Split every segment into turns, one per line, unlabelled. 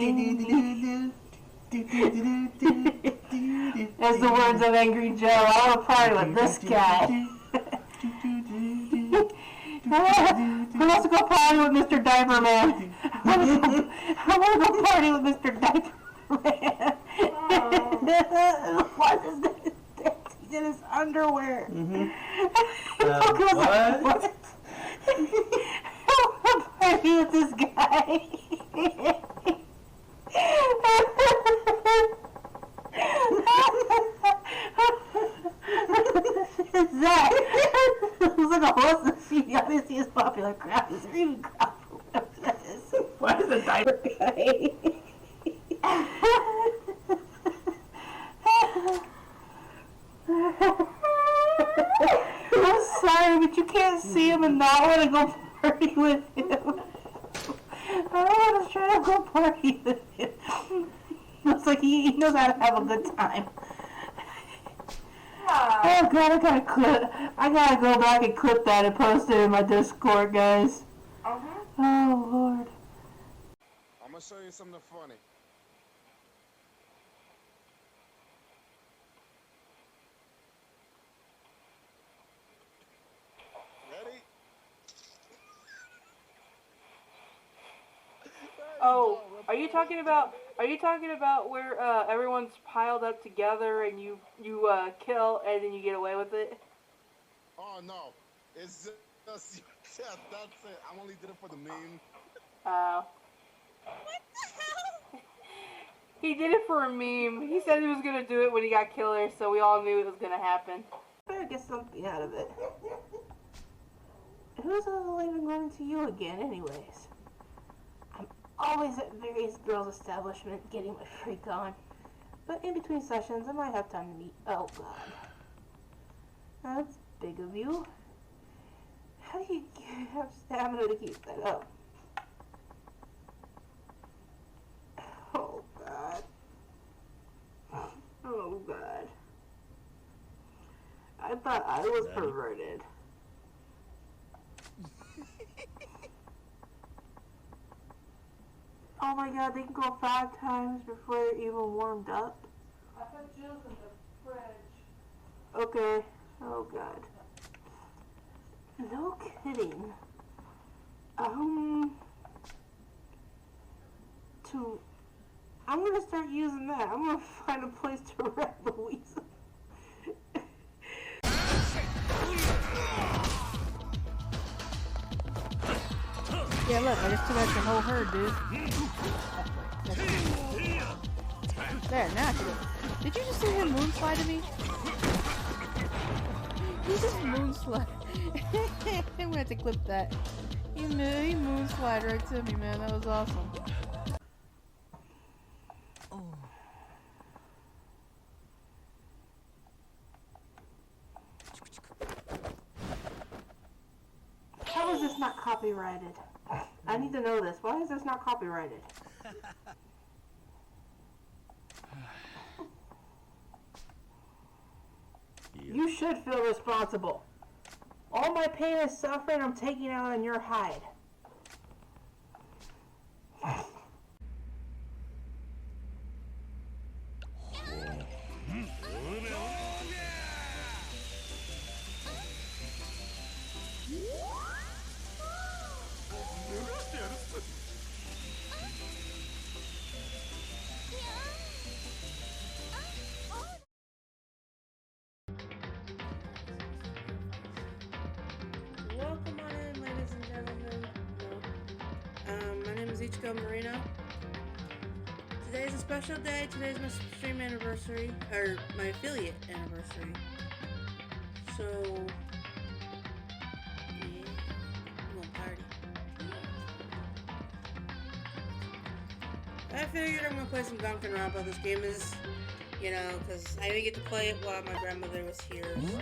As the words of Angry Joe, I want to party with this guy. Who wants to go party with Mr. Diaper Man? I want to go party with Mr. Diaper Man. What is this? He's in his underwear. What? I want to party with this guy. That looks like a horse that she obviously is popular crap. Is there even crap for whatever that is?
What is a diaper guy?
I'm sorry, but you can't see him and not want to go party with him. I don't want to try to go party with him. Looks like he knows how to have a good time. Oh god, I gotta go back and clip that and post it in my Discord, guys. Oh lord.
I'm gonna show you something funny. Ready?
Oh, are you talking about where everyone's piled up together and you kill and then you get away with it?
Oh no, it's just yeah, that's it. I only did it for the meme.
What the hell? He did it for a meme. He said he was gonna do it when he got killer, so we all knew it was gonna happen. Better get something out of it. Who's even going to you again, anyways? I'm always at various girls' establishment getting my freak on, but in between sessions, I might have time to meet. Oh god, that's big of you. How do you have stamina to keep that up? Oh god. Oh god. I thought I was perverted. Oh my god, they can go 5 times before they're even warmed up? I put Jill's in the fridge. Okay. Oh god. No kidding. I'm gonna start using that. I'm gonna find a place to wrap Louisa. Yeah, look, I just took out your whole herd, dude. There, now I can go. Did you just see him moonslide to me? He just moonslide. I'm gonna have to clip that. He moonslide right to me, man. That was awesome. Oh. How is this not copyrighted? I need to know this. Why is this not copyrighted? You should feel responsible. All my pain and suffering I'm taking out on your hide. Welcome on in, ladies and gentlemen. My name is Ichiko Marino. Today is a special day. Today's my stream anniversary, or my affiliate anniversary. So, yeah, we're gonna party. I figured I'm gonna play some Danganronpa. This game is, you know, because I didn't get to play it while my grandmother was here. So.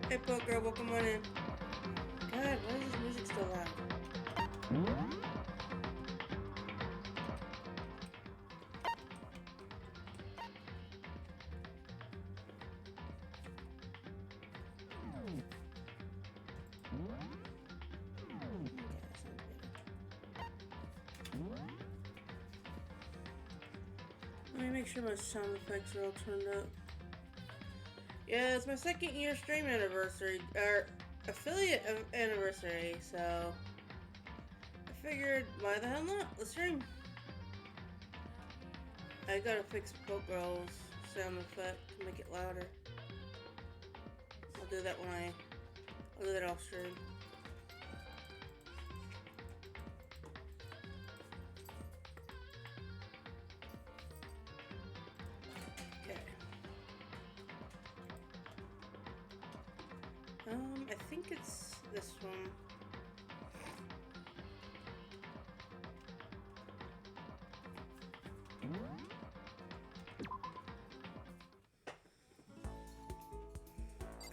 Hey, Poker, welcome on in. God, why is this music still loud?
make sure my sound effects are all turned up. Yeah, it's my 2nd year stream anniversary, or affiliate anniversary, so I figured, why the hell not? Let's stream. I gotta fix Poke Girl's sound effect to make it louder. I'll do that I'll do that off stream. I think it's this one.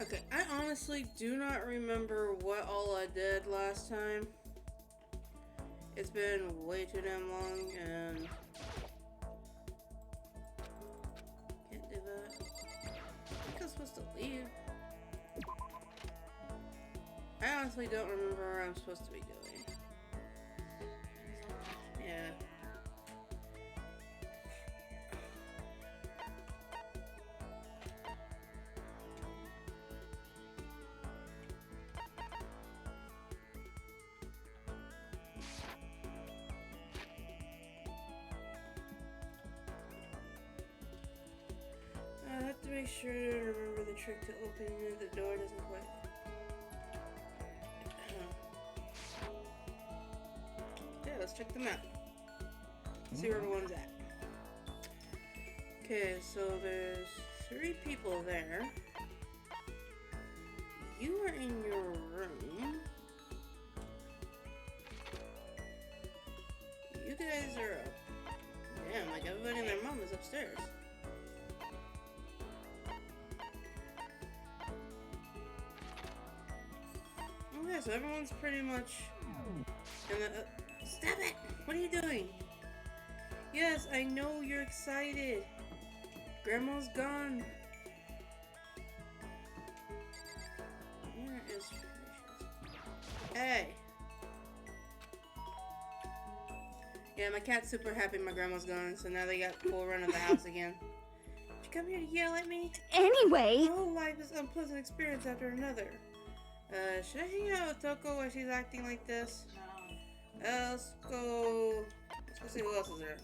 Okay, I honestly do not remember what all I did last time. It's been way too damn long and can't do that. I think I'm supposed to leave. I honestly don't remember what I'm supposed to be doing. Yeah. I have to make sure to remember the trick to opening it. The door doesn't quite. Yeah, let's check them out. See where everyone's at. Okay, so there's 3 people there. You are in your room. You guys are up. Damn, like everybody and their mom is upstairs. Okay, so everyone's pretty much in the... Stop it! What are you doing? Yes, I know you're excited. Grandma's gone. Where is Precious? Hey! Yeah, my cat's super happy my grandma's gone, so now they got full run of the house again. Did you come here to yell at me?
Anyway.
My whole life is unpleasant experience after another. Should I hang out with Toko while she's acting like this? No. Let's go see who else is there.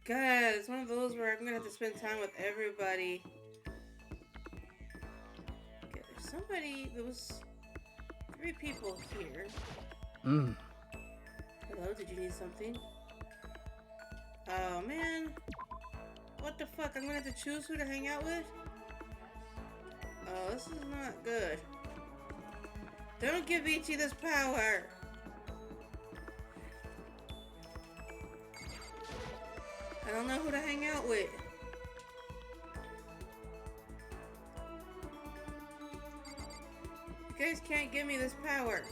God, it's one of those where I'm gonna have to spend time with everybody. Okay, there was 3 people here. Hello, did you need something? Oh man. What the fuck? I'm gonna have to choose who to hang out with? Oh, this is not good. Don't give Ichi this power! I don't know who to hang out with. You guys can't give me this power.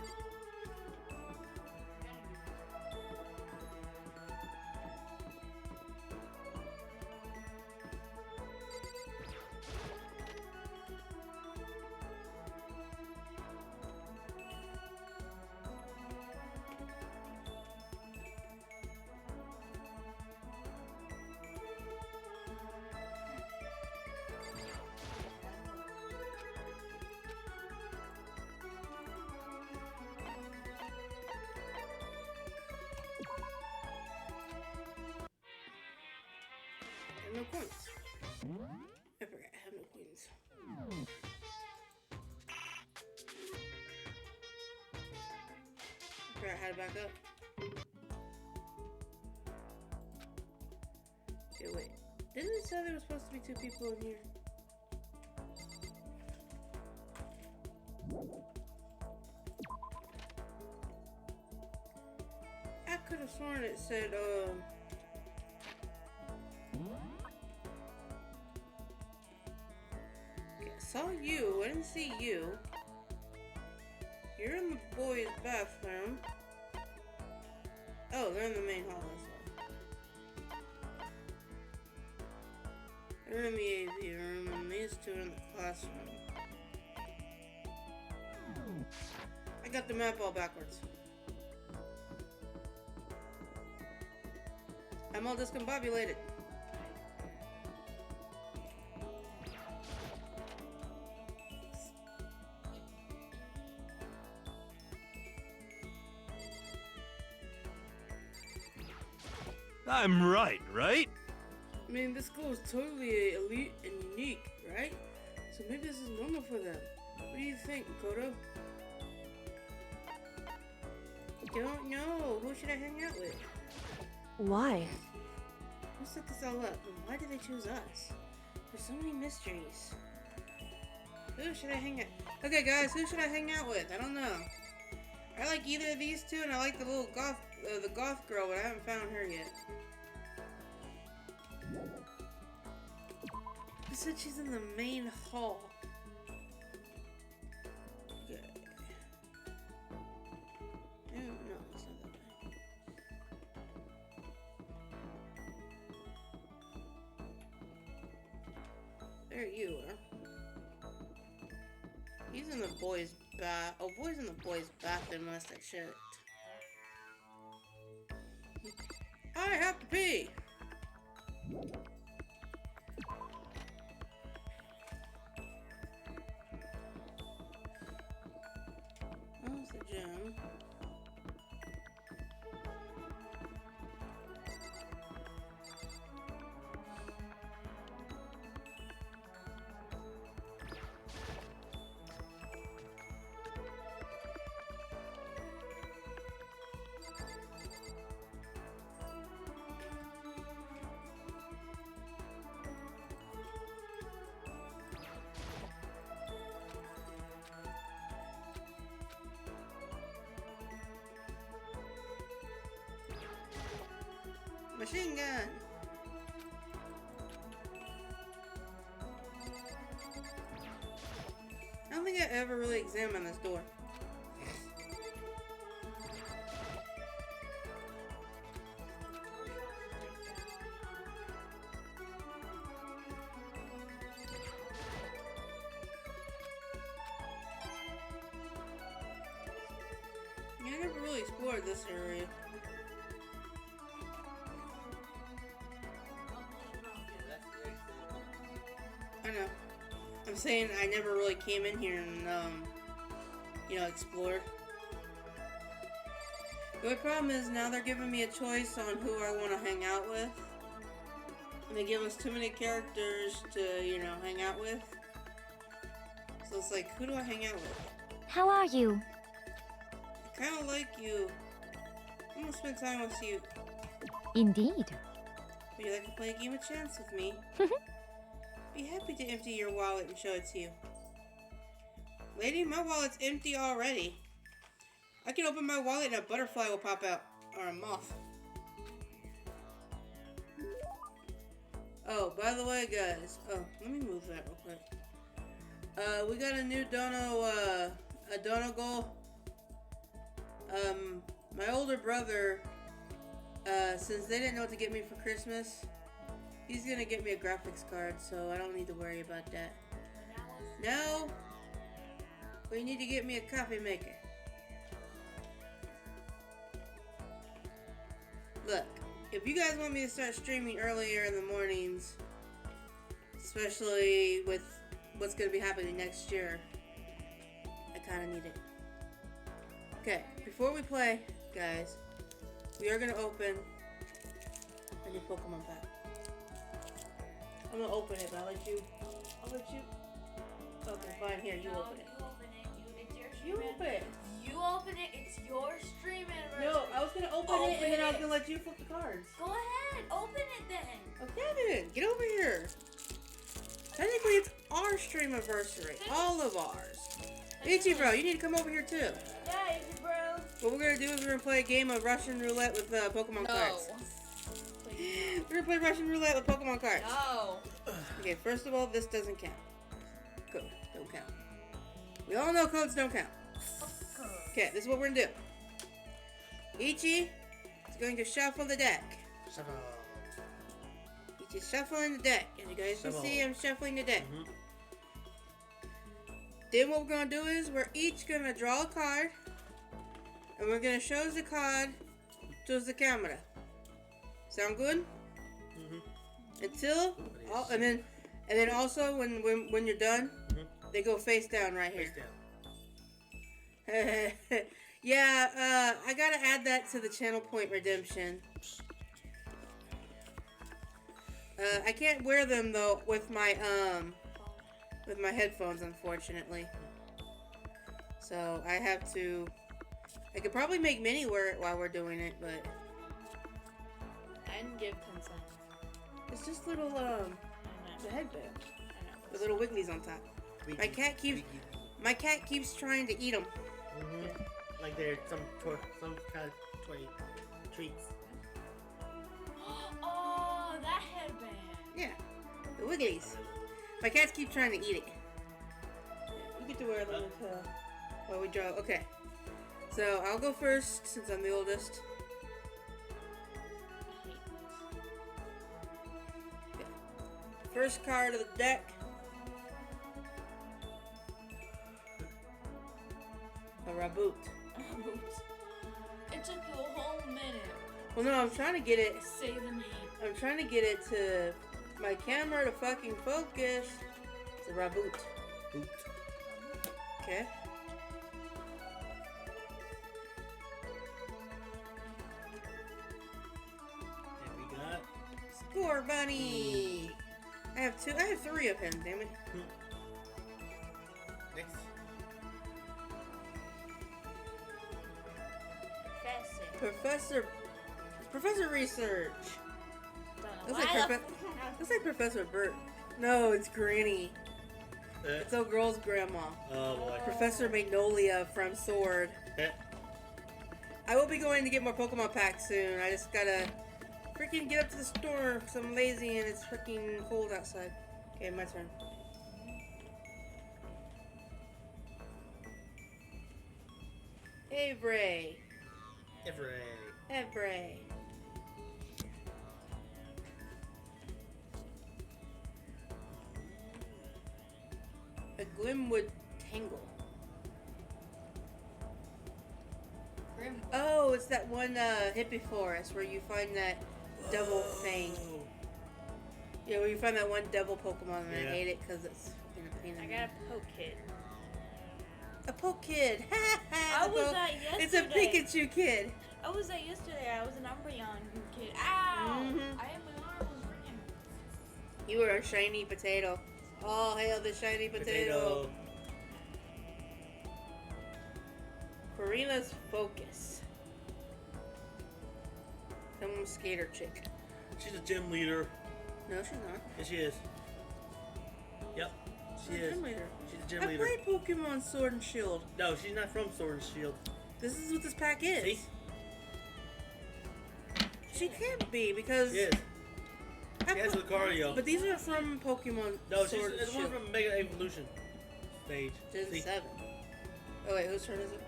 I have no coins. I forgot I have no coins. I forgot how to back up. Okay, wait. Didn't it say there was supposed to be 2 people in here? I could have sworn it said, saw you. I didn't see you. You're in the boys' bathroom. Oh, they're in the main hall as well. They're in the AV room, and these 2 are in the classroom. I got the map all backwards. I'm all discombobulated.
I'm right, right?
I mean, this school is totally elite and unique, right? So maybe this is normal for them. What do you think, Kodo? Don't know. Who should I hang out with?
Why?
Who set this all up? And why did they choose us? There's so many mysteries. Who should I hang out? Okay, guys, who should I hang out with? I don't know. I like either of these two, and I like the little goth girl, but I haven't found her yet. Who said she's in the main hall? Okay. No, it's not that way. There you are. He's in the boys' bath. Oh, boys in the boys' bathroom last I checked. I have to pee. Where's the gym? Machine gun. I don't think I ever really examined this door. Yeah, I never really explored this area. I know. I'm saying I never really came in here and, explored. The only problem is now they're giving me a choice on who I want to hang out with. And they give us too many characters to, hang out with. So it's like, who do I hang out with?
How are you?
I kind of like you. I'm gonna spend time with you.
Indeed.
Would you like to play a game of chance with me? Be happy to empty your wallet and show it to you. Lady, my wallet's empty already. I can open my wallet and a butterfly will pop out. Or a moth. Oh, by the way, guys. Oh, let me move that real quick. We got a new dono goal. My older brother, since they didn't know what to get me for Christmas, he's gonna get me a graphics card, so I don't need to worry about that. Now, we need to get me a coffee maker. Look, if you guys want me to start streaming earlier in the mornings, especially with what's gonna be happening next year, I kinda need it. Okay, before we play, guys, we are gonna open a new Pokemon pack. I'm gonna open it, but I'll let you. Okay, fine. Here, you open it.
You open it. It's your
You
stream.
open it.
You open it. It's your stream anniversary.
No, I was gonna open it and then I was gonna let you flip the cards.
Go ahead. Open it then.
Okay, then get over here. Technically, it's our stream anniversary. All of ours. Ichi, bro, you need to come over here too.
Yeah, Izzy, bro.
What we're gonna do is we're gonna play a game of Russian roulette with Pokemon cards. We're gonna play Russian roulette with Pokemon cards.
No.
Okay, first of all, this doesn't count. Code don't count. We all know codes don't count. Okay, this is what we're gonna do. Ichi is going to shuffle the deck. Ichi's shuffling the deck. As you guys can see, I'm shuffling the deck. Then what we're gonna do is we're each gonna draw a card, and we're gonna show the card to the camera. Sound good? Until, and then also when you're done, they go face down right here. Yeah, I gotta add that to the channel point redemption. I can't wear them though with my headphones, unfortunately. So I have to. I could probably make Minnie wear it while we're doing it, but
I didn't give consent.
it's just little
I know.
the headband
I know.
with little wigglies on top. My cat keeps trying to eat them.
Like they're some kind of toy treats.
Oh, that headband.
Yeah, the wigglies. My cats keep trying to eat it. You get to wear them until while we draw. Okay, so I'll go first since I'm the oldest. Okay. First card of the deck. A Raboot.
It took you a whole minute.
Well, no, I'm trying to get it.
Say the name.
I'm trying to get it to my camera to fucking focus. It's a Raboot.
Boot.
Okay.
And we got
Score bunny. I have three of him. Damn it.
next.
Professor Research.
Don't know
Looks
why
like,
the
looks like Professor Burt. No, it's Granny. It's old girl's grandma.
Oh boy.
Professor Magnolia from Sword. I will be going to get more Pokemon packs soon. I just gotta freaking get up to the store because I'm lazy and it's freaking cold outside. Okay, my turn. Avery. Avery. A Glimwood Tangle.
Grim.
Oh, it's that one hippie forest where you find that devil thing. Yeah, where you find that one devil Pokemon and
Yeah.
I hate it because it's in a pain in
I
the
got a poke kid.
A poke kid.
I was at
It's a
yesterday.
Pikachu kid.
I was at yesterday. I was an Umbreon kid. Ow!
Mhm.
My arm was ringing.
You were a shiny potato. Oh, hail the shiny potato. Karina's Focus. Some skater chick.
She's a gym leader.
No, she's not.
Yes, she is. Yep, she
She's a
is.
gym leader.
She's a gym
I
leader.
played Pokemon Sword and Shield.
No, she's not from Sword and Shield.
This is what this pack is.
See?
She can't be because
She is. She has the cardio.
But these are from Pokemon
No,
Sword
it's
and
one
Shield.
from Mega Evolution stage.
There's
See?
7. Oh wait, whose turn is it?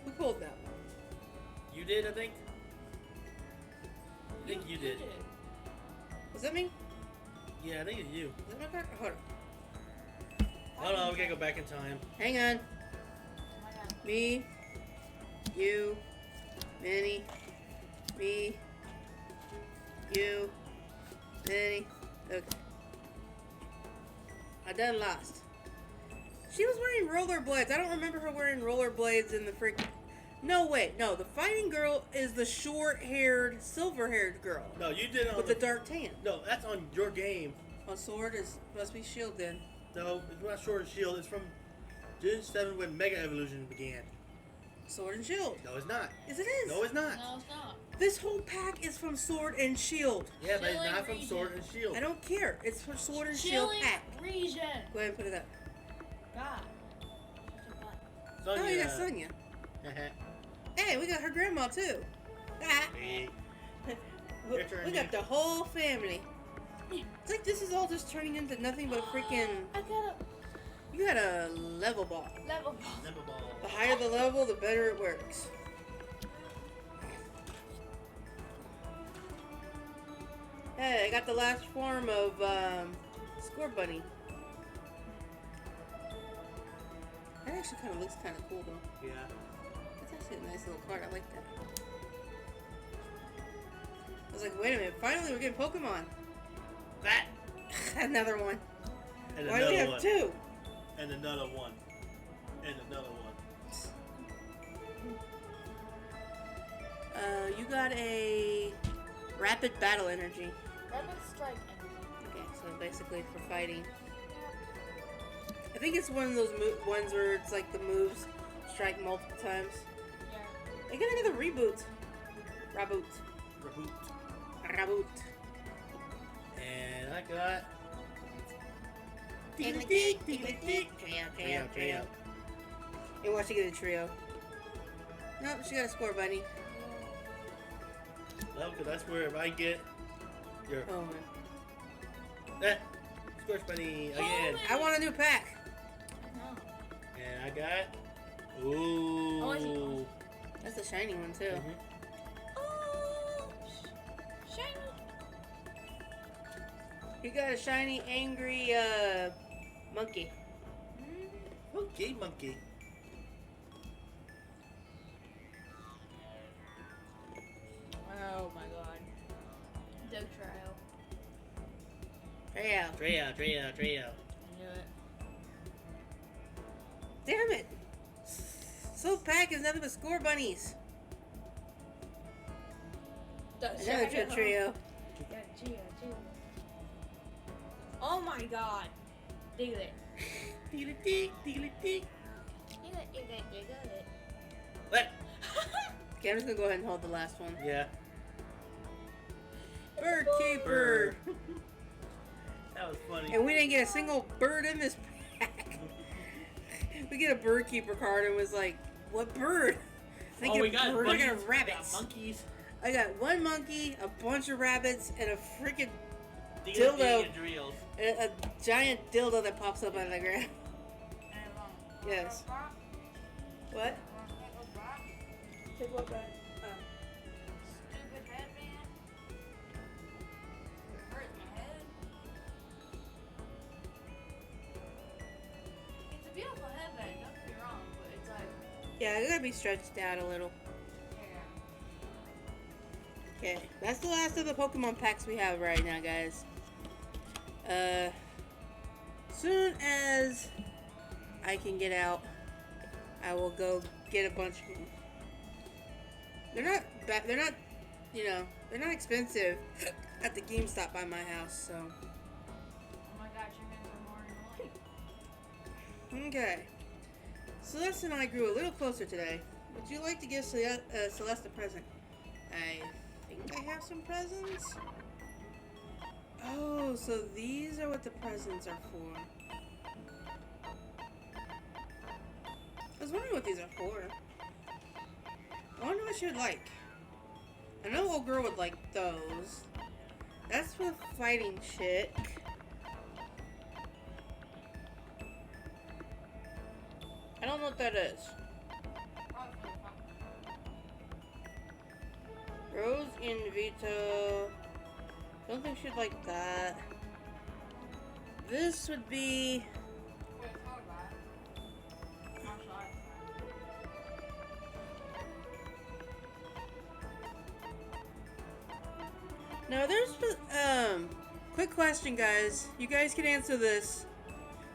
Who pulled that one?
You did, I think. I think you did.
Was that me?
Yeah, I think it's you.
Is that my card? Hold on.
Hold on, we gotta go back in time.
Hang on. Me. You. Minnie. Me. You. Minnie. Okay. I done lost. She was wearing rollerblades. I don't remember her wearing rollerblades in the freaking... No, wait. No, the fighting girl is the short-haired, silver-haired girl.
No, you did it on
With the dark tan.
No, that's on your game.
On Sword is must be Shield then.
No, it's not Sword and Shield. It's from Gen 7 when Mega Evolution began.
Sword and Shield.
No, it's not.
Yes, it is.
No, it's not.
No, it's not.
This whole pack is from Sword and Shield.
Yeah, but it's
Chilling
not from
region.
Sword and Shield.
I don't care. It's for Sword and Shield
Chilling
pack.
region.
Go ahead and put it up.
God.
Sonya.
Oh, you got Sonya. Hey, we got her grandma too.
Hey.
we
Your turn,
we got
Nick.
the whole family. It's like this is all just turning into nothing but freaking.
I got
You got a level ball.
a level ball.
Number ball.
The higher the level, the better it works. Hey, I got the last form of Score Bunny. That actually kind of looks kind of cool though.
Yeah.
That's actually a nice little card. I like that. I was like, wait a minute. Finally, we're getting Pokemon.
That.
Another one.
And
Why do we have
one.
2?
And another one. And another one.
You got a Rapid Battle Energy.
Rapid strike energy.
Okay, so basically for fighting. I think it's one of those ones where it's like the moves strike multiple times.
Yeah.
They're gonna get a reboot. Reboot.
Reboot.
Reboot.
And I got.
Trio. And watch, she get a trio. Nope, she got a score bunny.
No, because that's where if I get your.
Oh man.
Squish Bunny again.
I want a new pack.
No.
And I got. Ooh.
Oh, I see.
That's a shiny one too.
Mhm.
Oh, shiny.
You got a shiny, angry monkey.
Okay, monkey.
Oh my god. Doug Trial.
Yeah.
Drea.
I knew it.
Damn it. So pack is nothing but score bunnies. Another trio.
Yeah, Geo. Oh my god. Diglett.
Diggly-dig, diggly-dig.
Diglett.
What?
Okay, I'm just gonna go ahead and hold the last one.
Yeah.
Bird keeper.
That was funny.
And we didn't get a single bird in this pack. We get a bird keeper card and was like, what bird? I
we got
bird. I
monkeys.
got rabbits.
We got monkeys.
I got one monkey, a bunch of rabbits, and a freaking
Diggly-dig
dildo.
and drills.
A giant dildo that pops up out of the ground. Yes. What? Take what back?
Stupid headband. Hurt my head. It's a beautiful headband, don't get me wrong, but it's like,
Yeah, it gotta be stretched out a little. Okay, that's the last of the Pokemon packs we have right now, guys. Soon as I can get out, I will go get a bunch of them. They're not bad. They're not, they're not expensive at the GameStop by my house. So.
oh my god, your hands are more annoying.
Okay. Celeste and I grew a little closer today. Would you like to give Celeste a present? I think I have some presents. Oh, so these are what the presents are for. I was wondering what these are for. I wonder what she would like. I know old girl would like those. That's for fighting chick. I don't know what that is. Rose in Vito. Don't think she'd like that. This would be. Now there's quick question, guys. You guys can answer this.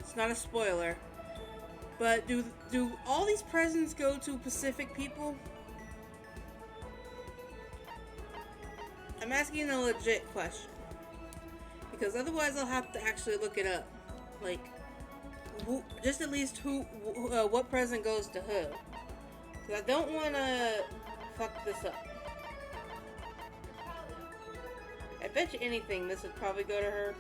It's not a spoiler. But do all these presents go to Pacific people? I'm asking a legit question. Because otherwise I'll have to actually look it up. Like, just at least what present goes to who. Because I don't want to fuck this up. I bet you anything this would probably go to her.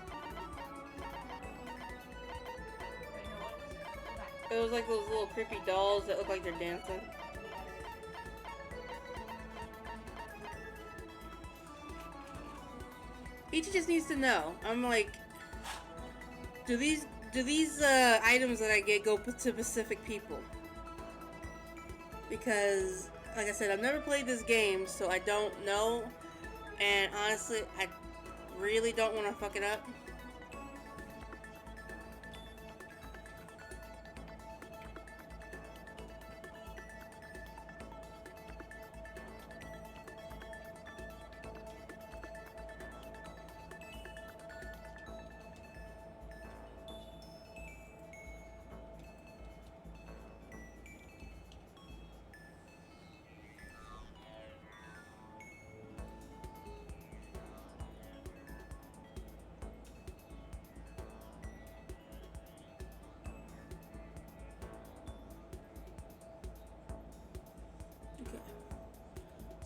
It was like those little creepy dolls that look like they're dancing. Ichi just needs to know. I'm like, do these items that I get go to Pacific people? Because, like I said, I've never played this game, so I don't know. And honestly, I really don't want to fuck it up.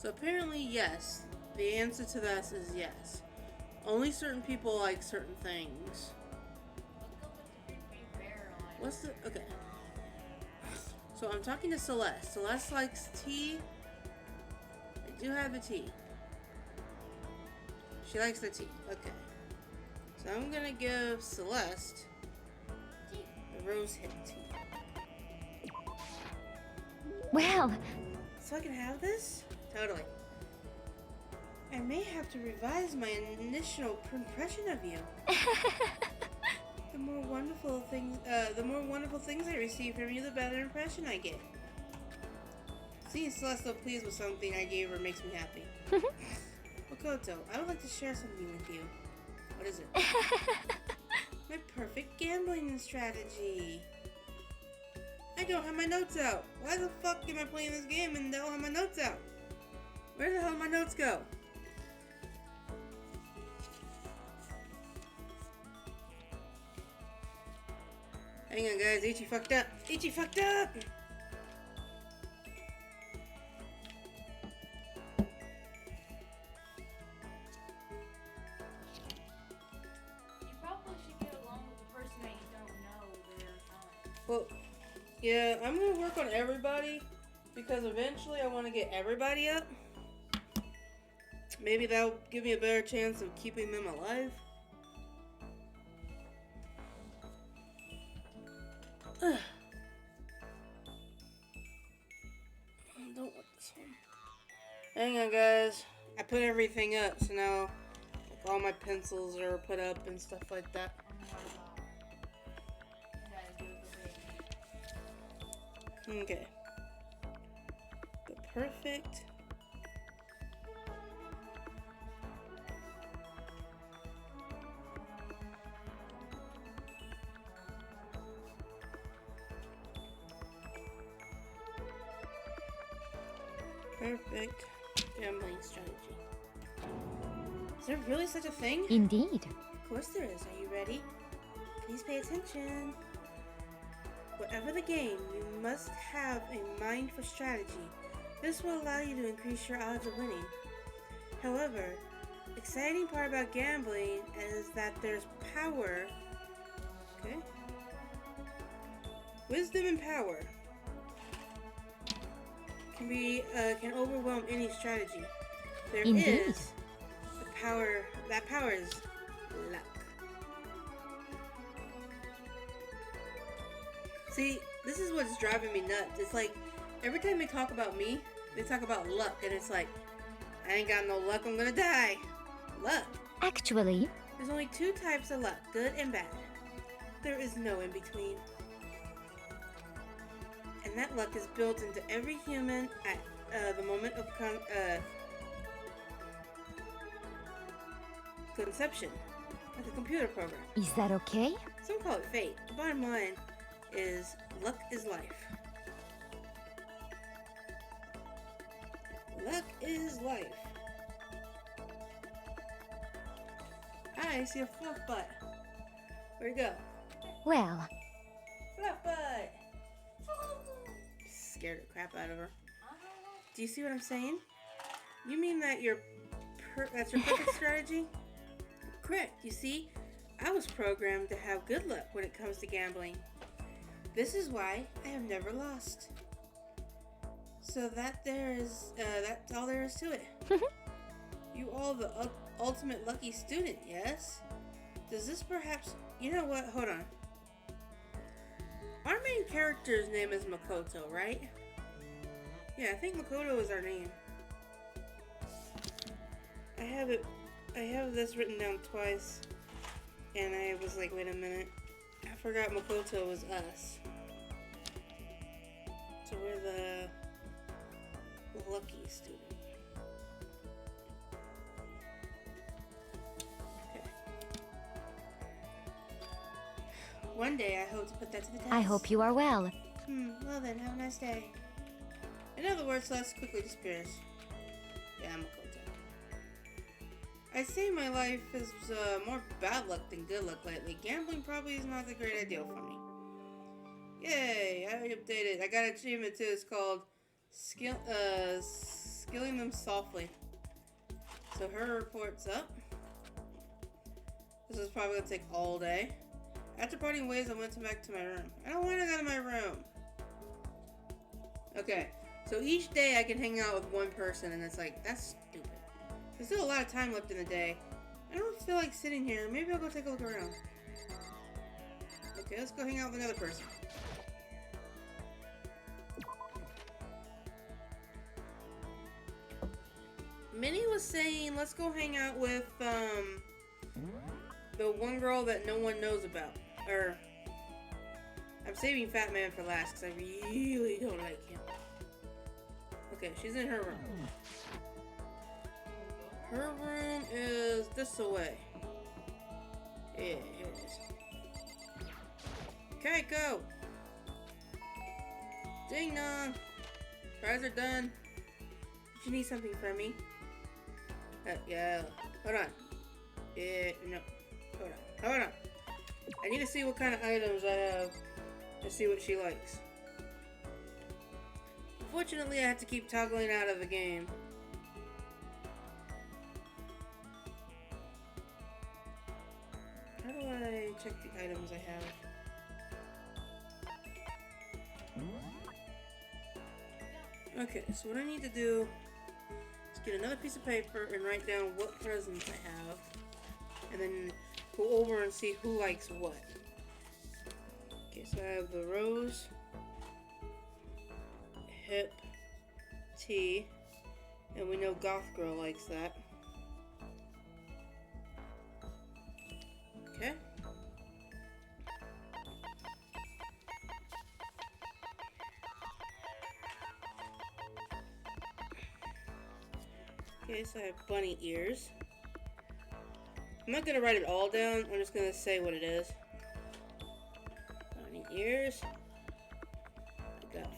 So apparently, yes. The answer to that is yes. Only certain people like certain things. What's the... Okay. So I'm talking to Celeste. Celeste likes tea. I do have the tea. She likes the tea. Okay. So I'm gonna give Celeste the rose hip tea.
Well,
So I can have this? Totally. I may have to revise my initial impression of you. The more wonderful things I receive from you, the better impression I get. Seeing Celeste so pleased with something I gave her makes me happy. Makoto, I would like to share something with you. What is it? My perfect gambling strategy. I don't have my notes out. Why the fuck am I playing this game and don't have my notes out? Where the hell did my notes go? Hang on, guys. Ichi fucked up. Ichi fucked up!
You probably should get along with the person that you don't know there.
Well, yeah, I'm gonna work on everybody because eventually I want to get everybody up. Maybe that'll give me a better chance of keeping them alive. I don't want this one. Hang on, guys. I put everything up, so now like, all my pencils are put up and stuff like that. Okay. The perfect. Perfect gambling strategy. Is there really such a thing?
indeed.
Of course there is. Are you ready? Please pay attention. Whatever the game, you must have a mind for strategy. This will allow you to increase your odds of winning. However, the exciting part about gambling is that there's power. Okay. Wisdom and power can overwhelm any strategy. There
Indeed.
is the power. That power is luck. See, this is what's driving me nuts. It's like every time they talk about me, they talk about luck, and it's like I ain't got no luck. I'm gonna die. Luck.
Actually,
There's only two types of luck: good and bad. There is no in between. And that luck is built into every human at the moment of conception, like a computer program.
is that okay?
Some call it fate. The bottom line is luck is life. Luck is life. I see a fluff butt. Where'd it go?
Well,
Fluff butt! Scared the crap out of her. Do you see what I'm saying? You mean that that's your perfect strategy? Correct. You see, I was programmed to have good luck when it comes to gambling. This is why I have never lost. So that's all there is to it. You all the ultimate lucky student, yes? Does this perhaps... You know what? Hold on. Our main character's name is Makoto, right? Yeah, I think Makoto is our name. I have this written down twice, and I was like, wait a minute. I forgot Makoto was us. So we're the lucky student. Okay. One day I hope to put that to the test.
I hope you are well.
Well then, have a nice day. In other words, Celeste quickly disappears. Yeah, I'm Makoto. I'd say my life is more bad luck than good luck lately. Gambling probably is not a great idea for me. Yay, I updated. I got an achievement too. It's called skilling them softly. So her report's up. This is probably gonna take all day. After parting ways, I went back to my room. I don't want to go to my room. Okay, so each day I can hang out with one person, and it's like, that's stupid. There's still a lot of time left in the day. I don't feel like sitting here. Maybe I'll go take a look around. Okay, let's go hang out with another person. Minnie was saying, let's go hang out with, the one girl that no one knows about. Or, I'm saving Fat Man for last because I really don't like him. Okay, she's in her room. Her room is this away. Yeah, here it is. Okay, go! Ding dong! Fries are done. Did you need something from me? Yeah. Hold on. Yeah, no. Hold on. I need to see what kind of items I have to see what she likes. Unfortunately, I have to keep toggling out of the game. How do I check the items I have? Okay, so what I need to do is get another piece of paper and write down what presents I have. And then go over and see who likes what. Okay, so I have the rose, hip, tea, and we know Goth Girl likes that. Okay. Okay, so I have bunny ears. I'm not gonna write it all down, I'm just gonna say what it is. Bunny ears. I got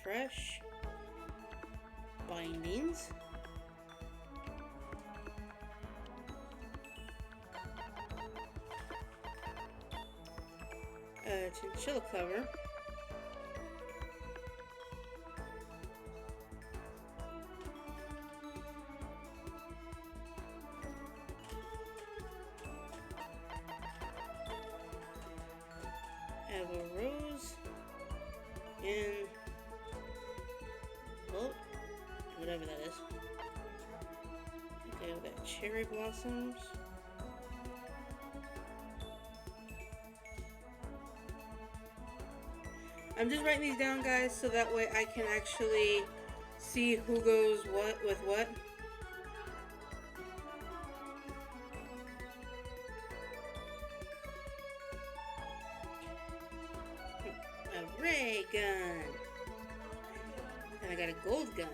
fresh bindings. Chinchilla cover. I have a rose and oh, whatever that is. Okay, we got cherry blossoms. I'm just writing these down, guys, so that way I can actually see who goes what with what. A ray gun. And I got a gold gun.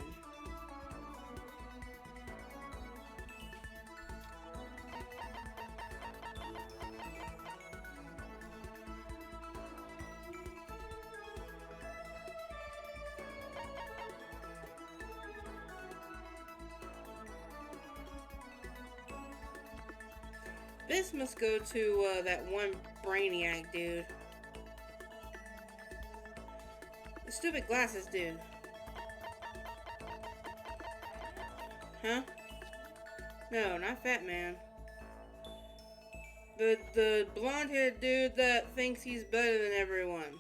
This must go to that one brainiac dude. The stupid glasses dude. Huh? No, not Fat Man. The blonde-haired dude that thinks he's better than everyone.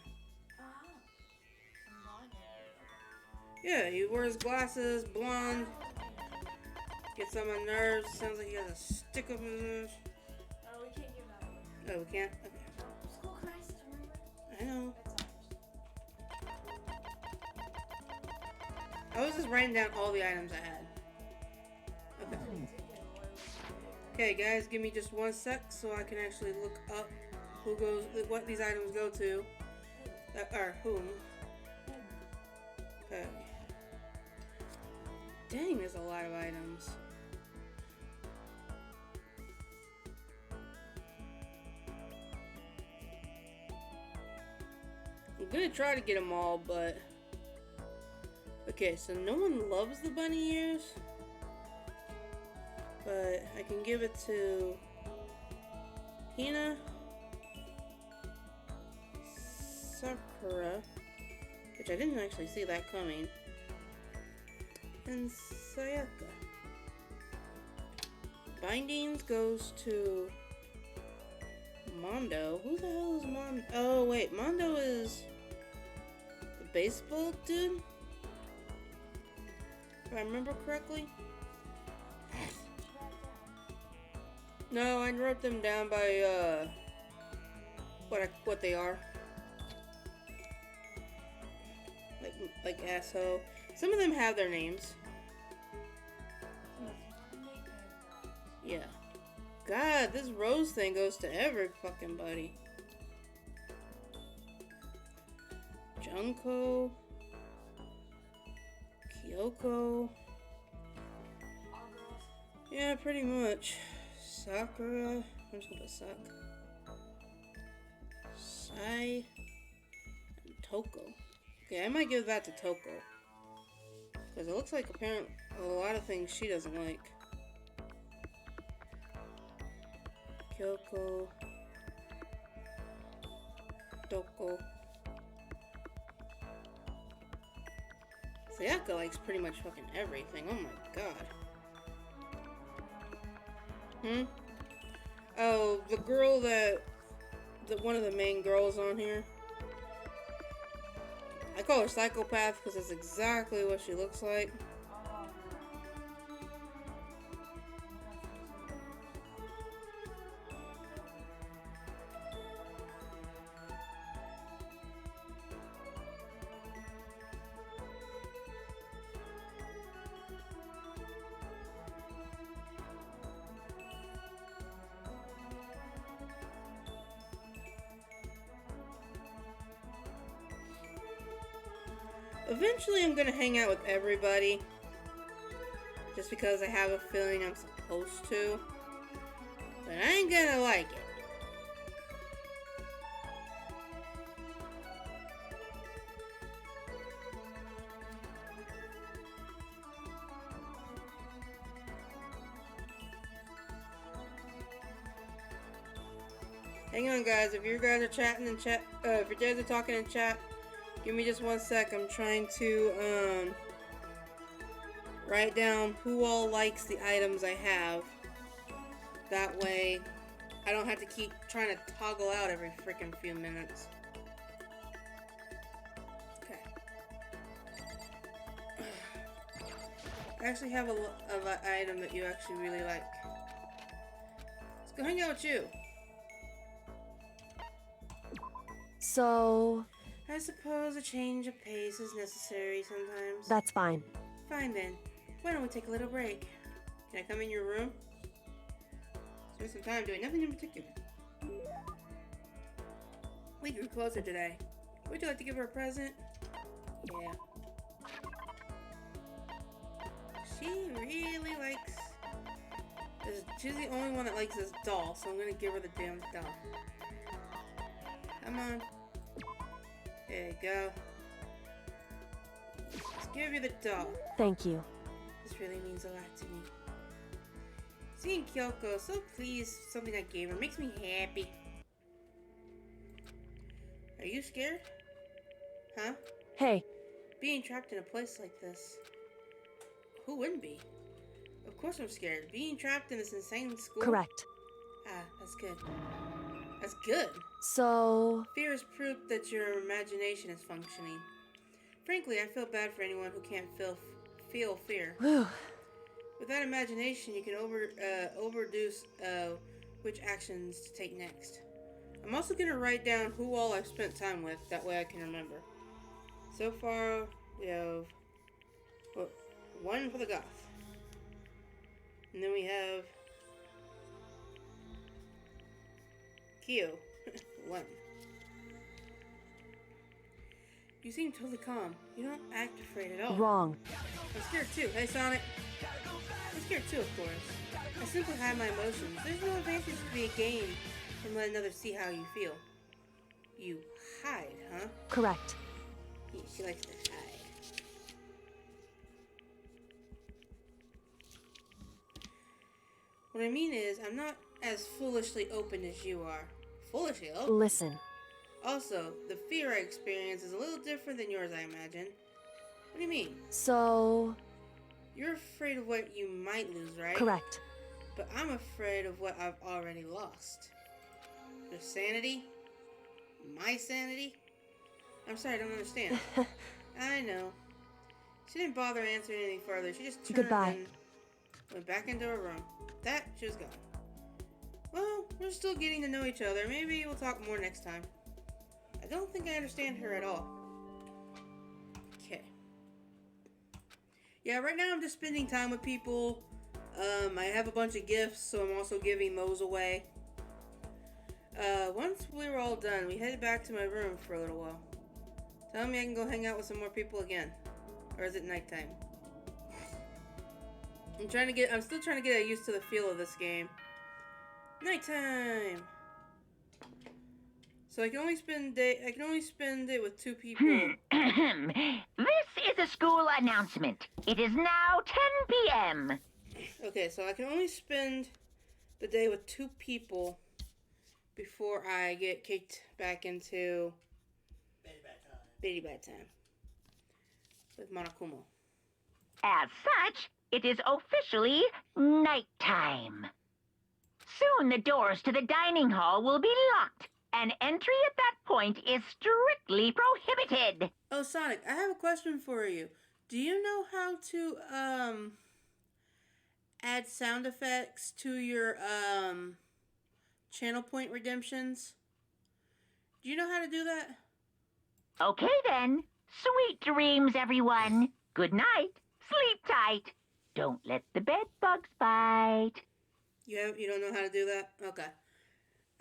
Yeah, he wears glasses, blonde. Gets on my nerves. Sounds like he has a stick up his nose.
Oh, we can't give that away.
Oh, we can't? Okay.
School crisis, remember?
I know.
That's ours.
I was just writing down all the items I had. Okay. Okay, guys, give me just 1 sec so I can actually look up who goes, what these items go to. Or whom. Okay. Dang, there's a lot of items. I'm gonna try to get them all, but... Okay, so no one loves the bunny ears. But I can give it to... Hina. Sakura. Which I didn't actually see that coming. and Sayaka. Bindings goes to Mondo. Who the hell is Mondo? Oh wait, Mondo is the baseball dude? If I remember correctly. No, I wrote them down by what they are. Like asshole. Some of them have their names. Yeah. God, this rose thing goes to every fucking buddy. Junko. Kyoko. Yeah, pretty much. Sakura. I'm just gonna put Sak. Sai. And Toko. Okay, I might give that to Toko. Because it looks like apparently a lot of things she doesn't like. Kyoko. Toko. Sayaka likes pretty much fucking everything. Oh my god. Oh, the girl one of the main girls on here. I call her Psychopath because that's exactly what she looks like. Eventually I'm gonna hang out with everybody. Just because I have a feeling I'm supposed to. But I ain't gonna like it. Hang on guys, if you guys are chatting in chat, if you guys are talking in chat, give me just 1 sec. I'm trying to write down who all likes the items I have. That way, I don't have to keep trying to toggle out every freaking few minutes. Okay. I actually have an item that you actually really like. Let's go hang out with you.
So,
I suppose a change of pace is necessary sometimes.
that's fine.
Fine then. Why don't we take a little break? Can I come in your room? Spend some time doing nothing in particular. We grew closer today. Would you like to give her a present? Yeah. She really likes... She's the only one that likes this doll, so I'm gonna give her the damn doll. Come on. There you go. Let's give you the doll.
Thank you.
This really means a lot to me. Seeing Kyoko so pleased with something I gave her makes me happy. Are you scared? Huh?
Hey,
Being trapped in a place like this. Who wouldn't be? Of course I'm scared. Being trapped in this insane school?
correct.
Ah, that's good. That's good.
So,
Fear is proof that your imagination is functioning. Frankly, I feel bad for anyone who can't feel fear.
whew.
With that imagination, you can overduce which actions to take next. I'm also going to write down who all I've spent time with. That way I can remember. So far, we have one for the goth. And then we have Kyo. 1. You seem totally calm. You don't act afraid at all.
Wrong.
I'm scared too. Hey, Sonic. I'm scared too, of course. I simply hide my emotions. There's no advantage to be a game and let another see how you feel. You hide, huh?
Correct.
Yeah, she likes to hide. What I mean is, I'm not as foolishly open as you are. Foolishly open?
Listen.
Also, the fear I experience is a little different than yours, I imagine. What do you mean?
So,
You're afraid of what you might lose, right?
Correct.
But I'm afraid of what I've already lost. Your sanity? My sanity? I'm sorry, I don't understand. I know. She didn't bother answering anything further. She just turned
Goodbye.
and went back into her room. That, she was gone. Well, we're still getting to know each other. Maybe we'll talk more next time. I don't think I understand her at all. Okay. Yeah, right now I'm just spending time with people. I have a bunch of gifts, so I'm also giving those away. Once we were all done, we headed back to my room for a little while. Tell me I can go hang out with some more people again. Or is it nighttime? I'm still trying to get used to the feel of this game. Nighttime! So I can only spend it with 2 people.
This is a school announcement. It is now 10 p.m.
Okay, so I can only spend the day with 2 people before I get kicked back into Baby Bad Time with Monokumo.
As such, it is officially nighttime. Soon the doors to the dining hall will be locked, and entry at that point is strictly prohibited.
Oh, Sonic, I have a question for you. Do you know how to add sound effects to your channel point redemptions? Do you know how to do that?
Okay then. Sweet dreams, everyone. Good night. Sleep tight. Don't let the bed bugs bite.
You don't know how to do that? Okay.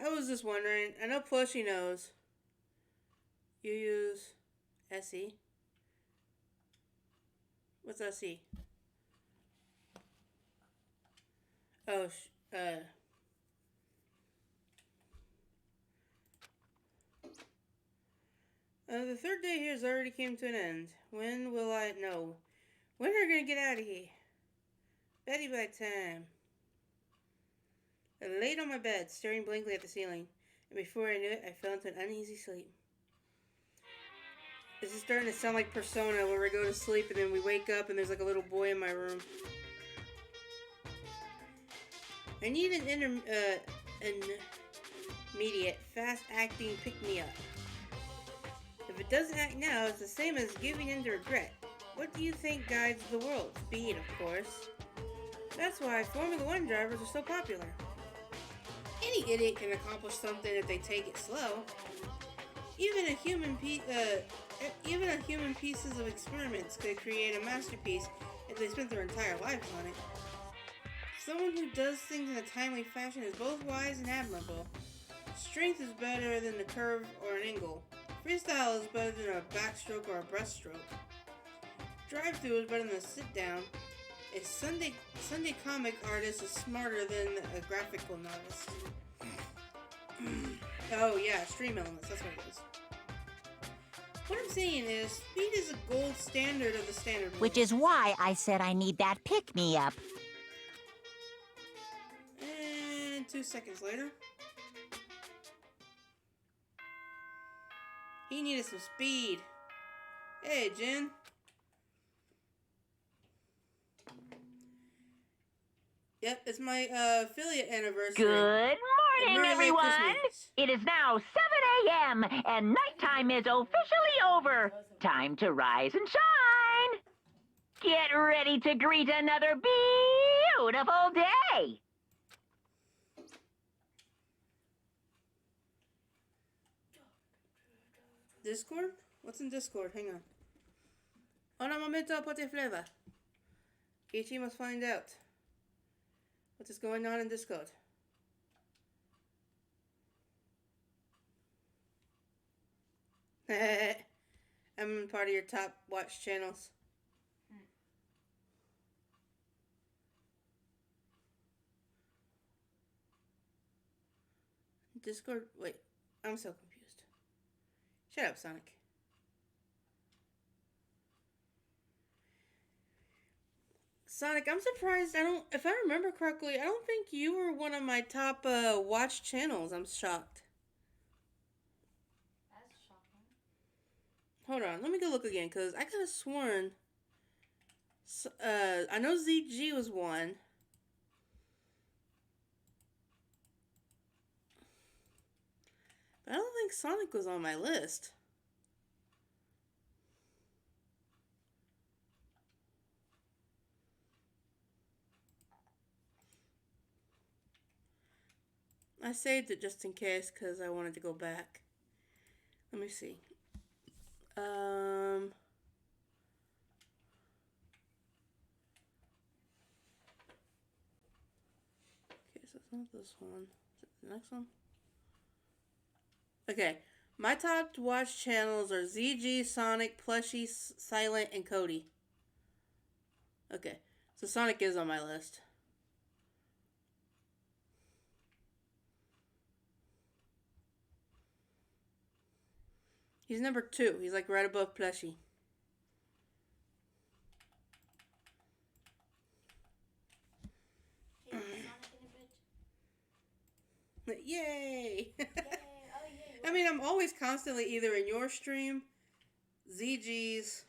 I was just wondering. I know Plushy knows. You use SE. What's SE? Oh, the 3rd day here has already came to an end. When will I know? When are we gonna get out of here? Betty by time. I laid on my bed, staring blankly at the ceiling, and before I knew it, I fell into an uneasy sleep. This is starting to sound like Persona, where we go to sleep and then we wake up and there's like a little boy in my room. I need an immediate, fast-acting pick-me-up. If it doesn't act now, it's the same as giving in to regret. What do you think guides the world? Speed, of course. That's why Formula 1 drivers are so popular. Any idiot can accomplish something if they take it slow. Even a human pieces of experiments could create a masterpiece if they spent their entire lives on it. Someone who does things in a timely fashion is both wise and admirable. Strength is better than a curve or an angle. Freestyle is better than a backstroke or a breaststroke. Drive-through is better than a sit-down. A Sunday comic artist is smarter than a graphical novelist. Oh yeah, stream elements, that's what it is. What I'm saying is, speed is a gold standard of the standard rules.
Which is why I said I need that pick-me-up.
And 2 seconds later. He needed some speed. Hey, Jen. Yep, it's my affiliate anniversary.
Good morning,
Merry
everyone!
Christmas.
It is now 7 a.m., and nighttime is officially over. Time to rise and shine! Get ready to greet another beautiful day!
Discord? What's in Discord? Hang on. Un momento, pote flavor. Ichi must find out what is going on in Discord. I'm part of your top watch channels. Discord? Wait, I'm so confused. Shut up, Sonic. Sonic, I'm surprised if I remember correctly, I don't think you were one of my top watch channels. I'm shocked.
That's shocking.
Hold on, let me go look again, because I could have sworn I know ZG was one. But I don't think Sonic was on my list. I saved it just in case because I wanted to go back. Let me see. Okay, so it's not this one. Is it the next one? Okay. My top watch channels are ZG, Sonic, Plushie, Silent, and Cody. Okay. So Sonic is on my list. He's number 2. He's like right above Plushie. Yay! I mean, I'm always constantly either in your stream, ZG's.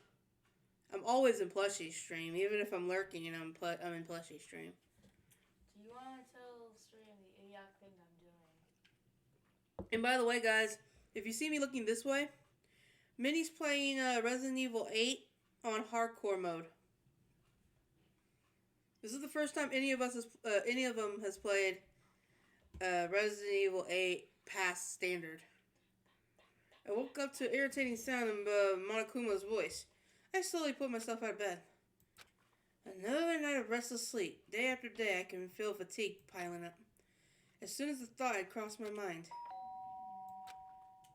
I'm always in Plushie's stream, even if I'm lurking and I'm in Plushie's stream.
Do you want to tell the story of the idiotic thing I'm doing?
And by the way, guys, if you see me looking this way, Minnie's playing Resident Evil 8 on hardcore mode. This is the first time any of them has played Resident Evil 8 past standard. I woke up to irritating sound in Monokuma's voice. I slowly put myself out of bed. Another night of restless sleep. Day after day, I can feel fatigue piling up. As soon as the thought had crossed my mind,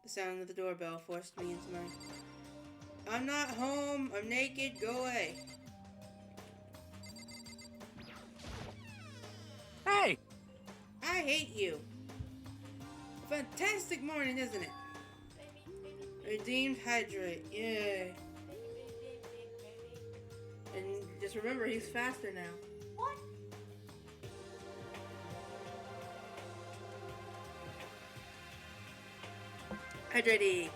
the sound of the doorbell forced me into my... I'm not home. I'm naked. Go away.
Hey!
I hate you. Fantastic morning, isn't it? Redeemed Hydrate. Yay. And just remember, he's faster now.
What?
Hydrating.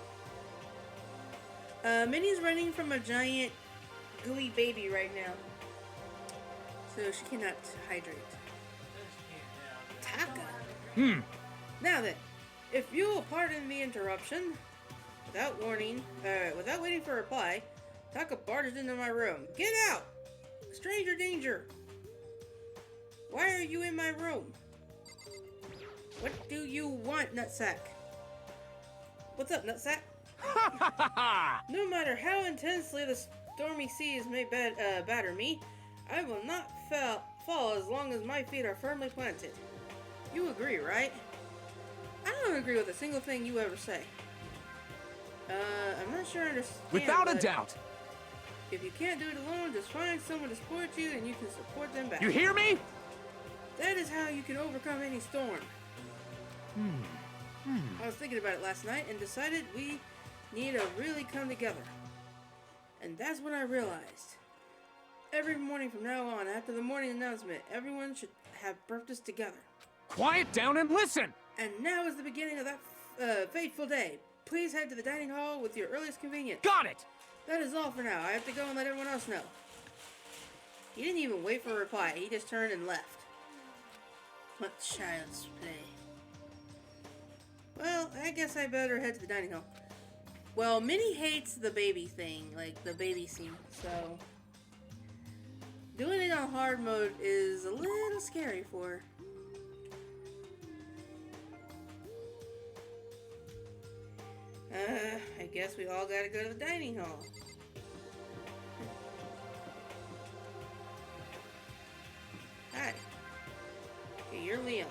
Minnie's running from a giant gooey baby right now. So she cannot hydrate. Taka. Now then, if you will pardon the interruption, without waiting for a reply, Taka barges into my room. Get out! Stranger danger! Why are you in my room? What do you want, nutsack? What's up, nutsack? No matter how intensely the stormy seas may batter me, I will not fall as long as my feet are firmly planted. You agree, right? I don't agree with a single thing you ever say. I'm not sure I understand.
Without a doubt.
If you can't do it alone, just find someone to support you and you can support them back.
You hear me?
That is how you can overcome any storm. I was thinking about it last night and decided we need to really come together. And that's when I realized. Every morning from now on, after the morning announcement, everyone should have breakfast together.
Quiet down and listen!
And now is the beginning of that fateful day. Please head to the dining hall with your earliest convenience.
Got it!
That is all for now. I have to go and let everyone else know. He didn't even wait for a reply. He just turned and left. What child's play. Well, I guess I better head to the dining hall. Well, Minnie hates the baby thing, like the baby scene, so... doing it on hard mode is a little scary for her. I guess we all gotta go to the dining hall. Hi. Okay, you're Leon.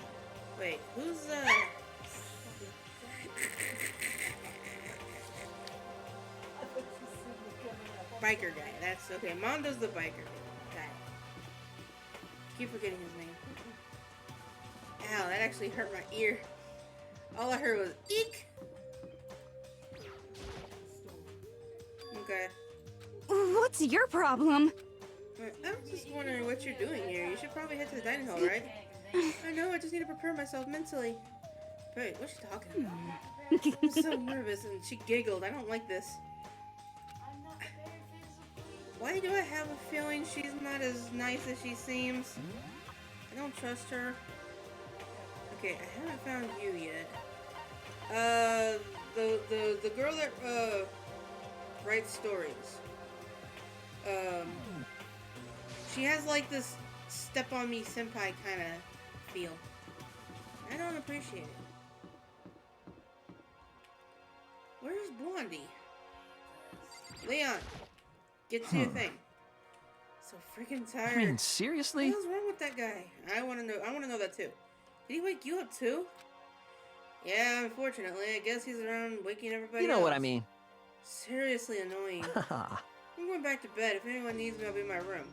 Wait, who's, biker guy. That's okay. Mondo's the biker guy. Keep forgetting his name. Ow, that actually hurt my ear. All I heard was eek. Okay.
What's your problem?
I was just wondering what you're doing here. You should probably head to the dining hall, right? I know, I just need to prepare myself mentally. Wait, what's she talking about? I'm so nervous, and she giggled. I don't like this.
I'm not very physically.
Why do I have a feeling she's not as nice as she seems? I don't trust her. Okay, I haven't found you yet. The girl that writes stories. She has like this step on me senpai kind of feel. I don't appreciate it. Where's Blondie? Leon, get to your thing. So freaking tired.
I mean, seriously?
What the hell's wrong with that guy? I want to know that too. Did he wake you up too? Yeah, unfortunately. I guess he's around waking everybody
You know what I
else.
mean.
Seriously annoying. I'm going back to bed. If anyone needs me, I'll be in my room.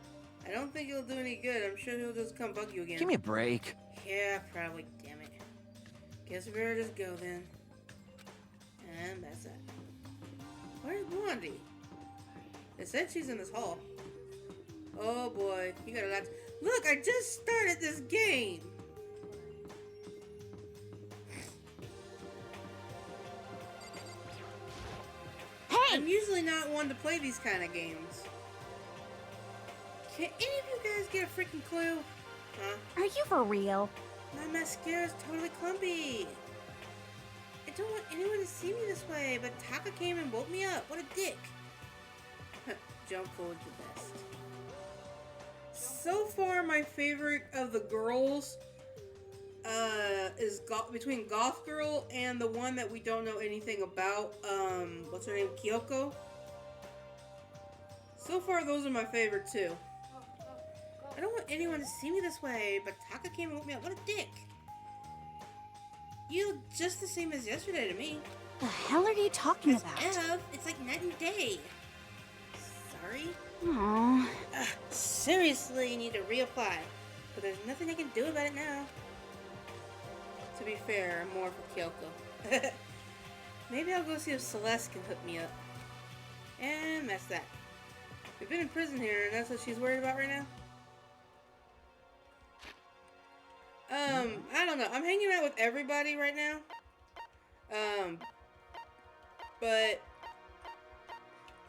I don't think it'll do any good. I'm sure he'll just come bug you again.
Give me a break.
Yeah, probably. Damn it. Guess we better just go then. And that's that. Where's Blondie? It said she's in this hall. Oh boy, you got a lot. Look, I just started this game.
Hey!
I'm usually not one to play these kind of games. Can any of you guys get a freaking clue? Huh?
Are you for real?
My mascara's totally clumpy. I don't want anyone to see me this way, but Taka came and woke me up. What a dick. Jump forward the best. So far, my favorite of the girls is between Goth Girl and the one that we don't know anything about. What's her name? Kyoko. So far, those are my favorite too. I don't want anyone to see me this way, but Taka came and woke me up. What a dick. You look just the same as yesterday to me.
The hell are you talking about?
It's like night and day. Sorry?
Aww.
Seriously, you need to reapply. But there's nothing I can do about it now. To be fair, I'm more for Kyoko. Maybe I'll go see if Celeste can hook me up. And that's that. We've been in prison here, and that's what she's worried about right now? I don't know. I'm hanging out with everybody right now. But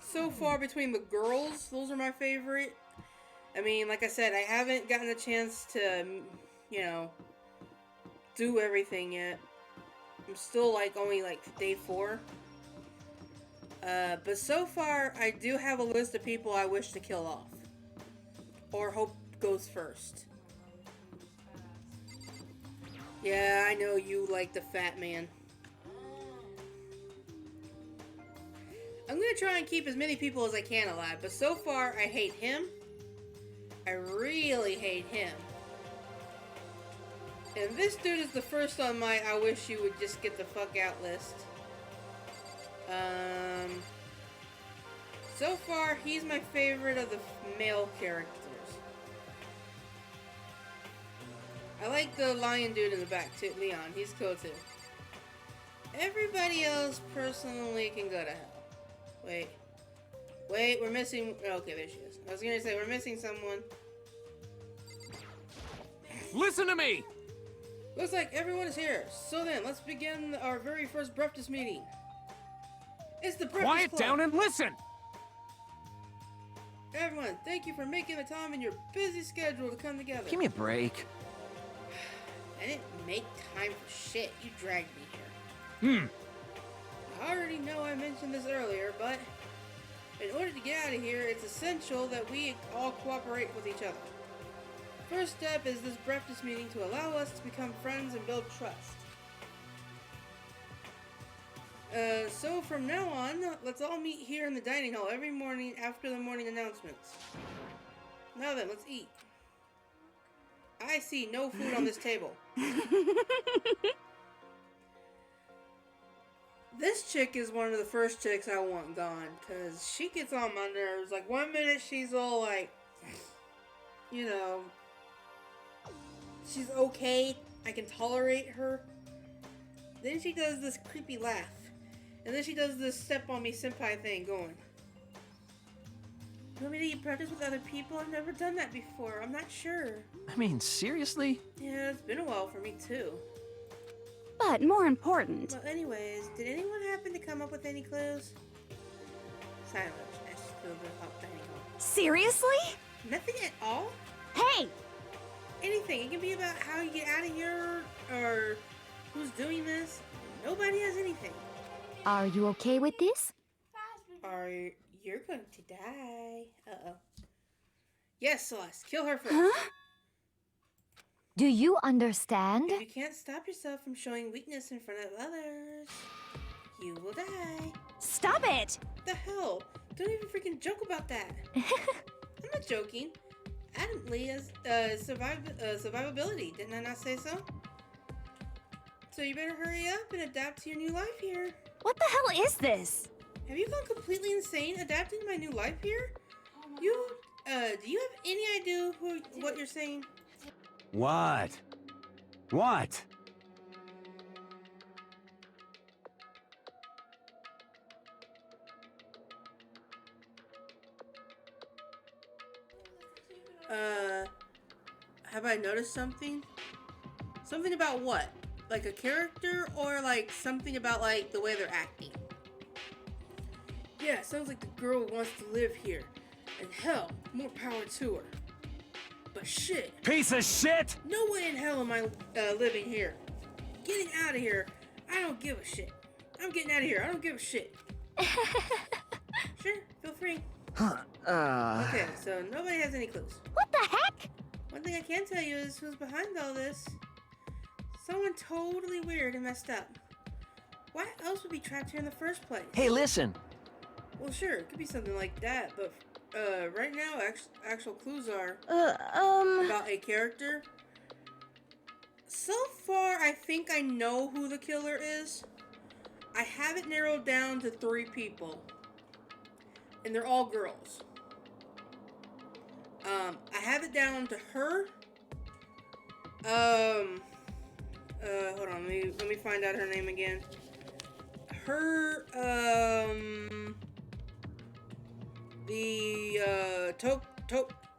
so far between the girls, those are my favorite. I mean, like I said, I haven't gotten a chance to, you know, do everything yet. I'm still like only like day 4. But so far, I do have a list of people I wish to kill off. Or hope goes first. Yeah, I know you like the fat man. I'm gonna try and keep as many people as I can alive, but so far I hate him. I really hate him. And this dude is the first on my I wish you would just get the fuck out list. So far he's my favorite of the male characters. I like the lion dude in the back too, Leon. He's cool too. Everybody else personally can go to hell. Wait, we're missing. Okay, there she is. I was gonna say we're missing someone.
Listen to me!
Looks like everyone is here. So then, let's begin our very first breakfast meeting. It's the breakfast
Quiet
club.
down and listen!
Everyone, thank you for making the time in your busy schedule to come together.
Give me a break.
I didn't make time for shit. You dragged me here. I already know I mentioned this earlier, but in order to get out of here, it's essential that we all cooperate with each other. First step is this breakfast meeting to allow us to become friends and build trust. So from now on, let's all meet here in the dining hall every morning after the morning announcements. Now then, let's eat. I see no food on this table. This chick is one of the first chicks I want gone, because she gets on my nerves. Like, one minute she's all like, you know, she's okay, I can tolerate her. Then she does this creepy laugh. And then she does this step on me senpai thing going. You want me to eat breakfast with other people? I've never done that before. I'm not sure.
I mean, seriously?
Yeah, it's been a while for me too.
But more important,
Well, anyways, did anyone happen to come up with any clues? Silence. I just filled the hot dining hall.
Seriously?
Nothing at all?
Hey!
Anything. It can be about how you get out of here or who's doing this. Nobody has anything.
Are you okay with this?
Or you're going to die. Uh-oh. Yes, Celeste. Kill her first.
Huh? Do you understand?
If you can't stop yourself from showing weakness in front of others, you will die.
Stop it!
What the hell? Don't even freaking joke about that. I'm not joking. Adamantly is survivability. Didn't I not say so? So you better hurry up and adapt to your new life here.
What the hell is this?
Have you gone completely insane adapting to my new life here? Do you have any idea what you're saying?
What? What?
Have I noticed something? Something about what? Like a character or like something about like the way they're acting? Yeah, sounds like the girl wants to live here. And hell, more power to her. But shit.
Piece of shit!
No way in hell am I living here. Getting out of here. I don't give a shit. I'm getting out of here. I don't give a shit. Sure, feel free. Okay, so nobody has any clues.
What the heck?
One thing I can tell you is who's behind all this. Someone totally weird and messed up. Why else would be trapped here in the first place?
Hey, listen.
Well, sure, it could be something like that, but right now, actual clues are about a character. So far, I think I know who the killer is. I have it narrowed down to 3 people, and they're all girls. I have it down to her. Hold on, let me find out her name again. Her,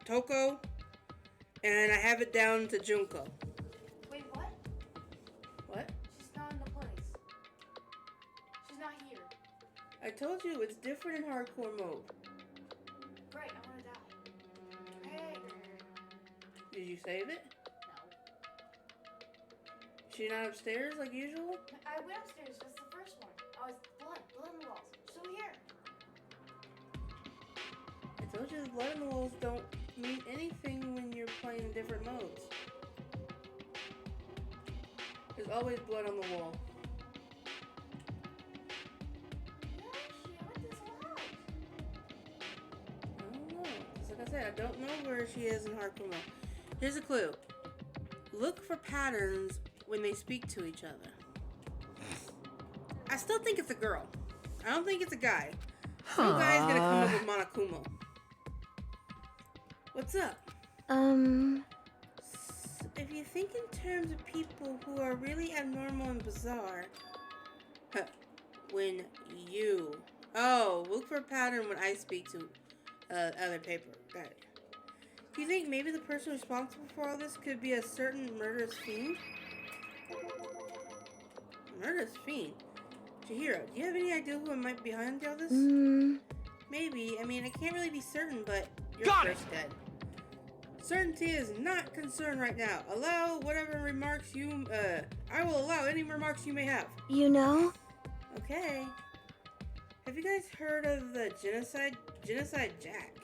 Toko, and I have it down to Junko.
Wait, what?
What?
She's not in the place. She's not here.
I told you it's different in hardcore mode.
Great, I wanna die. Hey.
Did you save it?
No.
She not upstairs like usual?
I went upstairs. That's the first one. I was blood on the walls. Still here.
I told you the blood in the walls don't mean anything when you're playing in different modes. There's always blood on the wall.
Where is she? I went this whole house.
I don't know. Just like I said, I don't know where she is in hardcore mode. Here's a clue. Look for patterns when they speak to each other. I still think it's a girl. I don't think it's a guy. Some guy's gonna come up with Monokuma. What's up? If you think in terms of people who are really abnormal and bizarre, when you... Oh, look for a pattern when I speak to other paper. Got it. Do you think maybe the person responsible for all this could be a certain murderous fiend? Murderous fiend? Chihiro, do you have any idea who might be behind all this? Maybe. I mean, I can't really be certain, but you're first dead. Certainty is not concerned right now. Allow whatever remarks you, I will allow any remarks you may have.
You know?
Okay. Have you guys heard of the Genocide Jack?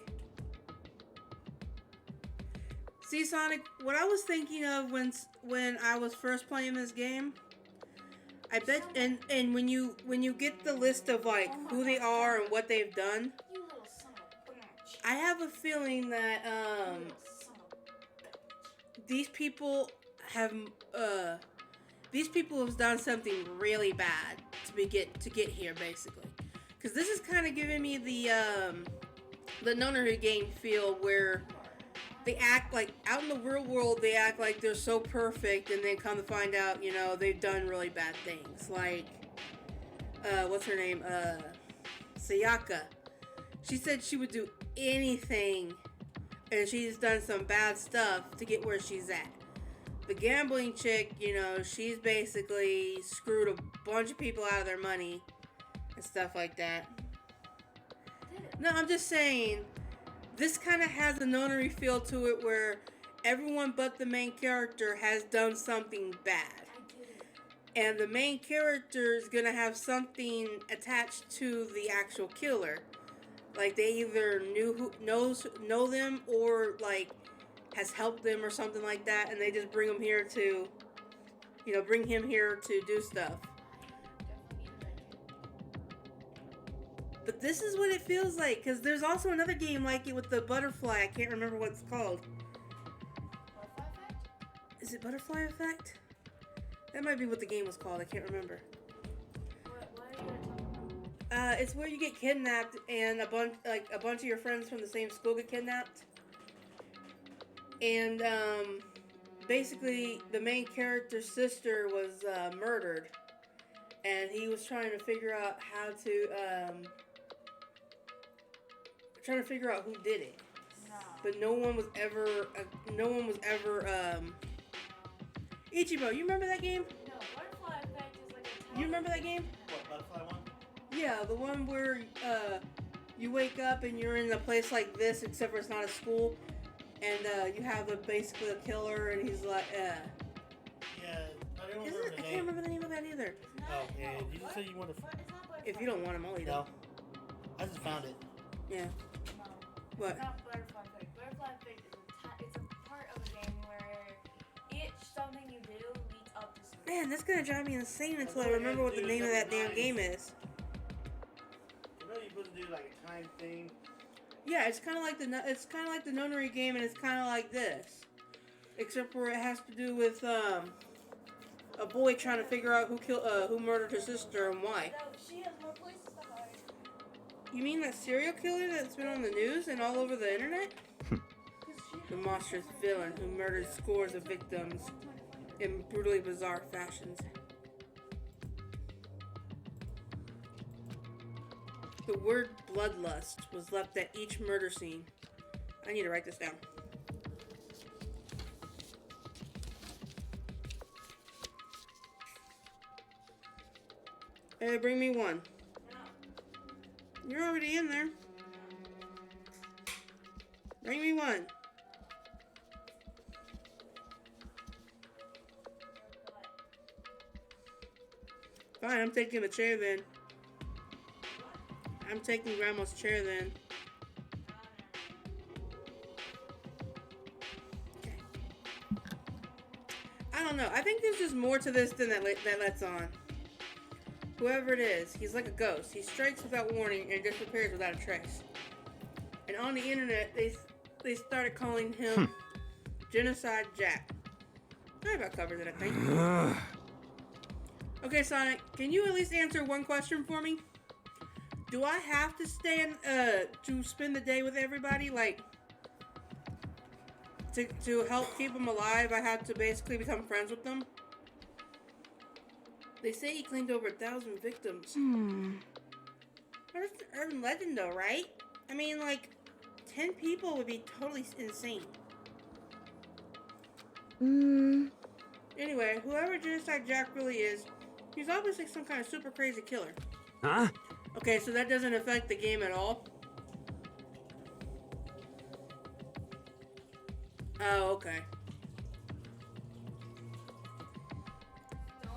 See, Sonic, what I was thinking of when I was first playing this game, I bet, and when you get the list of like who they are and what they've done,
You little son of a bitch.
I have a feeling that
You little son of a bitch.
these people have done something really bad to get here, basically. Because this is kind of giving me the Nonaru game feel, where they act like, out in the real world, they act like they're so perfect, and then come to find out, you know, they've done really bad things. Like, what's her name? Sayaka. She said she would do anything, and she's done some bad stuff to get where she's at. The gambling chick, you know, she's basically screwed a bunch of people out of their money and stuff like that. No, I'm just saying, this kind of has a nonary feel to it where everyone but the main character has done something bad. And the main character is gonna have something attached to the actual killer. Like they either know them or like has helped them or something like that, and they just bring him here to, bring him here to do stuff. But this is what it feels like, because there's also another game like it with the butterfly. I can't remember what it's called.
Butterfly Effect?
Is it Butterfly Effect? That might be what the game was called. I can't remember.
What are you talking about?
It's where you get kidnapped and a bunch of your friends from the same school get kidnapped. And basically the main character's sister was murdered, and he was trying to figure out how to who did it.
No.
But no one was ever Ichibo, you remember that game?
No, Butterfly Effect is like a
You remember that game?
What, Butterfly one?
Yeah, the one where you wake up and you're in a place like this, except for it's not a school, and you have basically a killer, and he's like,
Yeah, I don't remember the
I
name.
can't remember the name of that either.
Oh, yeah, you just said you want to...
But it's not Butterfly
If you don't want him, I'll eat him.
No. I just found it.
Yeah.
No.
What?
It's not Butterfly Effect. Butterfly Effect is it's a part of a game where each something you do leads up to something.
Man, that's gonna drive me insane until I remember what the name of that damn game is.
You know you're supposed to do like a time thing.
Yeah, it's kind of like the nonary game, and it's kind of like this, except where it has to do with a boy trying to figure out who murdered his sister and why.
No, she has more places to hide.
You mean that serial killer that's been on the news and all over the internet? The monstrous villain who murdered scores of victims in brutally bizarre fashions. The word bloodlust was left at each murder scene. I need to write this down. Hey, bring me one. You're already in there. Bring me one. Fine, I'm taking the chair then. I'm taking Grandma's chair then. Okay. I don't know. I think there's just more to this than that lets on. Whoever it is, he's like a ghost. He strikes without warning and disappears without a trace. And on the internet, they started calling him Genocide Jack. That about covers it, I think. Okay, Sonic, can you at least answer one question for me? Do I have to to spend the day with everybody? Like, to help keep them alive, I have to basically become friends with them? They say he claimed over 1,000 victims. That's an urban legend though, right? I mean, like, 10 people would be totally insane. Anyway, whoever Genocide Jack really is, he's obviously some kind of super crazy killer.
Huh?
Okay, so that doesn't affect the game at all? Oh, okay.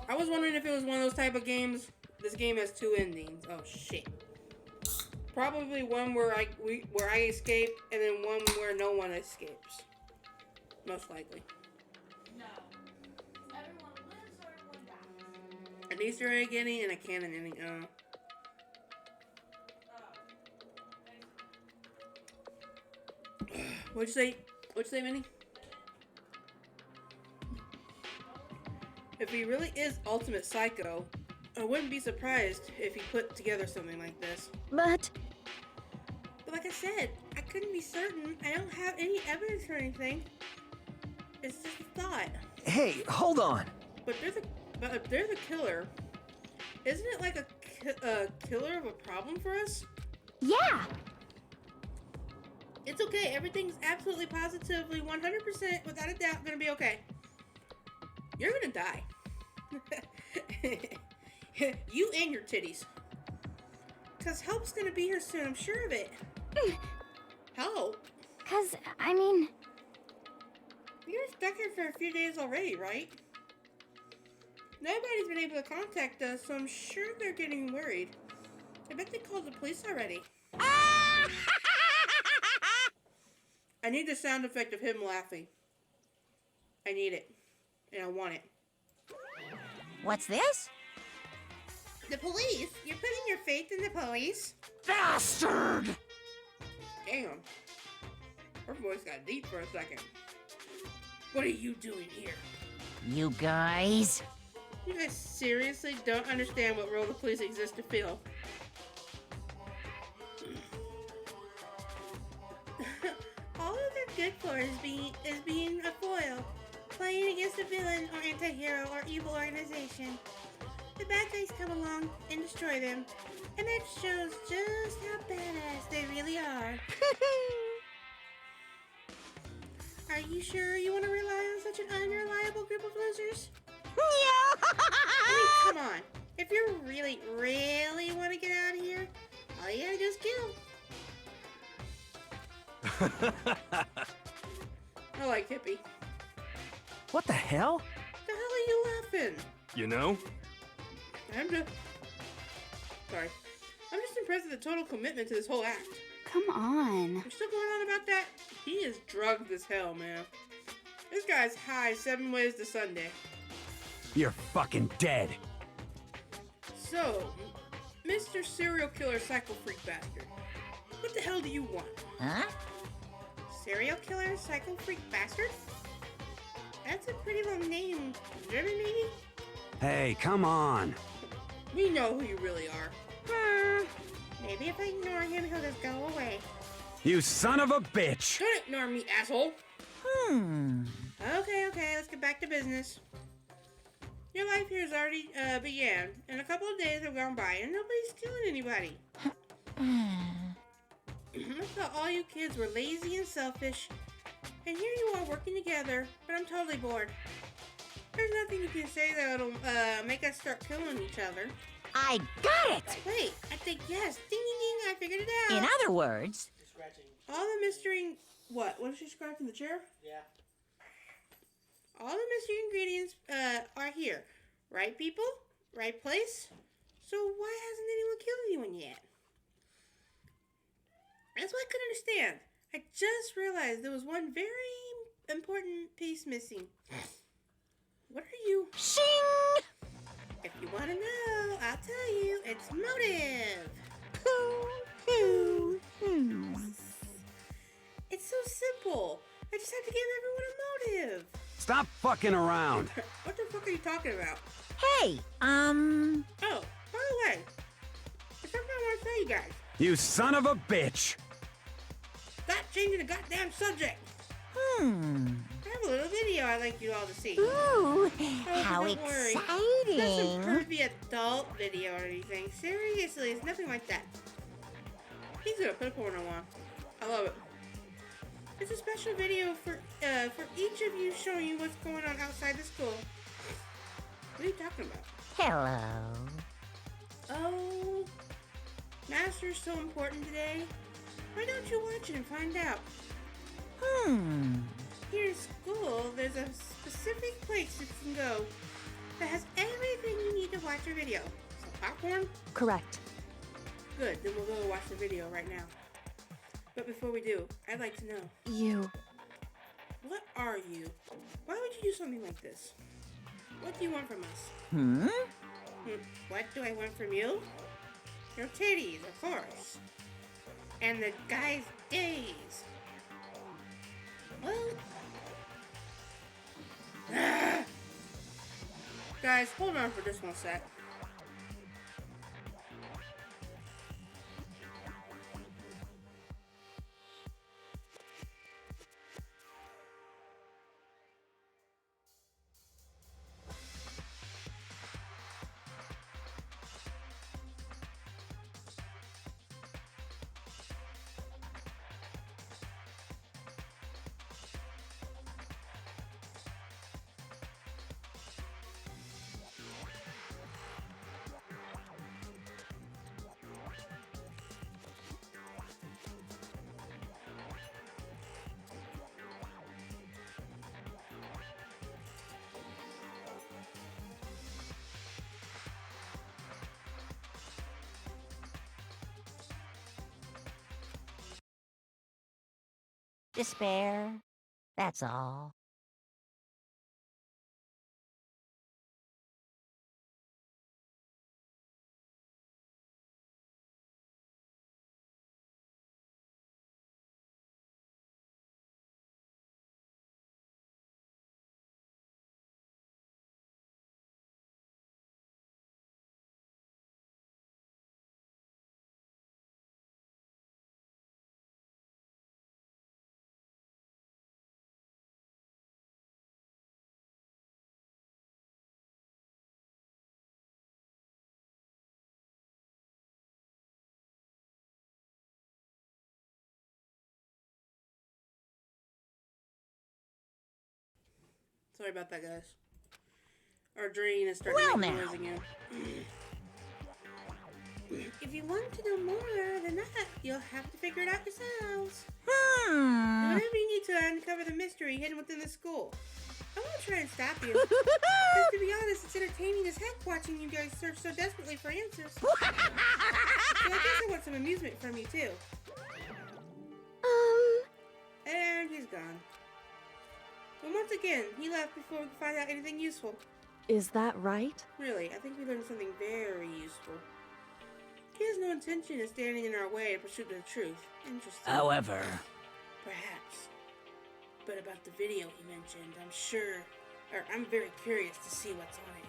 I was wondering if it was one of those type of games. This game has 2 endings. Oh shit. Probably one where I escape, and then one where no one escapes. Most likely.
No. Everyone lives or everyone dies.
An Easter egg ending and a canon ending. What'd you say? What'd you say, Minnie? If he really is ultimate psycho, I wouldn't be surprised if he put together something like this.
But
like I said, I couldn't be certain. I don't have any evidence or anything. It's just a thought.
Hey, hold on.
But if they're the killer, isn't it like a killer of a problem for us?
yeah,
It's okay. Everything's absolutely, positively, 100%, without a doubt, gonna be okay. You're gonna die. You and your titties. Because help's gonna be here soon, I'm sure of it. Help?
'Cause, I mean,
You're stuck here for a few days already, right? Nobody's been able to contact us, so I'm sure they're getting worried. I bet they called the police already. I need the sound effect of him laughing. I need it. And I want it.
what's this?
The police? You're putting your faith in the police?
Bastard!
Damn. Her voice got deep for a second. What are you doing here?
You guys?
You guys seriously don't understand what role the police exist to fill. All they're good for is being a foil, playing against a villain or anti-hero or evil organization. The bad guys come along and destroy them, and that shows just how badass they really are. Are you sure you want to rely on such an unreliable group of losers? I mean, come on. If you really, really want to get out of here, all you gotta do is kill. I like Hippie.
What the hell?
The hell are you laughing?
You know?
I'm just impressed with the total commitment to this whole act.
Come on.
You're still going on about that? He is drugged as hell, man. This guy's high 7 ways to Sunday.
You're fucking dead.
So, Mr. Serial Killer Psycho Freak Bastard, what the hell do you want?
Huh?
Serial Killer Psycho Freak Bastard? That's a pretty long name. German, maybe?
Hey, come on.
We know who you really are. Maybe if I ignore him, he'll just go away.
You son of a bitch!
Don't ignore me, asshole!
Hmm.
Okay, let's get back to business. Your life here has already began, and a couple of days have gone by, and nobody's killing anybody. I thought all you kids were lazy and selfish, and here you are working together, but I'm totally bored. There's nothing you can say that'll make us start killing each other.
I got it!
Wait, I think yes. Ding, ding, ding, I figured it out.
In other words,
Scratching.
All the mystery... What? What is she scratching the chair?
Yeah.
All the mystery ingredients are here. Right people? Right place? So why hasn't anyone killed anyone yet? That's what I couldn't understand. I just realized there was one very important piece missing. What are you?
shing!
If you want to know, I'll tell you. It's motive. It's so simple. I just have to give everyone a motive.
Stop fucking around.
What the fuck are you talking about?
Hey,
Oh, by the way, there's something I want to tell you guys.
You son of a bitch.
Stop changing the goddamn subject. I have a little video I'd like you all to see.
Ooh, how
don't worry. It's not some
exciting!
pervy adult video or anything. Seriously, it's nothing like that. He's gonna put a porno on. I love it. It's a special video for each of you, showing you what's going on outside the school. What are you talking about?
Hello.
Oh, Master's so important today. Why don't you watch it and find out? Here in school, there's a specific place you can go that has everything you need to watch your video. So popcorn?
Correct.
Good, then we'll go watch the video right now. But before we do, I'd like to know,
You.
what are you? Why would you do something like this? What do you want from us? What do I want from you? Your titties, of course. And the guy's days. Well... Guys, hold on for just one sec.
despair. That's all.
Sorry about that, guys. Our drain is starting
Well,
to make
now.
noise again. If you want to know more than that, you'll have to figure it out yourselves. Do whatever you need to uncover the mystery hidden within the school. I won't try and stop you. Because to be honest, it's entertaining as heck watching you guys search so desperately for answers. So I guess I want some amusement from you too. And he's gone. But once again, he left before we could find out anything useful.
Is that right?
Really, I think we learned something very useful. He has no intention of standing in our way in pursuit of the truth. Interesting.
However,
Perhaps. But about the video he mentioned, I'm very curious to see what's on it.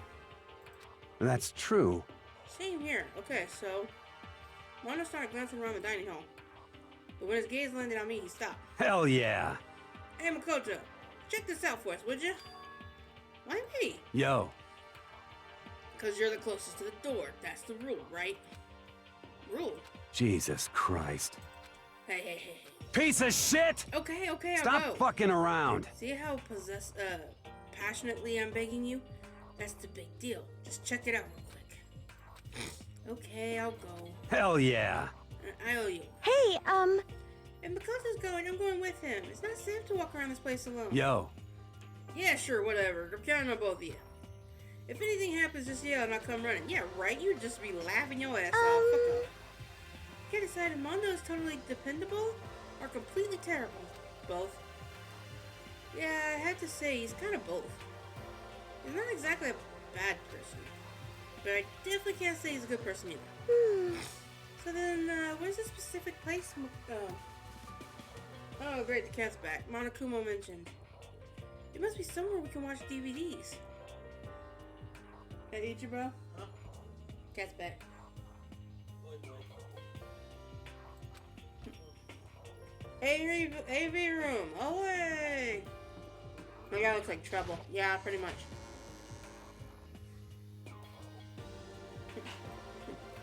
That's true.
Same here. Okay, so Mondo started glancing around the dining hall. But when his gaze landed on me, he stopped.
Hell yeah.
Hey, Makoto, check this out for us, would you? Why me?
Yo.
Because you're the closest to the door. That's the rule, right? Rule?
Jesus Christ.
Hey.
Piece of shit!
Okay, I'll
Stop
go.
fucking around.
See how passionately I'm begging you? That's the big deal. Just check it out real quick. Okay, I'll go.
Hell yeah.
I owe you.
Hey,
If Makoto's going, I'm going with him. It's not safe to walk around this place alone.
Yo.
Yeah, sure, whatever. I'm counting on both of you. If anything happens, just yell and I'll come running. Yeah, right? You'd just be laughing your ass off. Fuck off. Can't decide if Mondo is totally dependable or completely terrible. Both. Yeah, I had to say he's kind of both. He's not exactly a bad person, but I definitely can't say he's a good person either. So then, where's the specific place? Oh, great, the cat's back. Monokumo mentioned. It must be somewhere we can watch DVDs. Hey, Ichibro?
Huh?
Cat's back. AV room. Away! My guy looks like trouble. Yeah, pretty much.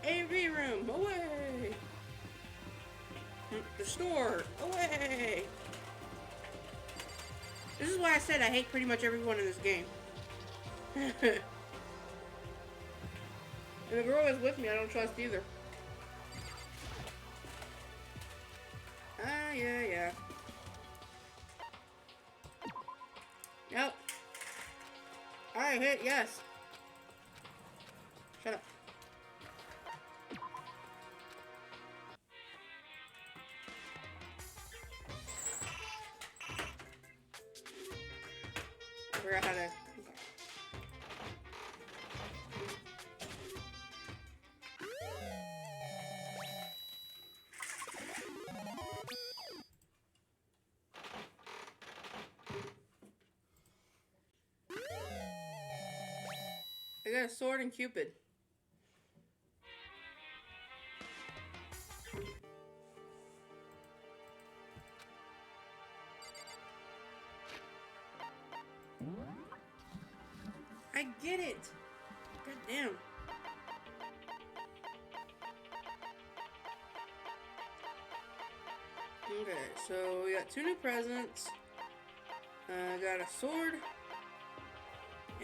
AV room. Away! The store. Away! This is why I said I hate pretty much everyone in this game. And the girl is with me, I don't trust either. Yeah. Nope. I hit yes. Shut up. I forgot how to... I got a sword and Cupid. I get it. God damn. Okay, so we got 2 new presents. Got a sword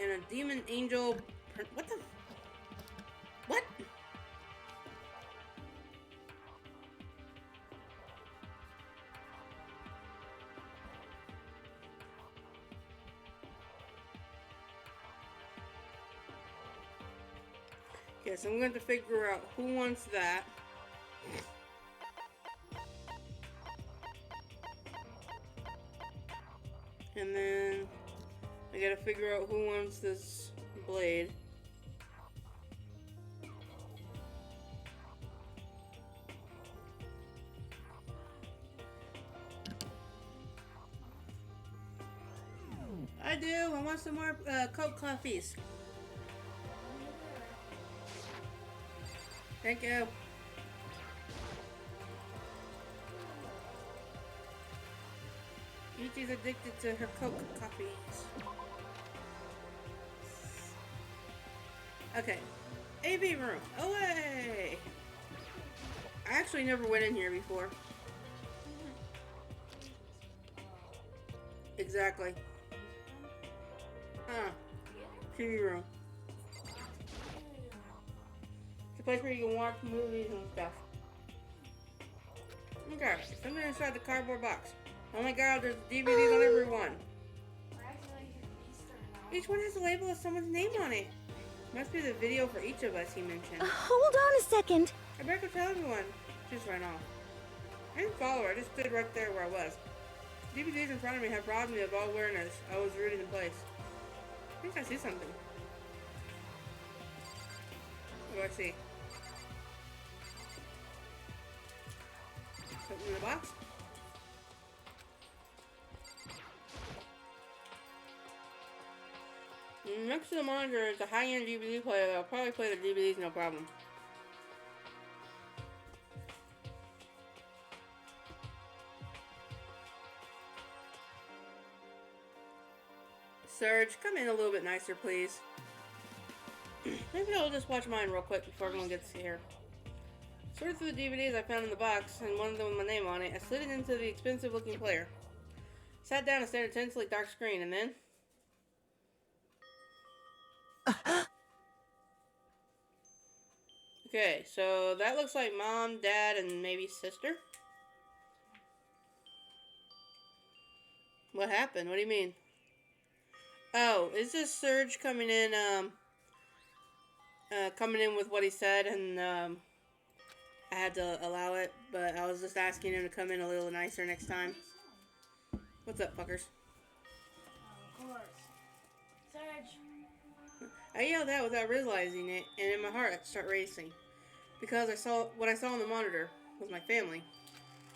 and a demon angel. What the? What? Okay, so I'm going to figure out who wants that. And then I gotta figure out who wants this blade. I do. I want some more Coke coffees. Thank you. Ichi's addicted to her Coke coffees. Okay. AV room. Away! I actually never went in here before. Exactly. Huh. TV room. It's a place where you can watch movies and stuff. Okay, something inside the cardboard box. Oh my god, there's DVDs on every one. Each one has a label with someone's name on it. Must be the video for each of us, he mentioned.
Hold on a second.
I better go tell everyone. She just ran off. I didn't follow her, I just stood right there where I was. DVDs in front of me have robbed me of all awareness. I was rooted in place. I think I see something. What do I see? Something in the box? Next to the monitor is a high-end DVD player that'll probably play the DVDs no problem. Serge, come in a little bit nicer, please. Maybe I'll just watch mine real quick before everyone gets here. Sorted through the DVDs I found in the box, and one of them with my name on it, I slid it into the expensive-looking player. Sat down and stared intensely at the dark screen, and then... Okay, so that looks like mom, dad, and maybe sister? What happened? What do you mean? Oh, is this Serge coming in, with what he said, and, I had to allow it, but I was just asking him to come in a little nicer next time. What's up, fuckers?
Of course. Serge.
I yelled out without realizing it, and in my heart I started racing. Because what I saw on the monitor was my family.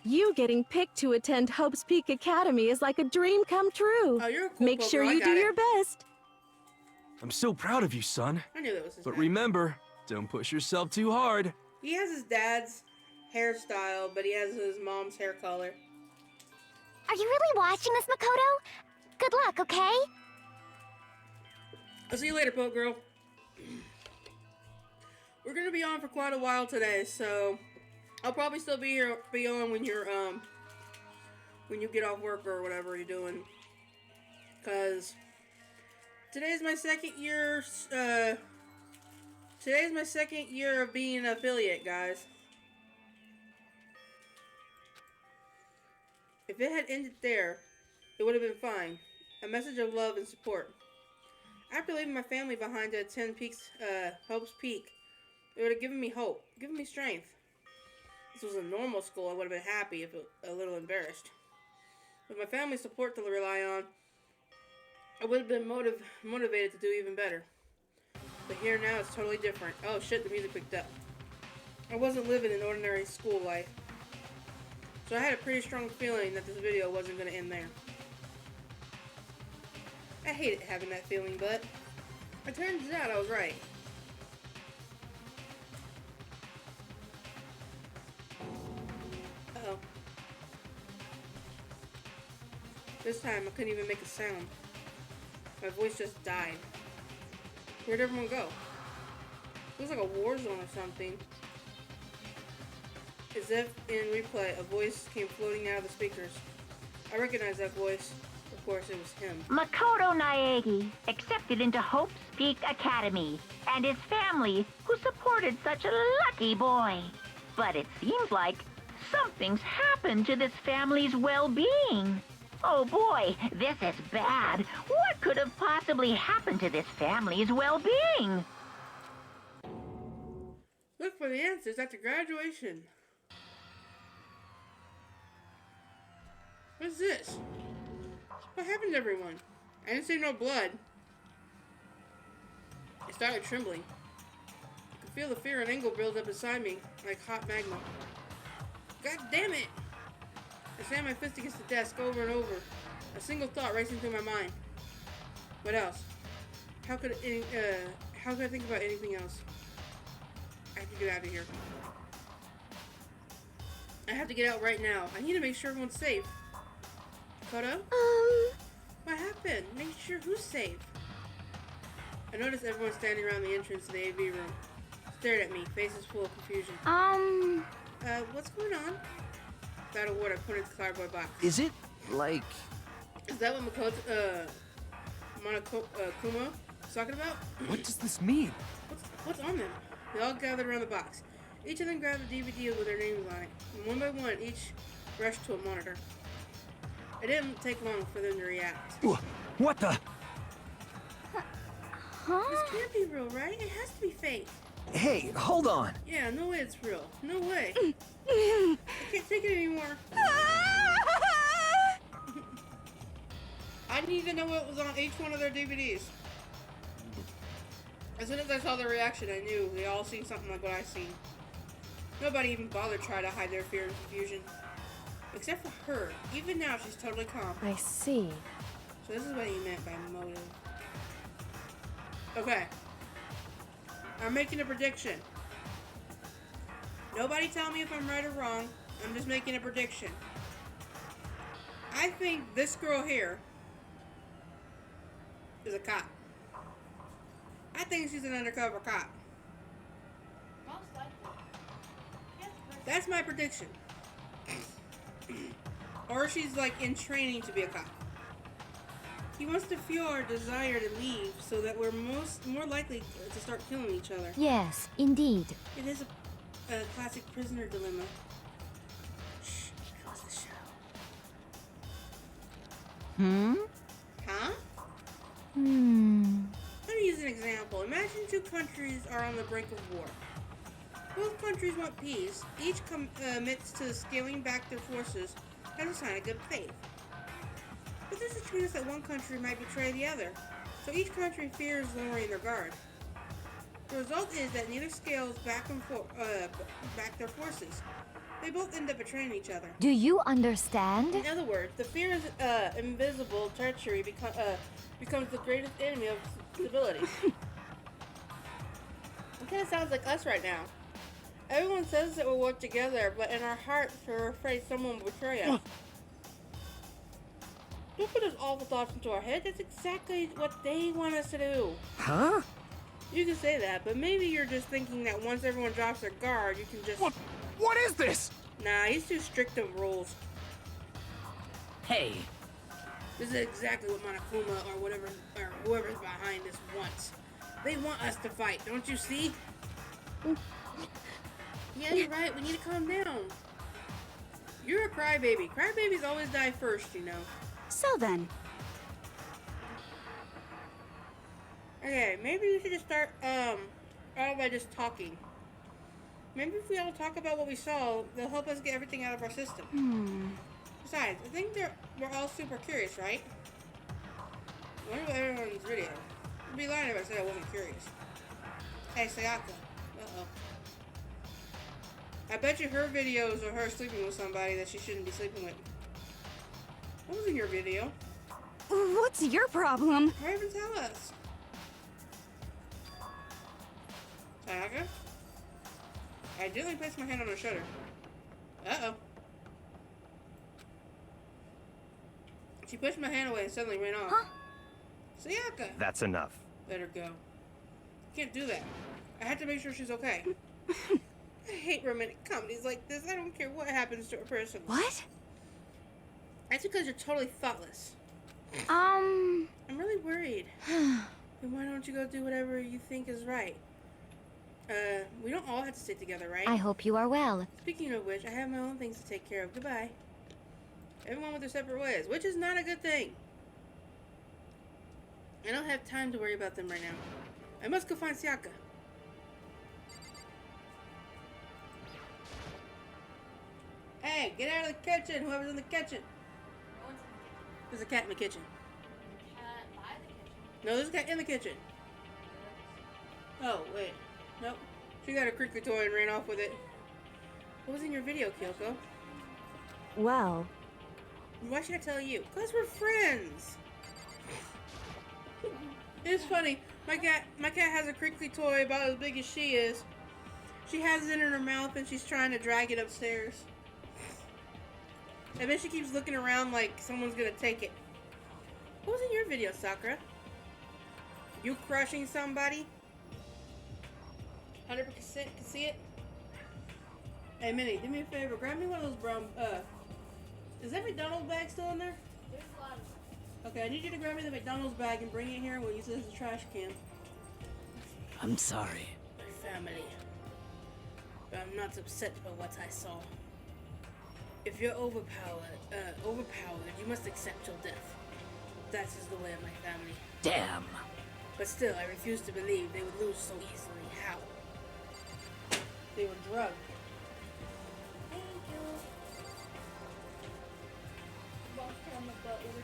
You getting picked to attend Hope's Peak Academy is like a dream come true.
Oh, you're a cool
Make
girl,
sure
I
you
got
do
it.
your best.
I'm so proud of you, son.
I knew that was his
But
dad.
remember, don't push yourself too hard.
He has his dad's hairstyle, but he has his mom's hair color.
Are you really watching this, Makoto? Good luck, okay?
I'll see you later, Poke Girl. We're gonna be on for quite a while today, so I'll probably still be on when you're when you get off work or whatever you're doing. Cause today's my second year. Today's my second year of being an affiliate, guys. If it had ended there, it would have been fine. A message of love and support. After leaving my family behind to attend Hope's Peak, it would have given me hope, given me strength. If this was a normal school, I would have been happy, if a little embarrassed. With my family's support to rely on, I would have been motivated to do even better. But here now, it's totally different. Oh shit, the music picked up. I wasn't living an ordinary school life. So I had a pretty strong feeling that this video wasn't going to end there. I hated having that feeling, but it turns out I was right. Uh-oh. This time I couldn't even make a sound. My voice just died. Where'd everyone go? Looks like a war zone or something. As if in replay, a voice came floating out of the speakers. I recognized that voice. Of course, it was him.
Makoto Naegi accepted into Hope's Peak Academy, and his family, who supported such a lucky boy. But it seems like something's happened to this family's well-being. Oh boy, this is bad. What could have possibly happened to this family's well-being?
Look for the answers after graduation. What's this? What happened to everyone? I didn't see no blood. I started trembling. I could feel the fear and anger build up inside me like hot magma. God damn it! I slammed my fist against the desk over and over. A single thought racing through my mind. What else? How could I think about anything else? I have to get out of here. I have to get out right now. I need to make sure everyone's safe. Kodo? What happened? Make sure who's safe. I noticed everyone standing around the entrance to the AV room. Stared at me, faces full of confusion. What's going on? Without a word, I pointed at the cardboard box.
Is it, like...
Is that what Makoto, Kumo is talking about?
What does this mean?
What's on them? They all gathered around the box. Each of them grabbed a DVD with their names on it. And one by one, each rushed to a monitor. It didn't take long for them to react.
What the?
This can't be real, right? It has to be fake.
Hey, hold on.
Yeah, no way it's real. No way. I can't take it anymore. I need to know what was on each one of their DVDs. As soon as I saw their reaction, I knew they all seen something like what I seen. Nobody even bothered trying to hide their fear and confusion. Except for her. Even now, she's totally calm.
I see.
So this is what he meant by motive. Okay. I'm making a prediction. Nobody tell me if I'm right or wrong. I'm just making a prediction. I think this girl here is a cop. I think she's an undercover cop.
Most likely. Yes, but
That's my prediction. Or she's like in training to be a cop. He wants to fuel our desire to leave so that we're more likely to start killing each other.
Yes, indeed.
It is a classic prisoner dilemma. Shh, close the show. Huh? Let me use an example. Imagine two countries are on the brink of war. Both countries want peace. Each commits to scaling back their forces as a sign of good faith. But there's a chance that one country might betray the other, so each country fears lowering their guard. The result is that neither scales back their forces. They both end up betraying each other.
Do you understand?
In other words, the fear of invisible treachery becomes the greatest enemy of stability. It kind of sounds like us right now. Everyone says that we'll work together, but in our hearts we're afraid someone will betray us. Don't put those awful thoughts into our head. That's exactly what they want us to do.
Huh?
You can say that, but maybe you're just thinking that once everyone drops their guard, you can just...
What is this?
Nah, he's too strict of rules.
Hey.
This is exactly what Monokuma or whatever, or whoever's behind this wants. They want us to fight, don't you see? Yeah, you're right. We need to calm down. You're a crybaby. Crybabies always die first, you know.
So then,
Okay, maybe we should just start out by just talking. Maybe if we all talk about what we saw, they'll help us get everything out of our system. Besides, I think we're all super curious, right? I wonder what everyone's video. I'd be lying if I said I wasn't curious. Hey, Sayaka. Uh-oh. I bet you her videos are her sleeping with somebody that she shouldn't be sleeping with. What was in your video?
what's your problem?
Hurry up and tell us. Sayaka? I gently placed my hand on her shoulder. Uh-oh. She pushed my hand away and suddenly ran off.
Huh?
Sayaka!
That's enough.
Let her go. Can't do that. I have to make sure she's okay. I hate romantic comedies like this. I don't care what happens to a person.
What?
That's because you're totally thoughtless.
Um...
I'm really worried. Then why don't you go do whatever you think is right? We don't all have to stay together, right?
I hope you are well.
Speaking of which, I have my own things to take care of. Goodbye. Everyone with their separate ways, which is not a good thing. I don't have time to worry about them right now. I must go find Sayaka. Hey, get out of the kitchen, whoever's in the kitchen.
no one's in the kitchen.
Is a cat in the kitchen.
Cat by the kitchen.
No, there's a cat in the kitchen. Oh, wait. Nope. She got a crinkly toy and ran off with it. What was in your video, Kyoko?
Well,
Why should I tell you? Because we're friends. It's funny. My cat has a crinkly toy about as big as she is. She has it in her mouth and she's trying to drag it upstairs. And then she keeps looking around like someone's gonna take it. What was in your video, Sakura? You crushing somebody? 100% can see it? Hey, Minnie, do me a favor. Grab me one of those brown, is that McDonald's bag still in there?
There's a lot of them.
Okay, I need you to grab me the McDonald's bag and bring it here and we'll use it as a trash can.
I'm sorry.
My family. But I'm not upset by what I saw. If you're overpowered, you must accept your death. That is the way of my family.
Damn.
But still, I refuse to believe they would lose so easily. How? They were drugged.
Thank you. Both on the butt with a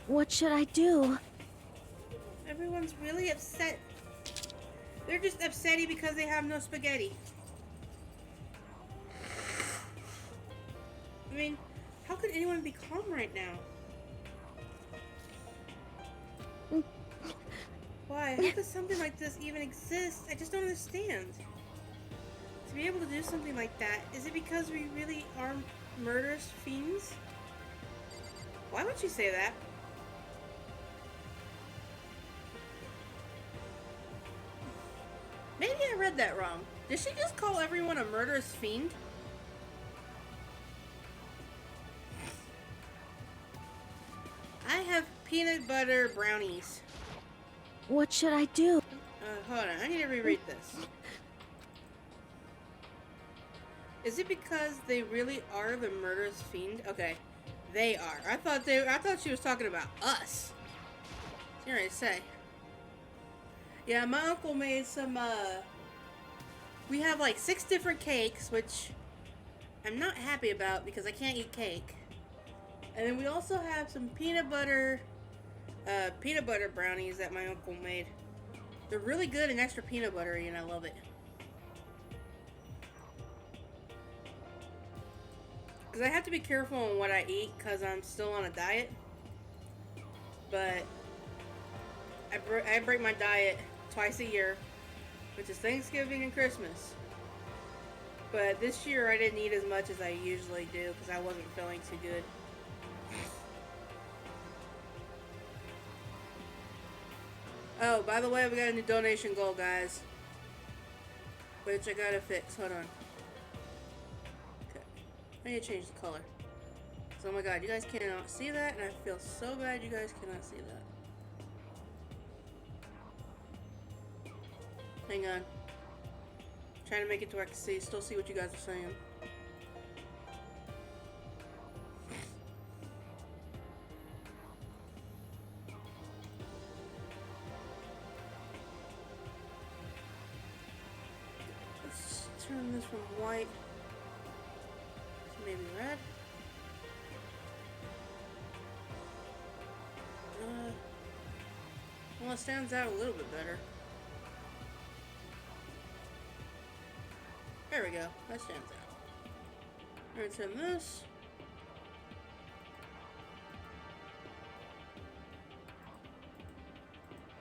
what should I do?
Everyone's really upset. They're just upsetty because they have no spaghetti. I mean, how could anyone be calm right now? Why? How does something like this even exist? I just don't understand. To be able to do something like that, is it because we really are murderous fiends? Why would you say that? Maybe I read that wrong. Did she just call everyone a murderous fiend? I have peanut butter brownies.
What should I do?
Hold on, I need to reread this. Is it because they really are the murderous fiend? Okay, they are. I thought she was talking about us. She didn't really say. Yeah, my uncle made some, we have like 6 different cakes, which I'm not happy about because I can't eat cake. And then we also have some peanut butter brownies that my uncle made. They're really good and extra peanut buttery, and I love it. Because I have to be careful on what I eat because I'm still on a diet. But I break my diet twice a year, which is Thanksgiving and Christmas. But this year I didn't eat as much as I usually do because I wasn't feeling too good. Oh, by the way, we got a new donation goal, guys. Which I gotta fix. Hold on. Okay. I need to change the color. So, oh my god, you guys cannot see that, and I feel so bad you guys cannot see that. Hang on. Trying to make it to where I can still see what you guys are saying. Let's turn this from white to maybe red. Well, it stands out a little bit better. There we go. That stands out. Alright, turn this.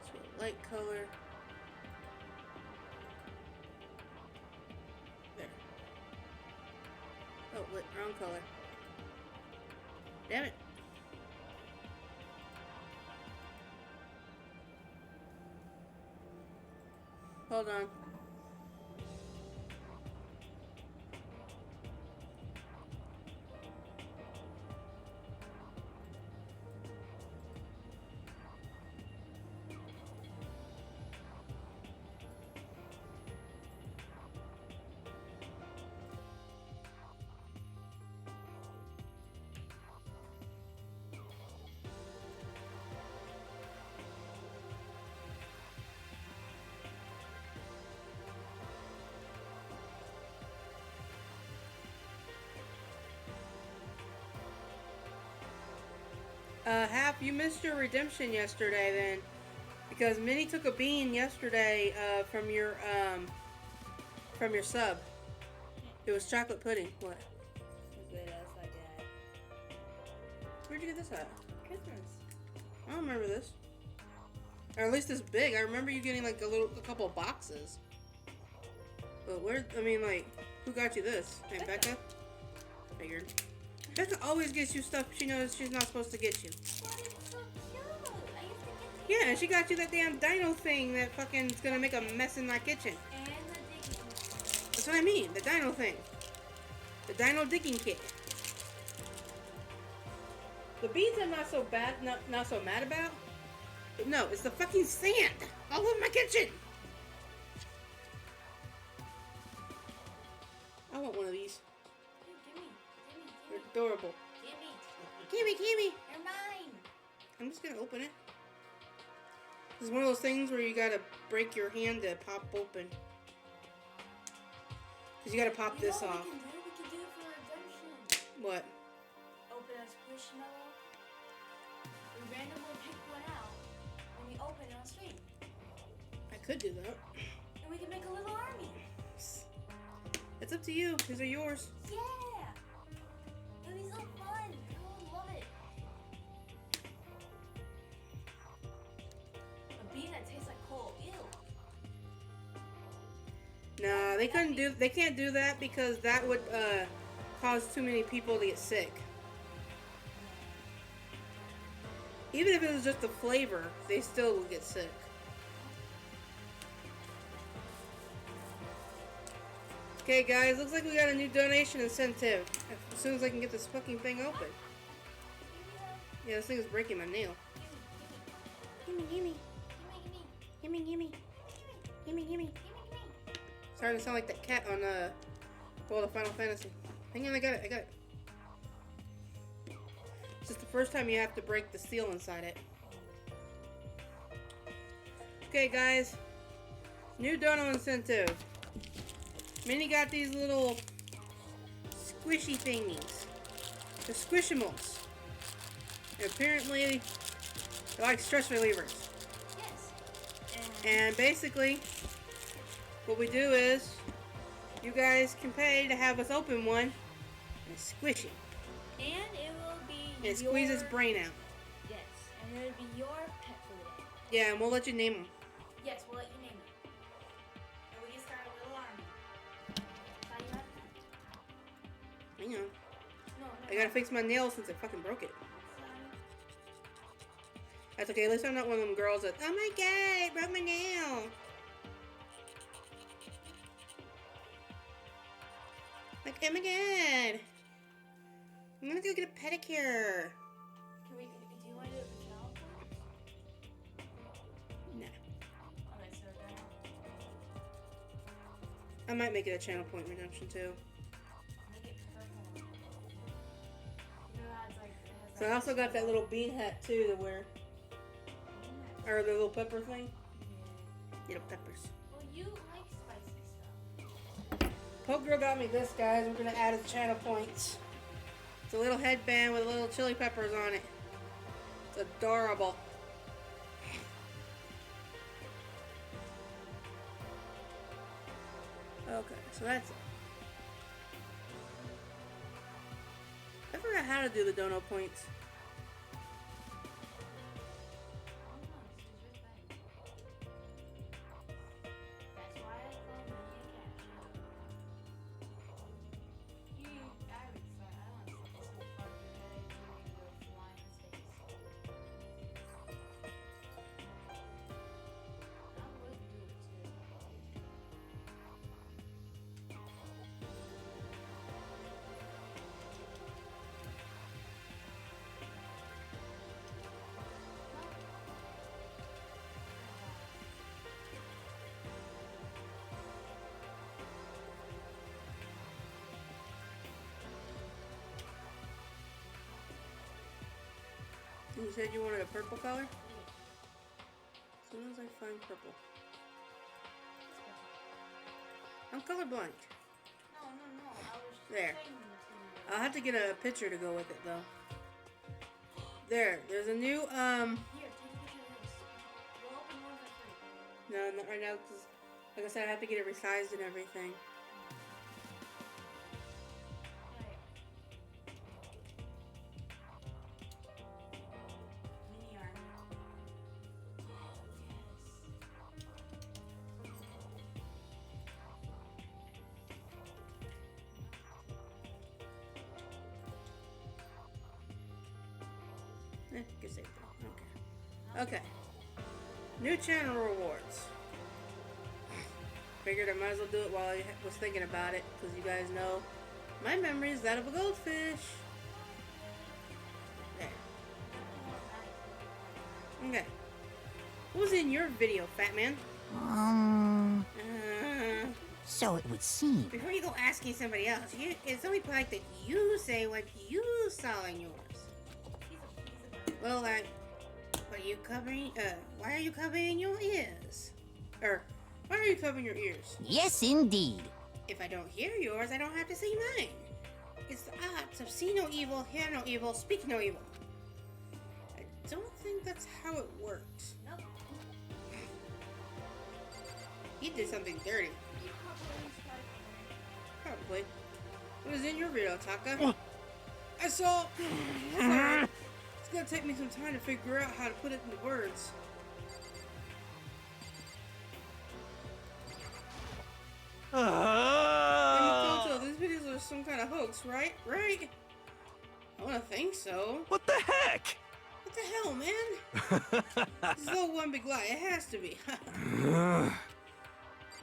So light color. There. Oh, wait, wrong color. Damn it. Hold on. Half, you missed your redemption yesterday then. Because Minnie took a bean yesterday from your sub. It was chocolate pudding. What?
Good ass like that.
Where'd you get this at?
Christmas.
I don't remember this. Or at least this big. I remember you getting like a couple of boxes. But where? I mean, like, who got you this? Hey, Becca. Figured. Becca always gets you stuff she knows she's not supposed to get you.
What is so cute? I used to get
Yeah, and she got you that damn dino thing that fucking is gonna make a mess in my kitchen.
and the digging.
That's what I mean, the dino thing. The dino digging kit. The beans I'm not so bad, not so mad about. But no, it's the fucking sand all over my kitchen. I want one of these. They're adorable. Gimme.
They're mine.
I'm just gonna open it. This is one of those things where you gotta break your hand to pop open. Cause you gotta pop this
You know
off.
what we can do for redemption?
What?
Open a squishmallow. We randomly pick one out and we open it on stream.
I could do that.
And we can make a little army.
It's up to you. These are yours.
Yeah! It'll be so fun. Everyone will love it. A bean that tastes like coal. Ew.
Nah, they can't do that because that would cause too many people to get sick. Even if it was just the flavor, they still would get sick. Okay guys, looks like we got a new donation incentive. As soon as I can get this fucking thing open. Yeah, this thing is breaking my nail. Gimme. Starting to sound like that cat on World of Final Fantasy. Hang on, I got it. It's just the first time you have to break the seal inside it. Okay guys, new dono incentive. Minnie got these little squishy thingies. They're squishimals. And apparently, they're like stress relievers.
Yes.
And basically, what we do is, you guys can pay to have us open one and squish it.
And it will be
And squeeze its brain out.
Yes. And it'll be your pet for the day.
Yeah, and we'll let you name them.
Yes, we'll let you name it. And we can start a little army. How you have
Hang on.
No.
I gotta fix my nails since I fucking broke it. That's okay, at least I'm not one of them girls that, oh my god, I broke my nail. Like, oh my god. I'm gonna go get a pedicure.
Do you want to do it for channel points?
Nah.
Okay, so then.
I might make it a channel point redemption too.
Make it purple. You know how it's like. It has
So I also got that little bean hat too to wear. Or the little pepper thing. Little peppers.
Well, you like spicy stuff.
Poke Girl got me this, guys. We're gonna add as channel points. It's a little headband with little chili peppers on it. It's adorable. Okay, so that's it. I forgot how to do the dono points.
That's why I call me a cash. You, I would say, I want to see this whole part of your head where you go flying in space. I would do it too.
You said you wanted a purple color? As soon as I find purple. I'm colorblind.
No. I was just
There.
explaining to you.
I'll have to get a picture to go with it though. There's a new,
Here, take a picture of this. We'll open one for free.
no, not right now, because, like I said, I have to get it resized and everything.
Alright. Mini army.
Good save though. Okay. New channel rewards. Figured I might as well do it while I was thinking about it, because you guys know my memory is that of a goldfish. There. Okay. What was in your video, Fat Man?
So it would seem.
Before you go asking somebody else, it's only polite that you say what you saw in yours. Well, what are you covering? Why are you covering your ears? Or, why are you covering your ears?
Yes, indeed.
If I don't hear yours, I don't have to say mine. It's the odds of see no evil, hear no evil, speak no evil. I don't think that's how it works.
Nope.
He did something dirty. Probably. What is in your video, Taka? I saw. Sorry. It's gonna take me some time to figure out how to put it into words. Makoto, these videos are some kind of hoax, right? Right? I wanna think so.
What the heck?
What the hell, man? This is all one big lie. It has to be.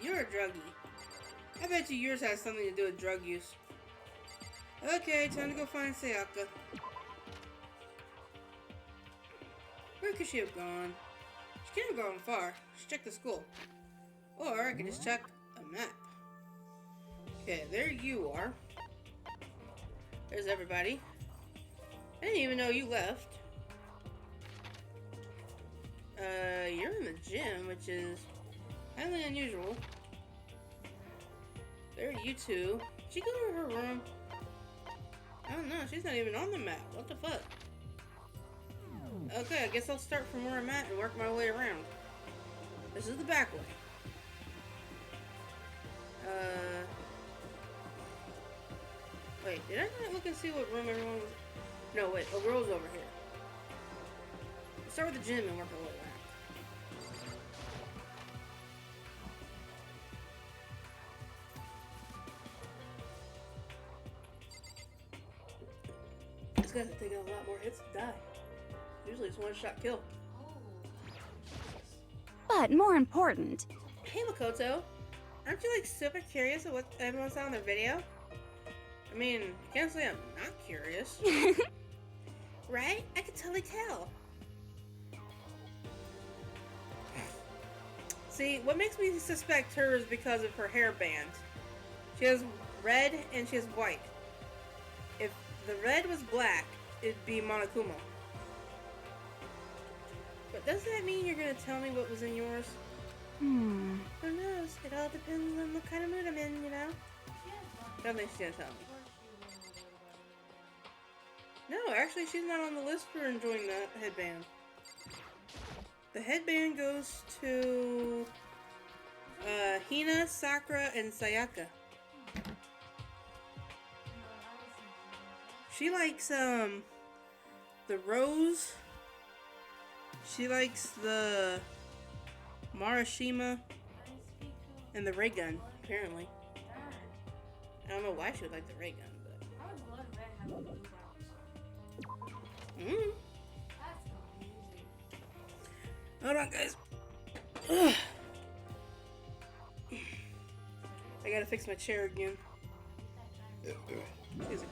You're a druggie. I bet you yours has something to do with drug use. Okay, time to go find Sayaka. Where could she have gone? She can't have gone far. She checked the school. Or I could just check a map. Okay, there you are. There's everybody. I didn't even know you left. You're in the gym, which is highly unusual. There are you two. Did she go to her room? I don't know. She's not even on the map. What the fuck? Okay, I guess I'll start from where I'm at and work my way around. This is the back way. Wait, did I not look and see what room everyone was? No, wait, a girl's over here. Let's start with the gym and work our way around. This guy's taking a lot more hits to die. Usually it's one-shot kill.
But more important,
Hey Makoto, aren't you like super curious of what everyone saw in their video? I mean, I can't say I'm not curious. Right? I can totally tell. See, what makes me suspect her is because of her hairband. She has red and she has white. If the red was black, it'd be Monokuma. But does that mean you're gonna tell me what was in yours? Who knows? It all depends on what kind of mood I'm in, you know? Don't think she's gonna tell me. No, actually she's not on the list for enjoying the headband. The headband goes to Hina, Sakura, and Sayaka. She likes the rose. She likes the Marashima and the ray gun, apparently. I don't know why she would like the ray gun, but
How would blood red have blue bounce? That's confusing.
Hold on, guys. I gotta fix my chair again. Excuse me.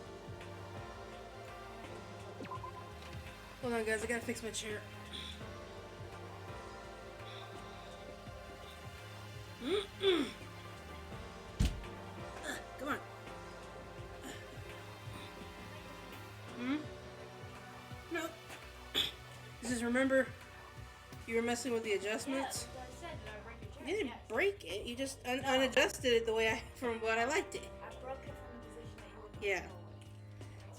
Hold on, guys. I gotta fix my chair. Come on. No. Just remember, you were messing with the adjustments.
Yeah, I said, did I break your chair?
You didn't
Yes.
break it. You just unadjusted it the way from what I liked it.
I broke it from the position that you were
Yeah.
controlling.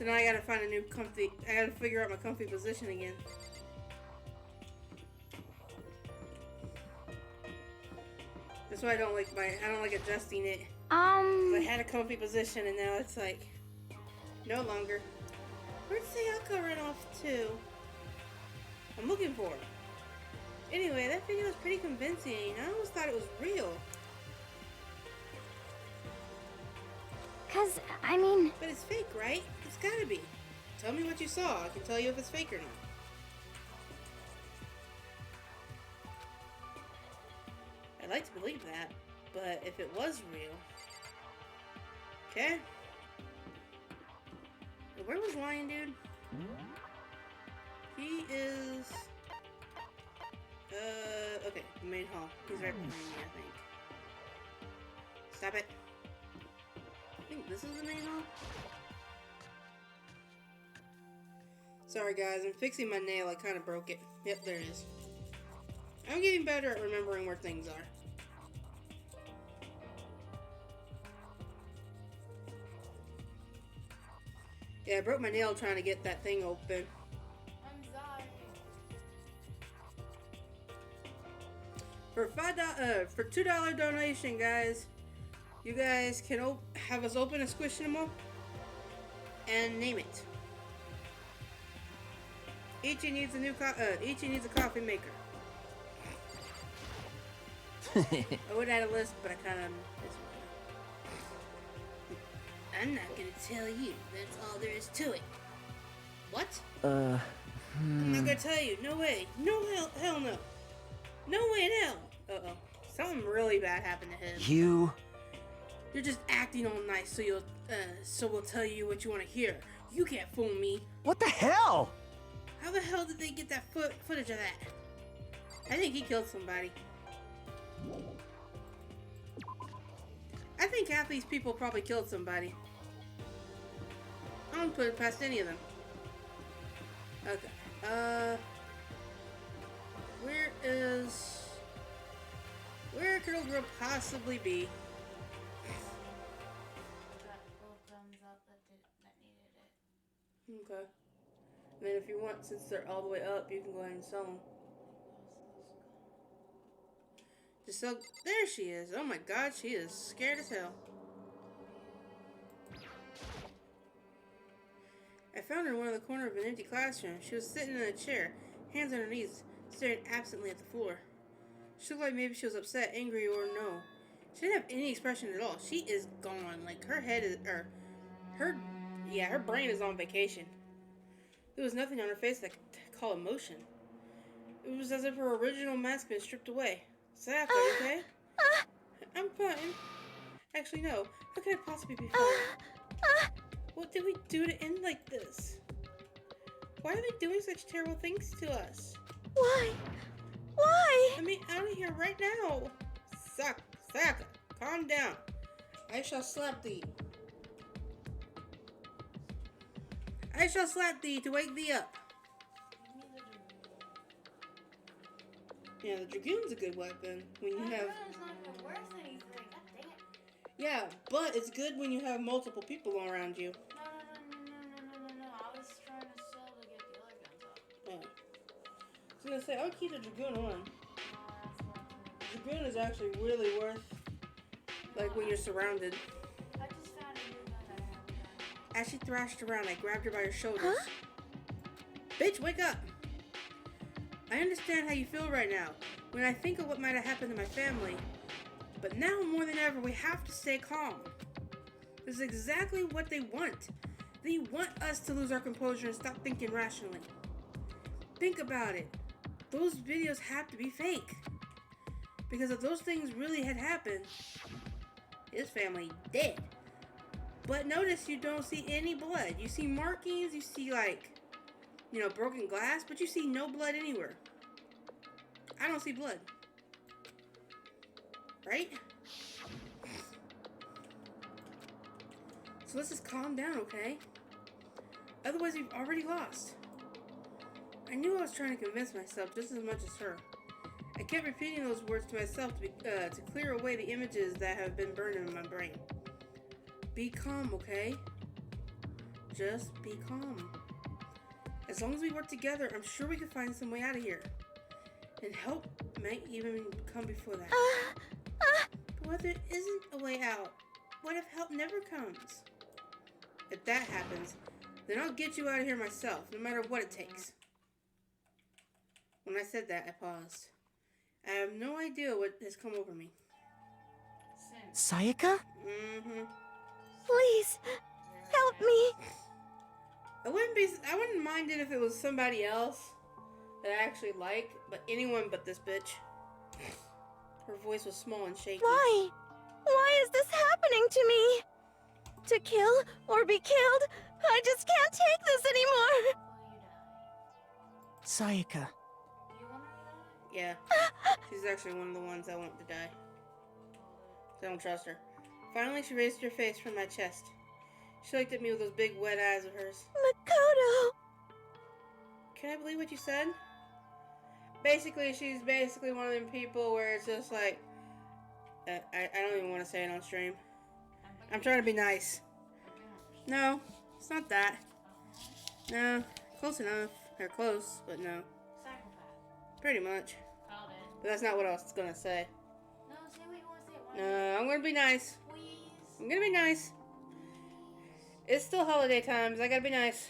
So now I gotta find a new comfy. I gotta figure out my comfy position again. That's why I don't like adjusting it. I had a comfy position and now it's like no longer. Where'd Sayaka run off to? I'm looking for her. Anyway, that video was pretty convincing. I almost thought it was real.
Cause, I mean...
But it's fake, right? It's gotta be. Tell me what you saw. I can tell you if it's fake or not. I'd like to believe that, but if it was real... Okay. Where was Lion Dude? He is... okay, main hall. He's right behind me, I think. Stop it. I think this is the main hall. Sorry guys, I'm fixing my nail. I kind of broke it. Yep, there it is. I'm getting better at remembering where things are. Yeah, I broke my nail trying to get that thing open.
I'm sorry.
For for $2 donation, guys, you guys can have us open a Squishmallow and name it. Ichi needs a coffee maker. I would add a list, but I kind of. I'm not gonna tell you. That's all there is to it. What? I'm not gonna tell you. No way. No hell no. No way in hell. Uh-oh. Something really bad happened to him. You're just acting all nice, so we'll tell you what you want to hear. You can't fool me.
What the hell?
How the hell did they get that footage of that? I think he killed somebody. I think half these people probably killed somebody. I don't put it past any of them. Okay. Where could old girl possibly be?
Got both thumbs up that needed it.
Okay. And then if you want, since they're all the way up, you can go ahead and sell them. Just sell. There she is. Oh my god, she is scared as hell. I found her in one of the corner of an empty classroom. She was sitting in a chair, hands on her knees, staring absently at the floor. She looked like maybe she was upset, angry, or no. She didn't have any expression at all. She is gone. Like her head is, her brain is on vacation. There was nothing on her face that could call emotion. It was as if her original mask had been stripped away. Sayaka, okay? I'm fine. Actually, no. How could I possibly be fine? What did we do to end like this? Why are they doing such terrible things to us?
Why? Why?
Let me out of here right now. Sayaka, calm down. I shall slap thee. I shall slap thee to wake thee up. Yeah, the Dragoon's a good weapon when you have...
It's not gonna work anything. God dang it.
Yeah, but it's good when you have multiple people around you.
No. I was trying to sell to get the other guns up.
Yeah. I was gonna say, I would keep the Dragoon on. The Dragoon is actually really worth, like, when you're surrounded.
I just found a new gun I haven't done.
As she thrashed around, I grabbed her by her shoulders. Bitch, wake up! I understand how you feel right now, when I think of what might have happened to my family. But now more than ever, we have to stay calm. This is exactly what they want. They want us to lose our composure and stop thinking rationally. Think about it. Those videos have to be fake. Because if those things really had happened, his family dead. But notice you don't see any blood. You see markings, you see broken glass, but you see no blood anywhere. I don't see blood. Right? So let's just calm down, okay? Otherwise, we've already lost. I knew I was trying to convince myself just as much as her. I kept repeating those words to myself to clear away the images that have been burned in my brain. Be calm, okay? just be calm. As long as we work together, I'm sure we can find some way out of here. And help might even come before that. But what if there isn't a way out? What if help never comes? If that happens, then I'll get you out of here myself, no matter what it takes. When I said that, I paused. I have no idea what has come over me.
Sayaka?
Mm-hmm.
Please, help me.
I wouldn't mind it if it was somebody else that I actually like, but anyone but this bitch. Her voice was small and shaky.
Why? Why is this happening to me? To kill or be killed? I just can't take this anymore.
Sayaka.
Yeah. She's actually one of the ones I want to die. I don't trust her. Finally, she raised her face from my chest. She looked at me with those big wet eyes of hers.
Makoto!
Can I believe what you said? Basically, she's basically one of them people where it's just like... I don't even want to say it on stream. I'm trying to be nice. No, it's not that. No, close enough. Or close, but no.
Psychopath.
Pretty much.
Called it.
But that's not what I was gonna say.
No, say what you want to say. Why
No, I'm gonna be nice.
Please.
I'm gonna be nice. It's still holiday times. I gotta be nice.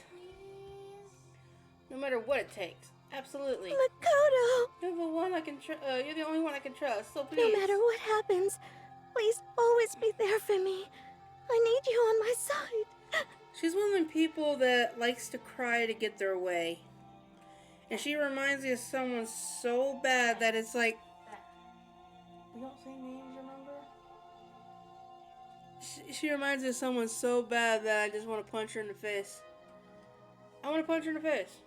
No matter what it takes. Absolutely.
Makoto!
You're the one I can you're the only one I can trust. So please.
No matter what happens, please always be there for me. I need you on my side.
She's one of them people that likes to cry to get their way. And she reminds me of someone so bad that it's like... We don't say names, remember? She reminds me of someone so bad that I just want to punch her in the face. I want to punch her in the face.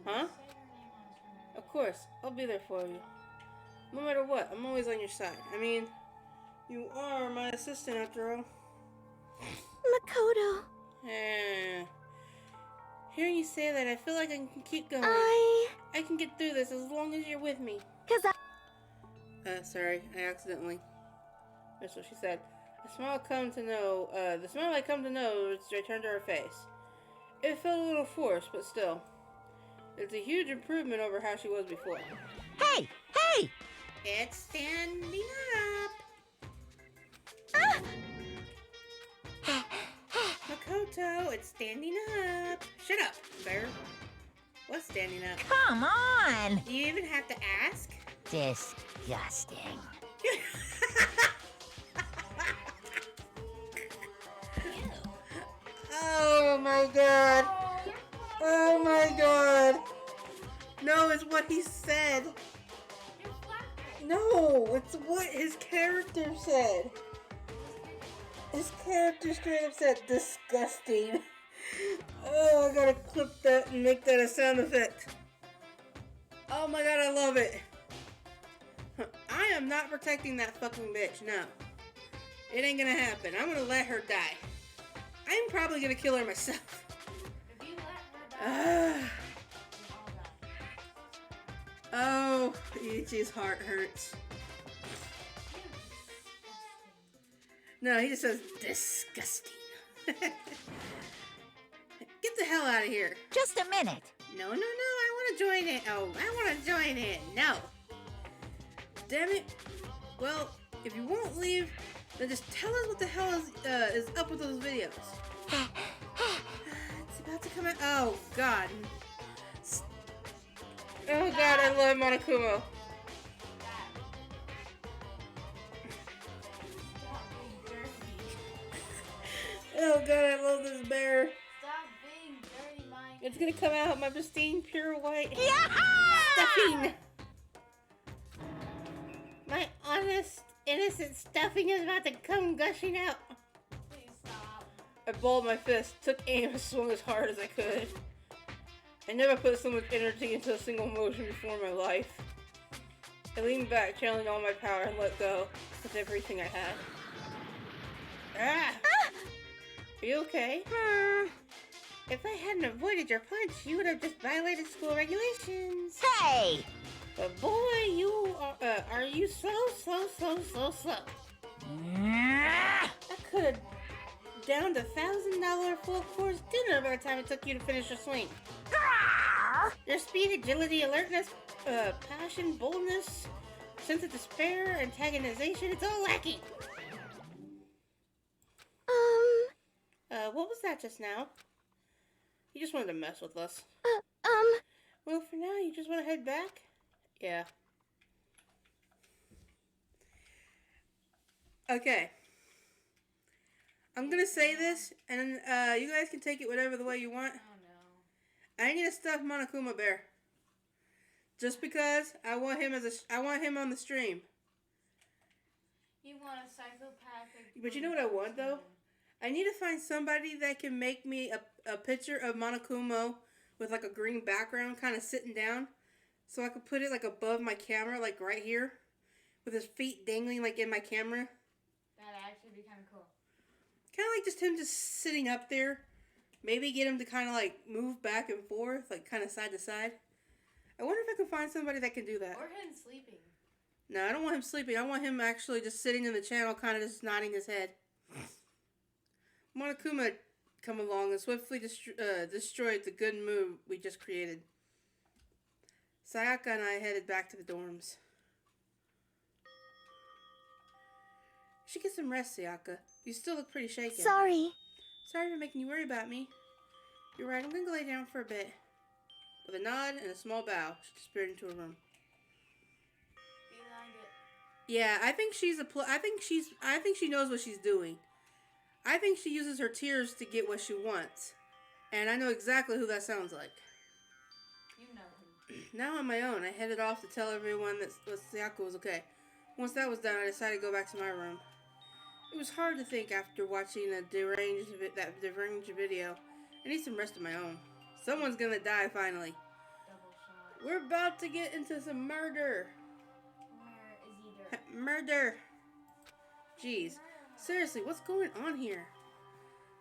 Huh? Of course. I'll be there for you. No matter what, I'm always on your side. I mean, you are my assistant after all.
Makoto.
Yeah. Hearing you say that, I feel like I can keep going.
I
can get through this as long as you're with me. Sorry, I accidentally. That's what she said. The smile I come to know returned to her face. It felt a little forced, but still. It's a huge improvement over how she was before.
Hey! Hey!
It's standing up. Makoto, it's standing up. Shut up, bear. What's standing up?
Come on!
Do you even have to ask?
Disgusting.
Oh my god. Oh my god. No, it's what he said. No, it's what his character said. His character straight up said disgusting. Oh, I gotta clip that and make that a sound effect. Oh my god, I love it. I am not protecting that fucking bitch, no. It ain't gonna happen. I'm gonna let her die. I'm probably gonna kill her myself.
If you let her die,
Oh, Ichi's heart hurts. No, he just says disgusting. Get the hell out of here.
Just a minute.
No, I want to join it. Oh, I want to join it. No. Damn it. Well, if you won't leave, then just tell us what the hell is up with those videos. It's about to come out. Oh, God. Oh, God, I love Monokuma. Oh, God, I love this bear.
stop being dirty minded.
It's gonna come out my pristine, pure white.
Yeah!
Stuffing! My honest, innocent stuffing is about to come gushing out.
Please stop.
I balled my fist, took aim, and swung as hard as I could. I never put so much energy into a single motion before in my life. I leaned back, channeling all my power, and let go with everything I had. Ah! Are you okay? If I hadn't avoided your punch, you would have just violated school regulations.
Hey!
But boy, you are you so slow. I could have down to $1,000 full course dinner by the time it took you to finish your swing. Your speed, agility, alertness, passion, boldness, sense of despair, antagonization, it's all lacking. What was that just now? You just wanted to mess with us. Well, for now, you just want to head back? Yeah. Okay. I'm gonna say this, and you guys can take it whatever the way you want.
Oh no.
I need a stuffed Monokuma bear. Just because I want him I want him on the stream.
You want a psychopathic.
But you know what I want though? I need to find somebody that can make me a picture of Monokuma with like a green background, kind of sitting down, so I could put it like above my camera, like right here, with his feet dangling like in my camera.
That'd actually be kind of cool.
Kind of like just him just sitting up there. Maybe get him to kind of like move back and forth, like kind of side to side. I wonder if I can find somebody that can do that.
Or him sleeping.
No, I don't want him sleeping. I want him actually just sitting in the channel, kind of just nodding his head. Monokuma come along and swiftly destroyed the good mood we just created. Sayaka and I headed back to the dorms. You should get some rest, Sayaka. You still look pretty shaken.
Sorry.
Sorry for making you worry about me. You're right, I'm gonna go lay down for a bit. With a nod and a small bow, she disappeared into her room.
Behind it.
Yeah, I think I think she knows what she's doing. I think she uses her tears to get what she wants. And I know exactly who that sounds like.
You know who.
Now on my own, I headed off to tell everyone that Sayaka was okay. Once that was done, I decided to go back to my room. It was hard to think after watching that deranged video. I need some rest of my own. Someone's gonna die finally.
Double shot.
We're about to get into some murder.
Where is he?
Murder. Jeez. Seriously, what's going on here?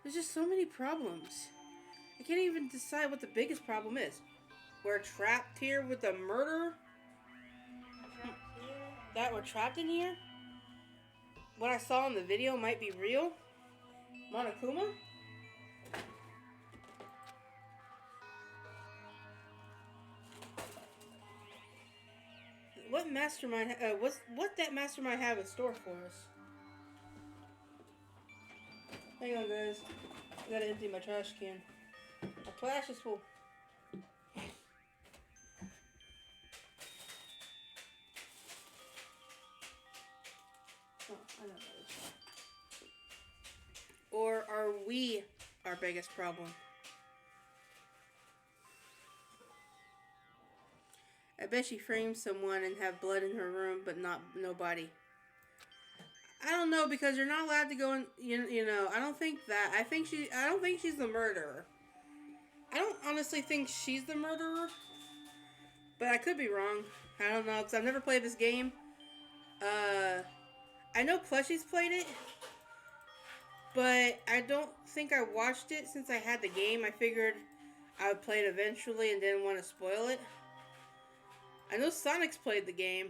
There's just so many problems. I can't even decide what the biggest problem is. We're trapped here with a murderer? That we're trapped in here? What I saw in the video might be real? Monokuma? What mastermind, what that mastermind have in store for us? Hang on, guys. I gotta empty my trash can. My trash is full. Oh, I know that is. Or are we our biggest problem? I bet she framed someone and have blood in her room, but no body. I don't know, because you're not allowed to go in. You know, I don't think that. I don't think she's the murderer. I don't honestly think she's the murderer, but I could be wrong. I don't know, because I've never played this game. I know Plushie's played it, but I don't think I watched it since I had the game. I figured I would play it eventually and didn't want to spoil it. I know Sonic's played the game,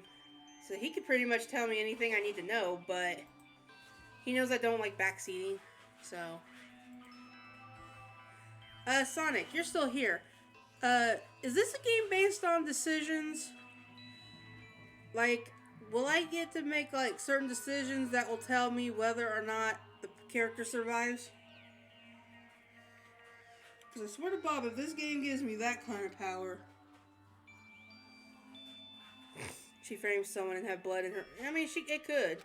so he could pretty much tell me anything I need to know, but he knows I don't like backseating, so. Sonic, you're still here. Is this a game based on decisions? Like, will I get to make, like, certain decisions that will tell me whether or not the character survives? Because I swear to Bob, if this game gives me that kind of power. She frames someone and have blood in her. I mean, it could.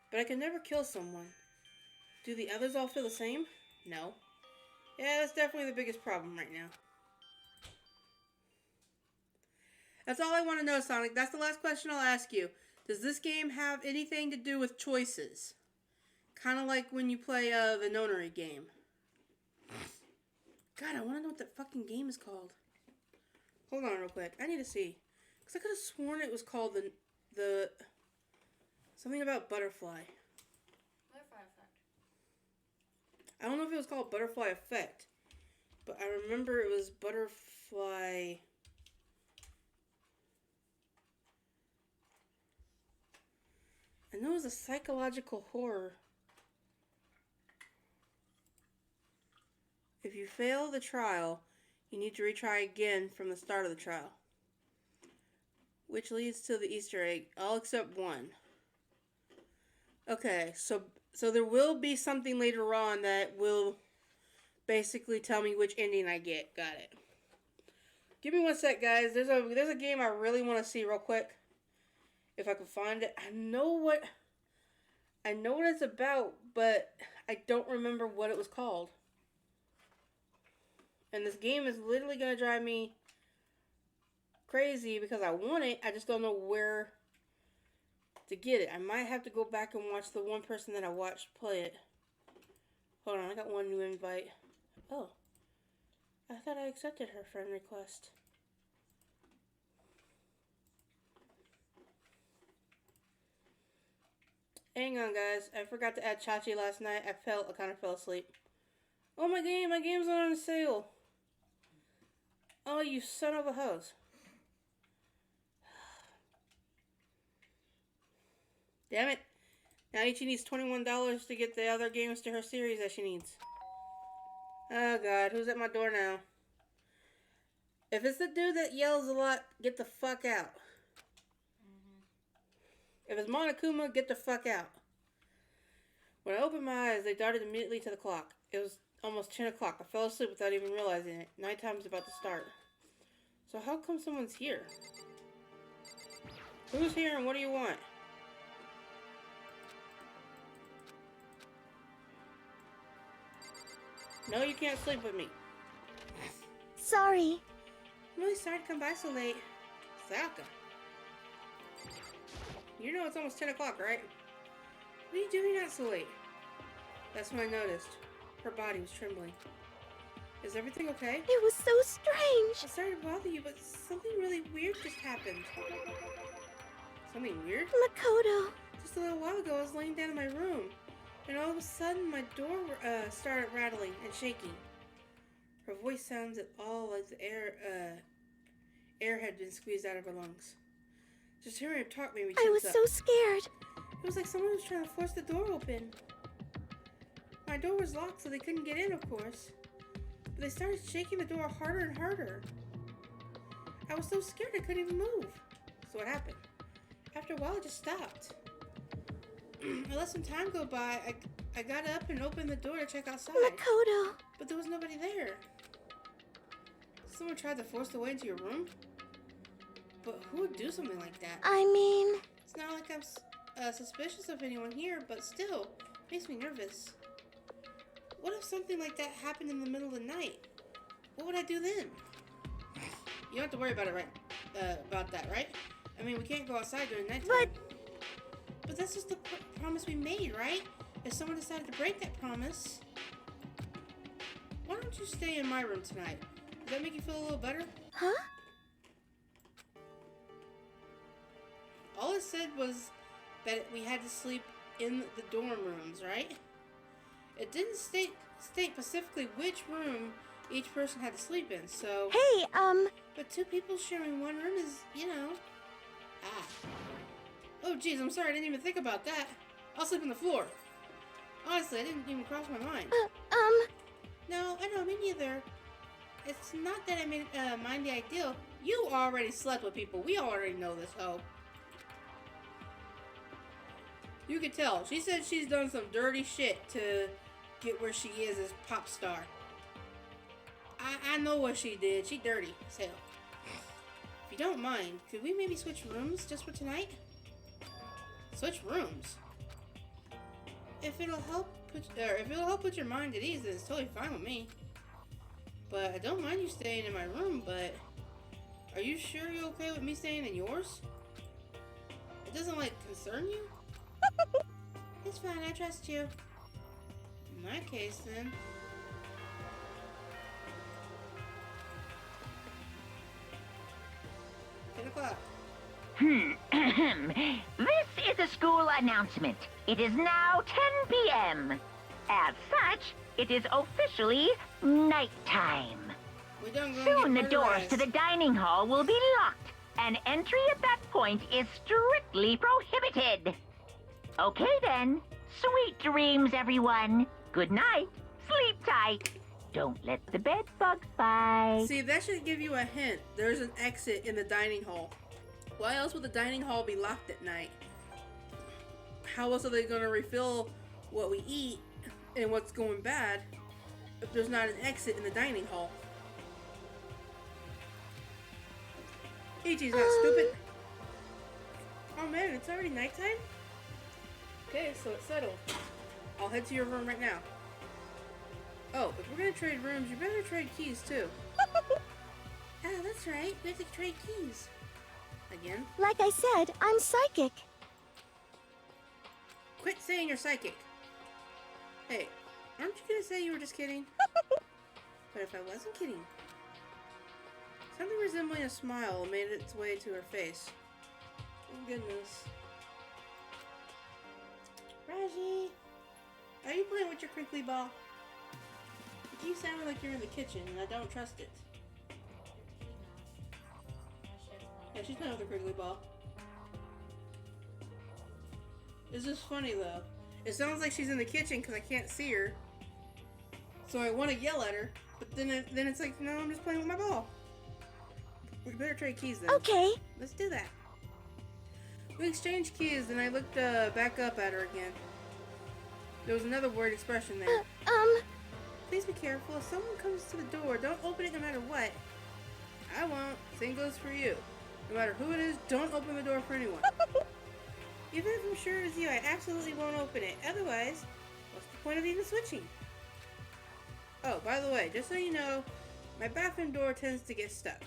But I could never kill someone. Do the others all feel the same? No. Yeah, that's definitely the biggest problem right now. That's all I want to know, Sonic. That's the last question I'll ask you. Does this game have anything to do with choices? Kind of like when you play the Nonary game. God, I want to know what that fucking game is called. Hold on real quick. I need to see. Because I could have sworn it was called the something about butterfly.
Butterfly effect.
I don't know if it was called Butterfly Effect, but I remember it was Butterfly. I know it was a psychological horror. If you fail the trial, you need to retry again from the start of the trial. Which leads to the Easter egg, all except one. Okay, so there will be something later on that will basically tell me which ending I get. Got it. Give me one sec, guys. There's a game I really want to see real quick. If I can find it. I know what it's about, but I don't remember what it was called. And this game is literally going to drive me crazy because I want it. I just don't know where to get it. I might have to go back and watch the one person that I watched play it. Hold on, I got one new invite. Oh. I thought I accepted her friend request. Hang on, guys. I forgot to add Chachi last night. I kind of fell asleep. Oh, my game's on sale. Oh, you son of a hose. Damn it. Now Ichi needs $21 to get the other games to her series that she needs. Oh, God. Who's at my door now? If it's the dude that yells a lot, get the fuck out. If it's Monokuma, get the fuck out. When I opened my eyes, they darted immediately to the clock. It was almost 10 o'clock. I fell asleep without even realizing it. Nighttime's about to start. So how come someone's here? Who's here and what do you want? No, you can't sleep with me.
Sorry.
I'm really sorry to come by so late. Sayaka. You know it's almost 10 o'clock, right? What are you doing out so late? That's when I noticed. Her body was trembling. Is everything okay?
It was so strange.
I'm sorry to bother you, but something really weird just happened. Something weird?
Makoto.
Just a little while ago, I was laying down in my room, and all of a sudden, my door started rattling and shaking. Her voice sounds at all like the air had been squeezed out of her lungs. Just hearing her talk made me tense
I was
up.
so scared.
It was like someone was trying to force the door open. My door was locked, so they couldn't get in, of course. But they started shaking the door harder and harder. I was so scared I couldn't even move. So what happened? After a while, it just stopped. I let some time go by. I got up and opened the door to check outside.
Makoto.
But there was nobody there. Someone tried to force their way into your room? But who would do something like that?
I mean...
It's not like I'm suspicious of anyone here, but still, it makes me nervous. What if something like that happened in the middle of the night? What would I do then? You don't have to worry about it, about that, right? I mean, we can't go outside during nighttime. But that's just the promise we made, right? If someone decided to break that promise... Why don't you stay in my room tonight? Does that make you feel a little better?
Huh?
All it said was that we had to sleep in the dorm rooms, right? It didn't state specifically which room each person had to sleep in, so...
Hey,
But two people sharing one room is, you know... Ah. Oh, jeez, I'm sorry, I didn't even think about that. I'll sleep on the floor. Honestly, I didn't even cross my mind. No, I know, me neither. It's not that I made mind the ideal. You already slept with people. We already know this, ho. You can tell. She said she's done some dirty shit to get where she is as pop star. I know what she did. She dirty as hell. If you don't mind, could we maybe switch rooms just for tonight? Switch rooms? If it'll help put your mind at ease, then it's totally fine with me. But I don't mind you staying in my room, but are you sure you're okay with me staying in yours? It doesn't, like, concern you? It's fine, I trust you. In that case, then.
This is a school announcement. It is now 10 p.m. As such, it is officially nighttime. Soon the doors to the dining hall will be locked, and entry at that point is strictly prohibited. Okay then. Sweet dreams, everyone. Good night. Sleep tight. Don't let the bed bugs bite.
See, that should give you a hint. There's an exit in the dining hall. Why else would the dining hall be locked at night? How else are they going to refill what we eat and what's going bad if there's not an exit in the dining hall? Ichi's not stupid. Oh man, it's already nighttime? Okay, so it's settled. I'll head to your room right now. Oh, if we're gonna trade rooms, you better trade keys too. Ah, that's right. We have to trade keys. Again?
Like I said, I'm psychic.
Quit saying you're psychic. Hey, aren't you gonna say you were just kidding? But if I wasn't kidding. Something resembling a smile made its way to her face. Oh goodness. Raji! Are you playing with your crinkly ball? You keep sounding like you're in the kitchen and I don't trust it. Yeah, she's playing with her crinkly ball. This is funny though. It sounds like she's in the kitchen because I can't see her. So I want to yell at her, but then it's like, no, I'm just playing with my ball. We better trade keys then.
Okay.
Let's do that. We exchanged keys and I looked back up at her again. There was another word expression there. Please be careful. If someone comes to the door, don't open it no matter what. I won't. Same goes for you. No matter who it is, don't open the door for anyone. Even if I'm sure it's you, I absolutely won't open it. Otherwise, what's the point of even switching? Oh, by the way, just so you know, my bathroom door tends to get stuck.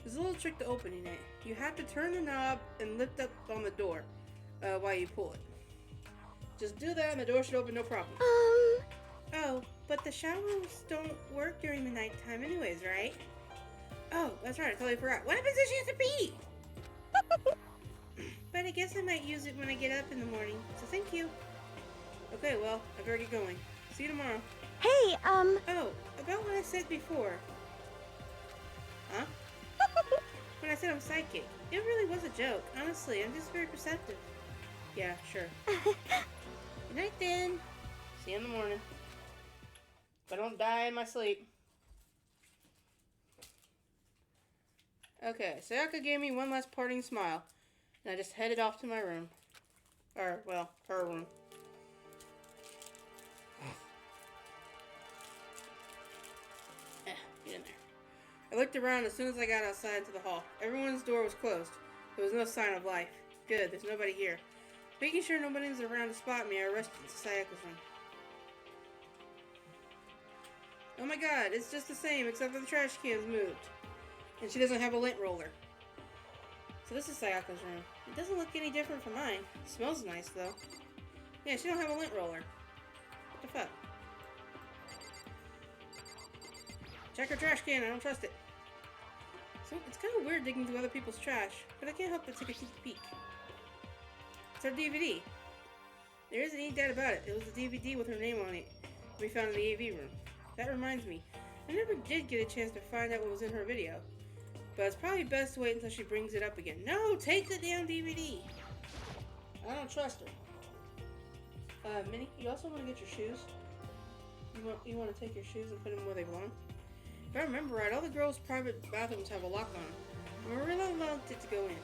There's a little trick to opening it. You have to turn the knob and lift up on the door while you pull it. Just do that and the door should open no problem. Oh, but the showers don't work during the nighttime anyways, right? Oh, that's right, I totally forgot. What happens if she has to pee? But I guess I might use it when I get up in the morning, so thank you. Okay, well, I better get going. See you tomorrow.
Hey,
Oh, about what I said before. Huh? When I said I'm psychic. It really was a joke. Honestly, I'm just very perceptive. Yeah, sure. Good night then. See you in the morning. If I don't die in my sleep. Okay, Sayaka gave me one last parting smile. And I just headed off to my room. Or, well, her room. Get in there. I looked around as soon as I got outside to the hall. Everyone's door was closed. There was no sign of life. Good, there's nobody here. Making sure nobody's around to spot me, I rushed into Sayaka's room. Oh my god, it's just the same except for the trash can's moved. And she doesn't have a lint roller. So this is Sayaka's room. It doesn't look any different from mine. It smells nice though. Yeah, she don't have a lint roller. What the fuck? Check her trash can, I don't trust it. So it's kind of weird digging through other people's trash, but I can't help but take a sneak peek. It's our DVD. There isn't any doubt about it. It was a DVD with her name on it we found in the AV room. That reminds me, I never did get a chance to find out what was in her video. But it's probably best to wait until she brings it up again. No, take the damn DVD! I don't trust her. Minnie, you also want to get your shoes? You want to take your shoes and put them where they belong? If I remember right, all the girls' private bathrooms have a lock on them. Marilla locked it to go in.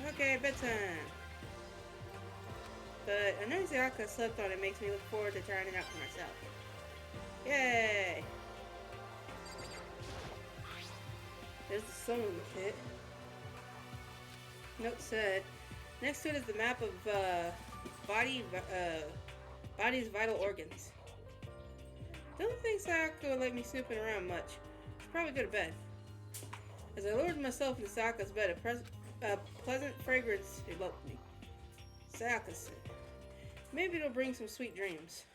Okay, bedtime. But I know Sayaka slept on it makes me look forward to trying it out for myself. Yay! There's the sewing kit. Note said, next to it is the map of body's vital organs. Don't think Sayaka would let me snooping around much. Should probably go to bed. As I lowered myself into Sayaka's bed, a pleasant fragrance eloped me. Sayaka said, maybe it'll bring some sweet dreams.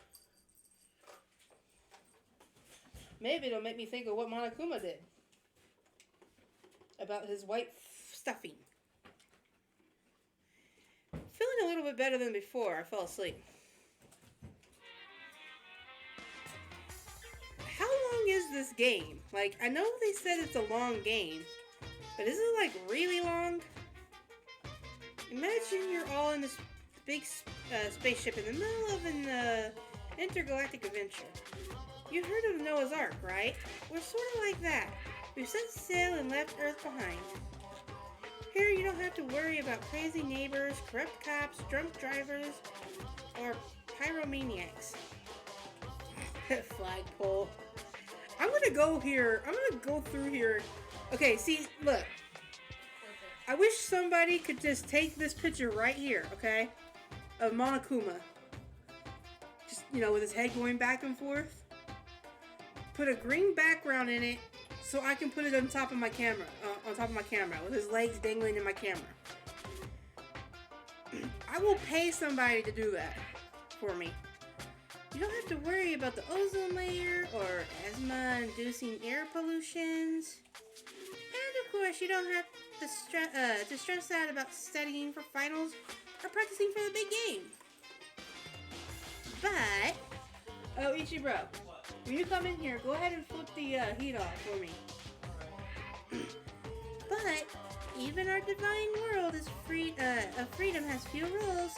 Maybe it'll make me think of what Monokuma did. About his white stuffing. Feeling a little bit better than before, I fell asleep. How long is this game? Like, I know they said it's a long game, but is it like really long? Imagine you're all in this big spaceship in the middle of an intergalactic adventure. You heard of Noah's Ark, right? We're sort of like that. We've set sail and left Earth behind. Here you don't have to worry about crazy neighbors, corrupt cops, drunk drivers, or pyromaniacs. Flagpole. I'm gonna go here. I'm gonna go through here. Okay, see, look. I wish somebody could just take this picture right here, okay? Of Monokuma. Just, you know, with his head going back and forth. Put a green background in it so I can put it on top of my camera. With his legs dangling in my camera. I will pay somebody to do that for me. You don't have to worry about the ozone layer or asthma-inducing air pollutions. And of course, you don't have to stress out about studying for finals or practicing for the big game. But, oh Ichibro, when you come in here, go ahead and flip the heat off for me. But even our divine world is free. Of freedom has few rules.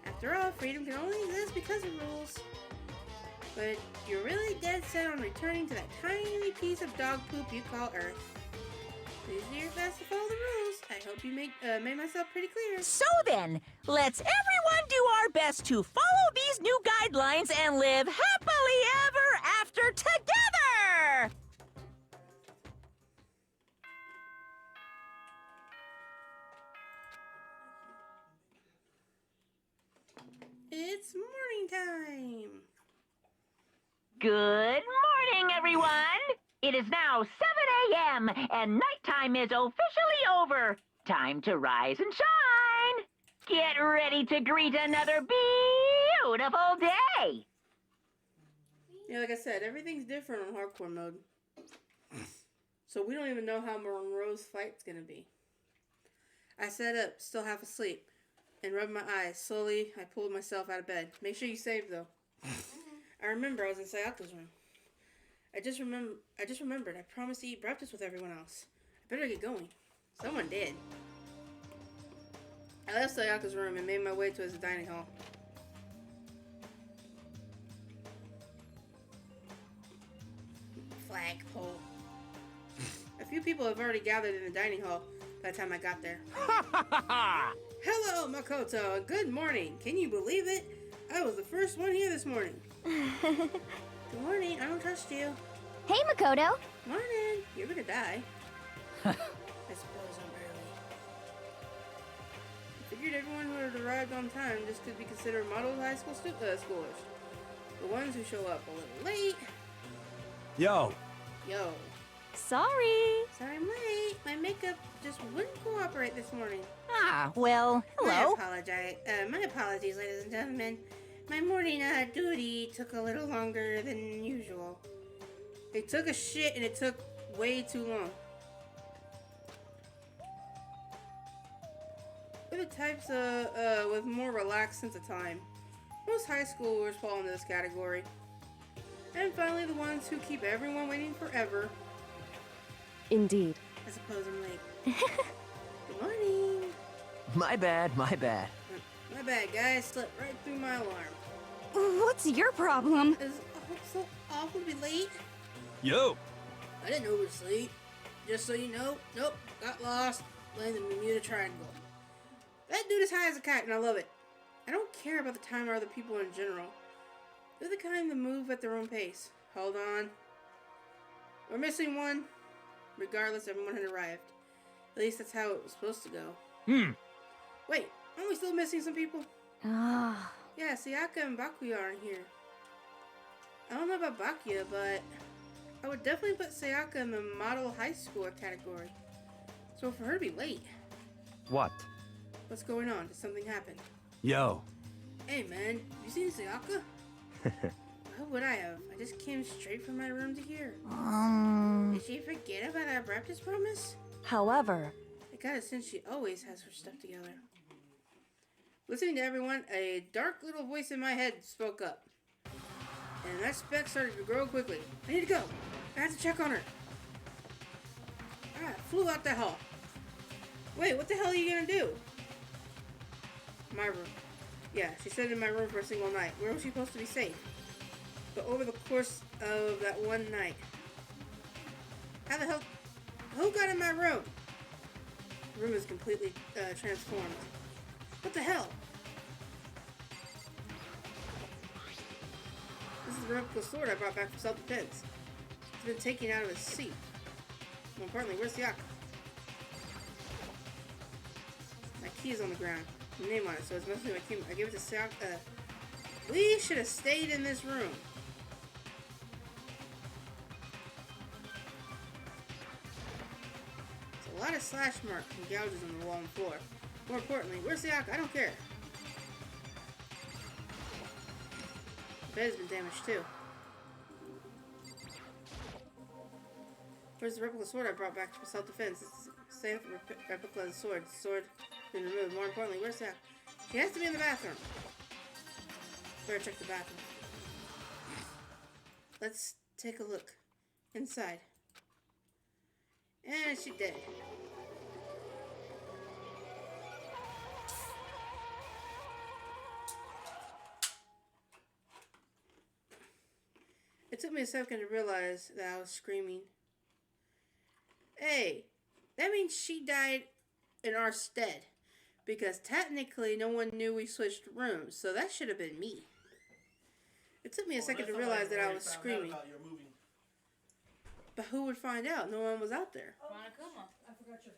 After all, freedom can only exist because of rules. But you're really dead set on returning to that tiny piece of dog poop you call Earth. Please do your best to follow the rules. I hope you made myself pretty clear.
So then, let's everyone do our best to follow these new guidelines and live happily ever after together!
It's morning time.
Good morning, everyone! It is now 7 a.m. and nighttime is officially over. Time to rise and shine! Get ready to greet another beautiful day!
Yeah, like I said, everything's different on hardcore mode. So we don't even know how Monroe's fight's gonna be. I sat up, still half asleep, and rubbed my eyes. Slowly, I pulled myself out of bed. Make sure you save, though. I remember I was in Sayaka's room. I just remembered I promised to eat breakfast with everyone else. I better get going. Someone did. I left Sayaka's room and made my way to his dining hall. Flagpole. A few people have already gathered in the dining hall by the time I got there. Hello, Makoto. Good morning. Can you believe it? I was the first one here this morning. Good morning. I don't trust you.
Hey, Makoto.
Morning. You're gonna die. I suppose I'm early. I figured everyone who had arrived on time just could be considered model high school schoolers. The ones who show up a little late.
Yo.
Yo.
Sorry.
Sorry I'm late. My makeup just wouldn't cooperate this morning.
Ah, well, hello.
My apologies, ladies and gentlemen. My morning duty took a little longer than usual. It took a shit and it took way too long. We're the types with more relaxed sense of time. Most high schoolers fall into this category. And finally, the ones who keep everyone waiting forever.
Indeed.
I suppose I'm late. Good morning.
My bad, my bad.
My bad, guys. Slipped right through my alarm.
What's your problem?
It's so awful to be late.
Yo.
I didn't know we were late. Just so you know, nope, got lost, playing the Bermuda Triangle. That dude is high as a kite, and I love it. I don't care about the time or other people in general. They're the kind that move at their own pace. Hold on. We're missing one. Regardless, everyone had arrived. At least that's how it was supposed to go. Wait, aren't we still missing some people?
Ah.
Yeah, Sayaka and Bakuya aren't here. I don't know about Bakuya, but I would definitely put Sayaka in the model high schooler category. So for her to be late.
What?
What's going on? Did something happen?
Yo.
Hey man, you seen Sayaka? How would I have? I just came straight from my room to here. Did she forget about our Baptist promise?
However,
I got a sense she always has her stuff together. Listening to everyone, a dark little voice in my head spoke up. And that speck started to grow quickly. I need to go. I have to check on her. I flew out the hall. Wait, what the hell are you gonna do? My room. Yeah, she said in my room for a single night. Where was she supposed to be safe? But over the course of that one night, how the hell? Who got in my room? The room is completely transformed. What the hell? This is the replica sword I brought back from self-defense. It's been taken out of its seat. More importantly, where's the Yak? My key is on the ground. My name on it, so it's mostly my key. I give it to Siak. We should have stayed in this room. There's a lot of slash marks and gouges on the wall and floor. More importantly, where's the Yak? I don't care. The bed has been damaged too. Where's the replica sword I brought back for self-defense? It's the same replica of the sword. The sword has been removed. More importantly, where's that? She has to be in the bathroom. Better check the bathroom. Let's take a look inside. And she's dead. It took me a second to realize that I was screaming. Hey, that means she died in our stead. Because technically no one knew we switched rooms, so that should have been me. It took me a second to realize that I was screaming. But who would find out? No one was out there.
Monokuma.
I forgot your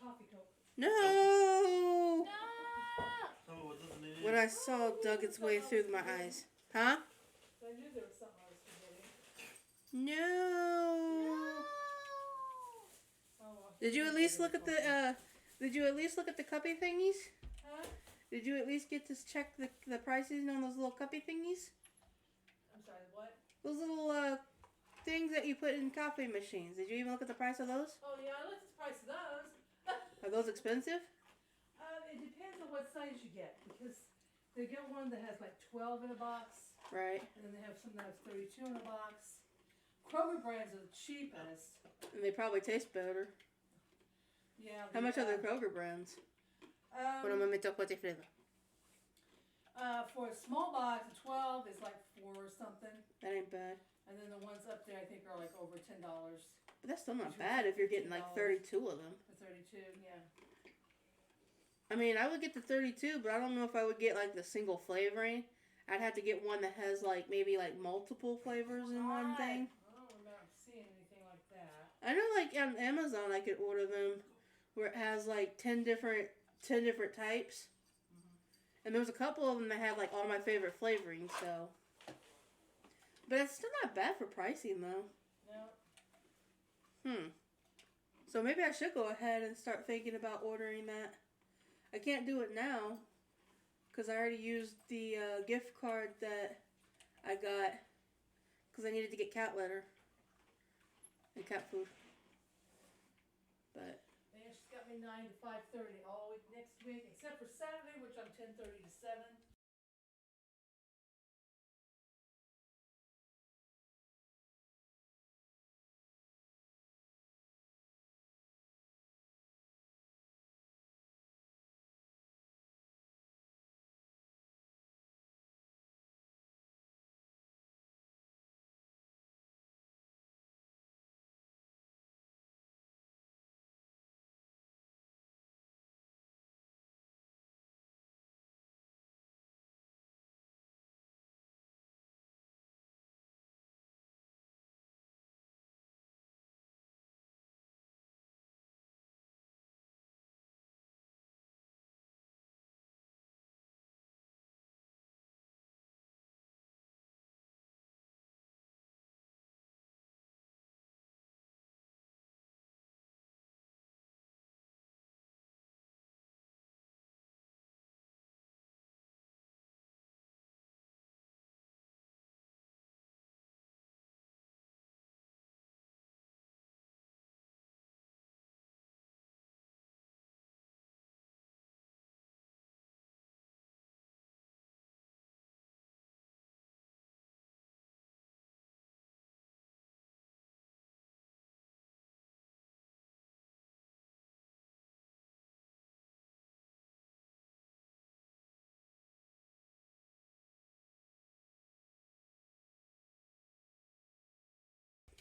coffee cup.
No!
No!
What I saw dug its way through my eyes. Huh?
I knew there was something I was forgetting.
No! Did you at least look at the Did you at least look at the cuppy thingies?
Huh?
Did you at least get to check the prices on those little cuppy thingies?
I'm sorry, what?
Those little things that you put in coffee machines. Did you even look at the price of those?
Oh yeah, I looked at the price of those.
Are those expensive?
It depends on what size you get, because they get one that has like 12 in a box.
Right.
And then they have some that has 32 in a box. Kroger brands are the cheapest.
And they probably taste better.
Yeah.
How much are the Kroger brands? For
a small box, a 12 is like 4 or something.
That ain't bad.
And then the ones up there I think are like over $10.
But that's still not bad if you're getting like 32 of them.
For 32, yeah.
I mean, I would get the 32, but I don't know if I would get like the single flavoring. I'd have to get one that has like maybe like multiple flavors in one thing.
I don't remember seeing anything like that.
I know like on Amazon I could order them where it has like 10 different types. And there was a couple of them that had like all my favorite flavorings, so. But it's still not bad for pricing though.
No.
So maybe I should go ahead and start thinking about ordering that. I can't do it now because I already used the gift card that I got because I needed to get cat litter and cat food. But
Yeah, she's got me 9 to 5:30 all week next week, except for Saturday, which I'm 10:30 to 7.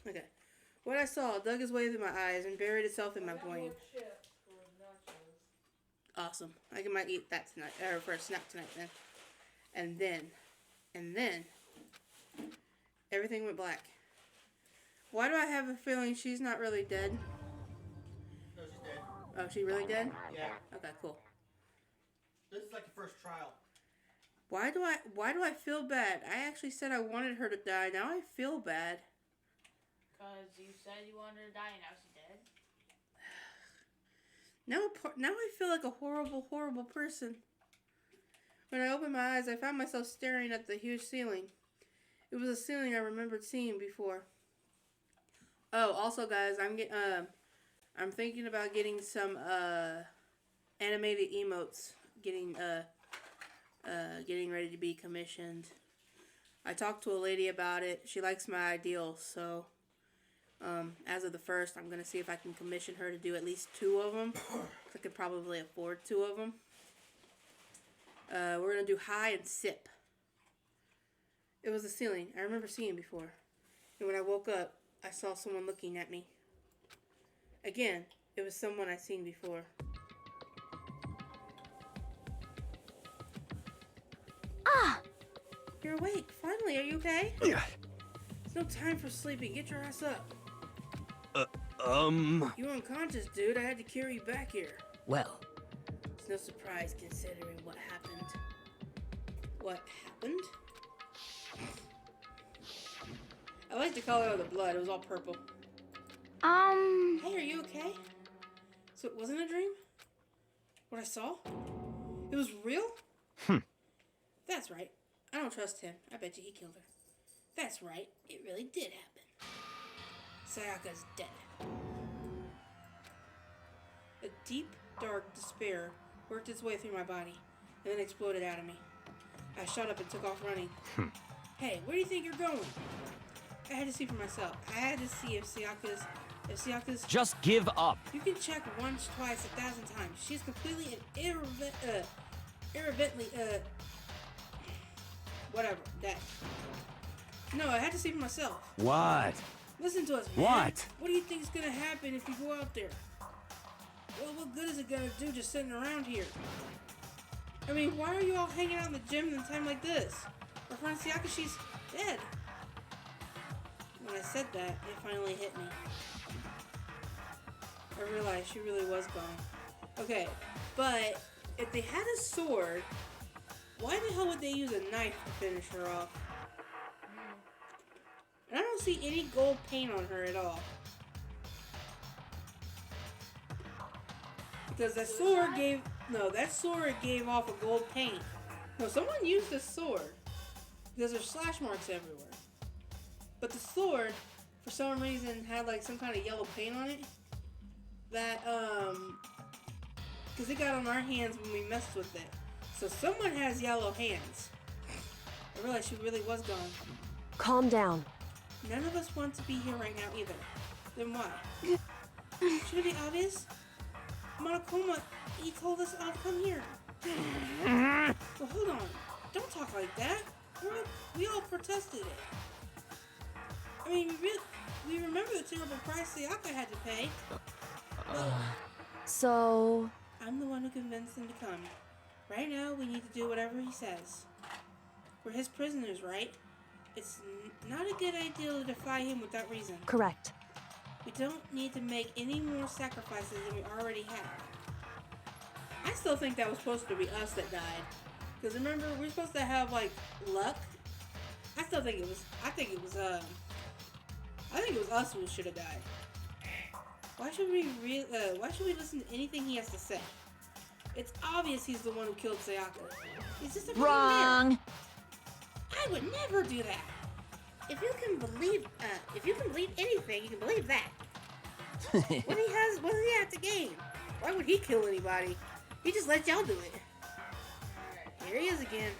Okay. What I saw dug its way through my eyes and buried itself in my brain. Awesome. I might eat that tonight, or for a snack tonight then. And then, everything went black. Why do I have a feeling she's not really dead?
No, she's dead.
Oh, she really dead?
Yeah.
Okay, cool.
This is like the first trial.
Why do I feel bad? I actually said I wanted her to die. Now I feel bad.
Because you said you wanted her to die and now she's dead.
Now I feel like a horrible, horrible person. When I opened my eyes, I found myself staring at the huge ceiling. It was a ceiling I remembered seeing before. Oh, also, guys, I'm thinking about getting some animated emotes. Getting ready to be commissioned. I talked to a lady about it. She likes my ideals, so as of the 1st, I'm gonna see if I can commission her to do at least 2 of them. I could probably afford 2 of them. We're gonna do high and sip. It was a ceiling I remember seeing before, and when I woke up, I saw someone looking at me. Again, it was someone I'd seen before.
Ah!
You're awake. Finally, are you okay?
Yeah.
It's no time for sleeping. Get your ass up. You were unconscious, dude. I had to carry you back here.
Well,
It's no surprise considering what happened. What happened? I like the color of the blood. It was all purple. Hey, are you okay? So it wasn't a dream? What I saw? It was real? That's right. I don't trust him. I bet you he killed her. That's right. It really did happen. Sayaka's dead. A deep, dark despair worked its way through my body and then exploded out of me. I shot up and took off running. Hey, where do you think you're going? I had to see for myself. I had to see if Sayaka's...
Just give up.
You can check once, twice, 1,000 times. She's completely and irrelevantly, whatever, dead. No, I had to see for myself.
What?
Listen to us, man.
What?
What do you think is gonna happen if you go out there? Well, what good is it gonna do just sitting around here? I mean, why are you all hanging out in the gym in a time like this? Our friend Sayaka, she's dead. When I said that, it finally hit me. I realized she really was gone. Okay, but if they had a sword, why the hell would they use a knife to finish her off? And I don't see any gold paint on her at all. Because that sword gave off a gold paint. No, someone used the sword. Because there's slash marks everywhere. But the sword, for some reason, had like some kind of yellow paint on it. That, because it got on our hands when we messed with it. So someone has yellow hands. I realized she really was gone.
Calm down.
None of us want to be here right now either. Then why? Should it be obvious? Monokuma, he told us all to come here. Well, hold on. Don't talk like that. We all protested it. I mean, we remember the terrible price Sayaka had to pay.
So...
I'm the one who convinced him to come. Right now, we need to do whatever he says. We're his prisoners, right? It's not a good idea to defy him without reason.
Correct.
We don't need to make any more sacrifices than we already have. I still think that was supposed to be us that died. Because remember, we're supposed to have, like, luck. I think it was us who should have died. Why should we listen to anything he has to say? It's obvious he's the one who killed Sayaka. He's just a
Wrong.
Mirror. I would never do that. If you can believe anything, you can believe that. What does he have to gain? Why would he kill anybody? He just let y'all do it. Here he is again.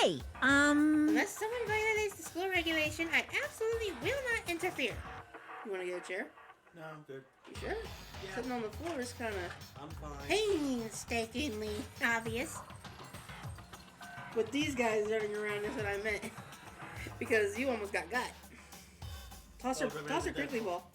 Hey,
Unless someone violates the school regulation, I absolutely will not interfere. You want to get a chair?
No, I'm good.
You sure?
Yeah.
Sitting on the floor is kind of
I'm fine.
painstakingly obvious. With these guys running around is what I meant. Because you almost got. Toss her quickly ball.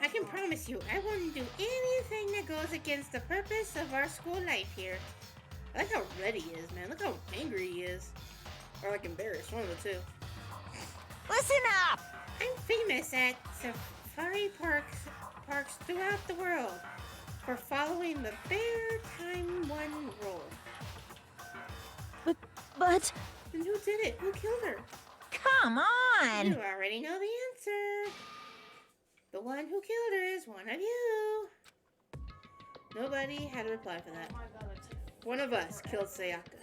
I can promise you, I wouldn't do anything that goes against the purpose of our school life here. I like how red he is, man. Look how angry he is. Or like embarrassed, one of the two.
Listen up!
I'm famous at safari parks throughout the world for following the Fair Time 1 rule.
But...
And who did it? Who killed her?
Come on!
You already know the answer. The one who killed her is one of you. Nobody had a reply for that.
Oh my god, it took
One of us killed Sayaka.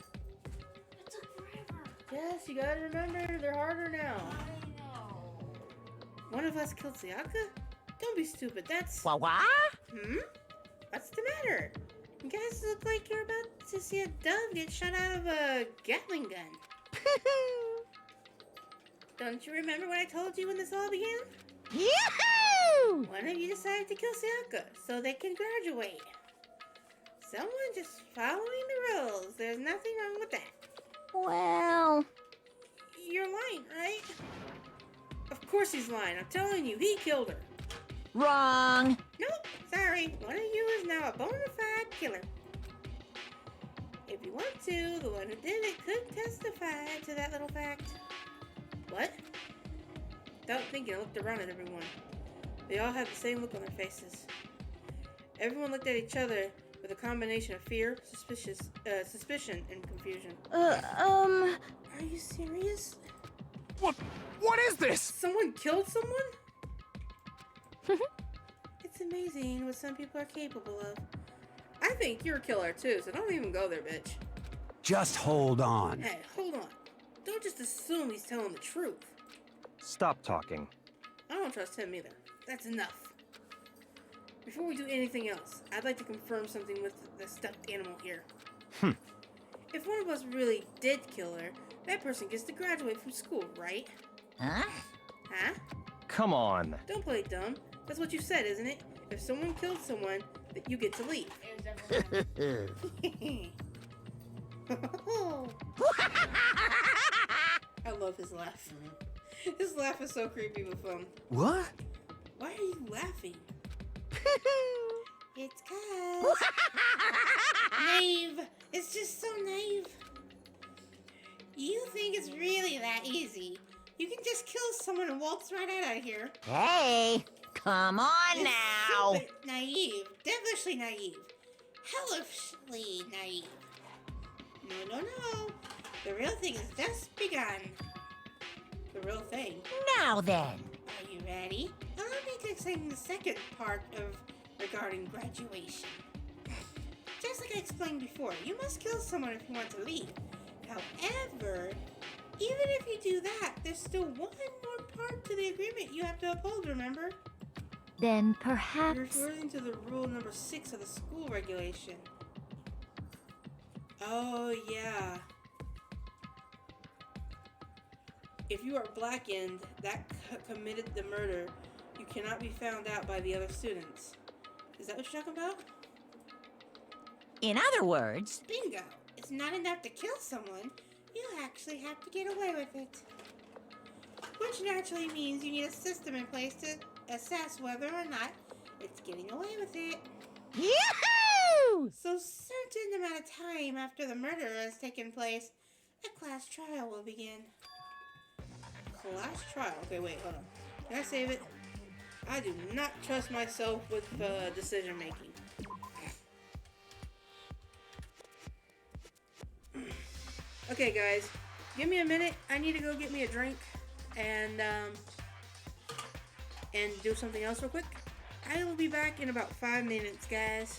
It took forever.
Yes, you gotta remember, they're harder now.
I know.
One of us killed Sayaka? Don't be stupid, that's...
What?
What's the matter? You guys look like you're about to see a dove get shot out of a Gatling gun. Don't you remember what I told you when this all began?
Yahoo!
One of you decided to kill Sayaka so they can graduate. Someone just following the rules. There's nothing wrong with that.
Well...
You're lying, right? Of course he's lying. I'm telling you, he killed her.
Wrong.
Nope, sorry. One of you is now a bona fide killer. If you want to, the one who did it could testify to that little fact. What? Without thinking, I looked around at everyone. They all had the same look on their faces. Everyone looked at each other with a combination of fear, suspicion, and confusion. Are you serious?
What is this?
Someone killed someone? It's amazing what some people are capable of. I think you're a killer too, so don't even go there, bitch.
Just hold on.
Hey, hold on. Don't just assume he's telling the truth.
Stop talking.
I don't trust him either. That's enough. Before we do anything else, I'd like to confirm something with the stuffed animal here. If one of us really did kill her, that person gets to graduate from school, right?
Huh?
Huh?
Come on.
Don't play dumb. That's what you said, isn't it? If someone killed someone, that you get to leave. I love his laugh. His laugh is so creepy but fun.
What?
Why are you laughing? It's cause... Naive. It's just so naive. You think it's really that easy. You can just kill someone and waltz right out of here.
Hey, come on
It's
now.
stupid, naive. Devilishly naive. Hellishly naive. No. The real thing is just begun. The real thing.
Now then.
Are you ready? Allow me to explain the second part of regarding graduation. Just like I explained before, you must kill someone if you want to leave. However, even if you do that, there's still one more part to the agreement you have to uphold, remember?
Then
You're
perhaps...
referring to the rule number 6 of the school regulation. Oh, yeah. If you are blackened, that committed the murder, you cannot be found out by the other students. Is that what you're talking about?
In other words...
Bingo! It's not enough to kill someone, you actually have to get away with it. Which naturally means you need a system in place to assess whether or not it's getting away with it.
Yahoo!
So certain amount of time after the murder has taken place, a class trial will begin. Class trial? Okay, wait, hold on. Can I save it? I do not trust myself with decision making. Okay, guys, give me a minute. I need to go get me a drink and do something else real quick. I will be back in about 5 minutes, guys.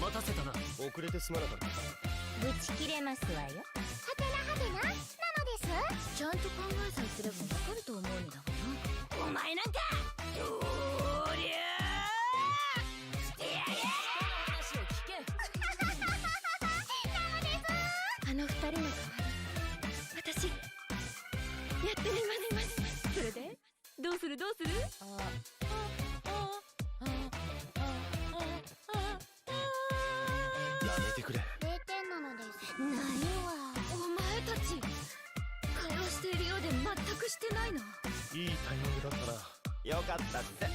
待たせたな。遅れてすまなかった。
ぶち切れますわよ。はてなはてななのです。ちゃんと考えさえすればわかると思うんだがな。お前なんかどりゃーしてやれ。話を聞け。なのです。あの二人の代わり私やってみます。それでどうするどうする？
やめてくれ。
0点なのです。ないわ。お前たち会話しているようで全くしてないな。
いいタイミングだったな。
よかったって。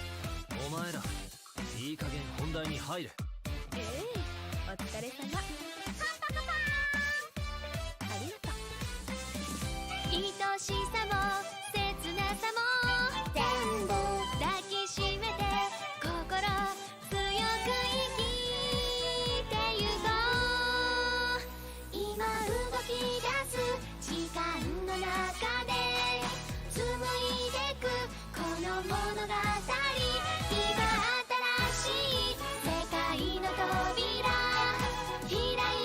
お前らいい加減本題に入れ。
ええ、お疲れ様。パンパカパーン。ありがとう。愛しさも切なさも全部抱きしめて心強く生きてゆこう。今動き出す時間の中で紡いでくこの物語。今新しい世界の扉開い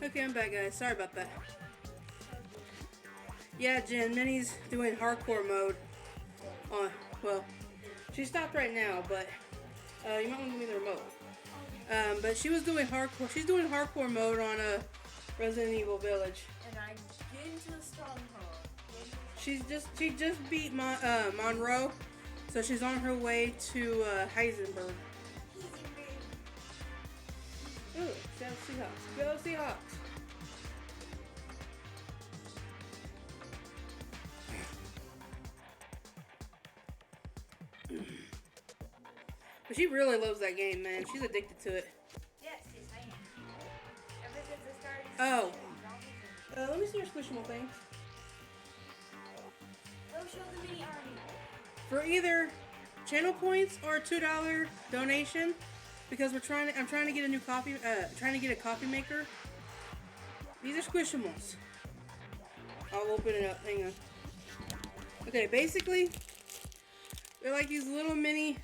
Okay, I'm back, guys. Sorry about that. Yeah, Jen, Minnie's doing hardcore mode. Well, she stopped right now, but you might want to give me the remote. But she was doing hardcore. She's doing hardcore mode on Resident Evil Village.
And I get into the stronghold.
She just beat Monroe, so she's on her way to Heisenberg. Ooh, Seahawks. Go Seahawks. But she really loves that game, man. She's addicted to it.
Yes, I am. Ever since I started.
Oh. Let me see your squishable things.
Go show the mini army.
For either channel points or a $2 donation, because I'm trying to get a new coffee, trying to get a coffee maker. These are squishables. I'll open it up. Hang on. Okay, basically, they're like these little mini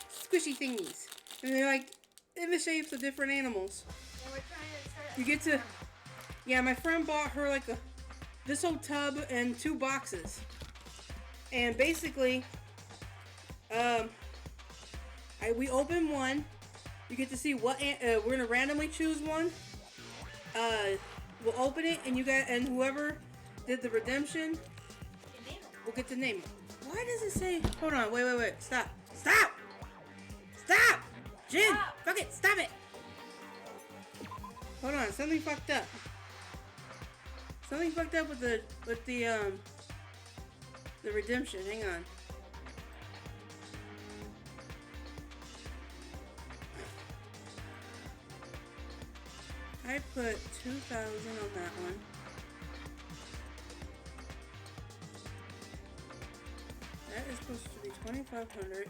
squishy thingies, and they're like in the shapes of different animals.
And we're trying to start.
You get to, yeah. My friend bought her like this whole tub and 2 boxes, and basically, we open one. You get to see what we're gonna randomly choose one. We'll open it, and whoever did the redemption will get to name it. Why does it say? Hold on, wait, stop! Jen, fuck it, stop it! Hold on, something fucked up. Something fucked up with the redemption. Hang on. I put 2,000 on that one. That is supposed to be 2,500.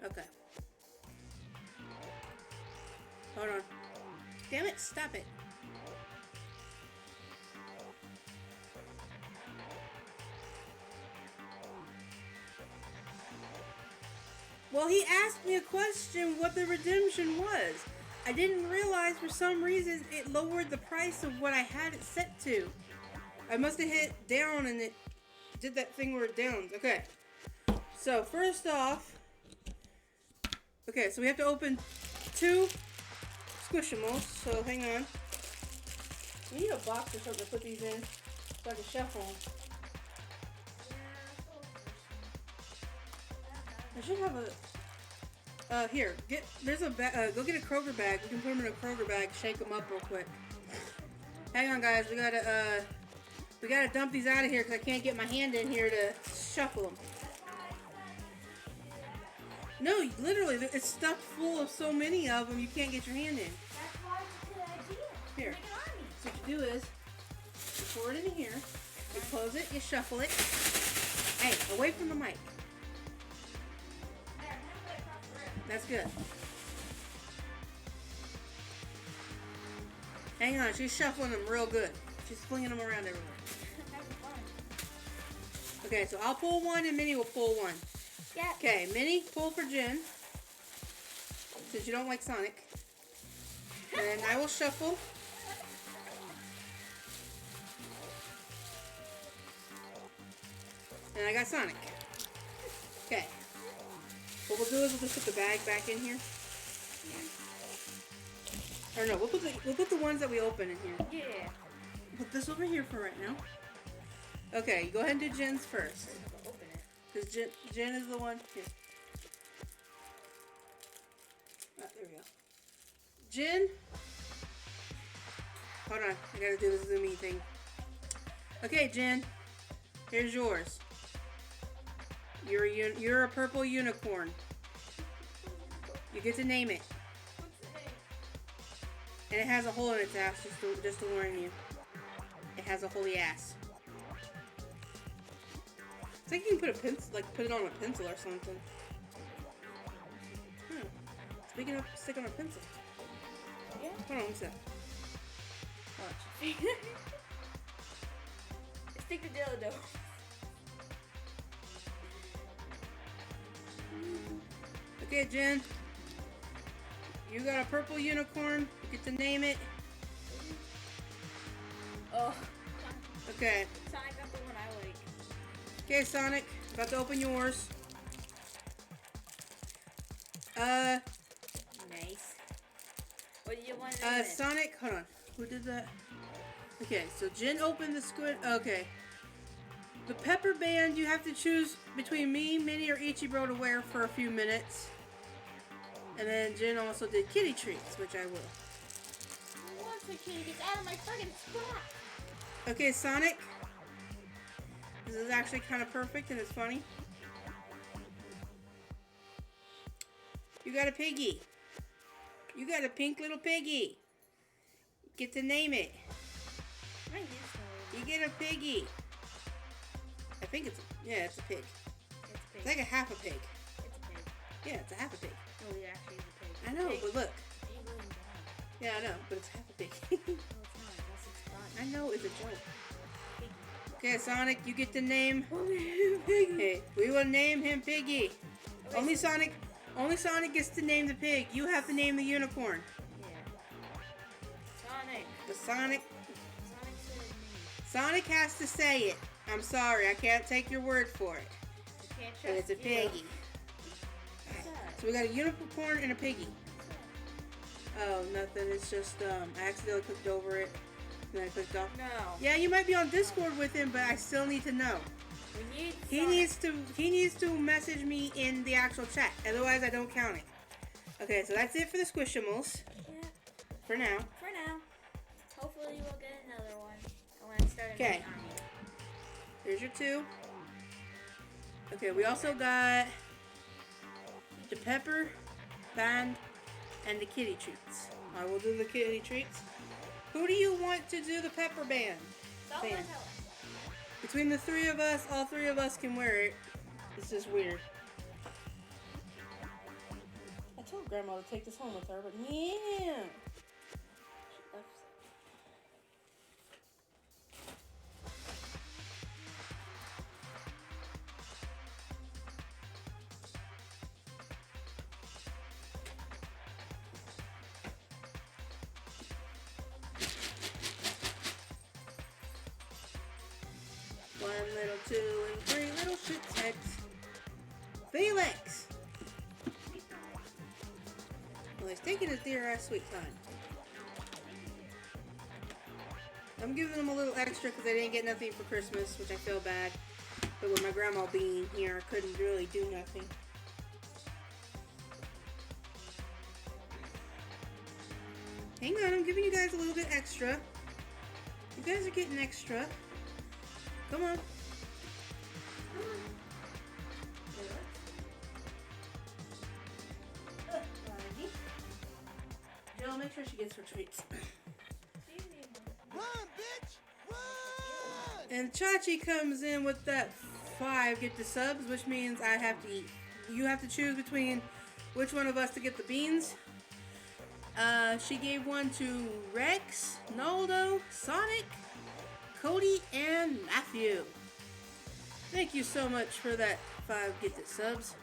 Okay. Hold on. Damn it, stop it. Well, he asked me a question what the redemption was. I didn't realize for some reason it lowered the price of what I had it set to. I must have hit down and it did that thing where it downs. Okay. So first off, okay, so we have to open 2 squishimals. So hang on. We need a box or something to put these in so I can shuffle them. I should have a. Here, there's a go get a Kroger bag. We can put them in a Kroger bag, shake them up real quick. Hang on, guys. We gotta dump these out of here because I can't get my hand in here to shuffle them. No, literally, it's stuffed full of so many of them you can't get your hand in.
That's why it's a good idea.
Here.
Make an army.
So what you do is you pour it in here, you close it, you shuffle it. Hey, away from the mic. That's good. Hang on, she's shuffling them real good. She's flinging them around everywhere. Okay, so I'll pull one and Minnie will pull one.
Yeah.
Okay, Minnie, pull for Jen. Since you don't like Sonic. And I will shuffle. And I got Sonic. Okay. What we'll do is we'll just put the bag back in here. Or no, we'll put the ones that we open in here.
Yeah.
Put this over here for right now. Okay, go ahead and do Jen's first.
Open it.
Because Jen is the one. Here. Ah, there we go. Jen. Hold on, I gotta do the zoomy thing. Okay, Jen. Here's yours. You're a purple unicorn. You get to name it.
What's the name?
And it has a hole in its ass, just to warn you. It has a holy ass. It's like you can put a pencil, like put it on a pencil or something. Speaking of, stick on a pencil.
Yeah.
Hold on, what's that? Watch.
Stick the dildo.
Okay, Jen. You got a purple unicorn. You get to name it.
Oh.
Okay.
Sonic got the one I like.
Okay, Sonic. About to open yours.
Nice. What do you want to name it?
Sonic. Hold on. Who did that? Okay, so Jin opened the squid. Okay. The pepper band you have to choose between me, Minnie, or Ichibro to wear for a few minutes. And then Jin also did kitty treats, which I will.
Who wants the kitty? Get out of my friggin' spot!
Okay, Sonic. This is actually kind of perfect and it's funny. You got a piggy. You got a pink little piggy. Get to name it. You get a piggy. I think it's it's a pig. It's like a half a pig.
It's a pig.
Yeah, it's a half a pig.
No, it actually is a pig.
I know, but look.
It's going down.
Yeah, I know, but it's half a pig.
No, it's not. That's its body.
I know, it's a joke.
Piggy.
Okay, Sonic, you get to name. Hey, we will name him Piggy.
Okay,
Only Sonic gets to name the pig. You have to name the unicorn.
Yeah. Sonic.
The Sonic.
Sonic said it me.
Sonic has to say it. I'm sorry, I can't take your word for it.
You can't
But
trust
it's a piggy.
What's that?
So we got a unicorn and a piggy. Oh, nothing. It's just I accidentally clicked over it. And I clicked off.
No.
Yeah, you might be on Discord with him, but I still need to know.
We need
He needs to message me in the actual chat. Otherwise, I don't count it. Okay, so that's it for the Squishimals.
Yeah.
For now.
For now. Hopefully we'll get another one. I want to start a
Okay.
new army.
Here's your 2. Okay, we also got the pepper band and the kitty treats. I will do the kitty treats. Who do you want to do the pepper band?
Someone tell us.
Between the 3 of us, all 3 of us can wear it. It's just weird. I told Grandma to take this home with her, but yeah. One little, 2, and 3 little shitheads. Felix! Well, he's taking his dear ass sweet time. I'm giving them a little extra because they didn't get nothing for Christmas, which I feel bad. But with my grandma being here, I couldn't really do nothing. Hang on, I'm giving you guys a little bit extra. You guys are getting extra. Come on. Jill, make sure she gets her treats.
Run, bitch! Run!
And Chachi comes in with that 5 get the subs, which means I have to eat. You have to choose between which one of us to get the beans. She gave one to Rex, Naldo, Sonic, Cody, and Matthew. Thank you so much for that 5 get the subs.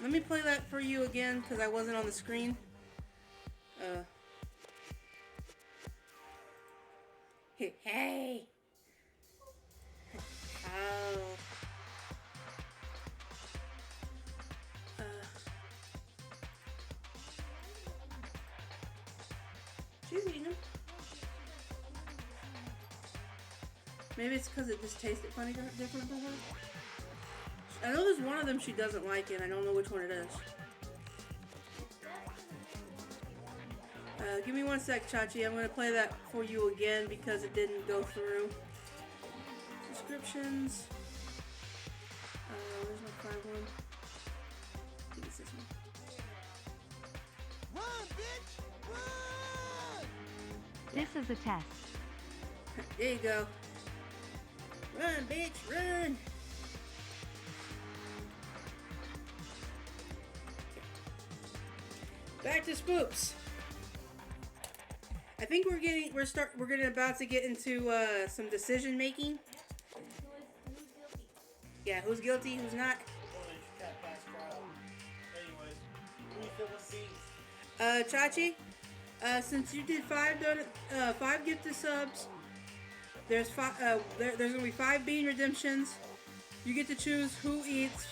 Let me play that for you again because I wasn't on the screen. Hey. Oh. She's eating them. Maybe it's because it just tasted funny different to her. I know there's one of them she doesn't like and I don't know which one it is. Give me one sec, Chachi. I'm going to play that for you again because it didn't go through. Subscriptions. Where's my 5 one? I think it's this one.
Run, bitch! Run!
This is a test.
There you go. Run, bitch, run! Back to spooks. I think we're about to get into some decision making.
Who's guilty?
Yeah, who's guilty, who's not.
Anyways, who you feel would be
Chachi, since you did 5 gifted subs, there's there's gonna be 5 bean redemptions. You get to choose who eats.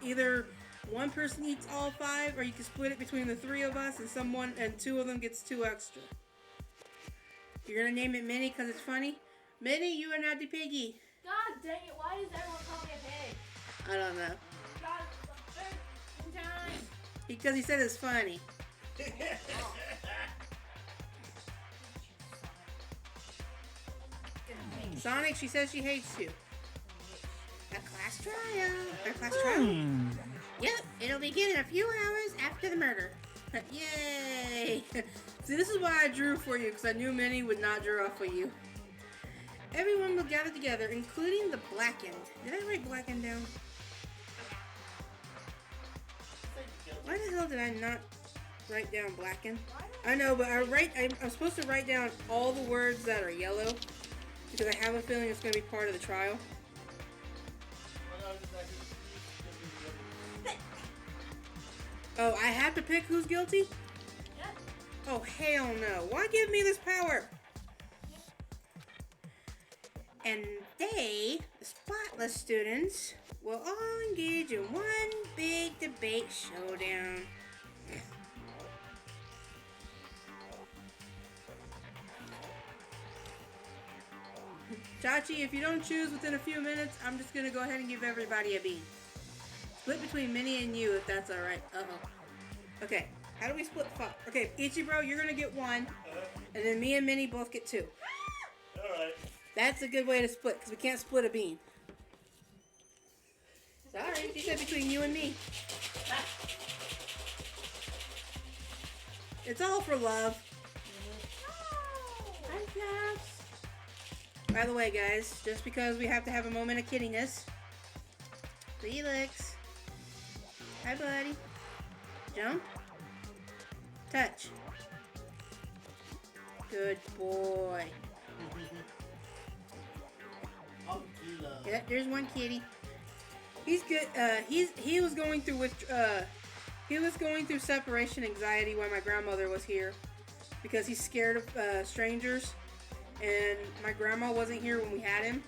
Either one person eats all 5, or you can split it between the 3 of us, and 2 of them gets 2 extra. You're gonna name it Minnie because it's funny. Minnie, you are not the piggy.
God dang it! Why does everyone call me a pig?
I don't know.
God, the third time.
Because he said it's funny. Sonic, she says she hates you. A class trial. A class trial? Yep, it'll begin in a few hours after the murder. Yay! See, this is why I drew for you, because I knew Minnie would not draw for you. Everyone will gather together, including the Blackened. Did I write Blackened down? Why the hell did I not write down Blackened? I know, but I'm supposed to write down all the words that are yellow, because I have a feeling it's going to be part of the trial. Oh, I have to pick who's guilty?
Yep.
Oh, hell no. Why give me this power? And they, the spotless students, will all engage in one big debate showdown. Chachi, if you don't choose within a few minutes, I'm just going to go ahead and give everybody a bean. Split between Minnie and you, if that's alright. Uh-oh. Okay, how do we split 5? Okay, Ichibro, you're going to get 1. And then me and Minnie both get 2.
Alright.
That's a good way to split, because we can't split a bean. Sorry, she said between you and me. It's all for love. By the way, guys, just because we have to have a moment of kiddiness. Felix. Hi, buddy. Jump. Touch. Good boy. Yeah, there's one kitty. He's good. He was going through separation anxiety when my grandmother was here, because he's scared of strangers, and my grandma wasn't here when we had him,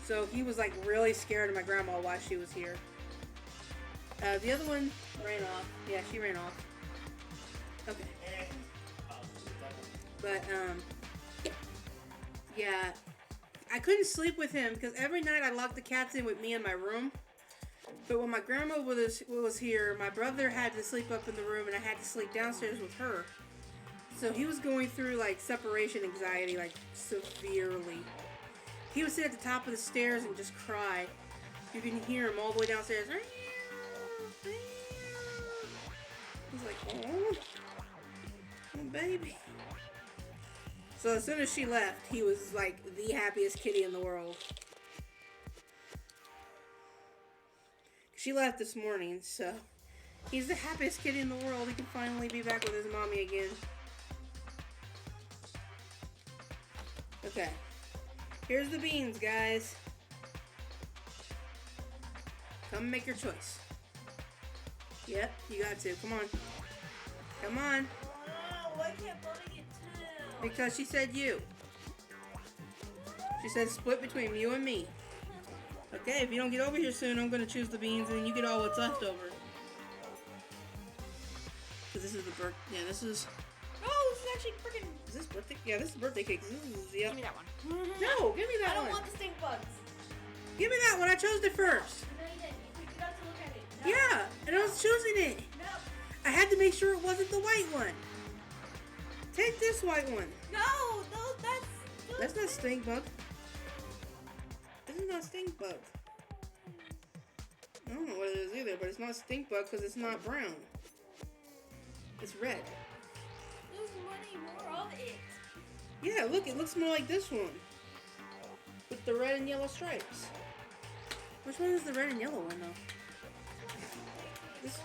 so he was like really scared of my grandma while she was here. The other one ran off. Yeah, she ran off. Okay. But yeah. I couldn't sleep with him because every night I locked the cats in with me in my room. But when my grandma was here, my brother had to sleep up in the room and I had to sleep downstairs with her. So he was going through like separation anxiety, like severely. He would sit at the top of the stairs and just cry. You can hear him all the way downstairs. He's like, oh baby. So as soon as she left, he was like the happiest kitty in the world. She left this morning, so he's the happiest kitty in the world. He can finally be back with his mommy again. Okay. Here's the beans, guys. Come make your choice. Yep, you got to. Come on. Come on.
Oh, why can't Bobby get 2?
Because she said you. She said split between you and me. Okay, if you don't get over here soon, I'm going to choose the beans and then you get all what's left over. Because this is the birth. Yeah, this is.
Oh, this is actually freaking.
Is this birthday? Yeah, this is birthday cake. This is, yep.
Give me that one.
No, give me that one.
I don't want the stink bugs.
Give me that one. I chose it first.
No, you didn't. You got to look at it. No.
Yeah, and I was choosing it.
No.
I had to make sure it wasn't the white one. Take this white one.
No,
that's not stink bug. This is not stink bug. I don't know what it is either, but it's not stink bug because it's not brown. It's red.
There's more of it.
Yeah, look, it looks more like this one. With the red and yellow stripes. Which one is the red and yellow one though? This.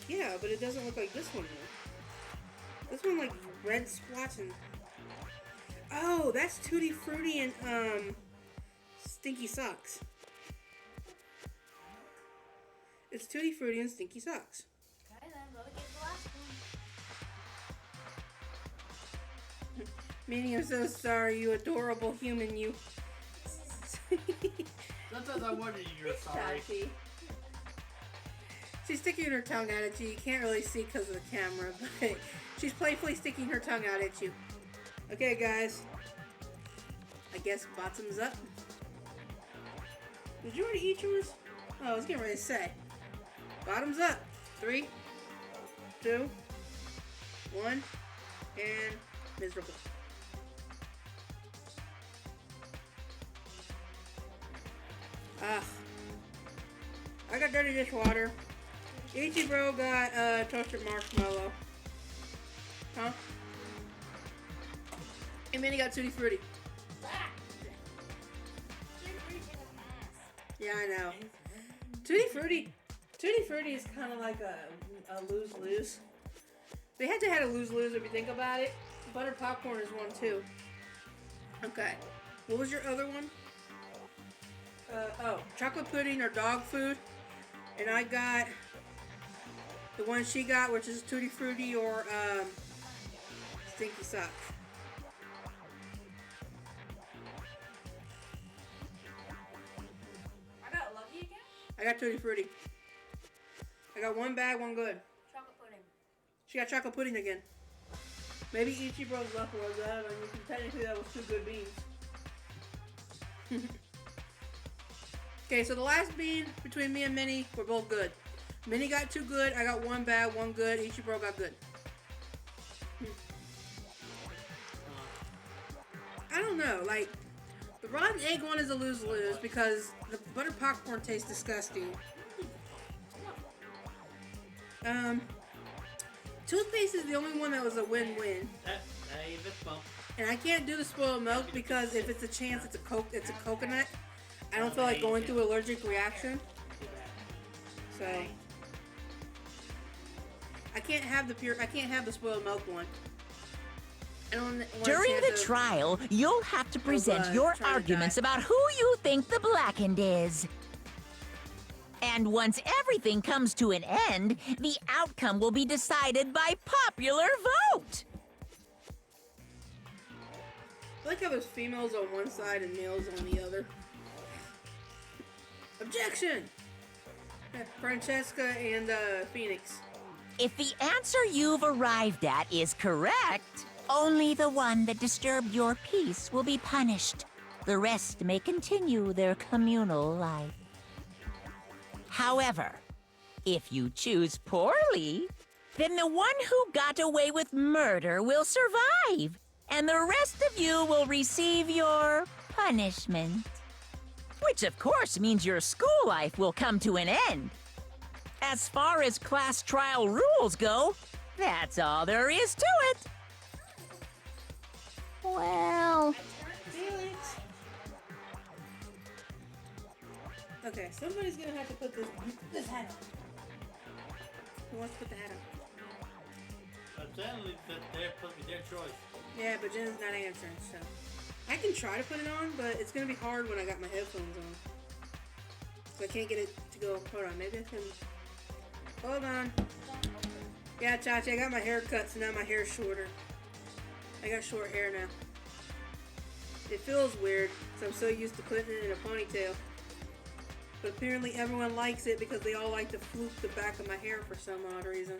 Yeah, but it doesn't look like this one though. This one like red splotch and. Oh, that's Tutti Frutti and Stinky Socks. It's Tutti Frutti and Stinky Socks.
Okay, then go get the last one.
Minnie, I'm so sorry, you adorable human, you.
Sometimes I wonder you're sorry.
Chachi. She's sticking her tongue out at you. You can't really see because of the camera, but she's playfully sticking her tongue out at you. Okay, guys. I guess bottoms up. Did you already eat yours? Oh, I was getting ready to say. Bottoms up. 3, 2, 1, and miserable. I got dirty dishwater. Ichibro got toasted marshmallow. Huh? And Minnie got Tutti Frutti. Yeah, I know. Tutti Frutti is kind of like a lose-lose. They had to have a lose-lose if you think about it. Butter popcorn is one too. Okay. What was your other one? Chocolate pudding or dog food. And I got the one she got, which is Tutti Frutti or Stinky Socks.
I got Lucky again?
I got Tutti Frutti. I got one bad, one good.
Chocolate pudding.
She got chocolate pudding again. Maybe Ichibro's left was that, and technically that was 2 good beans. Okay, so the last bean between me and Minnie were both good. Minnie got 2 good, I got 1 bad, 1 good, Ichibro got good. I don't know, like, the rotten egg one is a lose-lose because the butter popcorn tastes disgusting. Toothpaste is the only one that was a win-win. And I can't do the spoiled milk because if it's a chance it's a coconut. I don't feel like going through an allergic reaction. So I can't have the spoiled milk one. I don't want
During the trial, you'll have to present your arguments about who you think the blackened is. And once everything comes to an end, the outcome will be decided by popular vote.
I like how there's females on one side and males on the other. Objection! Francesca and Phoenix.
If the answer you've arrived at is correct, only the one that disturbed your peace will be punished. The rest may continue their communal life. However, if you choose poorly, then the one who got away with murder will survive, and the rest of you will receive your punishment. Which, of course, means your school life will come to an end. As far as class trial rules go, that's all there is to it. Well...
Felix. Okay, somebody's gonna have to put this hat on. Who wants to put the hat on?
Apparently, they're supposed to be their choice.
Yeah, but Jen's not answering, so... I can try to put it on, but it's gonna be hard when I got my headphones on. So I can't get it to go... Hold on, maybe I can... Hold on. Yeah, Chachi, I got my hair cut, so now my hair's shorter. I got short hair now. It feels weird, because I'm so used to putting it in a ponytail. But apparently everyone likes it because they all like to fluke the back of my hair for some odd reason.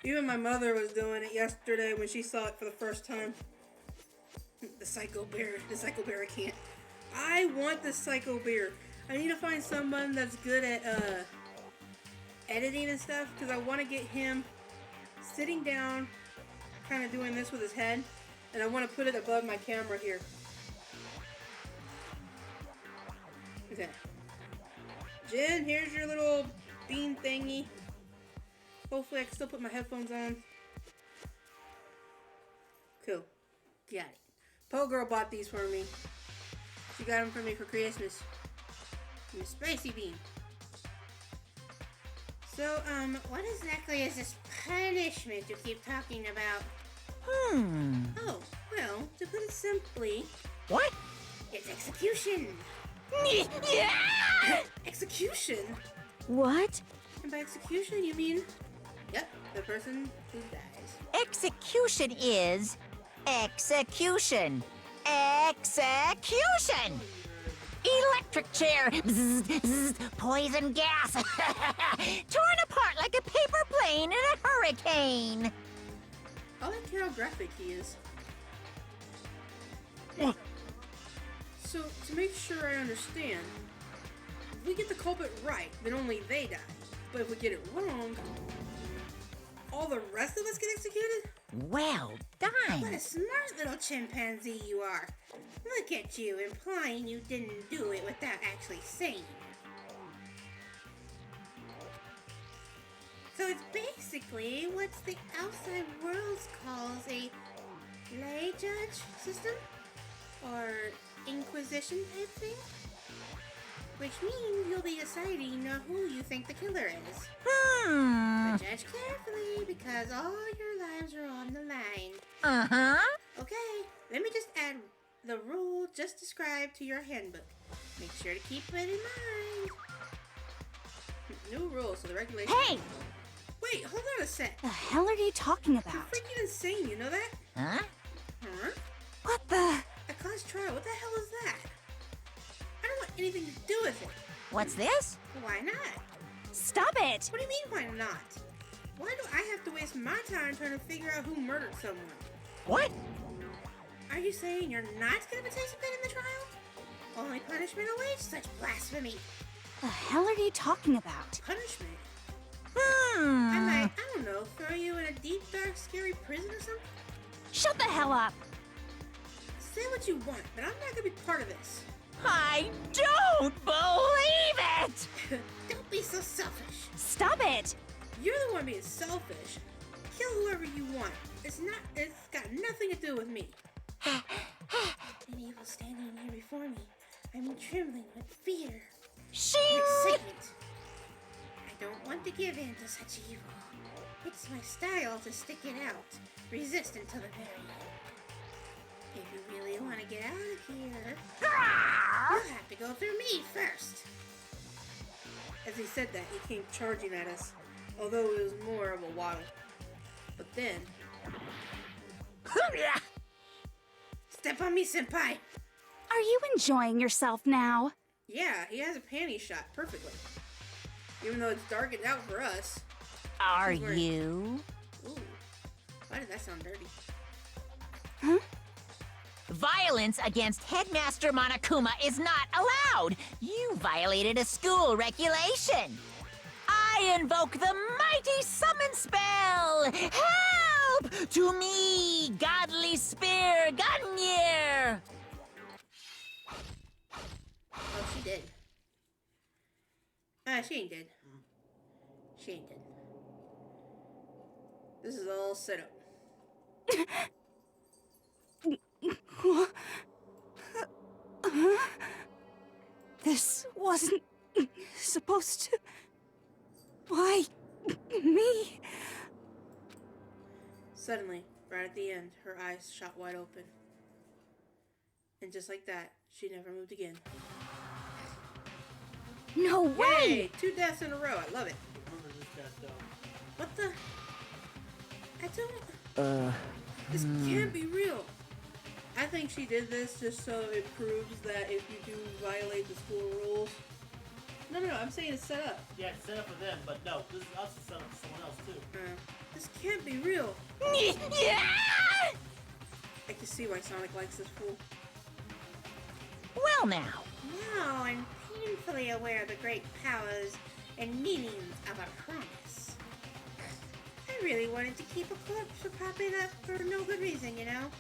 Even my mother was doing it yesterday when she saw it for the first time. The Psycho Bear I can't. I want the Psycho Bear. I need to find someone that's good at editing and stuff, because I want to get him sitting down, kind of doing this with his head, and I want to put it above my camera here. Okay. Jen, here's your little bean thingy. Hopefully I can still put my headphones on. Cool. Got it. Po Girl bought these for me. She got them for me for Christmas. I'm a spicy bean. So, what exactly is this punishment you keep talking about? Oh, well, to put it simply...
What?
It's execution. Execution?
What?
And by execution, you mean, yep, the person who dies.
Execution is execution. Execution! Electric chair. Bzzz, bzzz, poison gas. Torn apart like a paper plane in a hurricane.
I like how graphic he is. So, to make sure I understand, if we get the culprit right, then only they die. But if we get it wrong, all the rest of us get executed?
Well done.
What a smart little chimpanzee you are. Look at you, implying you didn't do it without actually saying it. So it's basically what the outside world calls a lay judge system? Or inquisition type thing? Which means you'll be deciding who you think the killer is. But judge carefully, because all your lives are on the line.
Uh-huh.
Okay, let me just add the rule just described to your handbook. Make sure to keep it in mind. New rules, so the regulation...
Hey!
Wait, hold on a sec.
The hell are you talking
You're
about?
freaking insane, you know that?
Huh?
Huh?
What the?
A class trial, what the hell is that? I don't want anything to do with it.
What's this?
Why not?
Stop it!
What do you mean, why not? Why do I have to waste my time trying to figure out who murdered someone?
What?
Are you saying you're not going to participate in the trial? Only punishment awaits such blasphemy.
The hell are you talking about?
Punishment? I
Hmm.
might, I don't know, throw you in a deep, dark, scary prison or something?
Shut the hell up!
Say what you want, but I'm not going to be part of this.
I don't believe it!
Don't be so selfish.
Stop it!
You're the one being selfish. Kill whoever you want. It's got nothing to do with me. An evil standing here before me. I'm trembling with fear.
Shing!
Excitement. I don't want to give in to such evil. It's my style to stick it out. Resist until the very end. If you really want to get out of here, you'll have to go through me first. As he said that, he came charging at us, although it was more of a waddle. But then... Step on me, senpai!
Are you enjoying yourself now?
Yeah, he has a panty shot perfectly. Even though it's darkened out for us.
Are
He's wearing-
you?
Ooh. Why did that sound dirty?
Huh?
Violence against Headmaster Monokuma is not allowed. You violated a school regulation. I invoke the mighty summon spell. Help to me, godly spear Gunyear.
Oh, she did. She ain't dead. She ain't dead. This is all set up.
This wasn't supposed to... Why me?
Suddenly, right at the end, her eyes shot wide open. And just like that, she never moved again.
No way!
Yay! 2 deaths in a row. I love it. What the? I don't... This can't be real. I think she did this just so it proves that if you do violate the school rules... No, I'm saying it's set up.
Yeah, it's set up for them, but no, this is also set up for someone else too.
This can't be real.
Yeah!
I can see why Sonic likes this fool.
Well now.
Now I'm painfully aware of the great powers and meanings of a promise. I really wanted to keep a corpse from popping up for no good reason, you know?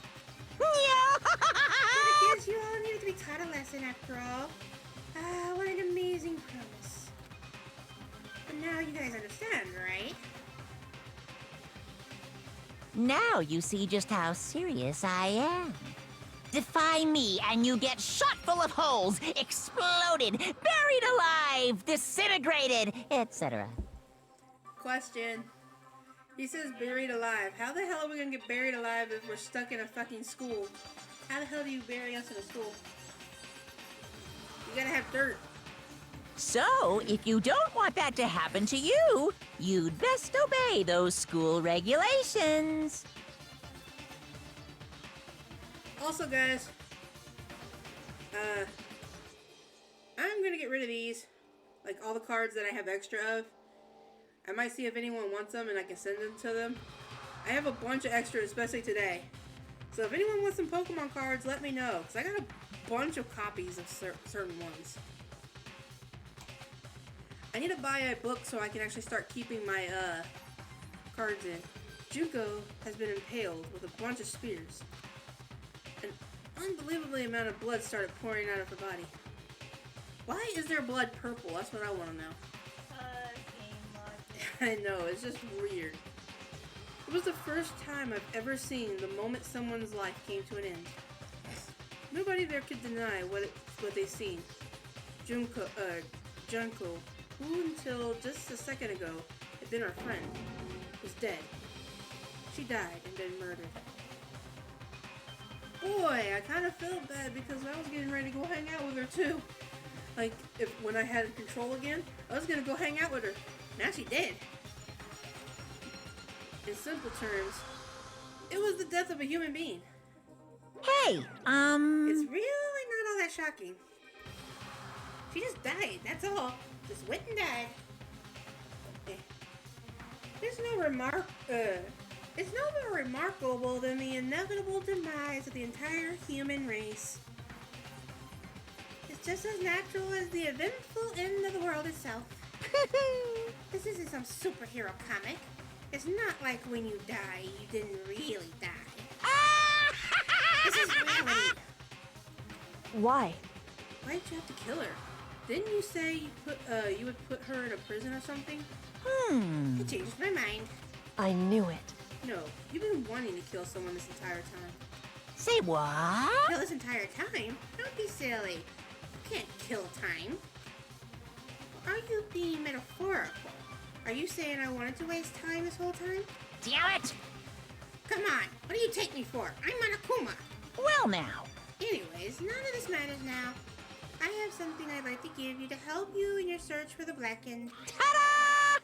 Yeah!
But I guess you all needed to be taught a lesson after all. Ah, what an amazing promise. But now you guys understand, right?
Now you see just how serious I am. Defy me and you get shot full of holes, exploded, buried alive, disintegrated, etc.
Question. He says buried alive. How the hell are we gonna get buried alive if we're stuck in a fucking school? How the hell do you bury us in a school? You gotta have dirt.
So, if you don't want that to happen to you, you'd best obey those school regulations.
Also, guys, I'm gonna get rid of these. Like, all the cards that I have extra of. I might see if anyone wants them and I can send them to them. I have a bunch of extra, especially today. So if anyone wants some Pokemon cards, let me know. Because I got a bunch of copies of certain ones. I need to buy a book so I can actually start keeping my cards in. Junko has been impaled with a bunch of spears. An unbelievably amount of blood started pouring out of her body. Why is their blood purple? That's what I want to know. I know, it's just weird. It was the first time I've ever seen the moment someone's life came to an end. Nobody there could deny what they've seen. Junko, who until just a second ago had been our friend, was dead. She died and been murdered. Boy, I kind of felt bad because I was getting ready to go hang out with her too. Like, when I had control again, I was gonna go hang out with her. Now she dead. In simple terms, it was the death of a human being.
Hey,
It's really not all that shocking. She just died, that's all. Just went and died. Okay. It's no more remarkable than the inevitable demise of the entire human race. It's just as natural as the eventful end of the world itself. This isn't some superhero comic. It's not like when you die, you didn't really die. This is reality.
Why?
Why'd you have to kill her? Didn't you say you would put her in a prison or something? I changed my mind.
I knew it.
No, you've been wanting to kill someone this entire time.
Say what?
Kill this entire time? Don't be silly. You can't kill time. Are you being metaphorical? Are you saying I wanted to waste time this whole time?
Damn it!
Come on, what do you take me for? I'm Monokuma.
Well now.
Anyways, none of this matters now. I have something I'd like to give you to help you in your search for the Blackened.
Ta-da!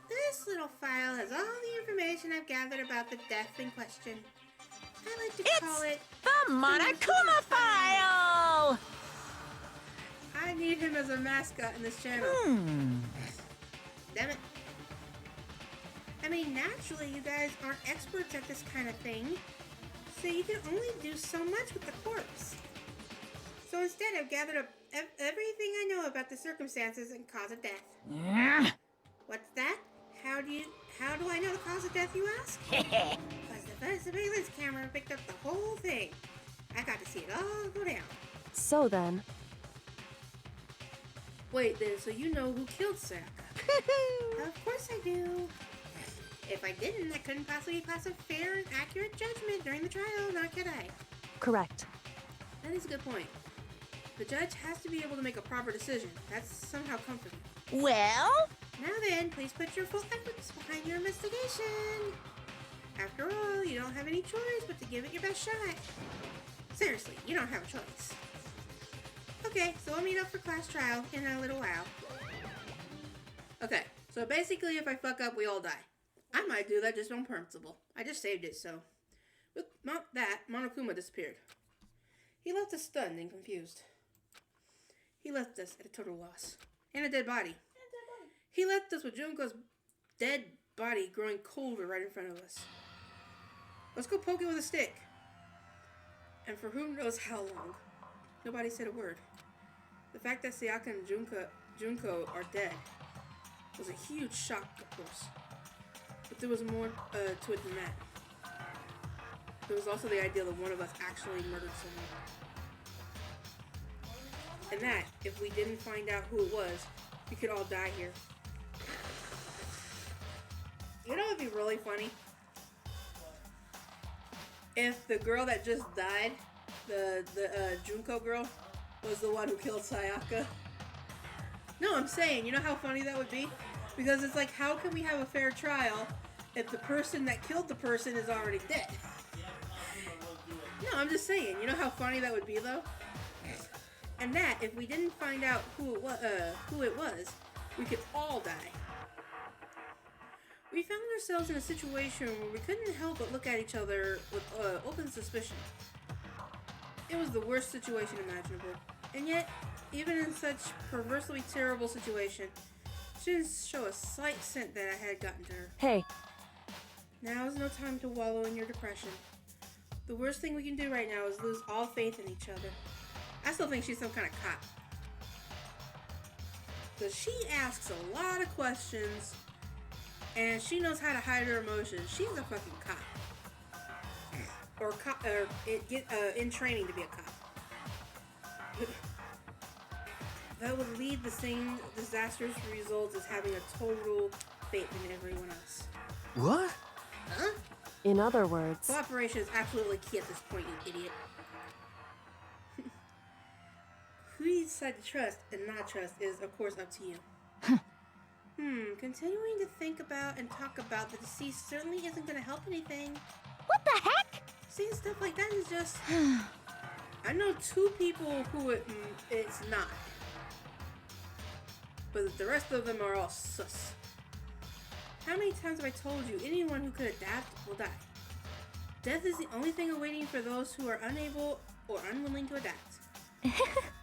This little file has all the information I've gathered about the death in question. I like to call it
the Monokuma file!
I need him as a mascot in this channel. Damn it. I mean, naturally, you guys aren't experts at this kind of thing, so you can only do so much with the corpse. So instead, I've gathered up everything I know about the circumstances and cause of death. What's that? How do I know the cause of death, you ask? Because the surveillance camera picked up the whole thing. I got to see it all go down.
So then...
Wait, then, so you know who killed Sayaka? Of course I do. If I didn't, I couldn't possibly pass a fair and accurate judgment during the trial, now could I?
Correct.
That is a good point. The judge has to be able to make a proper decision. That's somehow comforting.
Well?
Now then, please put your full efforts behind your investigation. After all, you don't have any choice but to give it your best shot. Seriously, you don't have a choice. Okay, so we'll meet up for class trial in a little while. Okay, so basically if I fuck up, we all die. I might do that just on principle. I just saved it, so... With that, Monokuma disappeared. He left us stunned and confused. He left us at a total loss. And a dead body. He left us with Junko's dead body growing colder right in front of us. Let's go poke it with a stick. And for who knows how long. Nobody said a word. The fact that Sayaka and Junko are dead was a huge shock, of course. But there was more to it than that. There was also the idea that one of us actually murdered someone. And that, if we didn't find out who it was, we could all die here. You know what would be really funny? If the girl that just died, the Junko girl, was the one who killed Sayaka. No, I'm saying, you know how funny that would be? Because it's like, how can we have a fair trial if the person that killed the person is already dead? No, I'm just saying, you know how funny that would be, though? And that, if we didn't find out who it was, we could all die. We found ourselves in a situation where we couldn't help but look at each other with open suspicion. It was the worst situation imaginable. And yet, even in such perversely terrible situation, she didn't show a slight scent that I had gotten to her.
Hey.
Now is no time to wallow in your depression. The worst thing we can do right now is lose all faith in each other. I still think she's some kind of cop. Because she asks a lot of questions, and she knows how to hide her emotions. She's a fucking cop. Or in training to be a cop. That would lead the same disastrous results as having a total faith in everyone else.
What?
Huh?
In other words...
Cooperation is absolutely key at this point, you idiot. Who you decide to trust and not trust is, of course, up to you. Continuing to think about and talk about the deceased certainly isn't going to help anything.
What the heck?
Seeing stuff like that is just... I know 2 people who it's not. But the rest of them are all sus. How many times have I told you, anyone who could adapt will die? Death is the only thing awaiting for those who are unable or unwilling to adapt.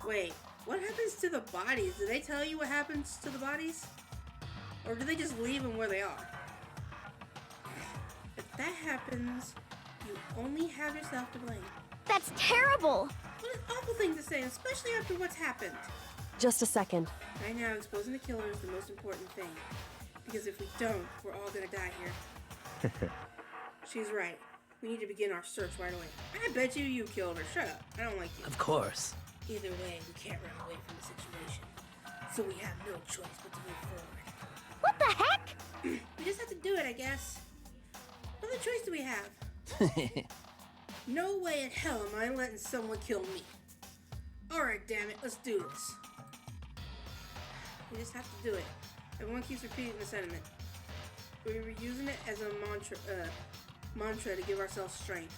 Wait, what happens to the bodies? Do they tell you what happens to the bodies? Or do they just leave them where they are? If that happens, you only have yourself to blame.
That's terrible!
What an awful thing to say, especially after what's happened.
Just a second.
Right now, exposing the killer is the most important thing. Because if we don't, we're all gonna die here. She's right. We need to begin our search right away. I bet you killed her. Shut up. I don't like you.
Of course.
Either way, we can't run away from the situation. So we have no choice but to move forward.
What the heck?
We just have to do it, I guess. What other choice do we have? No way in hell am I letting someone kill me. Alright, damn it. Let's do this. We just have to do it. Everyone keeps repeating the sentiment. We were using it as a mantra to give ourselves strength.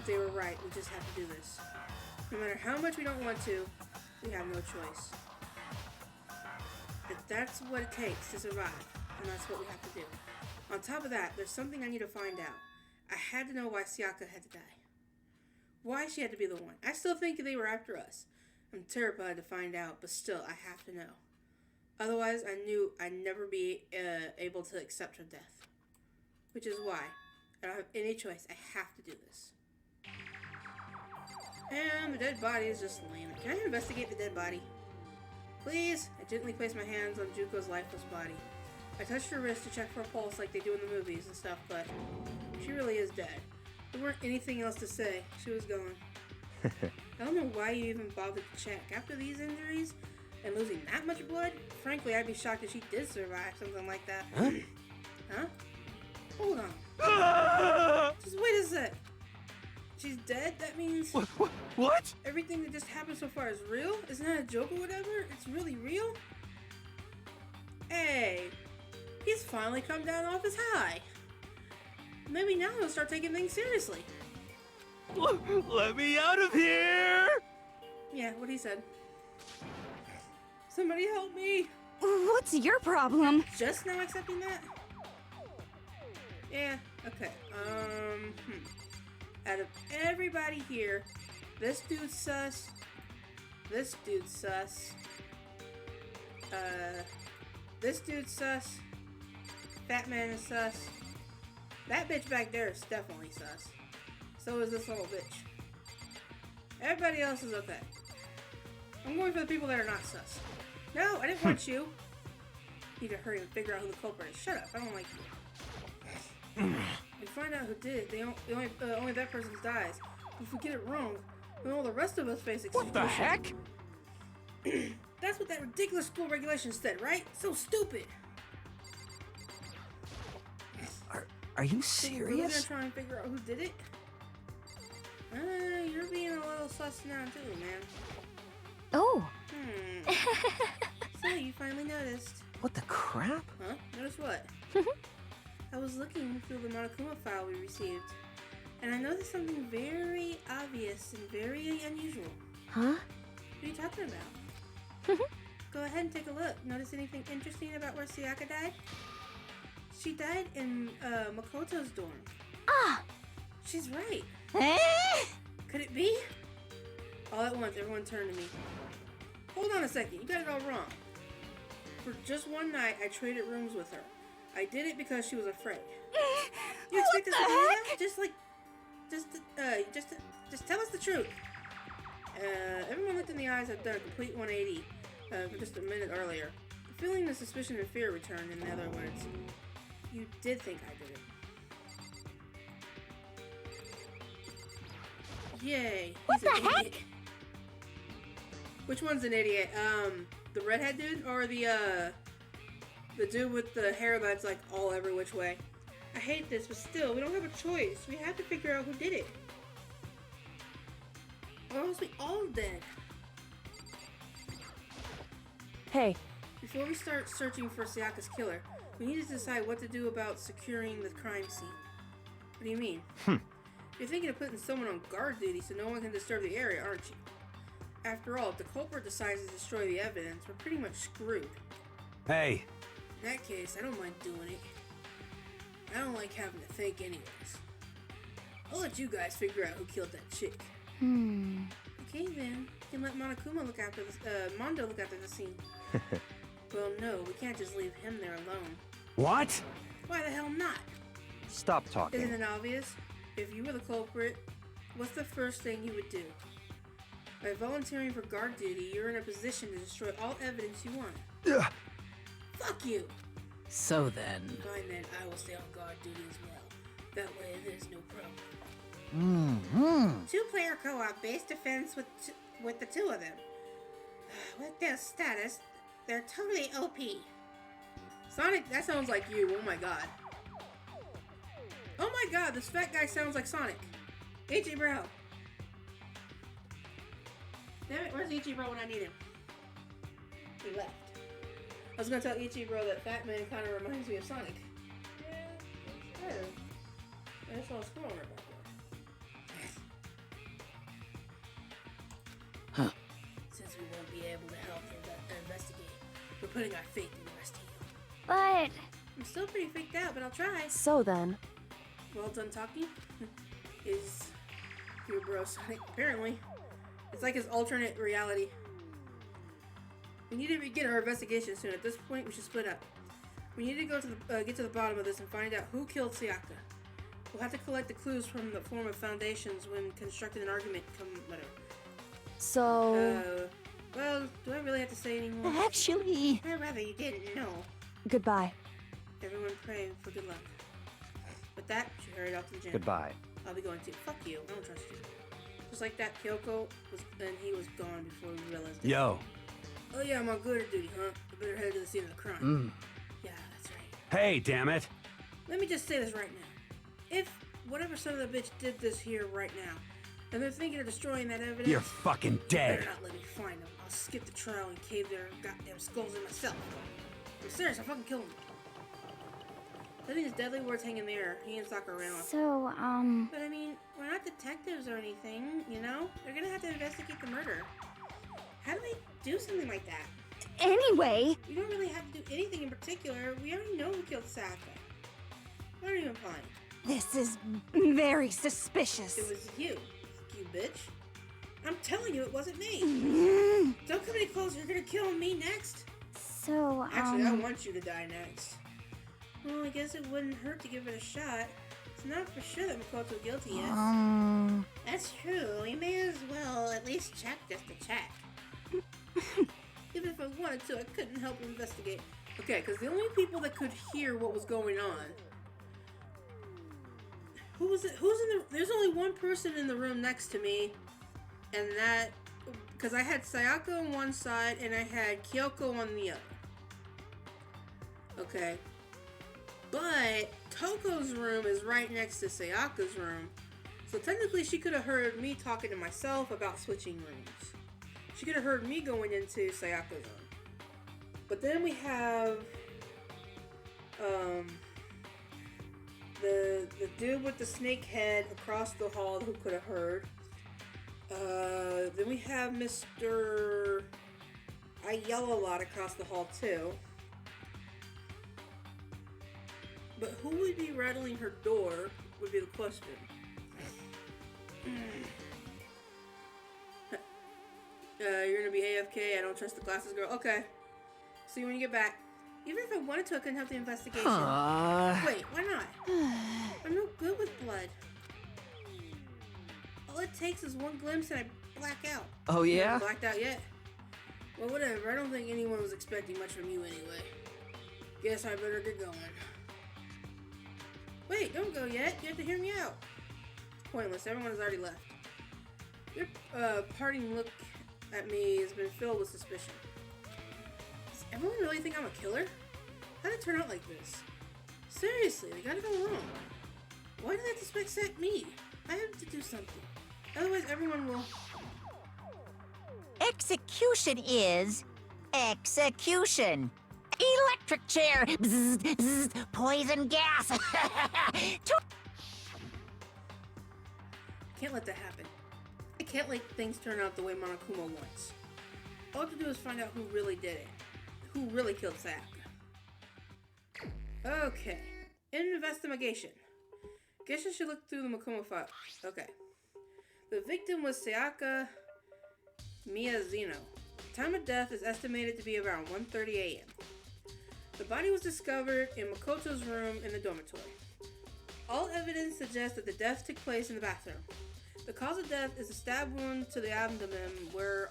If they were right, we just have to do this. No matter how much we don't want to, we have no choice. If that's what it takes to survive, then that's what we have to do. On top of that, there's something I need to find out. I had to know why Sayaka had to die. Why she had to be the one. I still think they were after us. I'm terrified to find out, but still, I have to know. Otherwise, I knew I'd never be able to accept her death. Which is why I don't have any choice. I have to do this. And the dead body is just laying there. Can I investigate the dead body? Please? I gently place my hands on Juko's lifeless body. I touched her wrist to check for a pulse like they do in the movies and stuff, but she really is dead. There weren't anything else to say. She was gone. I don't know why you even bothered to check. After these injuries and losing that much blood, frankly, I'd be shocked if she did survive something like that.
Huh?
Huh? Hold on. Just wait a sec. She's dead? That means...
What?
Everything that just happened so far is real? It's not a joke or whatever? It's really real? Hey, he's finally come down off his high. Maybe now he'll start taking things seriously.
Let me out of here!
Yeah, what he said. Somebody help me!
What's your problem?
Just now accepting that? Yeah, okay. Out of everybody here, this dude's sus. This dude's sus. This dude's sus. Fat man is sus. That bitch back there is definitely sus. So is this little bitch. Everybody else is okay. I'm going for the people that are not sus. No, I didn't want you. Need to hurry and figure out who the culprit is. Shut up, I don't like you. And find out who did it. Only that person dies. If we get it wrong, then all the rest of us face execution.
What the heck?
That's what that ridiculous school regulation said, right? So stupid.
Are you
We're gonna
serious?
try and figure out who did it. You're being a little sus now too, man.
Oh.
So you finally noticed.
What the crap?
Huh? Notice what? I was looking through the Monokuma file we received, and I noticed something very obvious and very unusual.
Huh?
are you talking about? Go ahead and take a look. Notice anything interesting about where Sayaka died? She died in Makoto's dorm.
Ah!
She's right.
Eh?
Could it be? All at once, everyone turned to me. Hold on a second, you got it all wrong. For just one night, I traded rooms with her. I did it because she was afraid. You expect us to do that? Just tell us the truth. Everyone looked in the eyes. I've done a complete 180 just a minute earlier. The feeling of suspicion and fear returned. In other words, you did think I did it. Yay! He's an idiot. Which one's an idiot? The redhead dude or the dude with the hair that's like all every which way? I hate this, but still, we don't have a choice. We have to figure out who did it. Or else we all dead.
Hey.
Before we start searching for Sayaka's killer, we need to decide what to do about securing the crime scene. What do you mean? You're thinking of putting someone on guard duty so no one can disturb the area, aren't you? After all, if the culprit decides to destroy the evidence, we're pretty much screwed.
Hey.
In that case, I don't mind doing it. I don't like having to think anyways. I'll let you guys figure out who killed that chick. Okay then, you can let Monokuma look after Mondo look after the scene. Well, no, we can't just leave him there alone.
What?
Why the hell not?
Stop talking.
Isn't it obvious? If you were the culprit, what's the first thing you would do? By volunteering for guard duty, you're in a position to destroy all evidence you want.
Ugh.
Fuck you!
So then...
Fine then, I will stay on guard duty as well. That way, there's no problem. Two-player co-op base defense with the two of them. With their status, they're totally OP. Sonic, that sounds like you. Oh my god. Oh my god, this fat guy sounds like Sonic. Ichibro. Damn it, where's Ichibro when I need him? He left. I was gonna tell Ichibro that Fat Man kind of reminds me of Sonic. Yeah, I just saw a squirrel right back there.
Huh.
Since we won't be able to help investigate, we're putting our faith in the rest of you.
But...
I'm still pretty freaked out, but I'll try.
So then...
Well done talking? Is your bro Sonic? Apparently. It's like his alternate reality. We need to begin our investigation soon. At this point, we should split up. We need to go to the get to the bottom of this and find out who killed Sayaka. We'll have to collect the clues from the form of foundations when constructing an argument. Whatever.
So...
well, do I really have to say anymore?
Actually...
I'd rather you didn't know.
Goodbye.
Everyone pray for good luck. With that, she hurried off to the gym.
Goodbye.
I'll be going too. Fuck you. I don't trust you. Just like that, Kyoko and he was gone before we realized it.
Yo.
Oh yeah, I'm on guard duty, huh? I better head to the scene of the crime. Yeah, that's right.
Hey, damn it.
Let me just say this right now. If whatever son of a bitch did this here right now, and they're thinking of destroying that evidence...
You're fucking dead.
Better not let me find them. I'll skip the trial and cave their goddamn skulls in myself. I'm serious, I'll fucking kill them. I think his deadly words hang in the air. He and Sakura ran off.
So,
But I mean, we're not detectives or anything, you know? They're gonna have to investigate the murder. How do we do something like that?
Anyway...
We don't really have to do anything in particular. We already know who killed Saka. What are you implying?
This is very suspicious.
It was you, you bitch. I'm telling you, it wasn't me. Don't come any closer. You're gonna kill me next.
So,
Actually, I want you to die next. Well, I guess it wouldn't hurt to give it a shot. It's not for sure that Makoto's guilty yet. That's true. We may as well at least check just to check. Even if I wanted to, I couldn't help but investigate. Okay, because the only people that could hear what was going on... Who was it? Who's in the... There's only one person in the room next to me. And that... Because I had Sayaka on one side and I had Kyoko on the other. Okay. But Toko's room is right next to Sayaka's room. So technically she could have heard me talking to myself about switching rooms. She could have heard me going into Sayaka's room. But then we have the dude with the snake head across the hall who could have heard. Then we have Mr. I yell a lot across the hall too. But who would be rattling her door would be the question. You're gonna be AFK. I don't trust the glasses girl. Okay. See you when you get back. Even if I wanted to, I couldn't help the investigation. Wait, why not? I'm no good with blood. All it takes is one glimpse and I black out.
Oh, yeah?
You haven't blacked out yet? Well, whatever. I don't think anyone was expecting much from you anyway. Guess I better get going. Wait, don't go yet. You have to hear me out. Pointless. Everyone has already left. Your parting look at me has been filled with suspicion. Does everyone really think I'm a killer? How did it turn out like this? Seriously, they gotta go wrong. Why do they suspect me? I have to do something. Otherwise, everyone will...
Execution is execution. Electric chair. Bzz, bzz, poison gas.
Can't let that happen. I can't let things turn out the way Monokuma wants. All I have to do is find out who really did it. Who really killed Sayaka. Okay. Investigation. Guess I should look through the Makuma file. Okay. The victim was Sayaka Miyazino. Time of death is estimated to be around 1:30 a.m. The body was discovered in Makoto's room in the dormitory. All evidence suggests that the death took place in the bathroom. The cause of death is a stab wound to the abdomen where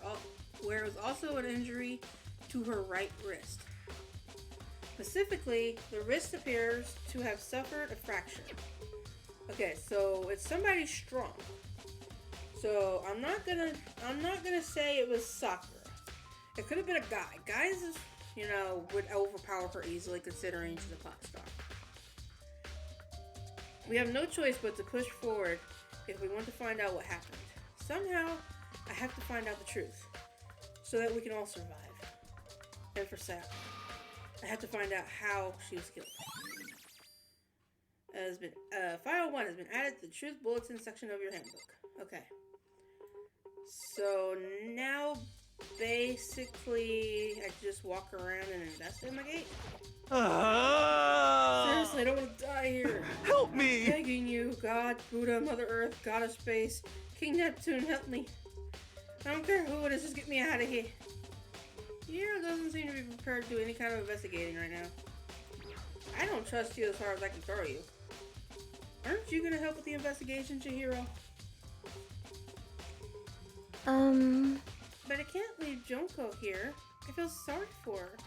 it was also an injury to her right wrist. Specifically, the wrist appears to have suffered a fracture. Okay, so it's somebody strong. So I'm not gonna say it was Sakura. It could have been a guy. Guys, you know, would overpower her easily considering she's a pop star. We have no choice but to push forward if we want to find out what happened. Somehow, I have to find out the truth so that we can all survive. And for Sayaka, I have to find out how she was killed. File 1 has been added to the Truth Bulletin section of your handbook. Okay. So now, basically, I just walk around and investigate? Seriously, I don't want to die here.
Help me!
I'm begging you, God, Buddha, Mother Earth, God of Space, King Neptune, help me. I don't care who it is, just get me out of here. Hero doesn't seem to be prepared to do any kind of investigating right now. I don't trust you as far as I can throw you. Aren't you gonna help with the investigation, Chihiro? But I can't leave Junko here. I feel sorry for her.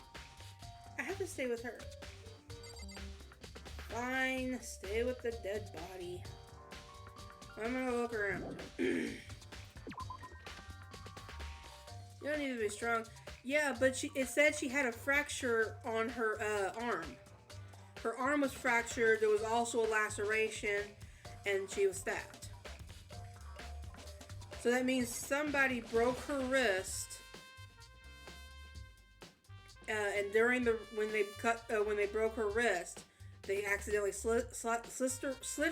I have to stay with her. Fine, stay with the dead body. I'm gonna look around. You don't need to be strong. Yeah, but it said she had a fracture on her arm. Her arm was fractured, there was also a laceration, and she was stabbed. So that means somebody broke her wrist, and when they broke her wrist, they accidentally slit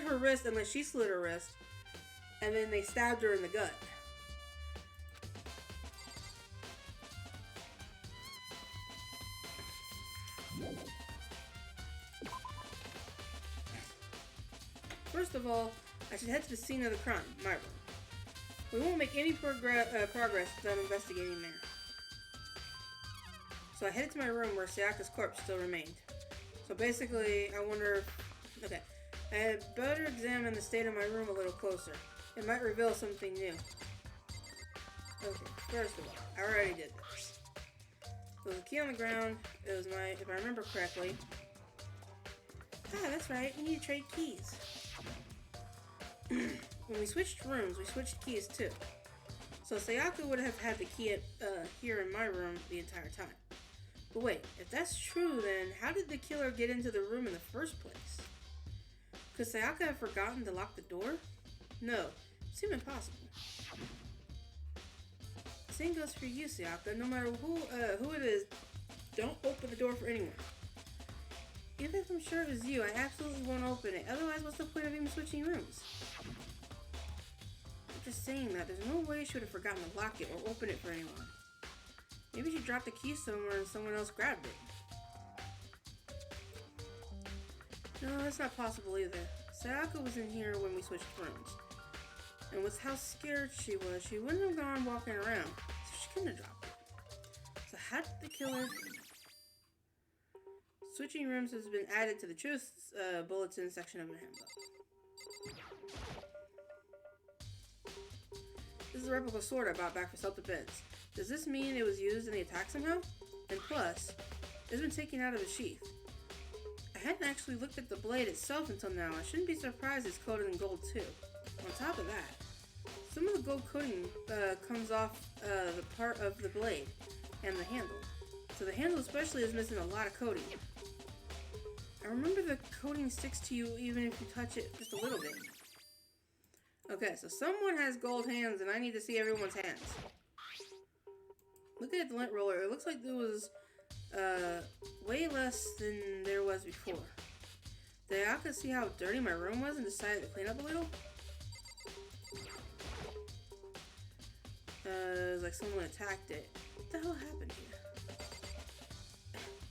her wrist, unless she slit her wrist, and then they stabbed her in the gut. First of all, I should head to the scene of the crime, my room. We won't make any progress without investigating there. So I headed to my room where Sayaka's corpse still remained. So basically, I wonder... Okay. I had better examine the state of my room a little closer. It might reveal something new. Okay, first of all, I already did this. There was a key on the ground. It was my... If I remember correctly... Ah, that's right. We need to trade keys. When we switched rooms, we switched keys too. So Sayaka would have had the key here in my room the entire time. But wait, if that's true, then how did the killer get into the room in the first place? Could Sayaka have forgotten to lock the door? No, it seemed impossible. Same goes for you, Sayaka. No matter who it is, don't open the door for anyone. Even if I'm sure it was you, I absolutely won't open it. Otherwise, what's the point of even switching rooms? After just saying that. There's no way she would have forgotten to lock it or open it for anyone. Maybe she dropped the key somewhere and someone else grabbed it. No, that's not possible either. Sayaka was in here when we switched rooms. And with how scared she was, she wouldn't have gone walking around. So she couldn't have dropped it. So how did the killer... Switching rooms has been added to the truth bulletin section of the handbook. This is a replica sword I bought back for self-defense. Does this mean it was used in the attack somehow? And plus, it's been taken out of the sheath. I hadn't actually looked at the blade itself until now. I shouldn't be surprised it's coated in gold too. On top of that, some of the gold coating comes off the part of the blade and the handle. So the handle especially is missing a lot of coating. I remember the coating sticks to you even if you touch it just a little bit. Okay, so someone has gold hands and I need to see everyone's hands. Looking at the lint roller, it looks like there was way less than there was before. Did I see how dirty my room was and decided to clean up a little? It was like someone attacked it. What the hell happened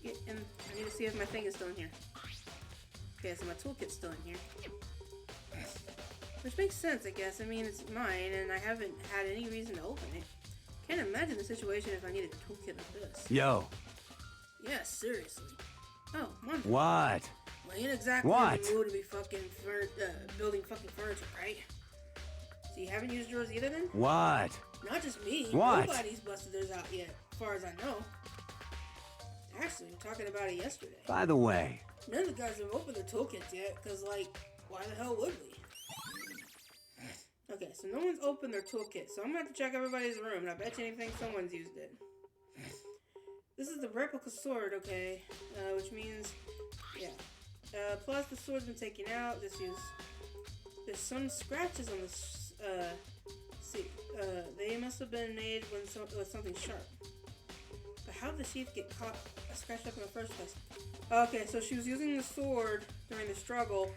here? And I need to see if my thing is still in here. Okay, so my toolkit's still in here. Which makes sense, I guess. I mean, it's mine, and I haven't had any reason to open it. Can't imagine the situation if I needed a toolkit like this.
Yo.
Yeah, seriously. Oh, Monty.
What?
Well, you ain't exactly in the mood to be fucking building fucking furniture, right? So you haven't used yours either, then?
What?
Not just me.
What?
Nobody's busted theirs out yet, as far as I know. Actually, we were talking about it yesterday.
By the way.
None of the guys have opened their toolkits yet, because, like, why the hell would we? Okay, so no one's opened their toolkit, so I'm gonna have to check everybody's room, and I bet you anything someone's used it. This is the replica sword, okay, which means, yeah. Plus the sword's been taken out, there's some scratches on this, they must have been made with something sharp. But how did the sheath get scratched up in the first place? Okay, so she was using the sword during the struggle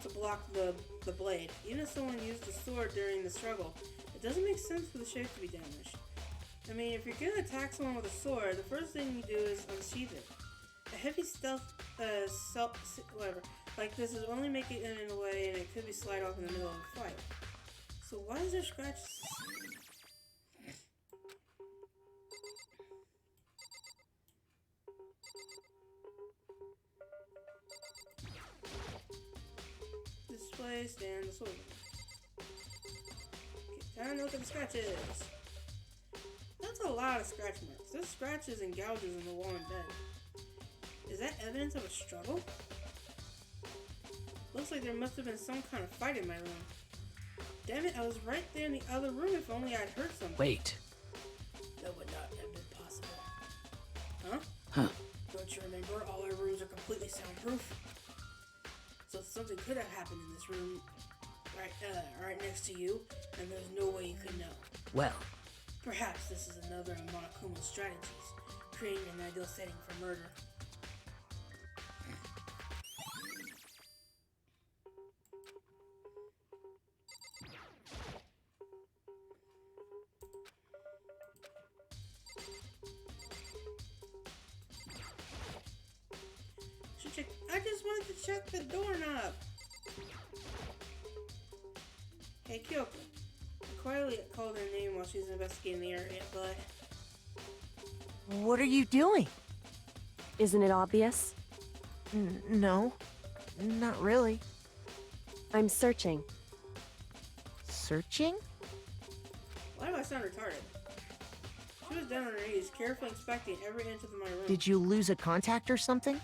to block the blade. Even if someone used the sword during the struggle, it doesn't make sense for the shape to be damaged. I mean, if you're gonna attack someone with a sword, the first thing you do is unsheath it. A heavy stealth, whatever, like this is only make it in a way, and it could be slide off in the middle of a fight. So why is there scratches? Display, stand, the sword. Okay, time to look at the scratches. That's a lot of scratch marks. There's scratches and gouges in the wall and bed. Is that evidence of a struggle? Looks like there must have been some kind of fight in my room. Damn it, I was right there in the other room. If only I'd heard something.
Wait.
That would not have been possible. Huh?
Huh.
Don't you remember? All our rooms are completely soundproof. So something could have happened in this room right next to you, and there's no way you could know.
Well.
Perhaps this is another of Monokuma's strategies, creating an ideal setting for murder. I just wanted to check the doorknob. Hey, Kyoko. I quietly called her name while she's investigating the area, but...
What are you doing? Isn't it obvious?
No. Not really.
I'm searching.
Searching?
Why do I sound retarded? She was down on her knees, carefully inspecting every inch of my room.
Did you lose a contact or something?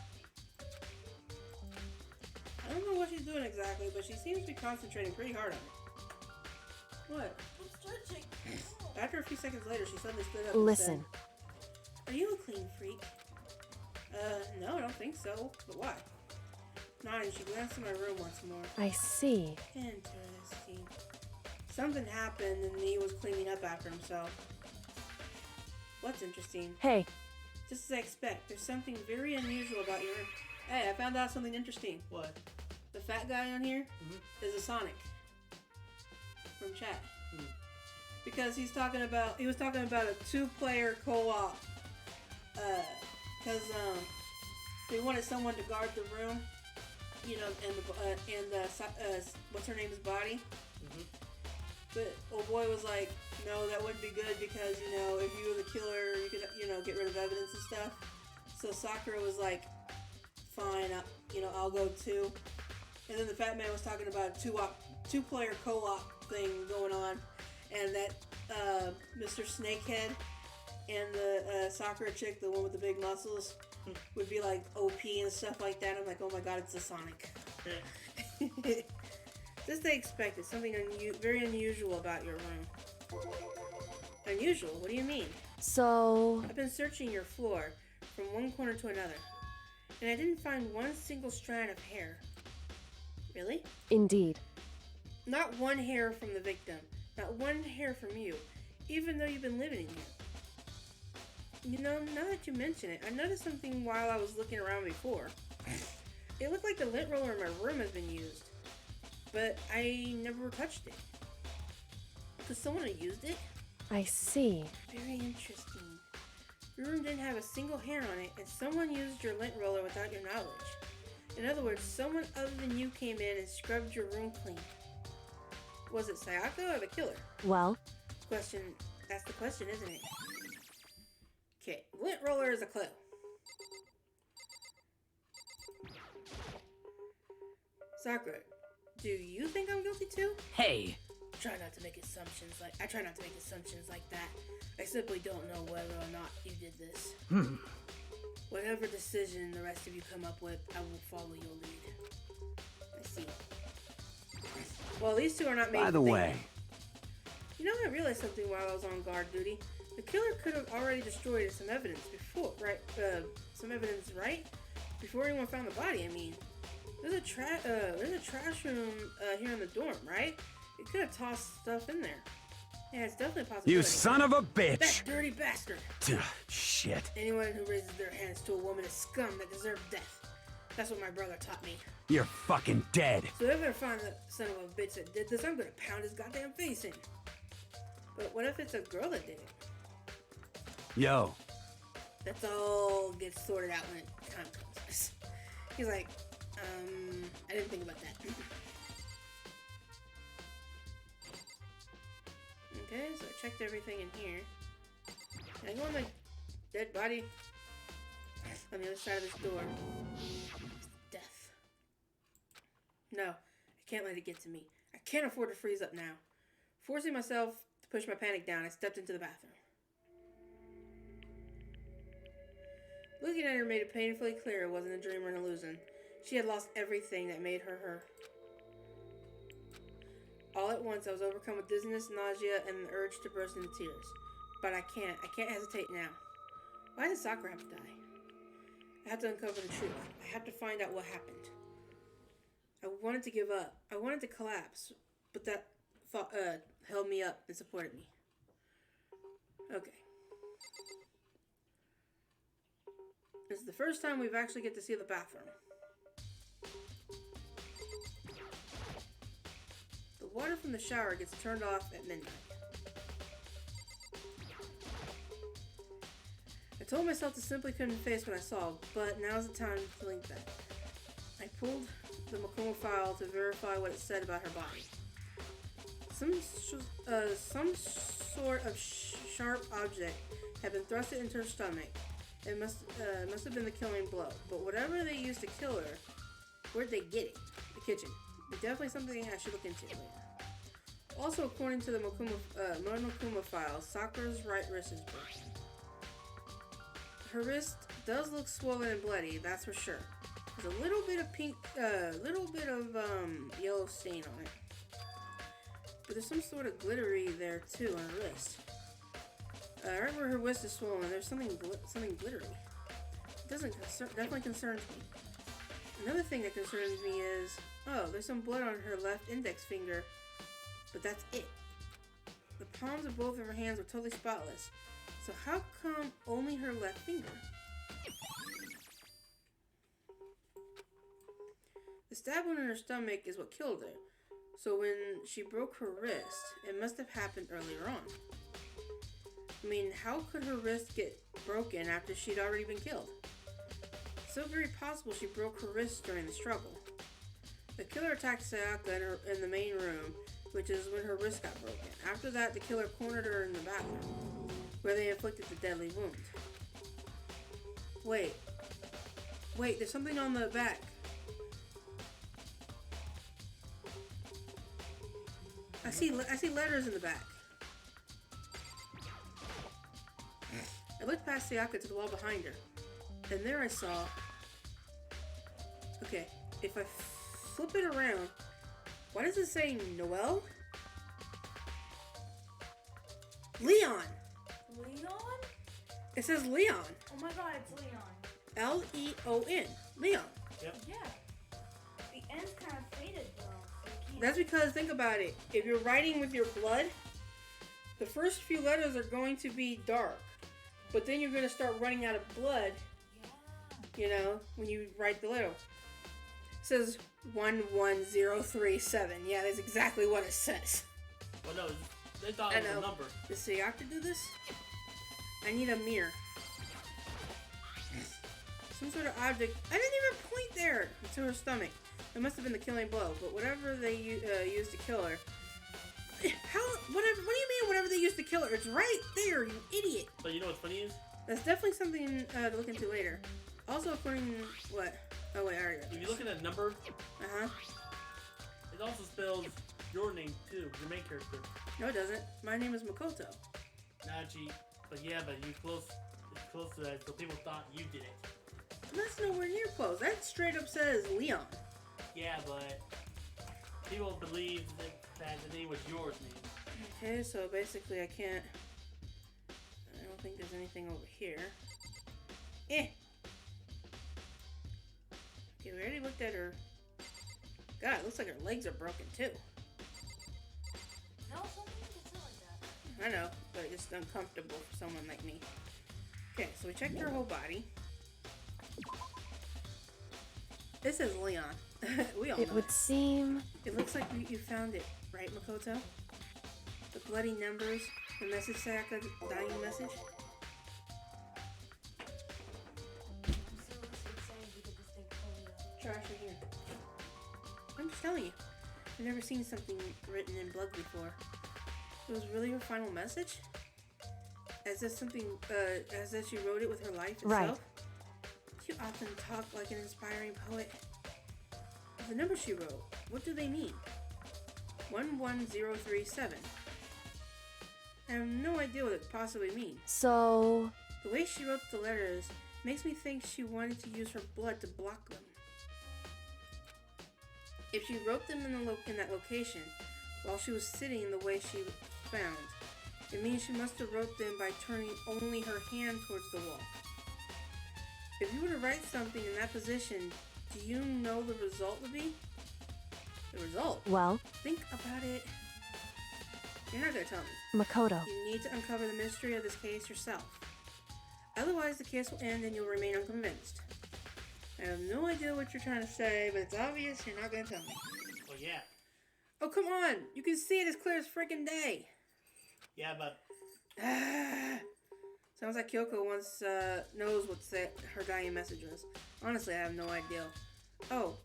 I don't know what she's doing exactly, but she seems to be concentrating pretty hard on it. What? I'm stretching. After a few seconds later, she suddenly stood up
Listen.
and said, "Are you a clean freak?" No, I don't think so. But why? Nodding, she glanced in my room once more.
I see.
Interesting. Something happened and he was cleaning up after himself. What's interesting?
Hey.
Just as I expect, there's something very unusual about your room. Hey, I found out something interesting.
What?
The fat guy on here is a Sonic from chat. because he was talking about a 2-player co-op. Because they wanted someone to guard the room, you know, and what's her name's body. But old boy was like, no, that wouldn't be good because, you know, if you were the killer, you could, you know, get rid of evidence and stuff. So Sakura was like, fine, I'll go too. And then the fat man was talking about a 2-player co-op thing going on, and that Mr. Snakehead and the Sakura chick, the one with the big muscles, would be like OP and stuff like that. I'm like, oh my god, it's a Sonic. This they expected, something very unusual about your room. Unusual? What do you mean?
So...
I've been searching your floor from one corner to another, and I didn't find one single strand of hair. Really?
Indeed.
Not one hair from the victim. Not one hair from you, even though you've been living in here. You know, now that you mention it, I noticed something while I was looking around before. It looked like the lint roller in my room has been used, but I never touched it. Could someone have used it?
I see.
Very interesting. Your room didn't have a single hair on it, and someone used your lint roller without your knowledge. In other words, someone other than you came in and scrubbed your room clean. Was it Sayako or the killer?
Well?
That's the question, isn't it? Okay, lint roller is a clue. Sakura, do you think I'm guilty too?
Hey!
I try not to make assumptions like that. I simply don't know whether or not you did this. Whatever decision the rest of you come up with, I will follow your lead. I see. Well, these two are not made.
By the way,
you know, I realized something while I was on guard duty. The killer could have already destroyed some evidence before, right? Right? Before anyone found the body. I mean, there's a trash room here in the dorm, right? It could have tossed stuff in there. Yeah, it's definitely a possibility.
you son of a bitch!
That dirty bastard!
Shit.
Anyone who raises their hands to a woman is scum that deserves death. That's what my brother taught me.
You're fucking dead.
So if I ever find the son of a bitch that did this, I'm gonna pound his goddamn face in. But what if it's a girl that did it?
Yo.
That's all gets sorted out when time comes. He's like, I didn't think about that. Okay, so I checked everything in here. Can I go on the dead body? On the other side of this door. Death. No, I can't let it get to me. I can't afford to freeze up now. Forcing myself to push my panic down, I stepped into the bathroom. Looking at her made it painfully clear it wasn't a dream or an illusion. She had lost everything that made her her. All at once, I was overcome with dizziness, nausea, and the urge to burst into tears. But I can't hesitate now. Why did Sakura have to die? I have to uncover the truth. I have to find out what happened. I wanted to give up. I wanted to collapse. But that thought held me up and supported me. Okay. This is the first time we've actually get to see the bathroom. The water from the shower gets turned off at midnight. I told myself to simply couldn't face what I saw, but now's the time to link that. I pulled the Makoma file to verify what it said about her body. Some sort of sharp object had been thrusted into her stomach. It must have been the killing blow. But whatever they used to kill her, where'd they get it? The kitchen. It's definitely something I should look into later. Also, according to the Monokuma file, Sakura's right wrist is broken. Her wrist does look swollen and bloody, that's for sure. There's a little bit of pink, yellow stain on it. But there's some sort of glittery there too on her wrist. Right where her wrist is swollen, there's something glittery. It definitely concerns me. Another thing that concerns me is, there's some blood on her left index finger, but that's it. The palms of both of her hands were totally spotless. So how come only her left finger? The stab wound in her stomach is what killed her. So when she broke her wrist, it must have happened earlier on. I mean, how could her wrist get broken after she'd already been killed? It's so very possible she broke her wrist during the struggle. The killer attacked Sayaka in the main room, which is when her wrist got broken. After that, the killer cornered her in the bathroom, where they inflicted the deadly wound. Wait, there's something on the back. I see letters in the back. I looked past Sayaka to the wall behind her, and there I saw... Okay, if I flip it around, why does it say Noel? Leon!
Leon?
It says Leon.
Oh my god, it's Leon.
L-E-O-N. Leon.
Yep.
Yeah. The end's kind of faded though. So you can't...
That's because, think about it, if you're writing with your blood, the first few letters are going to be dark. But then you're going to start running out of blood, you know, when you write the letter. It says 11037. Yeah, that's exactly what it says.
Well, no, they thought it was a number.
Does Sayaka do this? I need a mirror. Some sort of object. I didn't even point there to her stomach. It must have been the killing blow. But whatever they used to kill her. How? Whatever. What do you mean? Whatever they used to kill her? It's right there, you idiot.
But you know what's funny is?
That's definitely something to look into later. Also, according what? Oh wait, I already got
If
this.
you look at that number,
Uh-huh.
it also spells your name too, your main character.
No, it doesn't. My name is Makoto.
Nachi. But yeah, but you close. It's close to that, so people thought you did it.
That's nowhere near close. That straight up says Leon.
Yeah, but people believe that the name was yours name.
Okay, so basically I can't... I don't think there's anything over here. Okay, we already looked at her... God, it looks like her legs are broken too.
No, something that's not like that.
I know, but it's uncomfortable for someone like me. Okay, so we checked her whole body. This is Leon. We all know
It would seem...
It looks like you found it, right, Makoto? The bloody numbers, the message Sayaka, dying message.
So what's it saying we did this thing for
Trash right here. I'm just telling you. I've never seen something written in blood before. It was really her final message? As if something, as if she wrote it with her life itself?
Right.
You often talk like an inspiring poet. The numbers she wrote, what do they mean? 11037. I have no idea what it could possibly mean.
So...
The way she wrote the letters makes me think she wanted to use her blood to block them. If she wrote them in that location while she was sitting the way she found, it means she must have wrote them by turning only her hand towards the wall. If you were to write something in that position, do you know the result would be? The result?
Well...
Think about it. You're not gonna tell me.
Makoto.
You need to uncover the mystery of this case yourself. Otherwise, the case will end and you'll remain unconvinced. I have no idea what you're trying to say, but it's obvious you're not gonna tell me.
Oh yeah.
Oh, come on! You can see it as clear as freaking day!
Yeah, but...
Sounds like Kyoko knows what her dying message was. Honestly, I have no idea. Oh,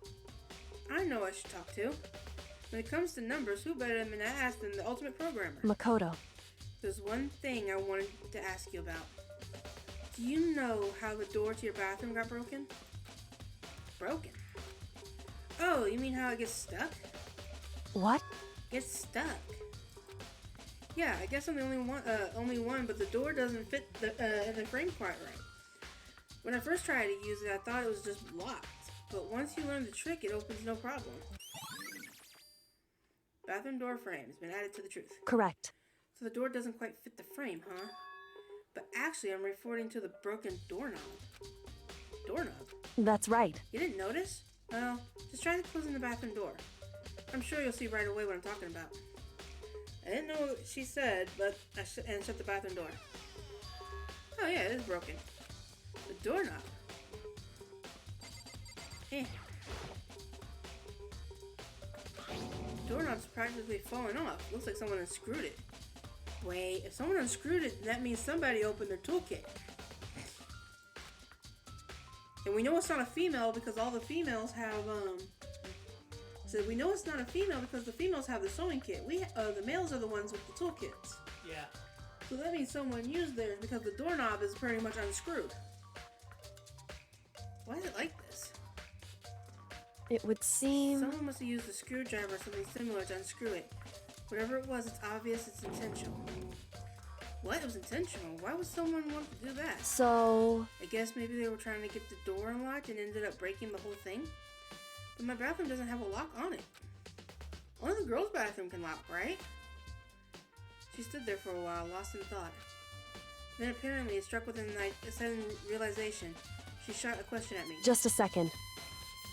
I know I should talk to. When it comes to numbers, who better than to ask than the ultimate programmer?
Makoto.
There's one thing I wanted to ask you about. Do you know how the door to your bathroom got broken? Broken? Oh, you mean how it gets stuck?
What?
Gets stuck. Yeah, I guess I'm the only one, but the door doesn't fit the frame quite right. When I first tried to use it, I thought it was just locked. But once you learn the trick, it opens no problem. Bathroom door frame has been added to the truth.
Correct.
So the door doesn't quite fit the frame, huh? But actually, I'm referring to the broken doorknob. Doorknob?
That's right.
You didn't notice? Well, just try closing the bathroom door. I'm sure you'll see right away what I'm talking about. I didn't know what she said, but and shut the bathroom door. Oh yeah, it is broken. The doorknob. doorknob's practically falling off. Looks like someone unscrewed it. Wait, if someone unscrewed it, that means somebody opened their toolkit. And we know it's not a female because all the females have, so we know it's not a female because the females have the sewing kit. The males are the ones with the toolkits.
Yeah.
So that means someone used theirs because the doorknob is pretty much unscrewed. Why is it like this?
It would seem...
Someone must have used a screwdriver or something similar to unscrew it. Whatever it was, it's obvious it's intentional. What? It was intentional? Why would someone want to do that?
So...
I guess maybe they were trying to get the door unlocked and ended up breaking the whole thing? But my bathroom doesn't have a lock on it. Only the girls' bathroom can lock, right? She stood there for a while, lost in thought. Then apparently it struck with a sudden realization. She shot a question at me.
Just a second.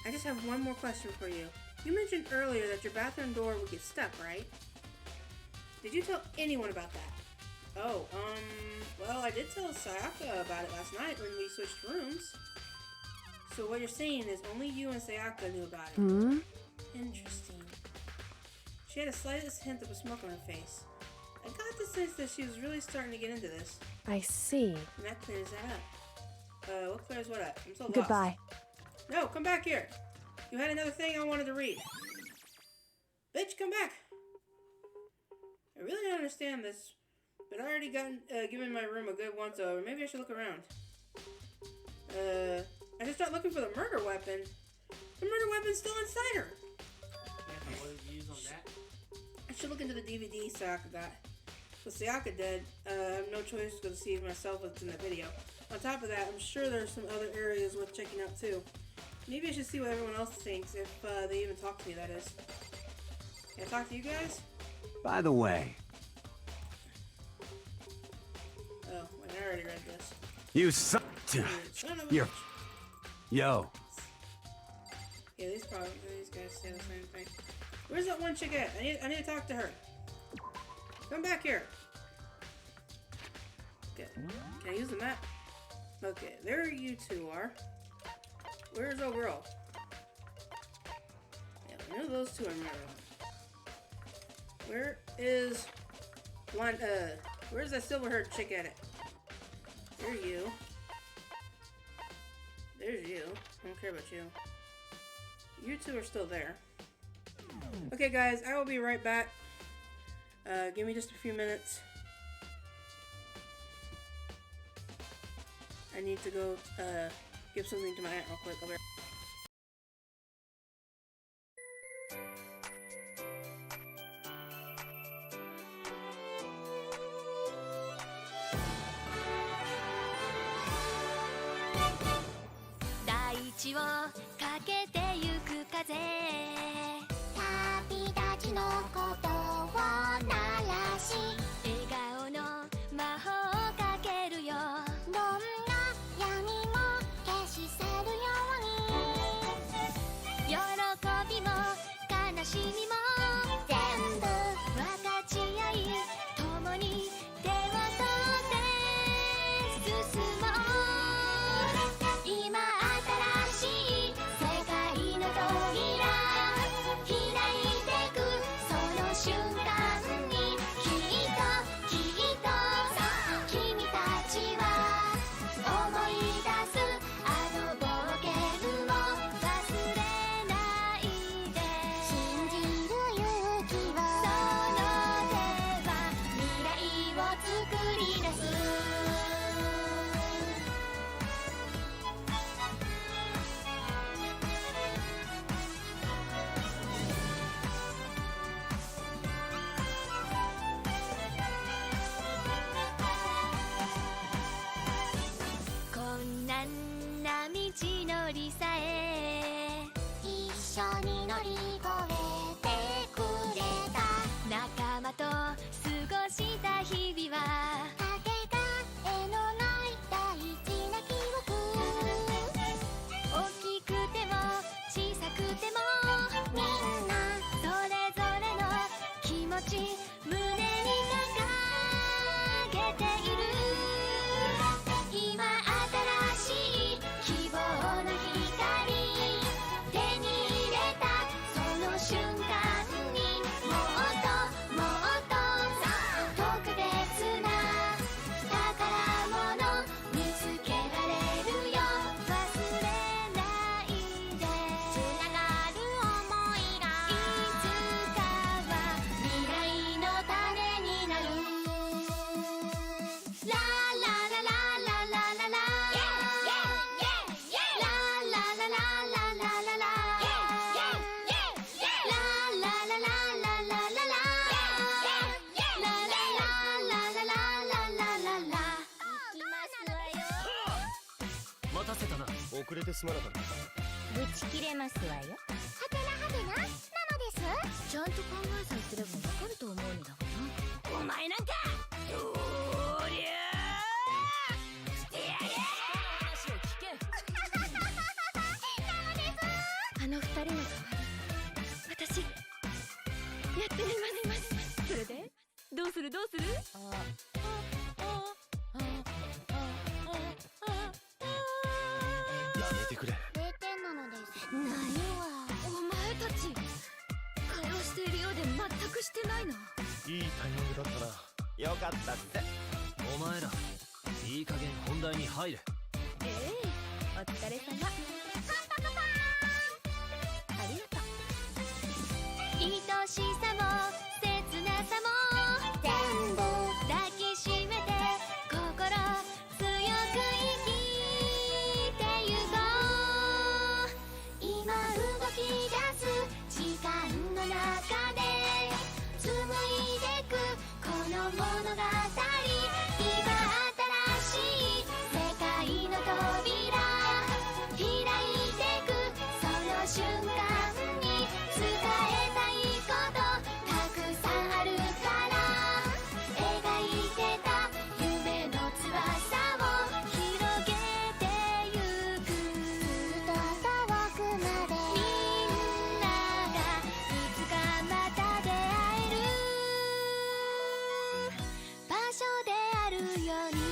I just have one more question for you. You mentioned earlier that your bathroom door would get stuck, right? Did you tell anyone about that? Oh, well, I did tell Sayaka about it last night when we switched rooms. So what you're saying is only you and Sayaka knew about it.
Hmm?
Interesting. She had a slightest hint of a smirk on her face. I got the sense that she was really starting to get into this.
I see.
And that clears that up. What clears what up? I'm so lost.
Goodbye.
No, come back here. You had another thing I wanted to read. Bitch, come back. I really don't understand this, but I already given my room a good once over. Maybe I should look around. I should start looking for the murder weapon. The murder weapon's still inside her.
Yeah, what did you use on that?
I should look into the DVD Sayaka got. With Sayaka dead, I have no choice to go to see myself what's in the video. On top of that, I'm sure there's some other areas worth checking out too. Maybe I should see what everyone else thinks, if they even talk to me, that is. Can I talk to you guys?
By the way...
Oh, wait, I already read this.
You son of a... You're... Yo.
Yeah, these guys say the same thing. Where's that one chick at? I need to talk to her. Come back here. Okay. Can I use the map? Okay, there you two are. Where's old girl? Yeah, I know those two are married. Where is one? Where's that silver-haired chick at it? There you. There's you. I don't care about you. You two are still there. Okay, guys, I will be right back. Give me just a few minutes. I need to go give something to my aunt real quick. I'll be right back.
をかけてゆく風旅立ちのことを鳴らし笑顔の魔法をかけるよどんな闇も消し去るように喜びも悲しみも全部分かち合い共に手を取って進もう今新しい世界の扉開いてくその瞬間にきっと君たちは思い出すあの冒険を忘れないで信じ
遅れてすまなかった。
ぶち切れますわよ。はてなはてな、なのです。ちゃんと考えさえすればわかると思うのだがな。お前なんかどりゃーしてやれ。話を聞け。なのです。あの二人の代わり、私やってみます。それでどうするどうする？
やめてくれ。
0点なのです。何はお前たち会話しているようで全くしてないな。
いいタイミングだったな。よかったって。
お前らいい加減本題に入れ。
ええ、お疲れ様。パンパカパーン。ありがとう。愛しさも切なさも全部抱きしめて心強く生きてゆこう。今動き出す時間の中で紡いでくこの物語。今新しい世界の扉開いてくその瞬間に伝えたいことたくさんあるから描いてた夢の翼を広げてゆく。ずっと遠くまでみんながいつかまた出会える場所であるように。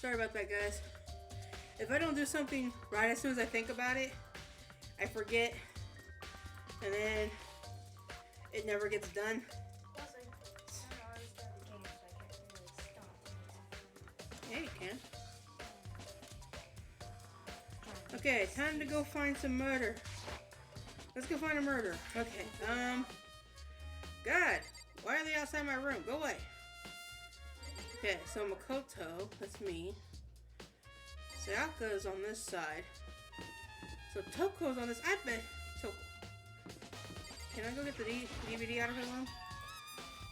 Sorry about that, guys. If I don't do something right as soon as I think about it, I forget, and then it never gets done. Yeah, you can. Okay, time to go find some murder. Let's go find a murder. Okay, God, why are they outside my room? Go away. Okay, so Makoto, that's me. Sayaka is on this side. So Toko's on this. I bet Toko. Can I go get the DVD out of her room?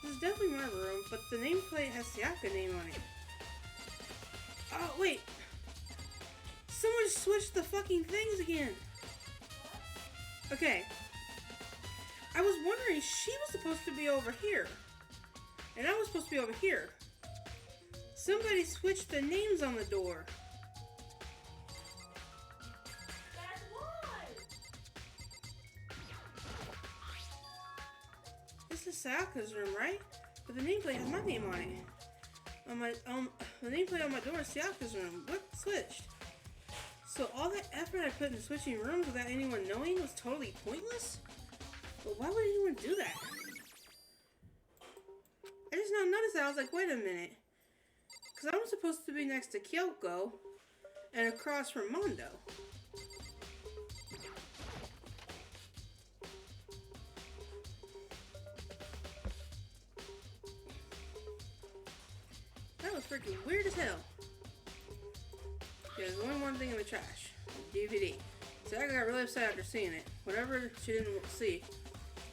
This is definitely my room, but the nameplate has Sayaka name on it. Oh wait, someone switched the fucking things again. Okay, I was wondering, she was supposed to be over here, and I was supposed to be over here. Somebody switched the names on the door.
That's why.
This is Sayaka's room, right? But the nameplate has my name on it. On my the nameplate on my door is Sayaka's room. What switched? So all that effort I put into switching rooms without anyone knowing was totally pointless? But why would anyone do that? I just now noticed that. I was like, wait a minute. Because I'm supposed to be next to Kyoko and across from Mondo. That was freaking weird as hell. Okay, there's only one thing in the trash. DVD. So I got really upset after seeing it. Whatever she didn't see.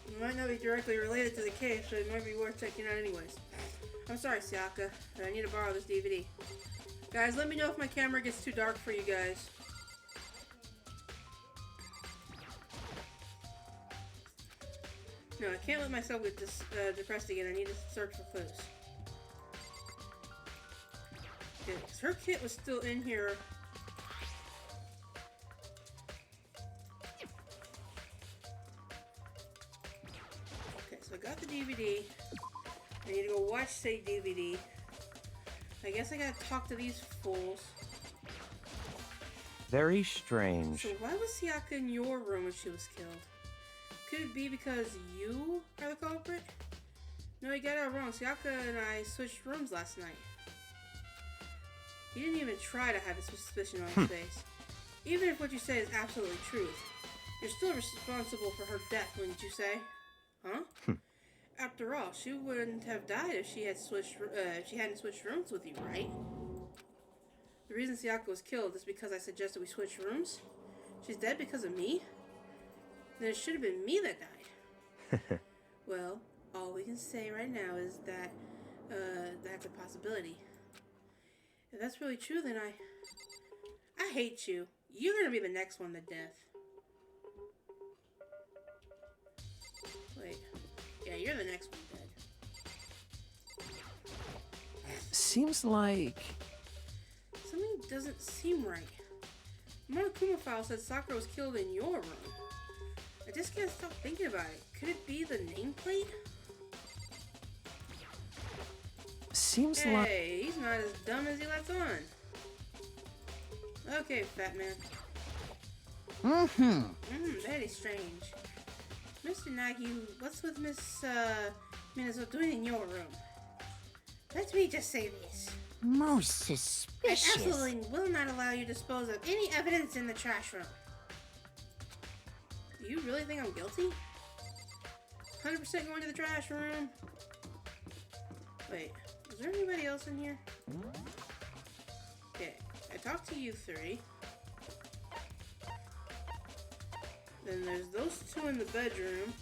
It might not be directly related to the case, but it might be worth checking out anyways. I'm sorry, Sayaka, but I need to borrow this DVD. Guys, let me know if my camera gets too dark for you guys. No, I can't let myself get depressed again. I need to search for clues. Okay, 'cause her kit was still in here. Okay, so I got the DVD. I need to go watch said DVD. I guess I gotta talk to these fools.
Very strange.
So why was Sayaka in your room when she was killed? Could it be because you are the culprit? No, you got it wrong. Sayaka and I switched rooms last night. He didn't even try to have a suspicion on his face. Even if what you say is absolutely truth, you're still responsible for her death, wouldn't you say? Huh? After all, she wouldn't have died if she had she hadn't switched rooms with you, right? The reason Sayaka was killed is because I suggested we switch rooms? She's dead because of me? Then it should have been me that died. Well, all we can say right now is that that's a possibility. If that's really true, then I hate you. You're gonna be the next one to death. Wait. Yeah, you're the next one dead.
Seems like...
Something doesn't seem right. Monokuma file said Sakura was killed in your room. I just can't stop thinking about it. Could it be the nameplate?
Seems like...
Hey, he's not as dumb as he lets on. Okay, fat man. Very strange. Mr. Nagi, what's with Miss, Minazo doing in your room? Let me just say this.
Most suspicious.
I absolutely will not allow you to dispose of any evidence in the trash room. Do you really think I'm guilty? 100% going to the trash room. Wait, is there anybody else in here? Okay, I talked to you three. Then there's those two in the bedroom.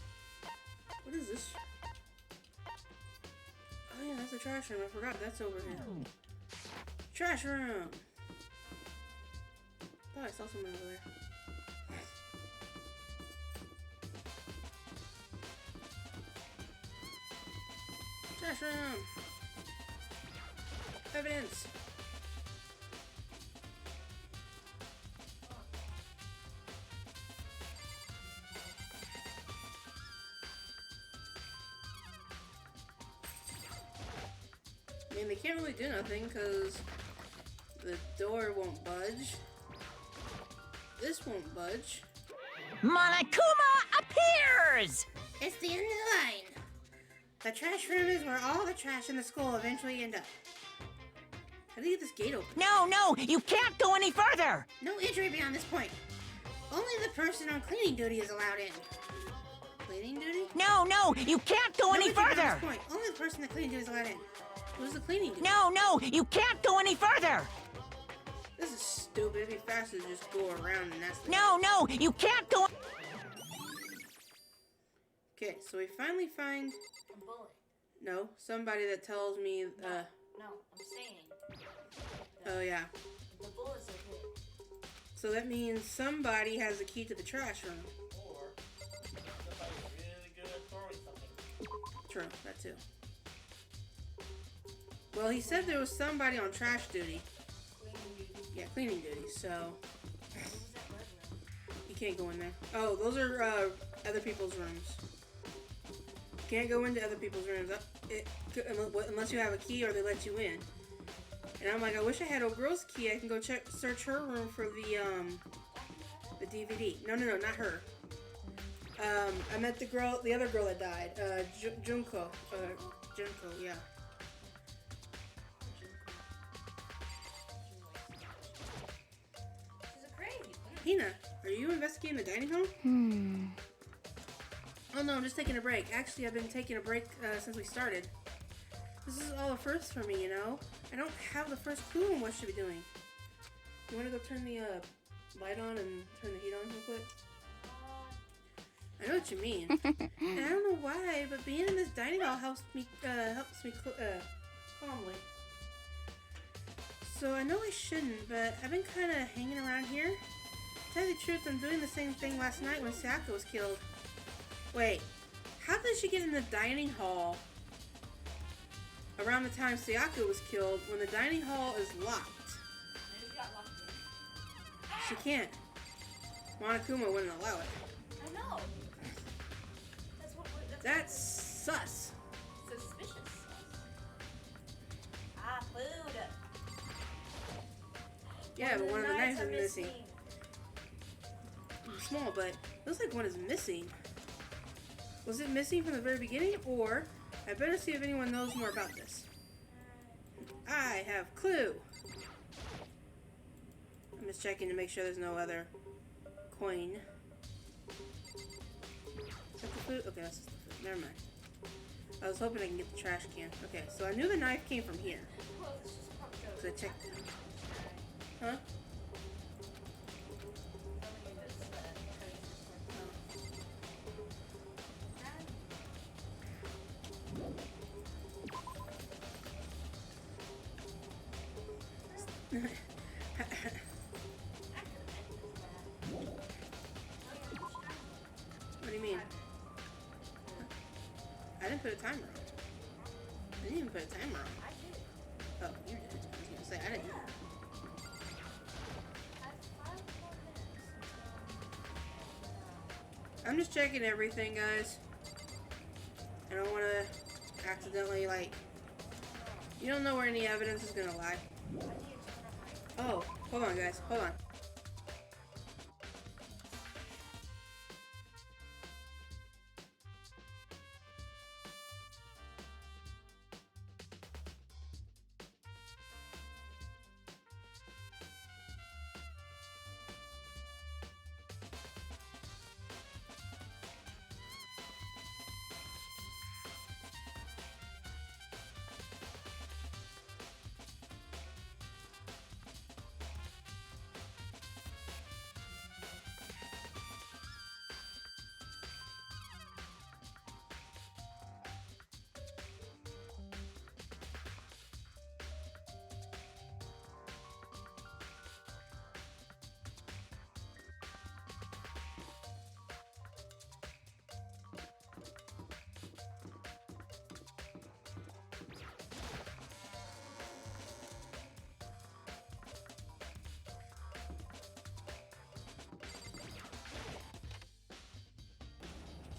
What is this? Oh yeah, that's the trash room. I forgot that's over here. Trash room! Thought I saw someone over there. Trash room! Evidence! I mean, they can't really do nothing because the door won't budge. This won't budge.
Monokuma appears!
It's the end of the line. The trash room is where all the trash in the school eventually end up. How do you get this gate open?
No, you can't go any further!
No entry beyond this point. Only the person on cleaning duty is allowed in. Cleaning duty?
No, you can't go any
entry beyond
further!
this point. Only the person on cleaning duty is allowed in. Who's the cleaning duty?
No, you can't go any further!
This is stupid. It'd be faster to just go around and that's the
No, you can't go...
Okay, so we finally find...
A bullet.
No, somebody that tells me,
No, I'm saying.
Oh, yeah.
The bullets are good.
So that means somebody has the key to the trash room.
Or somebody's really good at throwing something.
True, that too. Well, he said there was somebody on trash duty.
Cleaning duty.
Yeah, cleaning duty, so...
What was that red room?
You can't go in there. Oh, those are, other people's rooms. You can't go into other people's rooms. Unless you have a key or they let you in. And I'm like, I wish I had old girl's key. I can go search her room for the DVD. No, not her. I met the other girl that died. Junko. Junko, yeah.
She's a crazy.
Hina, are you investigating the dining hall? Oh no, I'm just taking a break. Actually, I've been taking a break since we started. This is all a first for me, you know? I don't have the first clue on what I should be doing. You want to go turn the light on and turn the heat on real quick? I know what you mean. And I don't know why, but being in this dining hall helps me calmly. So I know I shouldn't, but I've been kind of hanging around here. To tell you the truth, I'm doing the same thing last night when Sayaka was killed. Wait, how did she get in the dining hall around the time Sayaka was killed when the dining hall is locked?
Maybe she got locked in.
She can't. Monokuma wouldn't allow it.
I know.
That's sus. Yeah, but one of the knives
are
is missing. Small, but looks like one is missing. Was it missing from the very beginning, or I better see if anyone knows more about this. I have clue. I'm just checking to make sure there's no other coin. Is that the food? Okay, that's just the food. Never mind. I was hoping I can get the trash can. Okay, so I knew the knife came from here. Because I checked it. Huh? What do you mean? I didn't put a timer on. I didn't even put a timer on. Oh, you did. I was gonna say, I didn't. I'm just checking everything, guys. I don't want to accidentally, like... You don't know where any evidence is gonna lie. Oh, hold on, guys. Hold on.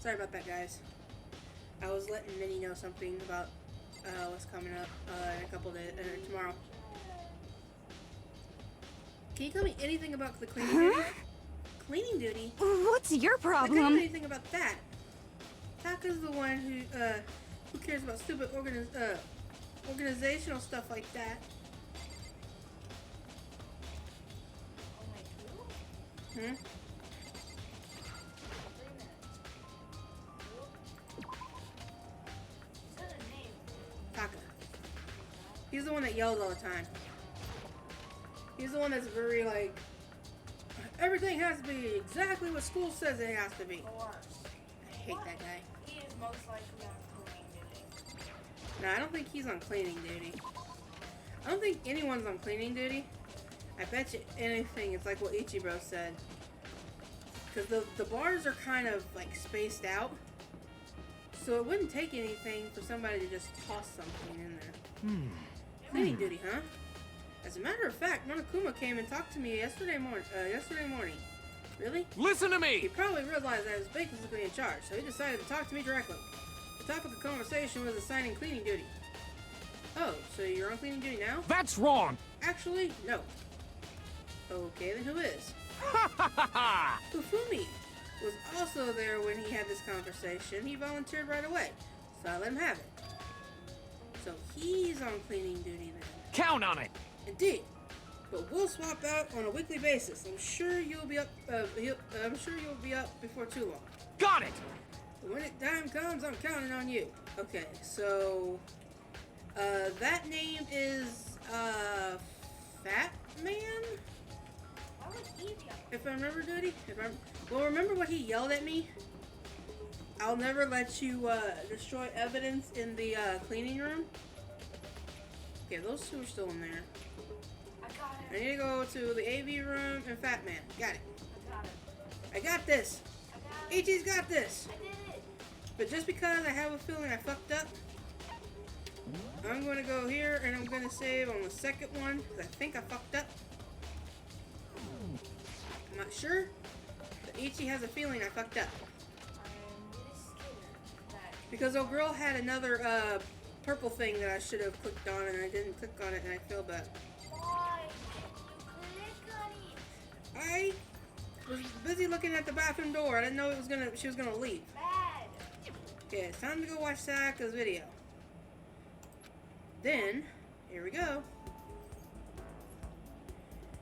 Sorry about that, guys. I was letting Minnie know something about what's coming up in a couple days, tomorrow. Can you tell me anything about the cleaning duty? Cleaning duty?
What's your
I can't
problem?
know anything about that. Taka's the one who cares about stupid organizational stuff like that. Hmm? Taka. He's the one that yells all the time. He's the one that's very like, everything has to be exactly what school says it has to be. I hate that guy.
He is most likely on cleaning duty.
No, I don't think he's on cleaning duty. I don't think anyone's on cleaning duty. I bet you anything it's like what Ichibro said. Because the bars are kind of like spaced out. So it wouldn't take anything for somebody to just toss something in there. Cleaning duty, huh? As a matter of fact, Monokuma came and talked to me yesterday morning. Really?
Listen to me!
He probably realized I was basically in charge, so he decided to talk to me directly. The topic of the conversation was assigning cleaning duty. Oh, so you're on cleaning duty now?
That's wrong!
Actually, no. Okay, then who is? Ufumi was also there when he had this conversation. He volunteered right away, so I let him have it. So he's on cleaning duty then.
Count on it!
Indeed. But we'll swap out on a weekly basis. I'm sure you'll be up. I'm sure you'll be up before too long.
Got it.
When time comes, I'm counting on you. Okay, so that name is Fat Man. If I remember, Duty. Well, remember what he yelled at me? I'll never let you destroy evidence in the cleaning room. Okay, those two are still in there. I need to go to the AV room and Fat Man. Got it. I got this. Ichi's got this. But just because I have a feeling I fucked up, I'm going to go here and I'm going to save on the second one because I think I fucked up. I'm not sure, but Ichi has a feeling I fucked up. Because old girl had another purple thing that I should have clicked on and I didn't click on it and I feel bad.
Why didn't you click
I was busy looking at the bathroom door. I didn't know she was gonna leave. Okay, it's time to go watch Sayaka's video. Then, here we go.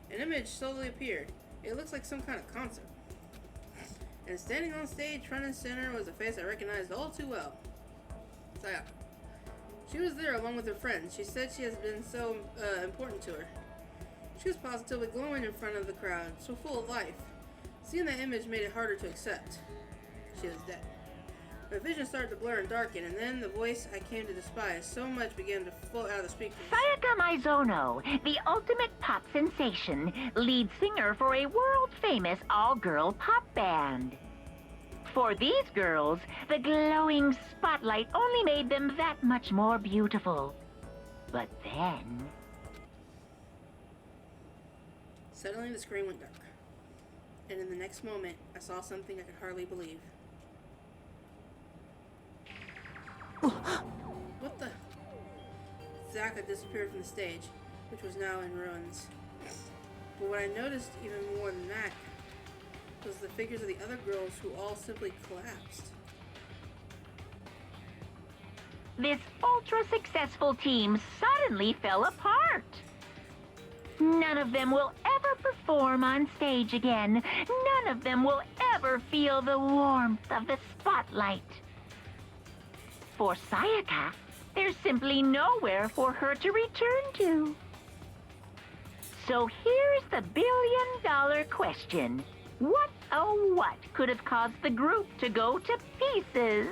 An image slowly appeared. It looks like some kind of concert. And standing on stage, front and center, was a face I recognized all too well. Sayaka. She was there along with her friends. She said she has been so important to her. She was positively glowing in front of the crowd, so full of life. Seeing that image made it harder to accept. She was dead. My vision started to blur and darken, and then the voice I came to despise so much began to float out of the speakers.
Sayaka Maizono, the ultimate pop sensation, lead singer for a world-famous all-girl pop band. For these girls, the glowing spotlight only made them that much more beautiful. But then...
Suddenly the screen went dark. And in the next moment, I saw something I could hardly believe. What the? Sayaka disappeared from the stage, which was now in ruins. But what I noticed even more than that was the figures of the other girls who all simply collapsed.
This ultra-successful team suddenly fell apart. None of them will ever perform on stage again. None of them will ever feel the warmth of the spotlight. For Sayaka, there's simply nowhere for her to return to. So here's the billion-dollar question. What, oh what, could have caused the group to go to pieces?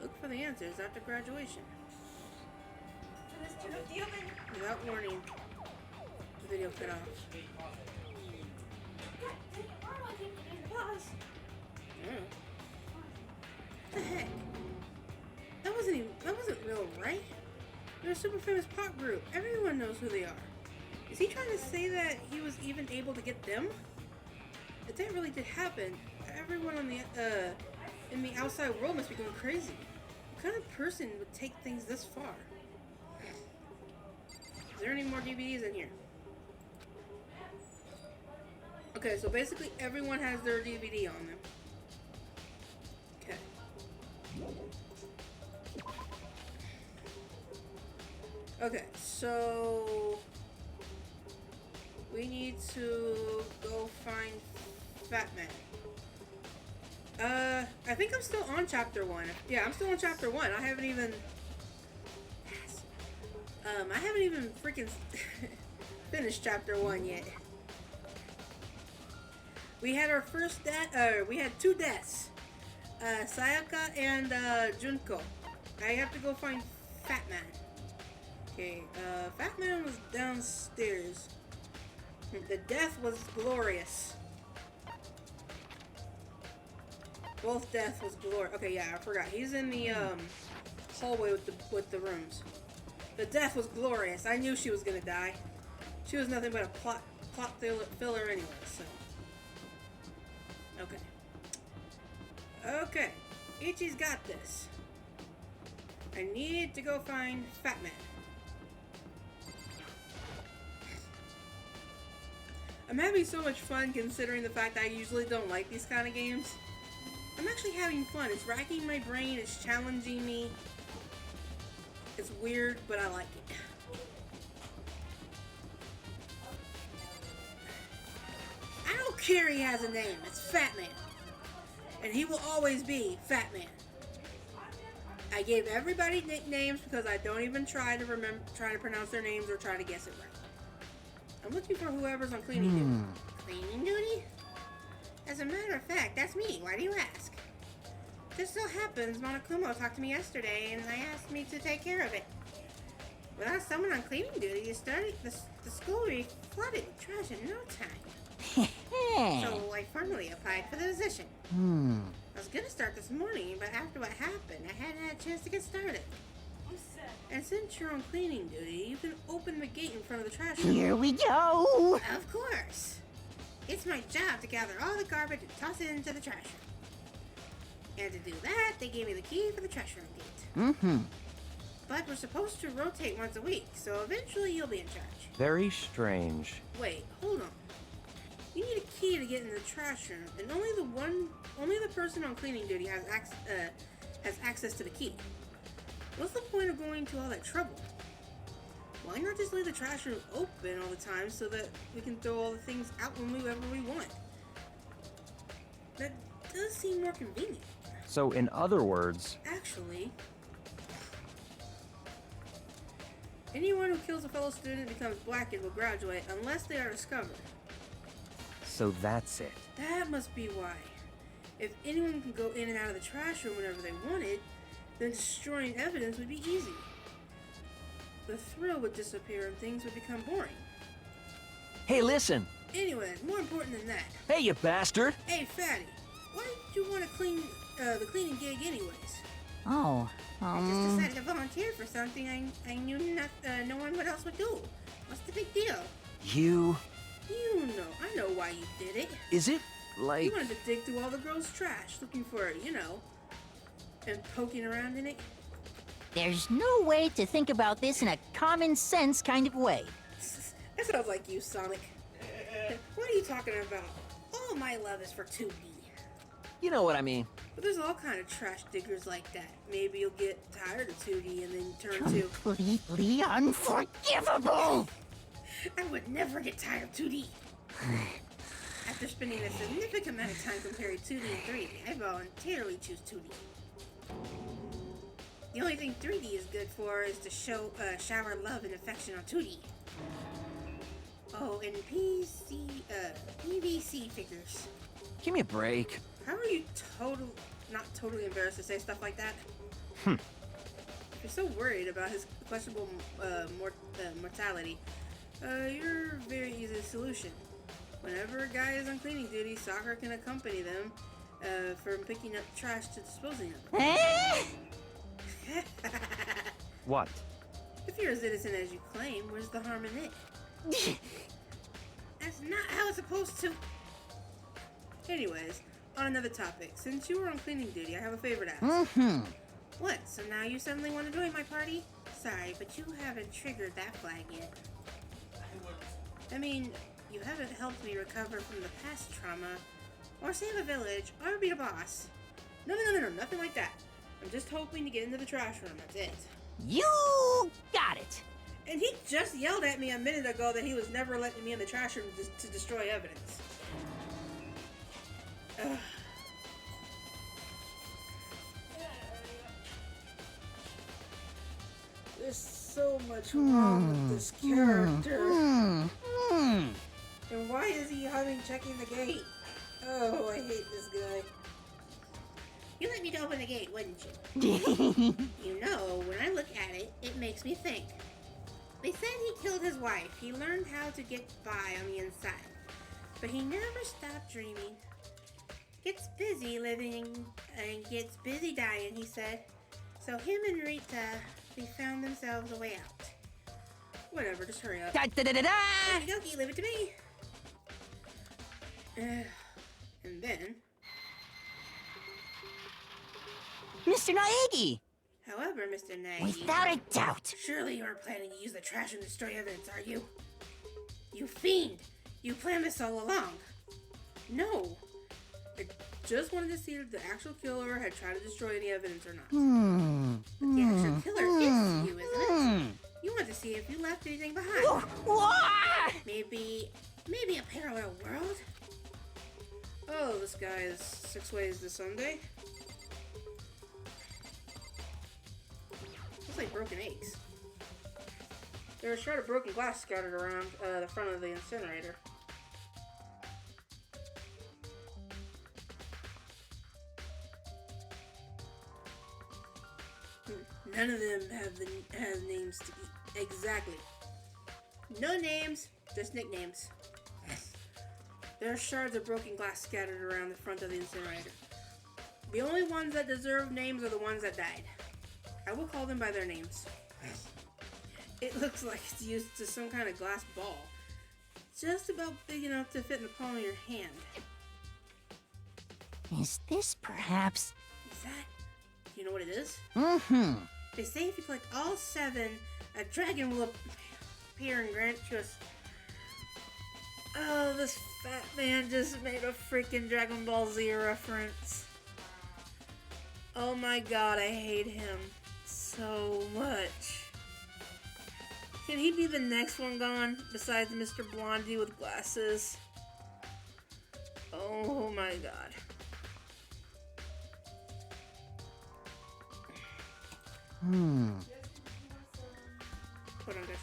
Look for the answers after graduation. Without warning, the video cut off. What the heck? That wasn't real, right? They're a super famous pop group. Everyone knows who they are. Is he trying to say that he was even able to get them? If that really did happen, everyone on the in the outside world must be going crazy. What kind of person would take things this far? Is there any more DVDs in here? Okay, so basically everyone has their DVD on them. Okay. Okay, so we need to go find Fat Man. I think I'm still on chapter 1. Yeah, I'm still on chapter 1. I haven't even freaking finished chapter 1 yet. We had our first death, we had 2 deaths. Sayaka and Junko. I have to go find Fat Man. Okay, Fat Man was downstairs. The death was glorious. Both death was glorious. Okay, yeah, I forgot. He's in the hallway with the rooms. The death was glorious. I knew she was gonna die. She was nothing but a plot filler anyway, so. Okay. Okay. Ichi's got this. I need to go find Fat Man. I'm having so much fun considering the fact I usually don't like these kind of games. I'm actually having fun. It's racking my brain. It's challenging me. It's weird, but I like it. I don't care he has a name. It's Fat Man. And he will always be Fat Man. I gave everybody nicknames because I don't even try to pronounce their names or try to guess it right. I'm looking for whoever's on cleaning duty. Cleaning duty? As a matter of fact, that's me. Why do you ask? Just so happens Monokumo talked to me yesterday and I asked me to take care of it. Without someone on cleaning duty, the school will be flooded with trash in no time. So I formally applied for the position. I was gonna start this morning, but after what happened, I hadn't had a chance to get started. And since you're on cleaning duty, you can open the gate in front of the trash room.
Here we go!
Of course. It's my job to gather all the garbage and toss it into the trash room. And to do that, they gave me the key for the trash room gate. But we're supposed to rotate once a week, so eventually you'll be in charge.
Very strange.
Wait, hold on. You need a key to get in the trash room, and only the person on cleaning duty has access to the key. What's the point of going to all that trouble? Why not just leave the trash room open all the time so that we can throw all the things out whenever we want? That does seem more convenient.
So, in other words,
Actually, anyone who kills a fellow student becomes black and will graduate unless they are discovered.
so that's it.
That must be why. If anyone can go in and out of the trash room whenever they wanted, then destroying evidence would be easy. The thrill would disappear and things would become boring.
Hey, listen!
Anyways, more important than that.
Hey, you bastard!
Hey, Fatty, why did you want to clean the cleaning gig anyways?
Oh,
I just decided to volunteer for something I knew no one else would do. What's the big deal?
You...
You know, I know why you did it.
Is it, like...
You wanted to dig through all the girls' trash, looking for, and poking around in it.
there's no way to think about this in a common sense kind of way.
That sounds like you, Sonic. What are you talking about? All my love is for 2D.
You know what I mean.
But there's all kind of trash diggers like that. Maybe you'll get tired of 2D and then turn to...
Completely unforgivable!
I would never get tired of 2D. After spending a significant amount of time comparing 2D and 3D, I voluntarily choose 2D. The only thing 3D is good for is to shower love and affection on 2D. Oh, and PVC figures.
Give me a break.
How are you not totally embarrassed to say stuff like that?
Hmm.
If you're so worried about his questionable mortality, you're a very easy solution. Whenever a guy is on cleaning duty, Soccer can accompany them from picking up trash to disposing of it.
What?
If you're as innocent as you claim, where's the harm in it? That's not how it's supposed to. Anyways, on another topic. Since you were on cleaning duty, I have a favor to ask. What? So now you suddenly want to join my party? Sorry, but you haven't triggered that flag yet. I mean, you haven't helped me recover from the past trauma, or save a village, or beat a boss. No, nothing like that. I'm just hoping to get into the trash room, that's it.
You got it!
And he just yelled at me a minute ago that he was never letting me in the trash room to destroy evidence. Ugh. There's so much wrong with this character. And why is he checking the gate? Oh, I hate this guy. You let me open the gate, wouldn't you? You know, when I look at it, it makes me think. They said he killed his wife. He learned how to get by on the inside. But he never stopped dreaming. Gets busy living and gets busy dying, he said. So him and Rita, they found themselves a way out. Whatever, just hurry up. Okey-dokey, leave it to me. And then...
Mr. Naegi!
However, Mr. Nagy...
Without a doubt!
Surely you aren't planning to use the trash and destroy evidence, are you? You fiend! You planned this all along! No! I just wanted to see if the actual killer had tried to destroy any evidence or not. But the actual killer is you, isn't it? You want to see if you left anything behind. Maybe a parallel world? Oh, this guy is 6 ways to Sunday. Looks like broken eggs. There's a shard of broken glass scattered around the front of the incinerator. None of them has names to eat. Exactly. No names, just nicknames. There are shards of broken glass scattered around the front of the incinerator. The only ones that deserve names are the ones that died. I will call them by their names. It looks like it's used to some kind of glass ball. Just about big enough to fit in the palm of your hand.
Is this perhaps...
Is that... Do you know what it is? They say if you collect all 7, a dragon will appear and grant you a... Oh, this fat man just made a freaking Dragon Ball Z reference. Oh my god, I hate him so much. Can he be the next one gone, besides Mr. Blondie with glasses? Oh my god. Hold on, guys.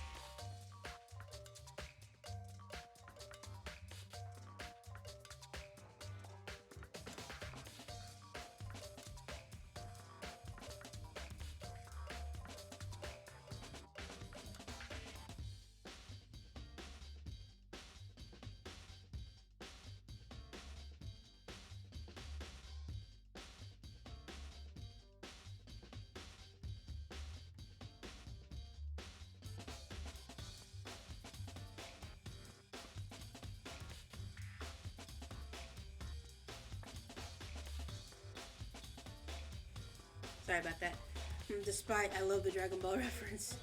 Sorry about that. Despite I love the Dragon Ball reference.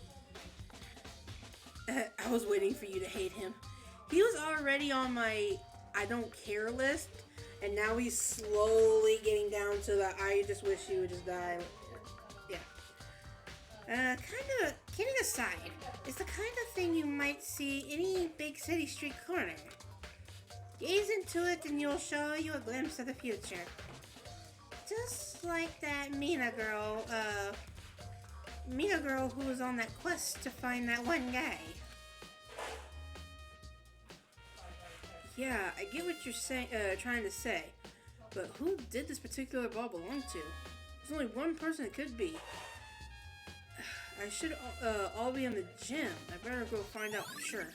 I was waiting for you to hate him. He was already on my I don't care list, and now he's slowly getting down to the I just wish you would just die. Yeah. Kidding aside, it's the kind of thing you might see any big city street corner. Gaze into it and you'll show you a glimpse of the future. Just like that Mina girl who was on that quest to find that one guy. Yeah, I get what you're saying, trying to say, but who did this particular ball belong to? There's only one person it could be. I should all be in the gym. I better go find out for sure.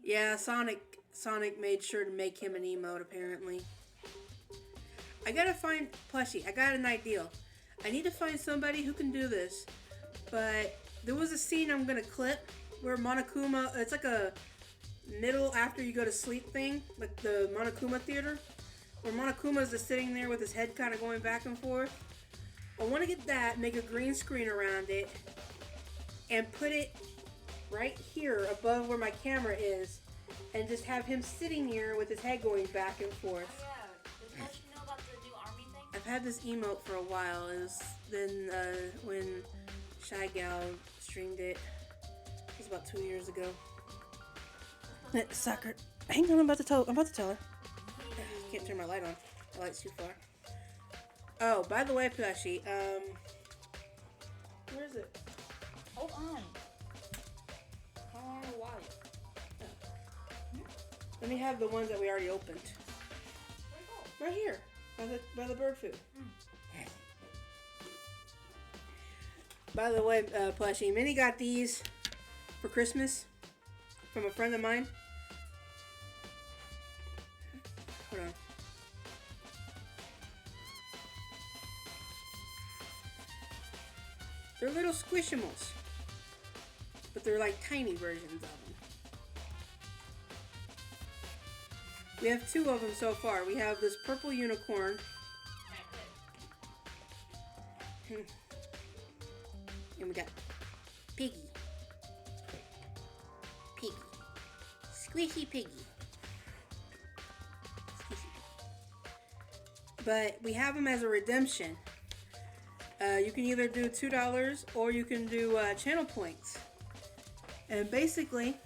Yeah, Sonic made sure to make him an emote, apparently. I gotta find Plushie. I got an idea. I need to find somebody who can do this. But there was a scene I'm gonna clip where Monokuma, it's like a middle after you go to sleep thing, like the Monokuma theater, where Monokuma's just sitting there with his head kind of going back and forth. I want to get that, make a green screen around it, and put it right here above where my camera is, and just have him sitting here with his head going back and forth.
Oh, yeah. Did you know about the new army thing?
I've had this emote for a while. It was then when Shy Gal streamed it. It was about 2 years ago. Sucker. Hang on, I'm about to tell her. I can't turn my light on. My light's too far. Oh, by the way, Plushie, where is it?
Hold on. How long a while?
Let me have the ones that we already opened. Right here, by the bird food. By the way, Plushie, Minnie got these for Christmas from a friend of mine. Hold on. They're little squishimals, but they're like tiny versions of them. We have 2 of them so far. We have this purple unicorn. And we got Piggy. Piggy. Squishy Piggy. But we have them as a redemption. You can either do $2 or you can do channel points. And basically,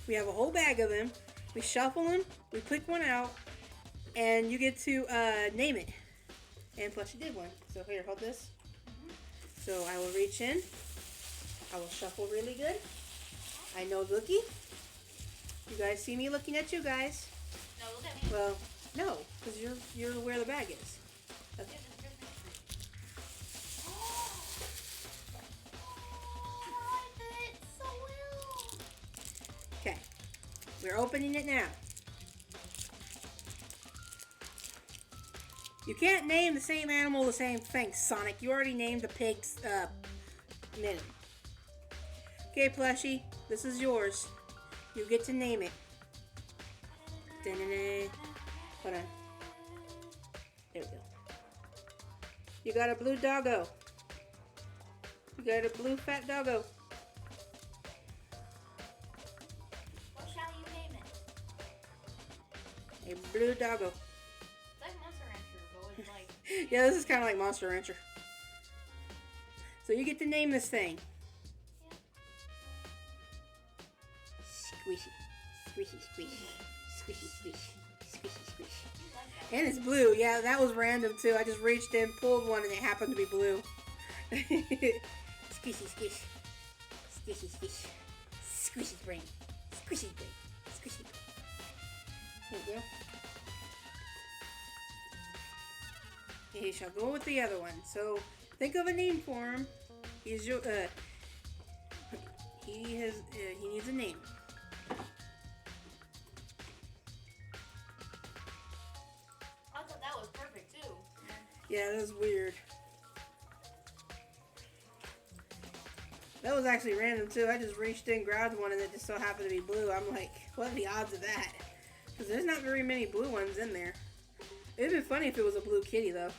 we have a whole bag of them. We shuffle them, we pick one out, and you get to name it. And Plushie did one. So here, hold this. So I will reach in. I will shuffle really good. I know looky. You guys see me looking at you guys?
No, look at me.
Well, no, because you're where the bag is. Okay. Okay, we're opening it now. You can't name the same animal the same thing, Sonic. You already named the pig's minute. Okay, Plushie, this is yours. You get to name it. Da-da-da. Hold on. There we go. You got a blue doggo. You got a blue fat doggo.
What shall you name it?
A blue doggo.
It's like Monster Rancher, but with like.
Yeah, this is kind of like Monster Rancher. So you get to name this thing. Squishy. Squishy, squishy. Squishy, squishy. Squishy, squishy. And it's blue. Yeah, that was random too. I just reached in, pulled one, and it happened to be blue. Squishy, squish. Squishy, squish. Squishy brain. Squishy brain. Squishy brain. There you go. He shall go with the other one. So think of a name for him. He's your he needs a name.
I thought that was perfect too.
Yeah, that was weird. That was actually random too. I just reached in, grabbed one, and it just so happened to be blue. I'm like, what are the odds of that? Because there's not very many blue ones in there. It'd been funny if it was a blue kitty though.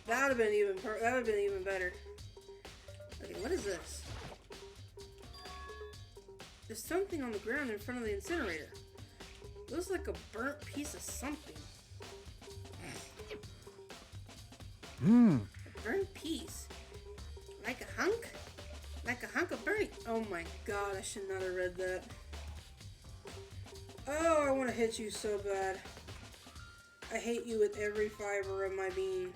That would have been even better. Okay, what is this? There's something on the ground in front of the incinerator. Looks like a burnt piece of something. A burnt piece. Like a hunk? Like a hunk of burnt. Oh my god, I should not have read that. Oh, I want to hit you so bad. I hate you with every fiber of my being.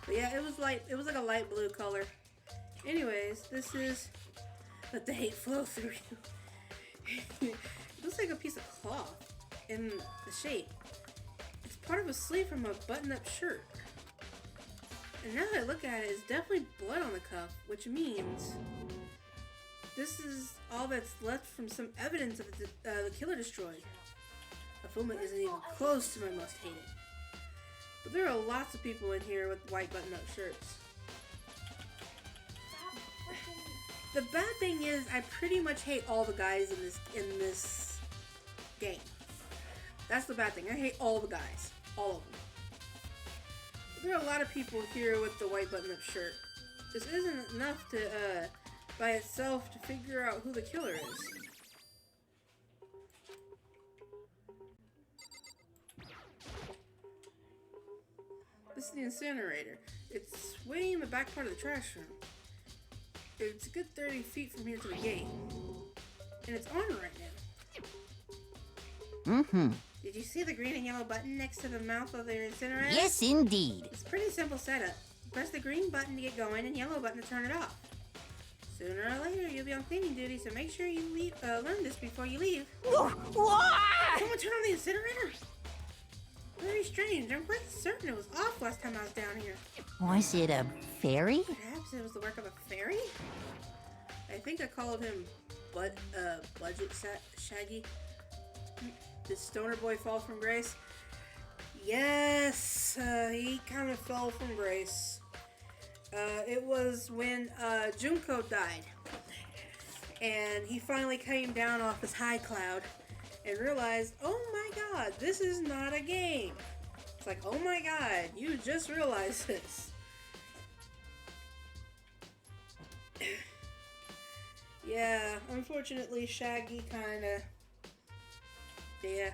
But yeah, it was like a light blue color. Anyways, this is let the hate flow through you. It looks like a piece of cloth in the shape. It's part of a sleeve from a button-up shirt. And now that I look at it, it's definitely blood on the cuff, which means this is all that's left from some evidence of the killer destroyed. Afuma isn't even close to my most hated. But there are lots of people in here with white button-up shirts. The bad thing is, I pretty much hate all the guys in this game. That's the bad thing. I hate all the guys, all of them. But there are a lot of people here with the white button-up shirt. This isn't enough to, by itself, to figure out who the killer is. This is the incinerator. It's way in the back part of the trash room. It's a good 30 feet from here to the gate. And it's on right now. Did you see the green and yellow button next to the mouth of the incinerator?
Yes, indeed.
It's a pretty simple setup. Press the green button to get going and yellow button to turn it off. Sooner or later, you'll be on cleaning duty, so make sure you learn this before you leave.
What?
Someone turn on the incinerator? Very strange. I'm quite certain it was off last time I was down here.
Was it a fairy?
Perhaps it was the work of a fairy? I think I called him Budget Shaggy. Did Stoner Boy fall from grace? Yes, he kind of fell from grace. It was when Junko died. And he finally came down off his high cloud and realized, oh my god, this is not a game. It's like, oh my god, you just realized this. Yeah, unfortunately, Shaggy kinda... Yeah.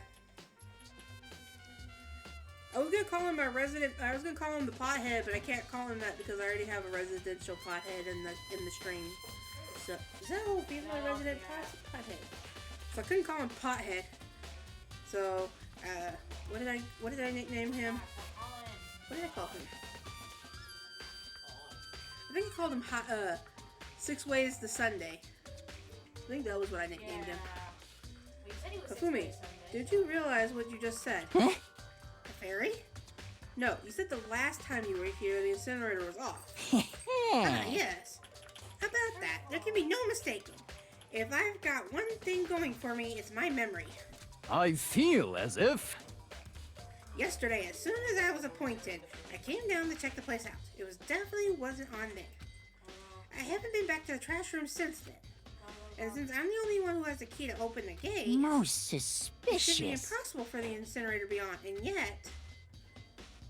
I was gonna call him the pothead, but I can't call him that because I already have a residential pothead in the stream. So, is that who he's my resident pothead? So I couldn't call him pothead. So, what did I nickname him? What did I call him? I think I called him 6 Ways to Sunday. I think that was what I nicknamed him. Afumi, did you realize what you just said?
Huh?
A fairy? No, you said the last time you were here, the incinerator was off. Yes. How about that? There can be no mistaking. If I've got one thing going for me, it's my memory.
I feel as if...
Yesterday, as soon as I was appointed, I came down to check the place out. It definitely wasn't on there. I haven't been back to the trash room since then. And since I'm the only one who has the key to open the gate,
Most
it should be
suspicious.
impossible for the incinerator to be on. And yet,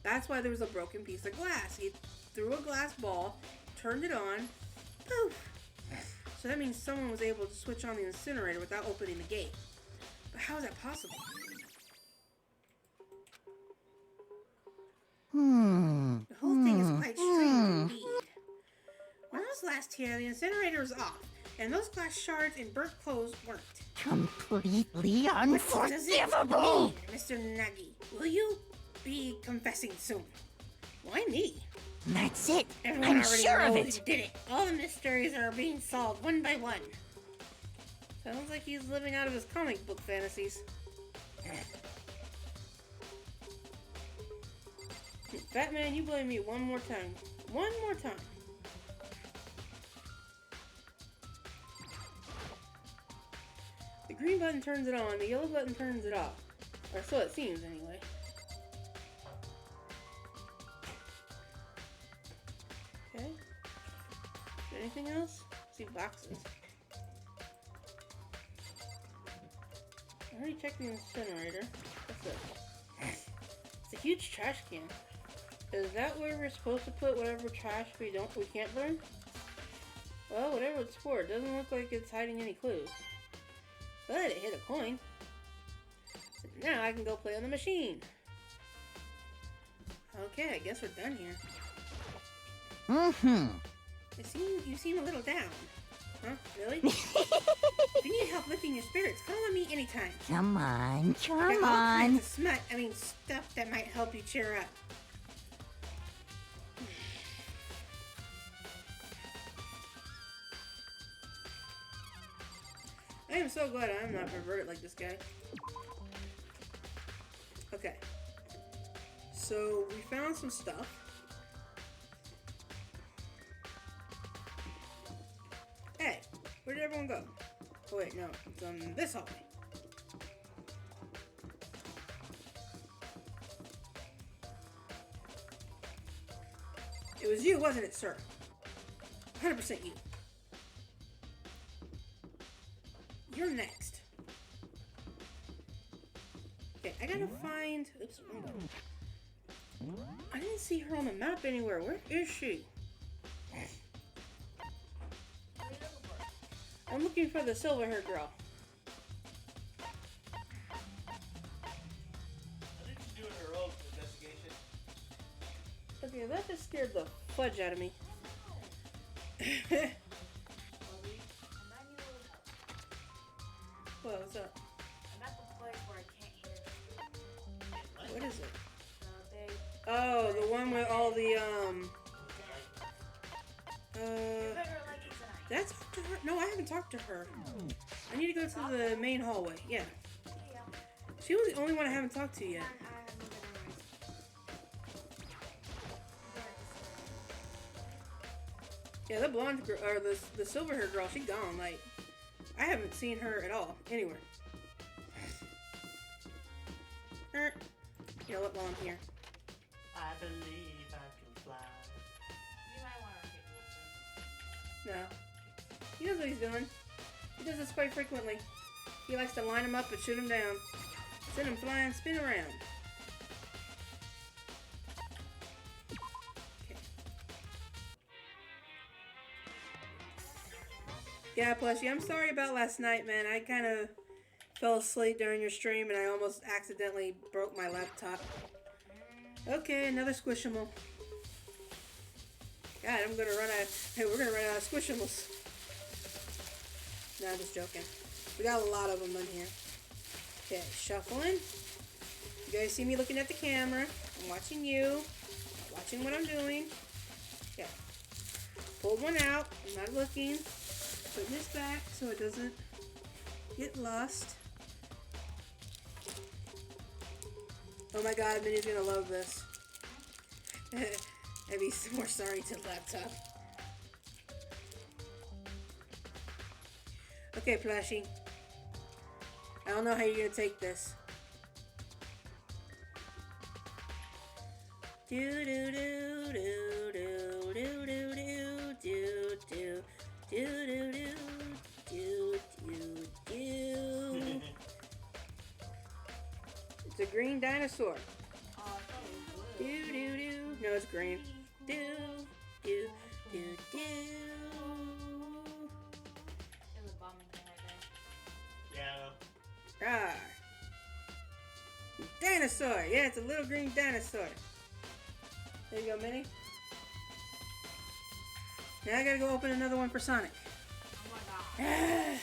that's why there was a broken piece of glass. He threw a glass ball, turned it on, poof. So that means someone was able to switch on the incinerator without opening the gate. But how is that possible? The whole thing is quite strange indeed. When I was last here, the incinerator was off, and those glass shards and burnt clothes weren't.
Completely
What does it
unforgivable.
mean, Mr. Nuggy? Will you be confessing soon? Why me?
That's it.
Everyone
I'm
already
sure of
knows
it.
he did it. All the mysteries are being solved one by one. Sounds like he's living out of his comic book fantasies. Batman, you blame me one more time. One more time. The green button turns it on, the yellow button turns it off. Or so it seems, anyway. Okay. Is there anything else? Let's see, boxes. I already checked the incinerator. What's this? It's a huge trash can. Is that where we're supposed to put whatever trash we can't burn? Well, whatever it's for, it doesn't look like it's hiding any clues. But it hit a coin. So now I can go play on the machine. Okay, I guess we're done here.
Mm-hmm.
You seem a little down. Huh? Really? If you need help lifting your spirits, call on me anytime.
Come on,
I got all
come
kinds
on.
of stuff that might help you cheer up. I am so glad I'm not perverted like this guy. Okay. So, we found some stuff. Hey, where did everyone go? Oh wait, no, it's on this hallway. It was you, wasn't it, sir? 100% you. You're next. Okay, I gotta find... Oops, wrong button. I didn't see her on the map anywhere. Where is she? I'm looking for the silver-haired girl.
I think she's doing her own investigation.
Okay, that just scared the fudge out of me. What, what's up?
I'm at the place where I can't hear.
What is it?
The big.
Oh, the one with all the, that's to her. No, I haven't talked to her. I need to go to the main hallway. Yeah. She was the only one I haven't talked to yet. Yeah, the blonde girl, or the silver-haired girl, she gone. Like, I haven't seen her at all, anywhere. You know what, while I'm here.
I believe I can fly.
You might want to get
No. He knows what he's doing. He does this quite frequently. He likes to line them up and shoot them down. Send them flying, spin around. Okay. Yeah, Plushie, I'm sorry about last night, man. I kind of fell asleep during your stream and I almost accidentally broke my laptop. Okay, another Squishable. God, I'm gonna run out. Hey, we're gonna run out of Squishables. No, I'm just joking. We got a lot of them in here. Okay, shuffling. You guys see me looking at the camera. I'm watching you. I'm watching what I'm doing. Okay. Pulled one out. I'm not looking. Put this back so it doesn't get lost. Oh my god, Minnie's gonna love this. I'd be more sorry to the laptop. Okay, Plushie. I don't know how you're gonna take this. Do do do do do do do do do do. a green dinosaur.
Oh, I thought it was blue.
Do do do. No, it's green. Do do do do.
It was a bombing thing right there.
Yeah.
Ah. Dinosaur. Yeah, it's a little green dinosaur. There you go, Minnie. Now I gotta go open another one for Sonic.
Oh my god.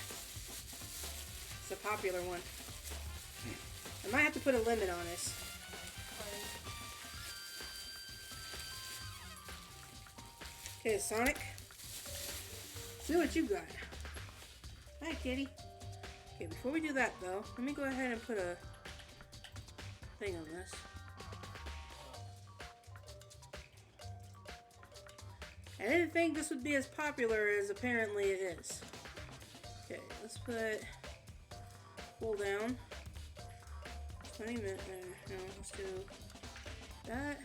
It's a popular one. I might have to put a limit on this. Okay, Sonic. See what you got. Hi, kitty. Okay, before we do that, though, let me go ahead and put a thing on this. I didn't think this would be as popular as apparently it is. Okay, let's put pull down 20 minutes. No, let's do that.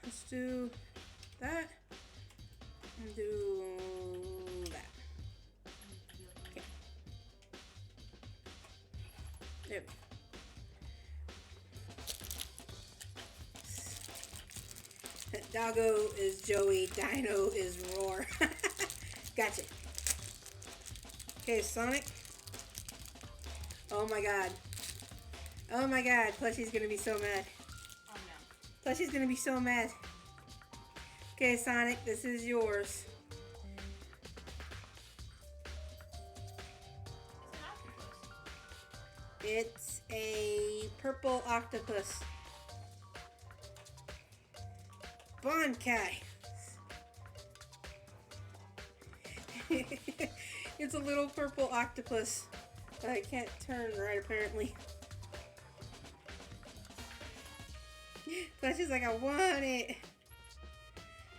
Let's do that and do that. Okay. There we go. Doggo is Joey, Dino is Roar. Gotcha. Okay, Sonic. Oh my god. Oh my god, Plushie's gonna be so mad.
Oh no.
Plushie's gonna be so mad. Okay, Sonic, this is yours. It's a purple octopus. Bankai. It's a little purple octopus. I can't turn right apparently. Flash is like, I want it.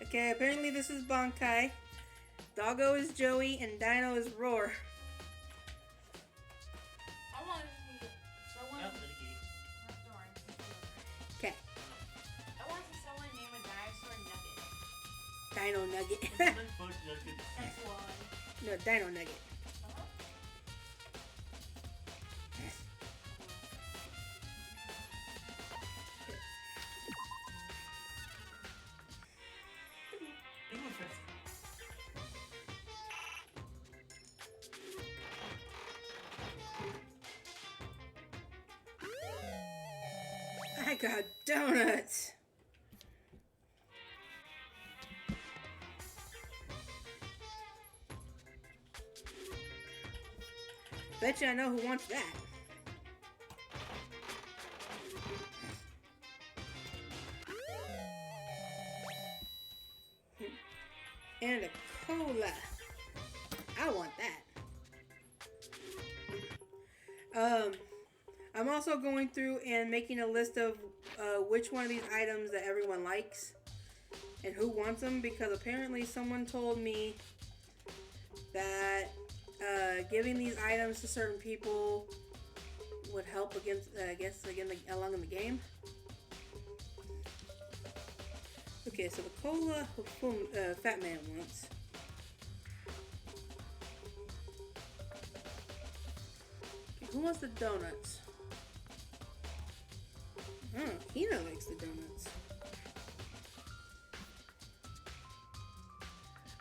Okay, apparently this is Bankai. Doggo is Joey and Dino is Roar.
I want to see someone.
That's pretty cute.
Okay.
I want to see someone name a dinosaur Nugget.
Dino Nugget.
That's why.
No, Dino Nugget. I got donuts. Bet you I know who wants that. And a cola. I want that. I'm also going through and making a list of which one of these items that everyone likes and who wants them, because apparently someone told me that giving these items to certain people would help against, I guess, again, along in the game. Okay, so the cola, Fat Man wants. Okay, who wants the donuts? Oh, Hina likes the donuts.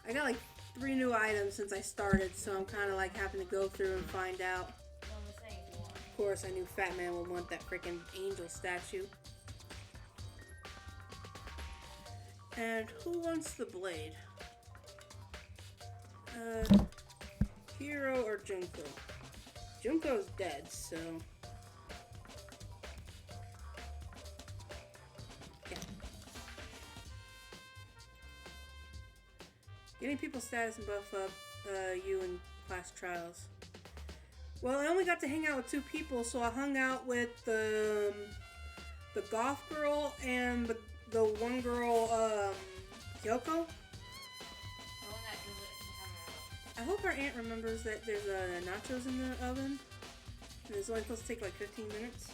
I got like 3 new items since I started, so I'm kind of like having to go through and find out. Of course, I knew Fat Man would want that freaking angel statue. And who wants the blade? Hiro or Junko? Junko's dead, so... yeah. Getting people's status and buff up you in class trials. Well, I only got to hang out with 2 people, so I hung out with the goth girl and the one girl, Kyoko.
The one that doesn't have
I hope our aunt remembers that there's nachos in the oven. And it's only supposed to take like 15 minutes.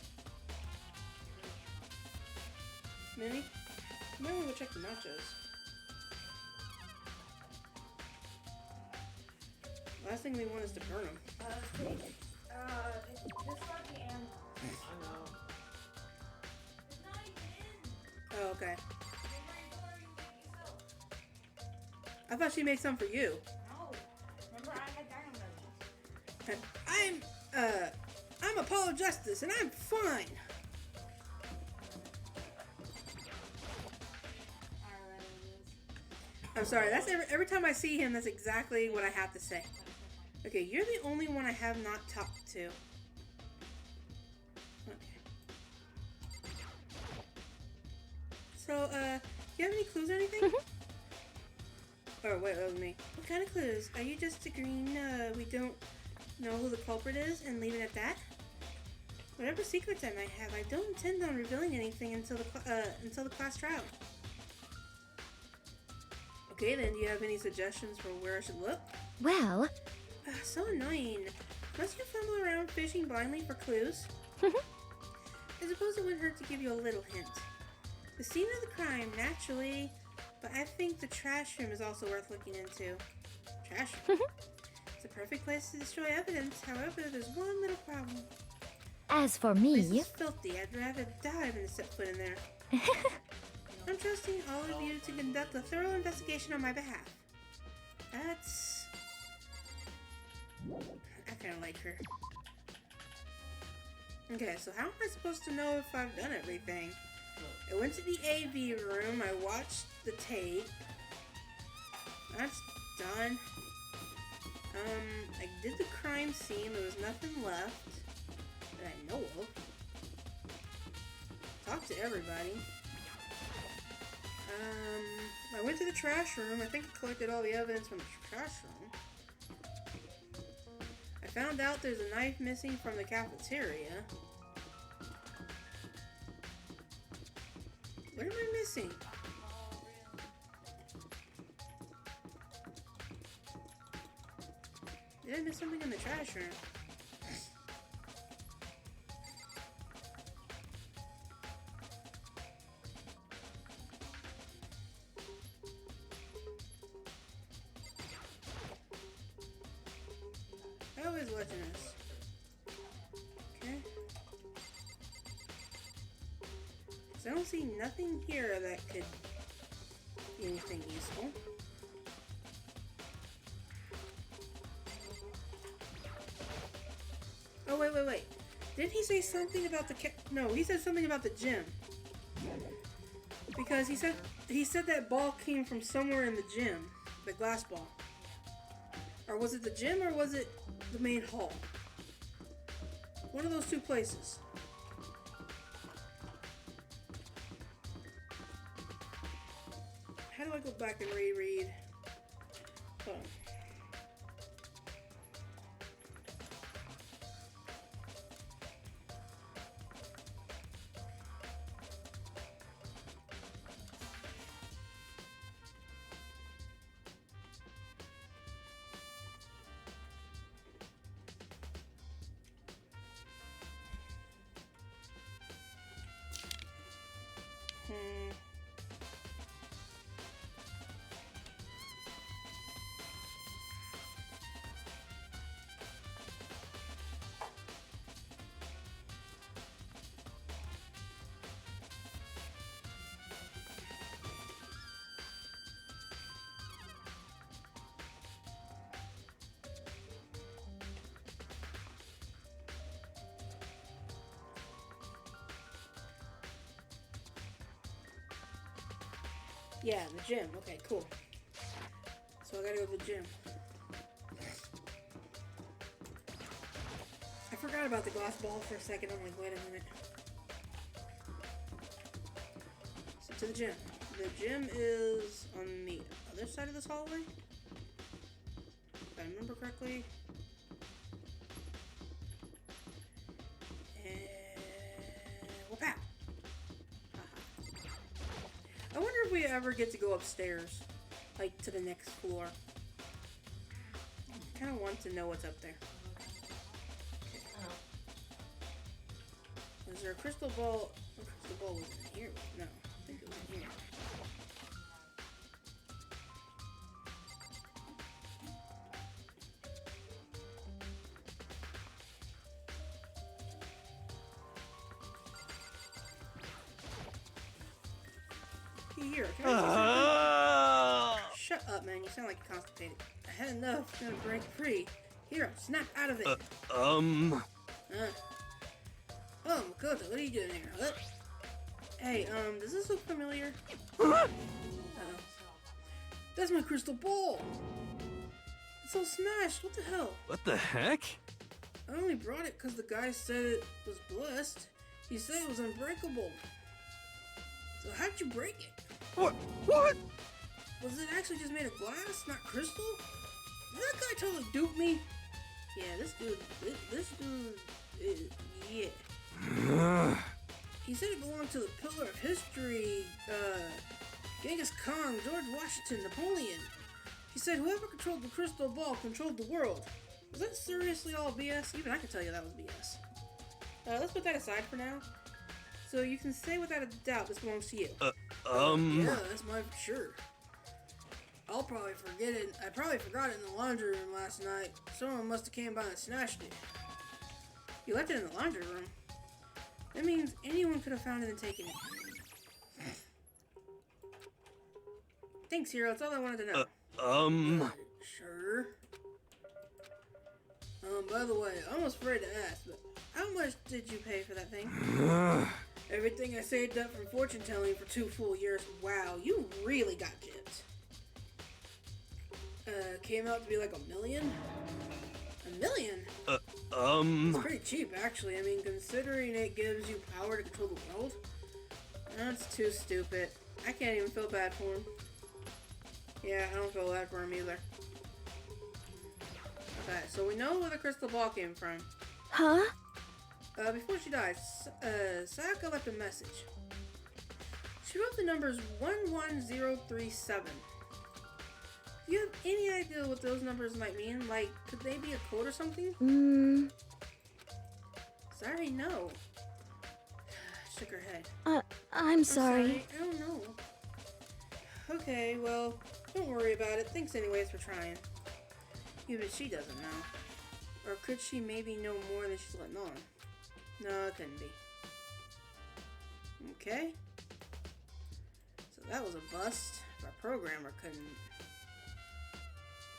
Minnie? You might want to go check the nachos. Last thing we want is to burn them.
This party and
Oh, okay. I thought she made some for you.
No. Remember, I had dino nuggies.
I'm Apollo Justice, and I'm fine. I'm sorry. That's every time I see him. That's exactly what I have to say. Okay, you're the only one I have not talked to. Okay. So, you have any clues or anything? Oh, wait, that was me. What kind of clues? Are you just agreeing we don't know who the culprit is and leave it at that? Whatever secrets I might have, I don't intend on revealing anything until the class trial. Okay, then, do you have any suggestions for where I should look?
Well,
So annoying. Must you fumble around fishing blindly for clues? I suppose it wouldn't hurt to give you a little hint. The scene of the crime, naturally, but I think the trash room is also worth looking into. Trash room? It's a perfect place to destroy evidence. However, there's one little problem.
as for
The place
me,
is filthy. I'd rather die than to set foot in there. I'm trusting all of you to conduct a thorough investigation on my behalf. That's... I kind of like her. Okay, so how am I supposed to know if I've done everything? I went to the AV room, I watched the tape. That's done. I did the crime scene, there was nothing left that I know of. Talked to everybody. I went to the trash room. I think I collected all the evidence from the trash room. I found out there's a knife missing from the cafeteria. What am I missing? Did I miss something in the trash room? How is Legends? Okay. So I don't see nothing here that could be anything useful. Oh, wait. Didn't he say something about the No, he said something about the gym. Because he said that ball came from somewhere in the gym. The glass ball. Or was it the gym or was it the main hall? One of those two places. How do I go back and reread? Hold on. Yeah, the gym. Okay, cool. So I gotta go to the gym. I forgot about the glass ball for a second. I'm like, wait a minute. So to the gym. The gym is on the other side of this hallway? If I remember correctly. Whoop-pow! I wonder if we ever get to go upstairs, like to the next floor. I kind of want to know what's up there. Is there a crystal ball? The crystal ball was in here. No, I think it was in here. looky here. Can I Shut up, man. You sound like you're constipated. I had enough. I'm gonna break free. Here, snap out of it. Oh, Makoto, what are you doing here? What? Hey, does this look familiar? Uh-oh. That's my crystal ball! It's all smashed, what the hell?
What the heck?
I only brought it because the guy said it was blessed. He said it was unbreakable. So how'd you break it?
What?
Was it actually just made of glass, not crystal? Did that guy totally dupe me? Yeah, this dude, yeah. He said it belonged to the Pillar of History, Genghis Khan, George Washington, Napoleon. He said whoever controlled the crystal ball controlled the world. Was that seriously all BS? Even I can tell you that was BS. Let's put that aside for now. So you can say without a doubt this belongs to you. Yeah, that's mine for sure. I'll probably forget it. I probably forgot it in the laundry room last night. Someone must have came by and snatched it. You left it in the laundry room? That means anyone could have found it and taken it. Thanks, Hero. That's all I wanted to know. Sure. By the way, I'm almost afraid to ask, but how much did you pay for that thing? Everything I saved up from fortune telling for 2 full years. Wow, you really got gypped. Came out to be like $1 million? $1 million? It's pretty cheap, actually. I mean, considering it gives you power to control the world. That's too stupid. I can't even feel bad for him. Yeah, I don't feel bad for him either. Okay, so we know where the crystal ball came from.
Huh?
Before she died, Sayaka left a message. She wrote the numbers 11037. Do you have any idea what those numbers might mean? Like, could they be a code or something? Sorry, no. Shook her head.
I'm sorry.
I don't know. Okay, well, don't worry about it. Thanks anyways for trying. Even she doesn't know. Or could she maybe know more than she's letting on? No, it couldn't be. Okay. So that was a bust. Our programmer couldn't.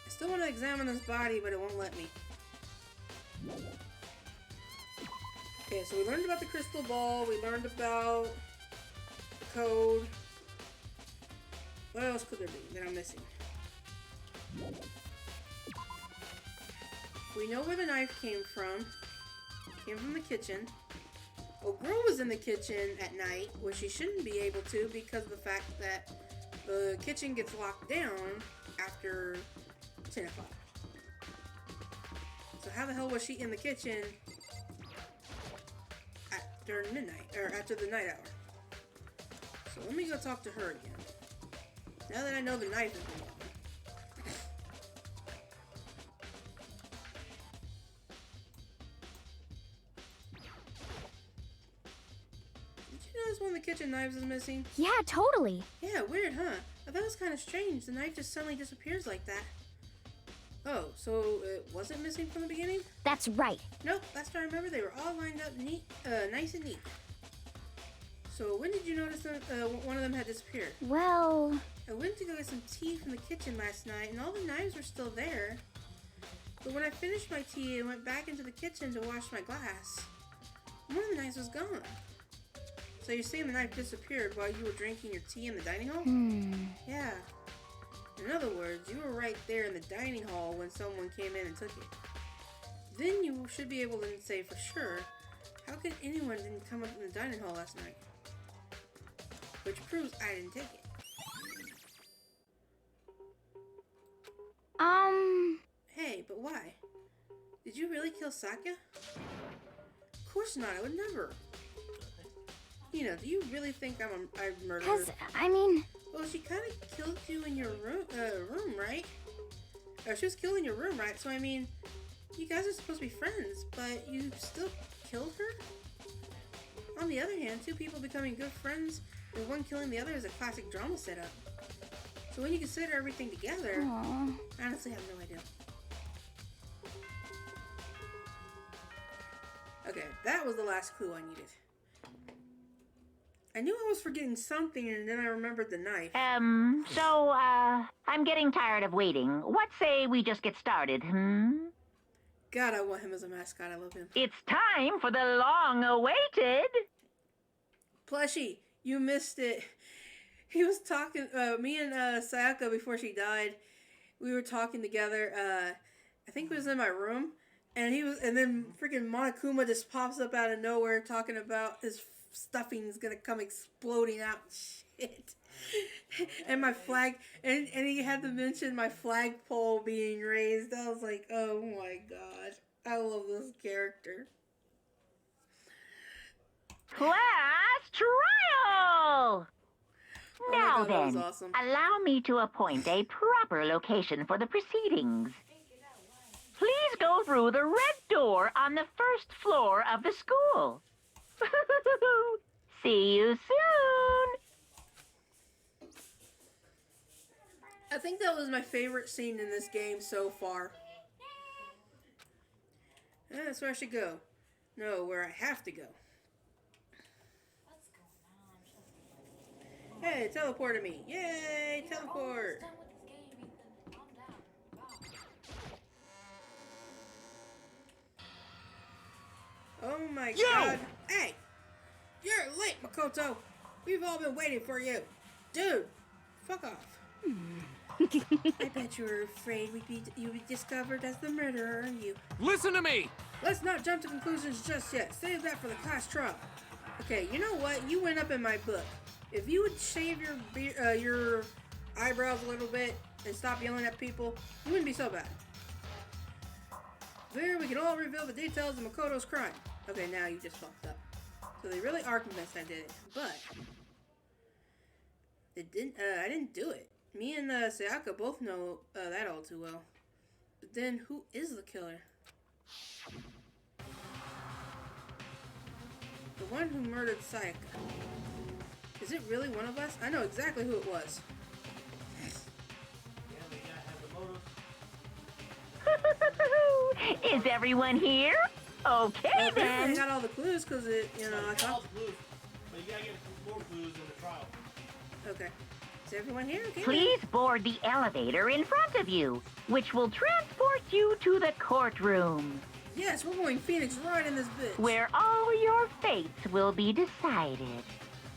I still want to examine this body, but it won't let me. Okay, so we learned about the crystal ball. We learned about the code. What else could there be that I'm missing? We know where the knife came from. Came from the kitchen. Well, Girl was in the kitchen at night, where she shouldn't be able to because of the fact that the kitchen gets locked down after 10 o'clock. So how the hell was she in the kitchen after midnight, or after the night hour? So let me go talk to her again. Now that I know the knife is involved. Did you notice one of the kitchen knives is missing?
Yeah, totally.
Yeah, weird, huh? I thought it was kind of strange. The knife just suddenly disappears like that. Oh, so it wasn't missing from the beginning?
That's right.
Nope, last time I remember they were all lined up neat, nice and neat. So when did you notice that one of them had disappeared?
Well...
I went to go get some tea from the kitchen last night, and all the knives were still there. But when I finished my tea, I went back into the kitchen to wash my glass. One of the knives was gone. So you're saying the knife disappeared while you were drinking your tea in the dining hall? Yeah. In other words, you were right there in the dining hall when someone came in and took it. Then you should be able to say for sure, how could anyone didn't come up in the dining hall last night? Which proves I didn't take it. Hey, but why? Did you really kill Saka? Of course not, I would never. You know, do you really think I'm a murderer?
'Cause, I mean...
Well, she kind of killed you in your room, right? Or she was killed in your room, right? So, I mean, you guys are supposed to be friends, but you still killed her? On the other hand, two people becoming good friends and one killing the other is a classic drama setup. So when you consider everything together,
Aww.
I honestly have no idea. Okay, that was the last clue I needed. I knew I was forgetting something, and then I remembered the knife.
I'm getting tired of waiting. What say we just get started,
God, I want him as a mascot. I love him.
It's time for the long-awaited...
Plushie, you missed it. He was talking, me and Sayaka, before she died, we were talking together. I think it was in my room, and then freaking Monokuma just pops up out of nowhere talking about his stuffing's gonna come exploding out. Shit. And my flag, and he had to mention my flagpole being raised. I was like, oh my god, I love this character.
Class trial! Now
God, that was
then,
awesome.
allow me to appoint a proper location for the proceedings. Please go through the red door on the first floor of the school. See you soon!
I think that was my favorite scene in this game so far. That's where I should go. No, where I have to go. Hey, teleported me. Yay, teleport. Oh my god. Hey, you're late, Makoto. We've all been waiting for you. Dude, fuck off. I bet you were afraid you'd be discovered as the murderer, aren't you?
Listen to me!
Let's not jump to conclusions just yet. Save that for the class trial. Okay, you know what? You went up in my book. If you would shave your eyebrows a little bit and stop yelling at people, you wouldn't be so bad. There, we can all reveal the details of Makoto's crime. Okay, now you just fucked up. So they really are convinced I did it, but I didn't do it. Me and Sayaka both know that all too well. But then, who is the killer? The one who murdered Sayaka. Is it really one of us? I know exactly who it was.
Is everyone here? Okay, then.
I got all the clues because I thought.
All the clues, but you gotta get more clues in the trial.
Okay. Is everyone here? Okay.
Please board the elevator in front of you, which will transport you to the courtroom.
Yes, we're going Phoenix right in this bitch.
Where all your fates will be decided.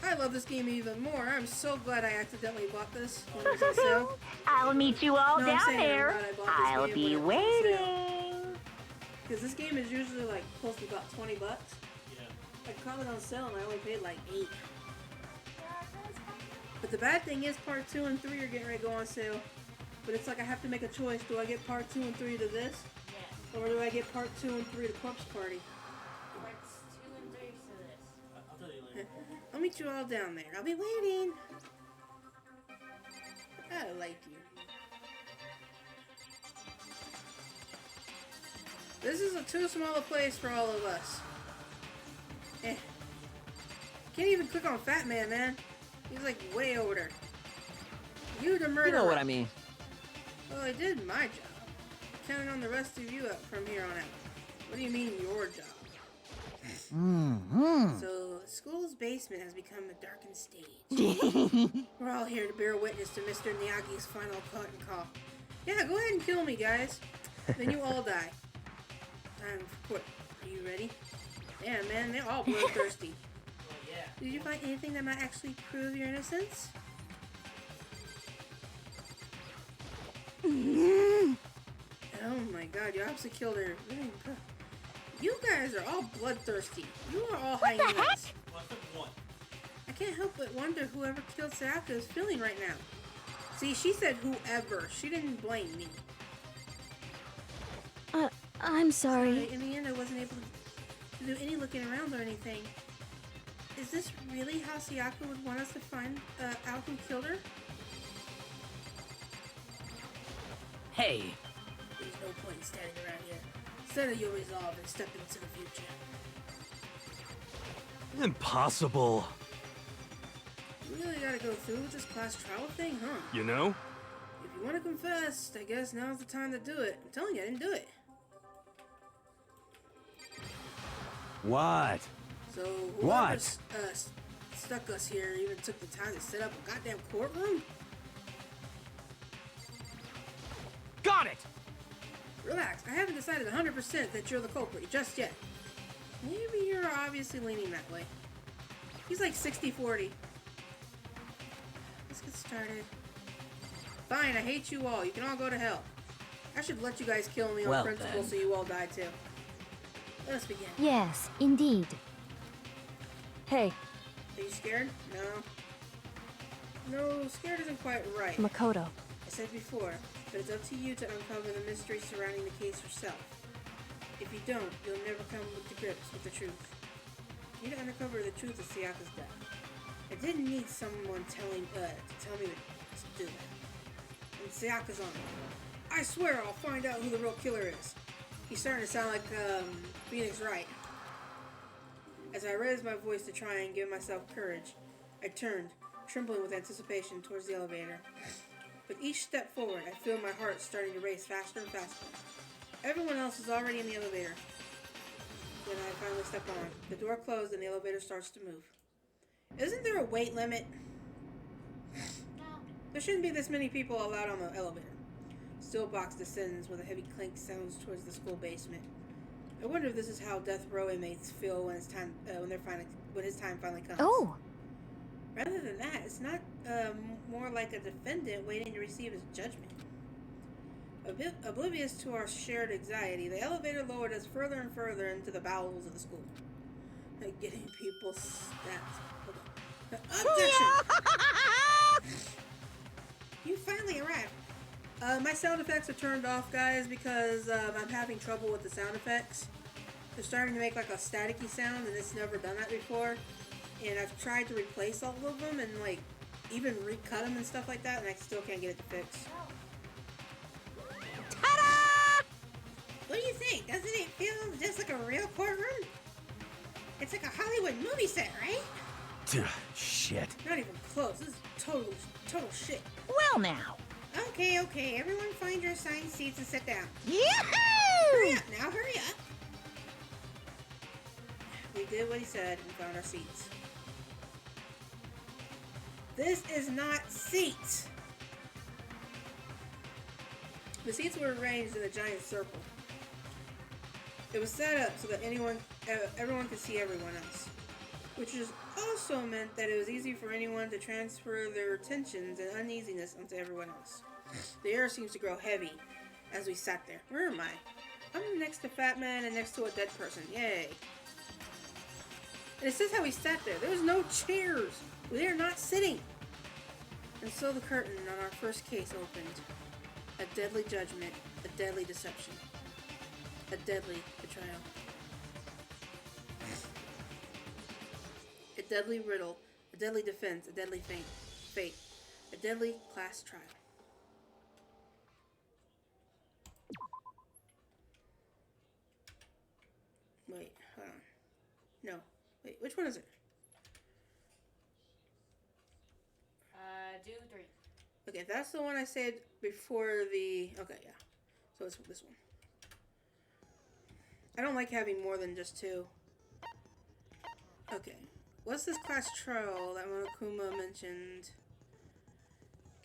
I love this game even more. I'm so glad I accidentally bought this when it was on sale.
I'll meet you all down there. I'll be waiting.
Because this game is usually like supposed to be about $20.
Yeah.
I caught it on sale and I only paid like $8. But the bad thing is part 2 and 3 are getting ready to go on sale. But it's like I have to make a choice. Do I get part 2 and 3 to this?
Yes.
Or do I get part 2 and 3 to Corpse Party?
Parts 2 and 3 to this.
I'll tell you later.
I'll meet you all down there. I'll be waiting. I like you. This is a too small a place for all of us. Can't even click on Fat Man. He's like way over there. You the murderer.
You know what I mean.
Well, I did my job. Counting on the rest of you up from here on out. What do you mean your job? So, the school's basement has become a darkened stage. We're all here to bear witness to Mr. Miyagi's final curtain call. Yeah, go ahead and kill me, guys. Then you all die. Time for quit. Are you ready? Yeah, man, they're all bloodthirsty.
Yeah.
Did you find anything that might actually prove your innocence? Oh my god, you obviously killed her. You guys are all bloodthirsty. You are all hyenas.
What's the one?
I can't help but wonder whoever killed Sayaka is feeling right now. See, she said whoever. She didn't blame me.
I'm sorry.
In the end, I wasn't able to do any looking around or anything. Is this really how Sayaka would want us to find out who killed her?
Hey.
There's no point in standing around here. Settle your resolve and step into the future.
Impossible.
You really gotta go through with this class trial thing, huh?
You know?
If you want to confess, I guess now's the time to do it. I'm telling you, I didn't do it.
What?
So,
What?
stuck us here even took the time to set up a goddamn courtroom?
Got it!
Relax, I haven't decided 100% that you're the culprit just yet. Maybe you're obviously leaning that way. He's like 60-40. Let's get started. Fine, I hate you all. You can all go to hell. I should let you guys kill me on
Well,
principle
then.
so you all die too. Let us begin.
Yes, indeed. Hey,
Are you scared? No. No, scared isn't quite right.
Makoto.
I said before, but it's up to you to uncover the mystery surrounding the case yourself. If you don't, you'll never come to grips with the truth. You need to uncover the truth of Sayaka's death. I didn't need someone to tell me to do that. And Sayaka's on it. I swear I'll find out who the real killer is. He's starting to sound like Phoenix Wright. As I raised my voice to try and give myself courage, I turned, trembling with anticipation, towards the elevator. With each step forward, I feel my heart starting to race faster and faster. Everyone else is already in the elevator. Then I finally step on. The door closed and the elevator starts to move. Isn't there a weight limit? There shouldn't be this many people allowed on the elevator. Steel box descends with a heavy clink sounds towards the school basement. I wonder if this is how death row inmates feel when it's time when his time finally comes.
Oh!
Rather than that, it's not more like a defendant waiting to receive his judgment. A bit oblivious to our shared anxiety, the elevator lowered us further and further into the bowels of the school. Getting people stabbed. Objection! You finally arrived. My sound effects are turned off, guys, because I'm having trouble with the sound effects. They're starting to make like a staticky sound, and it's never done that before. And I've tried to replace all of them and like even recut them and stuff like that, and I still can't get it to fix. Ta-da! What do you think? Doesn't it feel just like a real courtroom? It's like a Hollywood movie set, right?
Shit.
Not even close. This is total shit.
Well now.
Okay. Everyone find your assigned seats and sit down.
Yahoo!
Hurry up now, hurry up. We did what he said and found our seats. This is not seats. The seats were arranged in a giant circle. It was set up so that everyone could see everyone else, which also meant that it was easy for anyone to transfer their tensions and uneasiness onto everyone else. The air seems to grow heavy as we sat there. Where am I? I'm next to Fat Man and next to a dead person. Yay. And it says how we sat there. There was no chairs. We are not sitting. And so the curtain on our first case opened. A deadly judgment, a deadly deception, a deadly betrayal. A deadly riddle, a deadly defense, a deadly fate, a deadly class trial. Wait, hold on. No. Wait, which one is it?
2, 3.
Okay, that's the one I said before the... Okay, yeah. So it's this one. I don't like having more than just 2. Okay. What's this class trial that Monokuma mentioned?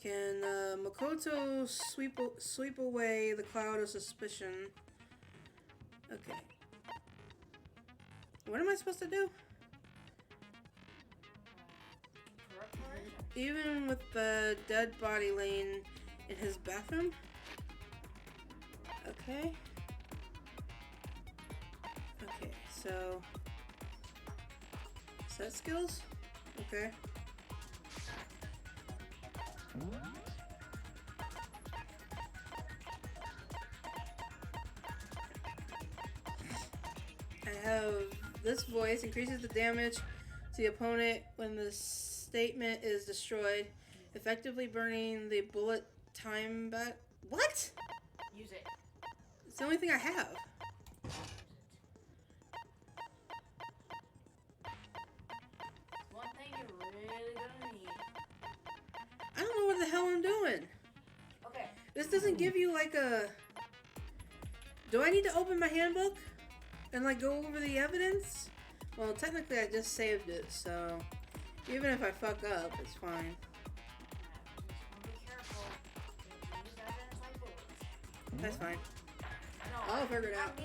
Can Makoto sweep away the cloud of suspicion? Okay. What am I supposed to do? Even with the dead body laying in his bathroom? Okay. Okay, so... set skills? Okay. I have this voice increases the damage to the opponent when the statement is destroyed, effectively burning the bullet time back. What?
Use it.
It's the only thing I have.
One thing you're really gonna need.
I don't know what the hell I'm doing.
Okay.
This doesn't give you like a... Do I need to open my handbook and like go over the evidence? Well, technically I just saved it, so Even if I fuck up, it's fine. That's fine. I'll figure it out.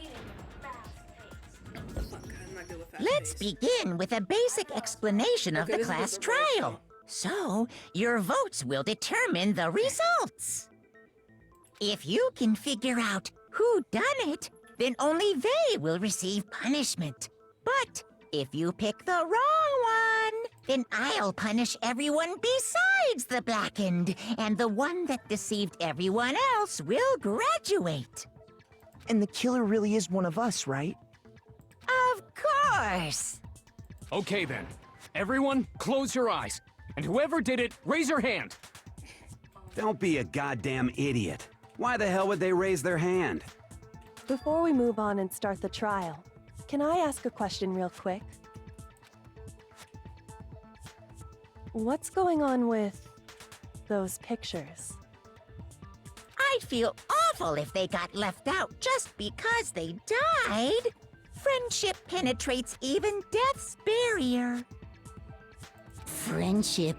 Fuck, I'm not good with fast
Let's begin with a basic explanation of the class trial. So, your votes will determine the results. If you can figure out who done it, then only they will receive punishment. But if you pick the wrong one, then I'll punish everyone besides the blackened, and the one that deceived everyone else will graduate.
And the killer really is one of us, right?
Of course!
Okay then. Everyone, close your eyes. And whoever did it, raise your hand.
Don't be a goddamn idiot. Why the hell would they raise their hand?
Before we move on and start the trial, can I ask a question real quick? What's going on with those pictures?
I'd feel awful if they got left out just because they died. Friendship penetrates even death's barrier.
Friendship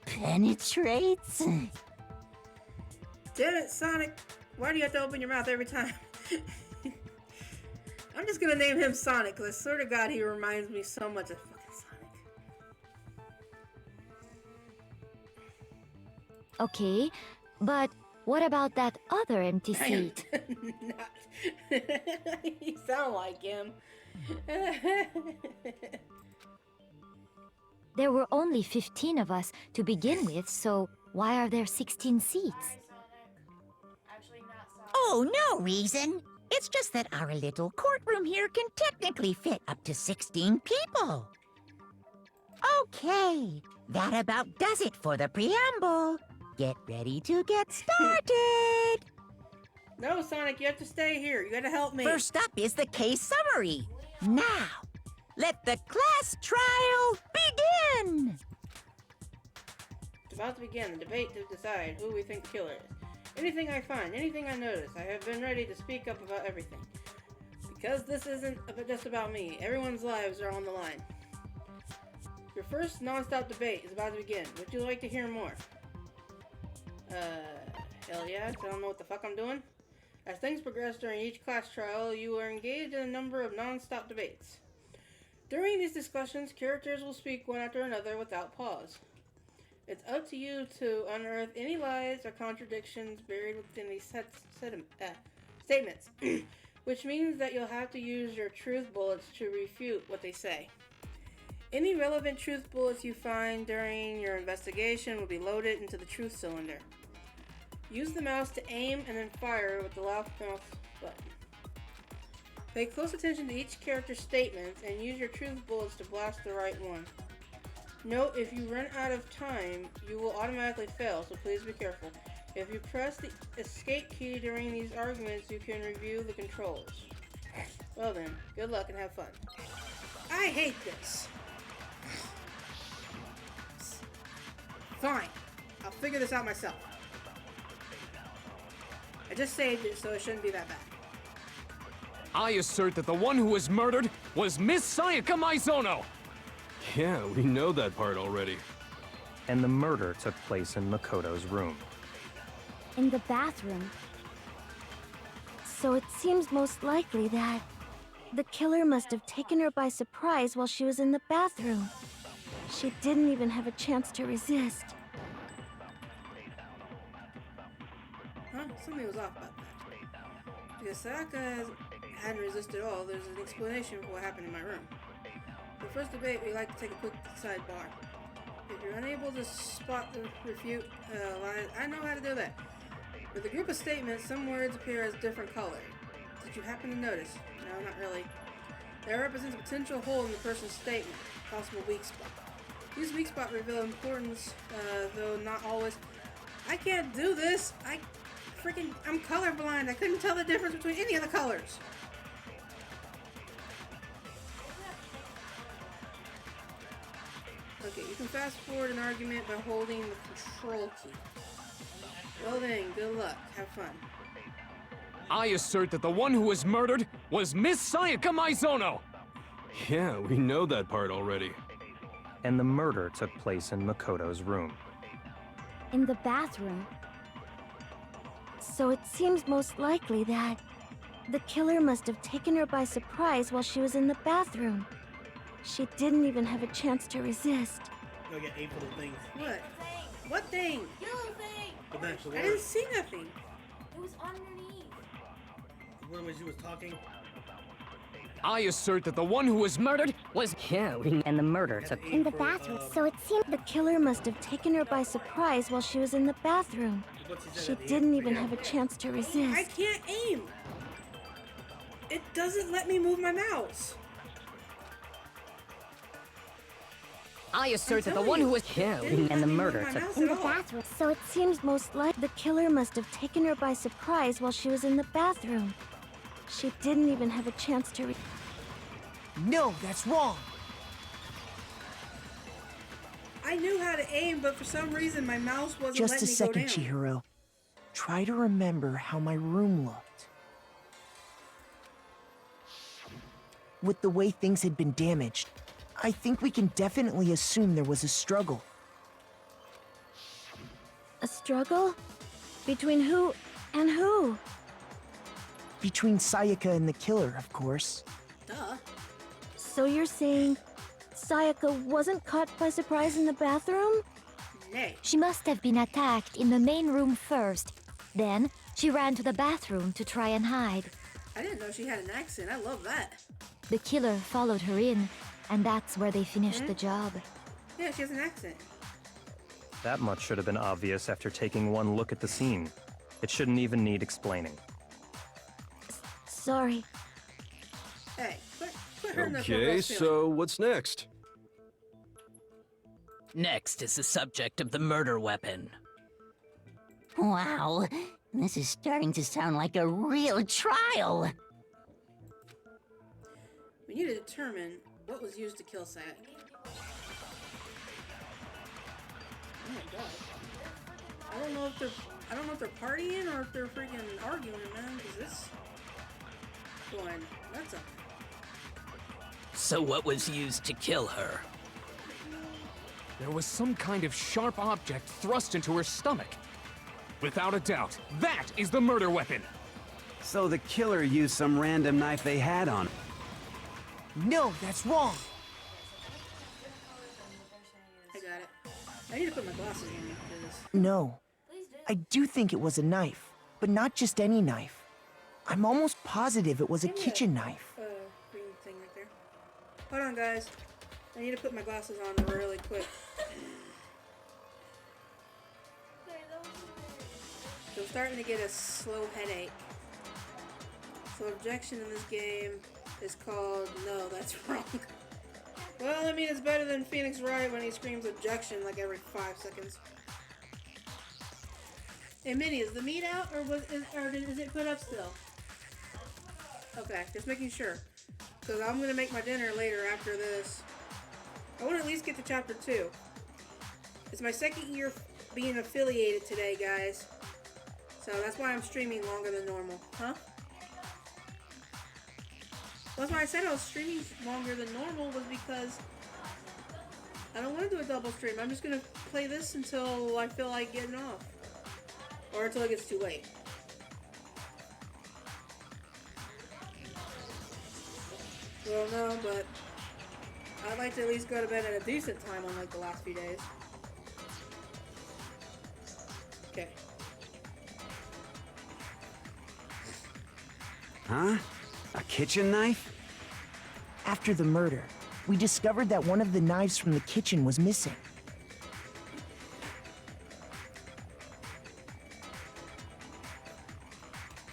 penetrates?
Damn it, Sonic! Why do you have to open your mouth every time? I'm just gonna name him Sonic, because I swear to God he reminds me so much of fucking Sonic.
Okay, but what about that other empty seat?
You sound like him.
There were only 15 of us to begin with, so why are there 16 seats?
Oh, no reason. It's just that our little courtroom here can technically fit up to 16 people. Okay, that about does it for the preamble. Get ready to get started.
No, Sonic, you have to stay here. You gotta help me.
First up is the case summary. Now, let the class trial begin.
It's about to begin the debate to decide who we think the killer is. Anything I find, anything I notice, I have been ready to speak up about everything. Because this isn't just about me. Everyone's lives are on the line. Your first non-stop debate is about to begin. Would you like to hear more? Hell yeah, I don't know what the fuck I'm doing. As things progress during each class trial, you are engaged in a number of non-stop debates. During these discussions, characters will speak one after another without pause. It's up to you to unearth any lies or contradictions buried within these statements, which means that you'll have to use your truth bullets to refute what they say. Any relevant truth bullets you find during your investigation will be loaded into the truth cylinder. Use the mouse to aim and then fire with the left mouse button. Pay close attention to each character's statements and use your truth bullets to blast the right one. Note, if you run out of time, you will automatically fail, so please be careful. If you press the escape key during these arguments, you can review the controls. Well then, good luck and have fun. I hate this. Fine. I'll figure this out myself. I just saved it, so it shouldn't be that bad.
I assert that the one who was murdered was Miss Sayaka Maizono!
Yeah, we know that part already.
And the murder took place in Makoto's room.
In the bathroom. So it seems most likely that the killer must have taken her by surprise while she was in the bathroom. She didn't even have a chance to resist.
Huh? Something was off about that. Because Sayaka hadn't resisted at all, there's an explanation for what happened in my room. For the first debate, we like to take a quick sidebar. If you're unable to spot the refute lies, I know how to do that. With a group of statements, some words appear as different colors. Did you happen to notice? No, not really. That represents a potential hole in the person's statement, possible weak spot. These weak spots reveal importance, though not always. I can't do this! I'm colorblind. I couldn't tell the difference between any of the colors. Okay, you can fast forward an argument by holding the control key. Well then, good luck. Have fun.
I assert that the one who was murdered was Miss Sayaka Maizono!
Yeah, we know that part already.
and the murder took place in Makoto's room.
In the bathroom. So it seems most likely that the killer must have taken her by surprise while she was in the bathroom. She didn't even have a chance to resist.
Go get 8 little things. What? What thing?
Yellow thing!
But that's the word. I didn't see nothing.
It was underneath.
The word was you was talking.
I assert that the one who was murdered was...
Yeah, and the murder took...
In the bathroom. So it seemed the killer must have taken her by surprise while she was in the bathroom. She didn't even have a chance to resist.
I can't aim. It doesn't let me move my mouse.
I assert that the one who was... Yeah, and the murder took...
In the bathroom. So it seems most likely the killer must have taken her by surprise while she was in the bathroom. She didn't even have a chance to
No, that's wrong.
I knew how to aim, but for some reason my mouse wasn't
Just
letting
a
me
second,
go down.
Chihiro. Try to remember how my room looked. With the way things had been damaged, I think we can definitely assume there was a struggle.
A struggle? Between who and who?
Between Sayaka and the killer, of course.
Duh.
So you're saying Sayaka wasn't caught by surprise in the bathroom?
Nay.
She must have been attacked in the main room first. Then, she ran to the bathroom to try and hide.
I didn't know she had an accent. I love that.
The killer followed her in, and that's where they finished the job.
Yeah, she has an accent.
That much should have been obvious after taking one look at the scene. It shouldn't even need explaining.
Sorry.
Hey, put her in the
Okay, so what's next?
Next is the subject of the murder weapon.
Wow, this is starting to sound like a real trial.
We need to determine what was used to kill Sayaka. Oh my god. I don't know if they're partying or if they're freaking arguing, man, because this going nuts up.
So what was used to kill her?
There was some kind of sharp object thrust into her stomach. Without a doubt, that is the murder weapon.
So the killer used some random knife they had on him.
No, that's wrong.
I got it. I need to put my glasses on because...
No. I do think it was a knife, but not just any knife. I'm almost positive it was a kitchen knife.
Green thing right there. Hold on, guys. I need to put my glasses on really quick. So I'm starting to get a slow headache. So objection in this game is called no, that's wrong. Well, I mean, it's better than Phoenix Wright when he screams objection like every 5 seconds. Hey, Minnie, is the meat out or is it put up still? Okay, just making sure. Because I'm going to make my dinner later after this. I want to at least get to chapter 2. It's my second year being affiliated today, guys. So that's why I'm streaming longer than normal. Huh? That's why I said I was streaming longer than normal was because I don't want to do a double stream. I'm just going to play this until I feel like getting off. Or until it gets too late. Well, no, but I'd like to at least go to bed at a decent time unlike the last few days. Okay.
Huh? A kitchen knife?
After the murder, we discovered that one of the knives from the kitchen was missing.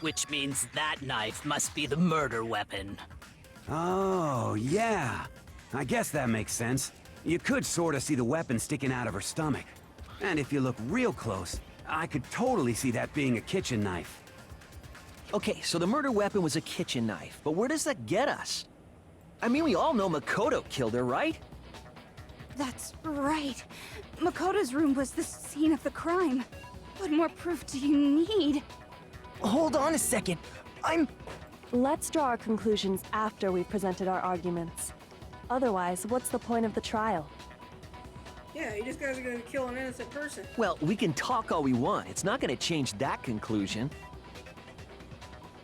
Which means that knife must be the murder weapon.
Oh, yeah. I guess that makes sense. You could sort of see the weapon sticking out of her stomach. And if you look real close, I could totally see that being a kitchen knife.
Okay, so the murder weapon was a kitchen knife, but where does that get us? I mean, we all know Makoto killed her, right?
That's right. Makoto's room was the scene of the crime. What more proof do you need?
Hold on a second.
Let's draw our conclusions after we've presented our arguments. Otherwise, what's the point of the trial?
Yeah, you just guys are gonna kill an innocent person.
Well, we can talk all we want. It's not gonna change that conclusion.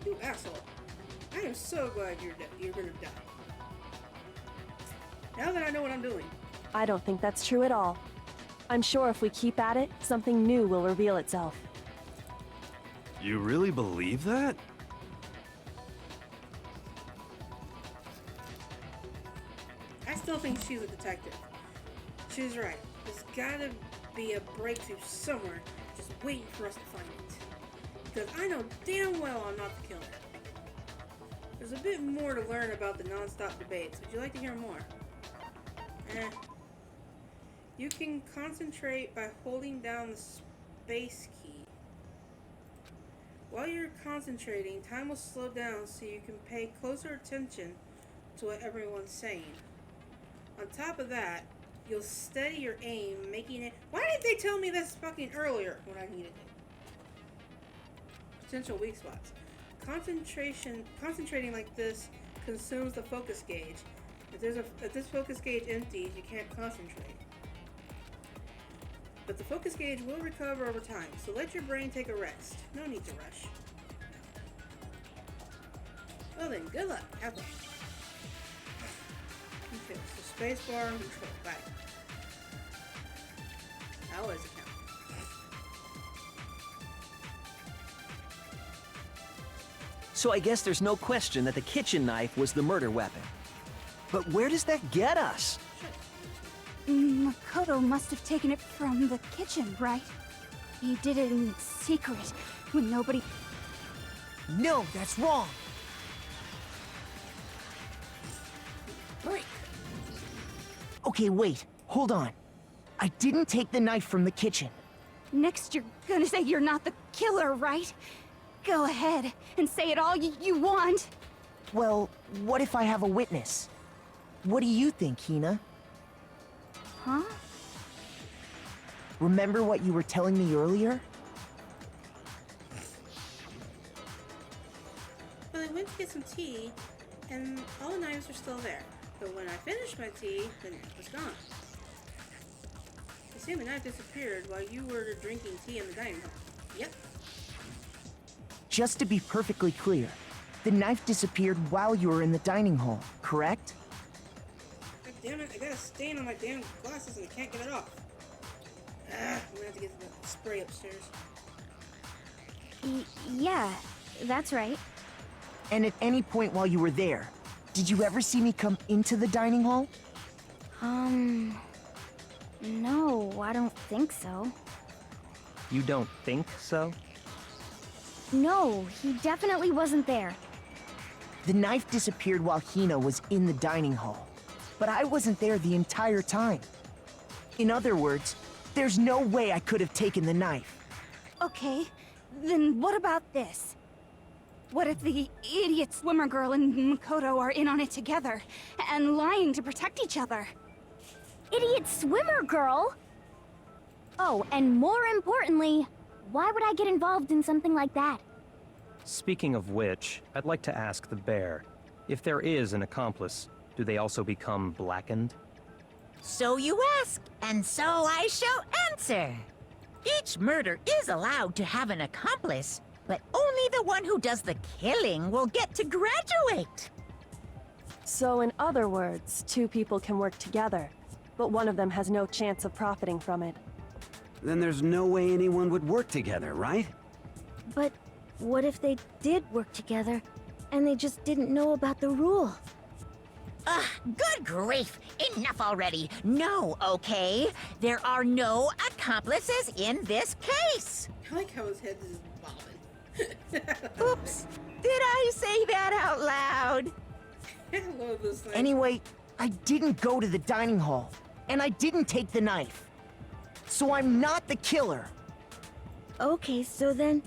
You asshole. I am so glad you're gonna die. Now that I know what I'm doing.
I don't think that's true at all. I'm sure if we keep at it, something new will reveal itself.
You really believe that?
I still think she's a detective. She's right. There's gotta be a breakthrough somewhere just waiting for us to find it. Because I know damn well I'm not the killer. There's a bit more to learn about the non-stop debates. Would you like to hear more? You can concentrate by holding down the space key. While you're concentrating, time will slow down so you can pay closer attention to what everyone's saying. On top of that, you'll steady your aim, making it... Why didn't they tell me this fucking earlier when I needed it? Potential weak spots. Concentrating like this consumes the focus gauge. If this focus gauge empties, you can't concentrate. But the focus gauge will recover over time, so let your brain take a rest. No need to rush. Well then, good luck. Have fun. Okay, so spacebar and control. Back. How is it count?
So I guess there's no question that the kitchen knife was the murder weapon. But where does that get us?
Makoto must have taken it from the kitchen, right? He did it in secret, when nobody...
No, that's wrong.
Break.
Okay, wait. Hold on. I didn't take the knife from the kitchen.
Next you're gonna say you're not the killer, right? Go ahead and say it all you want.
Well, what if I have a witness? What do you think, Hina?
Huh?
Remember what you were telling me earlier?
Well, I went to get some tea, and all the knives were still there. But when I finished my tea, the knife was gone. You see, the knife disappeared while you were drinking tea in the dining hall. Yep.
Just to be perfectly clear, the knife disappeared while you were in the dining hall, correct?
God damn it, I got a stain on my damn glasses and I can't get it off. I'm gonna have to get the spray upstairs.
Yeah, that's right.
And at any point while you were there, did you ever see me come into the dining hall?
No, I don't think so.
You don't think so?
No, he definitely wasn't there.
The knife disappeared while Hina was in the dining hall, but I wasn't there the entire time. In other words, there's no way I could have taken the knife.
Okay, then what about this? What if the idiot swimmer girl and Makoto are in on it together, and lying to protect each other?
Idiot swimmer girl? Oh, and more importantly, why would I get involved in something like that?
Speaking of which, I'd like to ask the bear, if there is an accomplice, do they also become blackened?
So you ask, and so I shall answer. Each murder is allowed to have an accomplice, but only the one who does the killing will get to graduate.
So in other words, two people can work together, but one of them has no chance of profiting from it.
Then there's no way anyone would work together, right?
But what if they did work together, and they just didn't know about the rule?
Ugh, good grief! Enough already! No, okay? There are no accomplices in this case!
I like how his head is bobbing.
Oops! Did I say that out loud?
I love this thing.
Anyway, I didn't go to the dining hall, and I didn't take the knife. So I'm not the killer.
Okay, so then,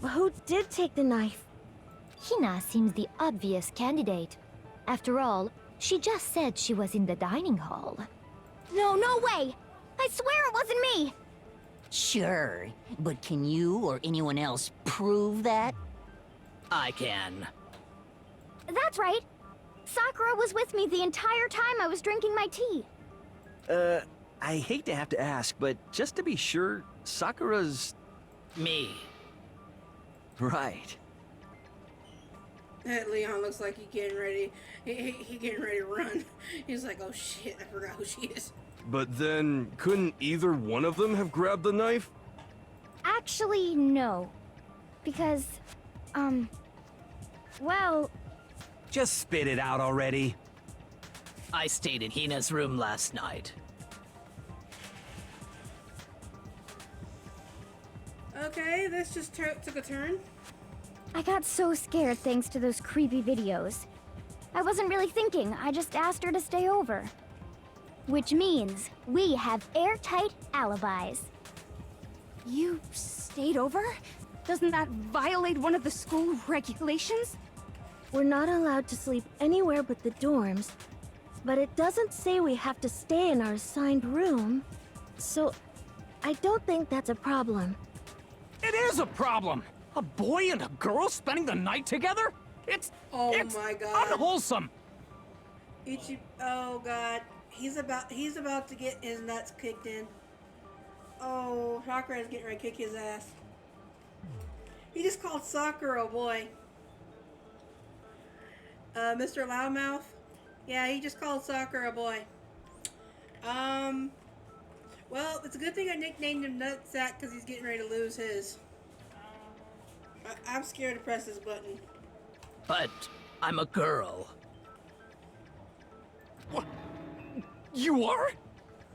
who did take the knife?
Hina seems the obvious candidate. After all, she just said she was in the dining hall.
No way! I swear it wasn't me!
Sure, but can you or anyone else prove that? I can.
That's right. Sakura was with me the entire time I was drinking my tea.
I hate to have to ask, but just to be sure, Sakura's...
Me.
Right.
Leon looks like he's getting ready. He getting ready to run. He's like, oh shit, I forgot who she is.
But then, couldn't either one of them have grabbed the knife?
Actually, no. Because, well...
Just spit it out already.
I stayed in Hina's room last night.
Okay, this just took a turn.
I got so scared thanks to those creepy videos. I wasn't really thinking, I just asked her to stay over. Which means we have airtight alibis.
You stayed over? Doesn't that violate one of the school regulations?
We're not allowed to sleep anywhere but the dorms, but it doesn't say we have to stay in our assigned room, so I don't think that's a problem.
It is a problem! A boy and a girl spending the night together? It's
my god.
Unwholesome!
Oh god. He's about to get his nuts kicked in. Oh, Sakura is getting ready to kick his ass. He just called Sakura a boy. Mr. Loudmouth? Yeah, he just called Sakura a boy. Well, it's a good thing I nicknamed him Nutsack because he's getting ready to lose his. I'm scared to press this button.
But I'm a girl.
What? You are?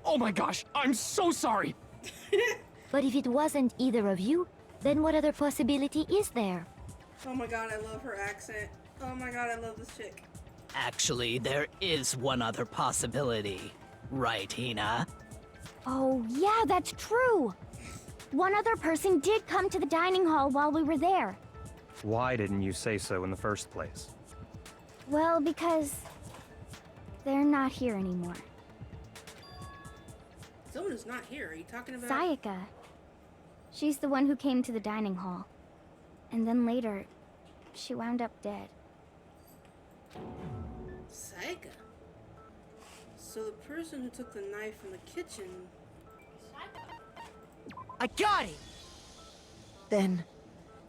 Oh my gosh, I'm so sorry!
But if it wasn't either of you, then what other possibility is there?
Oh my god, I love her accent. Oh my god, I love this chick.
Actually, there is one other possibility. Right, Hina?
Oh, yeah, that's true! One other person did come to the dining hall while we were there.
Why didn't you say so in the first place?
Well, because... they're not here anymore.
Someone who's not here, are you talking about?
Sayaka. She's the one who came to the dining hall. And then later, she wound up dead.
Sayaka? So the person who took the knife from the kitchen...
I got it! Then,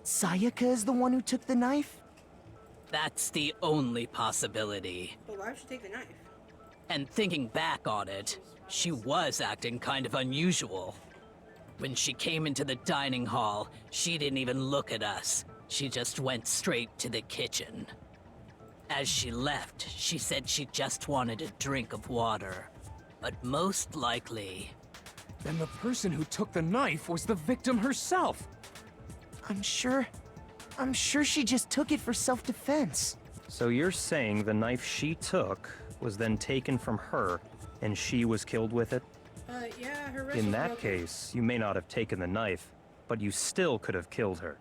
Sayaka is the one who took the knife?
That's the only possibility.
But why would she take the knife?
And thinking back on it, she was acting kind of unusual. When she came into the dining hall, she didn't even look at us. She just went straight to the kitchen. As she left, she said she just wanted a drink of water. But most likely...
Then the person who took the knife was the victim herself!
I'm sure she just took it for self-defense.
So you're saying the knife she took was then taken from her, and she was killed with it?
Yeah, her wrist
In
was
that
broken.
case, you may not have taken the knife, but you still could have killed her.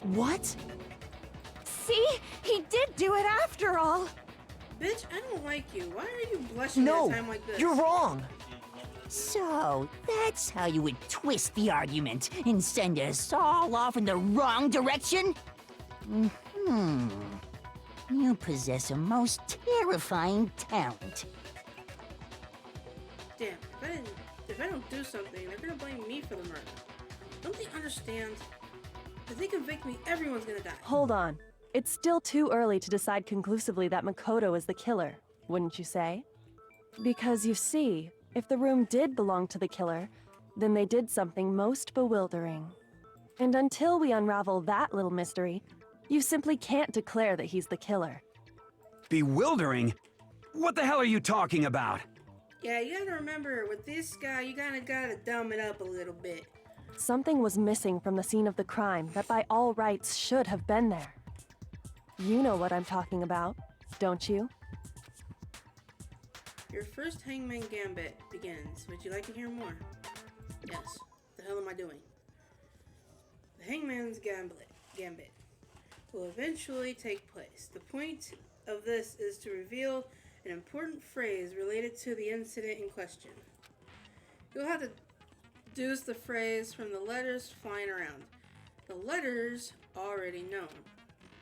What?
See? He did do it after all!
Bitch, I don't like you. Why are you blushing at a time like this?
You're wrong!
So, that's how you would twist the argument and send us all off in the wrong direction? You possess a most terrifying talent.
Damn, if I don't do something, they're gonna blame me for the murder. Don't they understand? If they convict me, everyone's gonna die.
Hold on. It's still too early to decide conclusively that Makoto is the killer, wouldn't you say? Because you see, if the room did belong to the killer, then they did something most bewildering. And until we unravel that little mystery, you simply can't declare that he's the killer.
Bewildering? What the hell are you talking about?
Yeah, you gotta remember, with this guy, you kinda gotta dumb it up a little bit.
Something was missing from the scene of the crime that by all rights should have been there. You know what I'm talking about, don't you?
Your first Hangman Gambit begins. Would you like to hear more? Yes. What the hell am I doing? The Hangman's Gambit will eventually take place. The point of this is to reveal an important phrase related to the incident in question. You'll have to deduce the phrase from the letters flying around. The letters already known.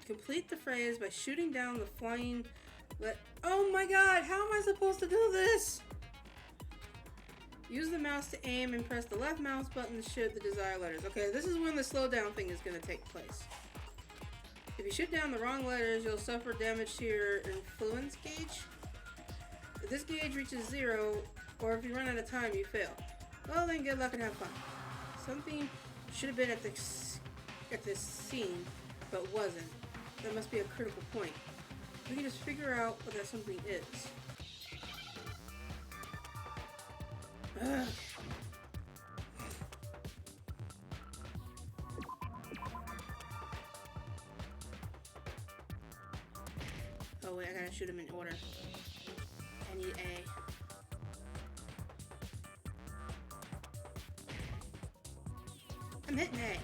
Complete the phrase by shooting down the flying Oh my god, how am I supposed to do this? Use the mouse to aim and press the left mouse button to shoot the desired letters. Okay, this is when the slowdown thing is going to take place. If you shoot down the wrong letters, you'll suffer damage to your influence gauge. If this gauge reaches 0, or if you run out of time, you fail. Well, then good luck and have fun. Something should have been at this scene, but wasn't. That must be a critical point. We can just figure out what that something is. Ugh. Oh wait, I gotta shoot him in order. I need A. I'm hitting A.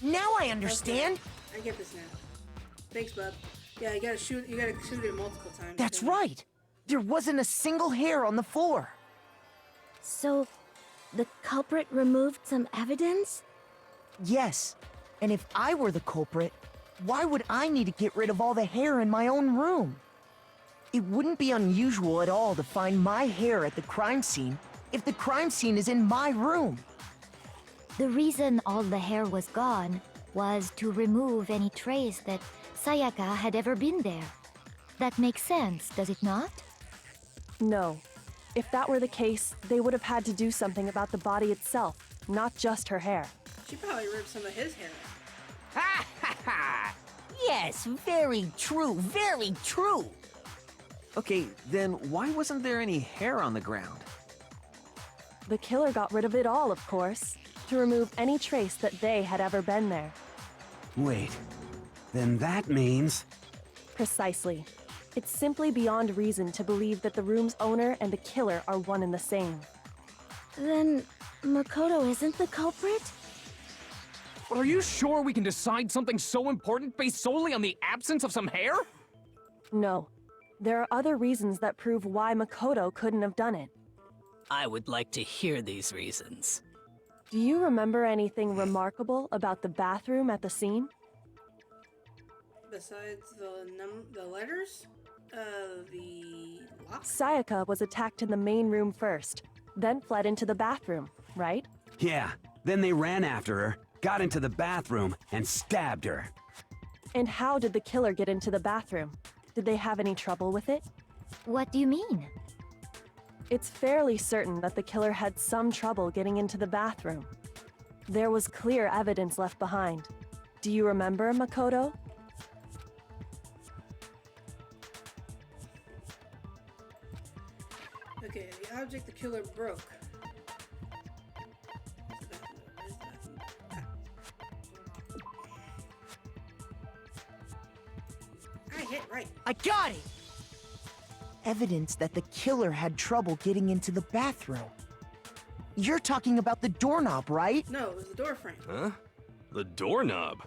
Now I understand.
Okay. I get this now. Thanks, bub. Yeah, you gotta shoot it multiple times.
That's right. There wasn't a single hair on the floor.
So, the culprit removed some evidence?
Yes. And if I were the culprit, why would I need to get rid of all the hair in my own room? It wouldn't be unusual at all to find my hair at the crime scene if the crime scene is in my room.
The reason all the hair was gone was to remove any trace that Sayaka had ever been there. That makes sense, does it not?
No. If that were the case, they would have had to do something about the body itself, not just her hair.
She probably ripped some of his hair out.
Ha ha ha! Yes, very true, very true.
Okay, then why wasn't there any hair on the ground?
The killer got rid of it all, of course, to remove any trace that they had ever been there.
Wait, then that means...
Precisely. It's simply beyond reason to believe that the room's owner and the killer are one and the same.
Then, Makoto isn't the culprit?
Are you sure we can decide something so important based solely on the absence of some hair?
No. There are other reasons that prove why Makoto couldn't have done it.
I would like to hear these reasons.
Do you remember anything remarkable about the bathroom at the scene?
Besides the letters? The lock?
Sayaka was attacked in the main room first, then fled into the bathroom, right?
Yeah, then they ran after her, got into the bathroom, and stabbed her.
And how did the killer get into the bathroom? Did they have any trouble with it?
What do you mean?
It's fairly certain that the killer had some trouble getting into the bathroom. There was clear evidence left behind. Do you remember, Makoto?
Okay, the object the killer broke. I hit right.
I got it! Evidence that the killer had trouble getting into the bathroom. You're talking about the doorknob, right?
No, it was the door frame.
Huh? The doorknob?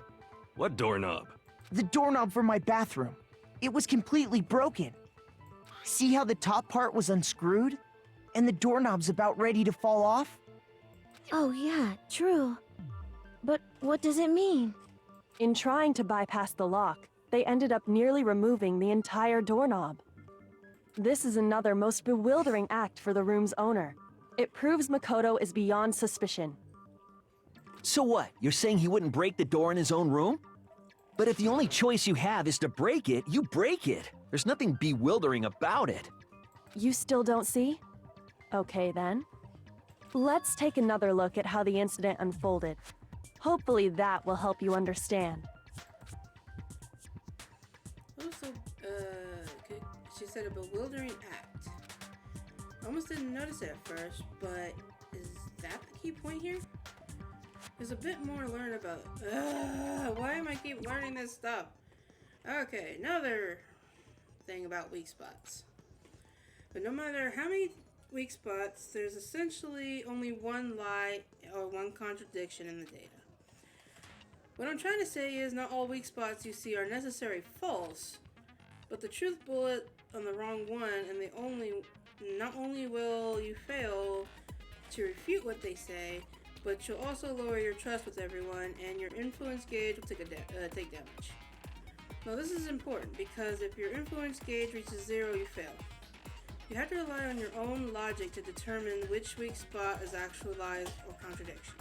What doorknob?
The doorknob for my bathroom. It was completely broken. See how the top part was unscrewed? And the doorknob's about ready to fall off?
Oh yeah, true. But what does it mean?
In trying to bypass the lock, they ended up nearly removing the entire doorknob. This is another most bewildering act for the room's owner. It proves Makoto is beyond suspicion.
So what? You're saying he wouldn't break the door in his own room? But if the only choice you have is to break it, you break it. There's nothing bewildering about it.
You still don't see? Okay then. Let's take another look at how the incident unfolded. Hopefully that will help you understand.
Also, she said a bewildering act. I almost didn't notice it at first, but is that the key point here? There's a bit more to learn about. Why am I keep learning this stuff? Okay, another thing about weak spots. But no matter how many weak spots, there's essentially only one lie or one contradiction in the data. What I'm trying to say is not all weak spots you see are necessarily false, but the truth bullet on the wrong one, and not only will you fail to refute what they say, but you'll also lower your trust with everyone, and your influence gauge will take damage. Now this is important, because if your influence gauge reaches 0, you fail. You have to rely on your own logic to determine which weak spot is actual lies or contradiction.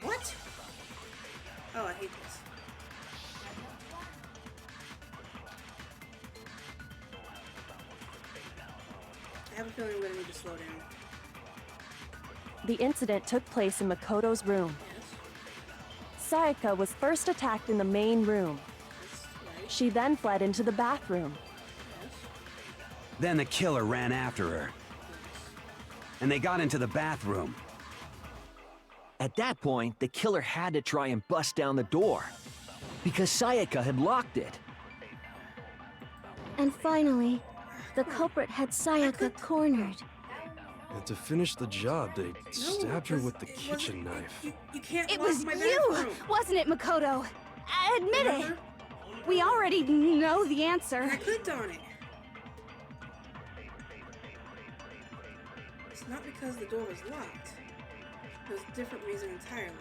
What? Oh, I hate this. I have a feeling we're gonna need to slow down.
The incident took place in Makoto's room. Sayaka was first attacked in the main room. She then fled into the bathroom.
Then the killer ran after her. And they got into the bathroom.
At that point, the killer had to try and bust down the door, because Sayaka had locked it.
And finally, the culprit had Sayaka cornered.
And to finish the job, they stabbed her with the kitchen knife.
You can't
It
lock
was
my
you,
bathroom.
wasn't it, Makoto? Admit it. We already know the answer.
I clicked on it. It's not because the door was locked. It was a different reason entirely.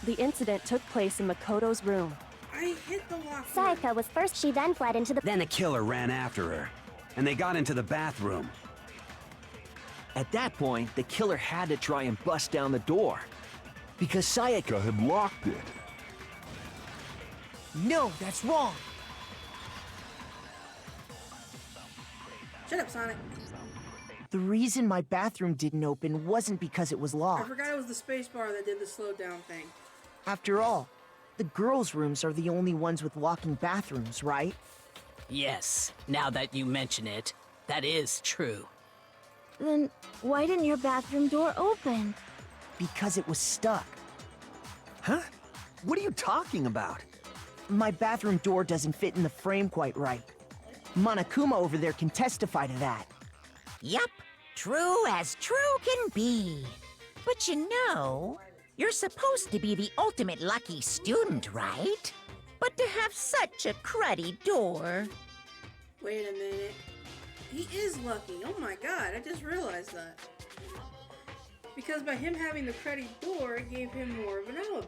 The incident took place in Makoto's room.
I hit the lock.
Sayaka was first, she then fled into the...
Then the killer ran after her. And they got into the bathroom.
At that point, the killer had to try and bust down the door, because Sayaka had locked it.
No, that's wrong.
Shut up, Sonic.
The reason my bathroom didn't open wasn't because it was
I
locked.
forgot it was the space bar that did the slow down thing.
After all, the girls' rooms are the only ones with locking bathrooms, right?
Yes, now that you mention it, that is true.
Then why didn't your bathroom door open?
Because it was stuck.
Huh? What are you talking about?
My bathroom door doesn't fit in the frame quite right. Monokuma over there can testify to that.
Yup, true as true can be. But you know, you're supposed to be the ultimate lucky student, right? But to have such a cruddy door.
Wait a minute. He is lucky. Oh my god, I just realized that. Because by him having the cruddy door, it gave him more of an alibi.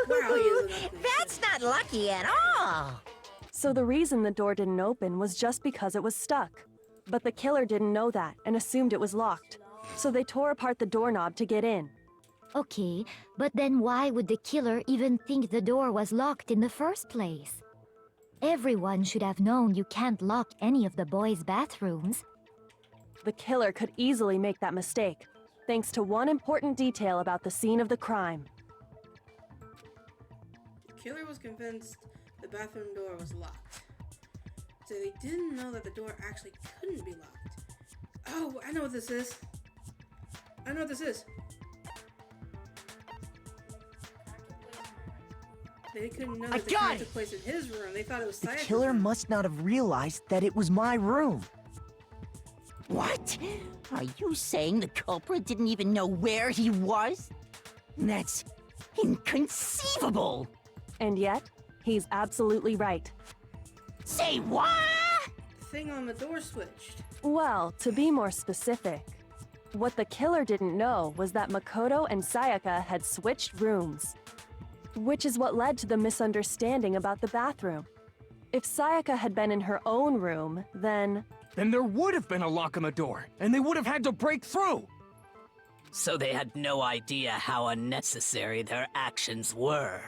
Wow, he is lucky.
That's not lucky at all.
So the reason the door didn't open was just because it was stuck. But the killer didn't know that and assumed it was locked. So they tore apart the doorknob to get in.
Okay, but then why would the killer even think the door was locked in the first place? Everyone should have known you can't lock any of the boys' bathrooms.
The killer could easily make that mistake, thanks to one important detail about the scene of the crime.
The killer was convinced the bathroom door was locked. So they didn't know that the door actually couldn't be locked. Oh, I know what this is. I know what this is. They couldn't know that the crime took place in his room. They thought it was
The
Sayaka's
killer
room.
must not have realized that it was my room.
What? Are you saying the culprit didn't even know where he was? That's inconceivable!
And yet, he's absolutely right.
Say what?
The thing on the door switched.
Well, to be more specific, what the killer didn't know was that Makoto and Sayaka had switched rooms. Which is what led to the misunderstanding about the bathroom. If Sayaka had been in her own room, then
there would have been a lock on the door, and they would have had to break through!
So they had no idea how unnecessary their actions were.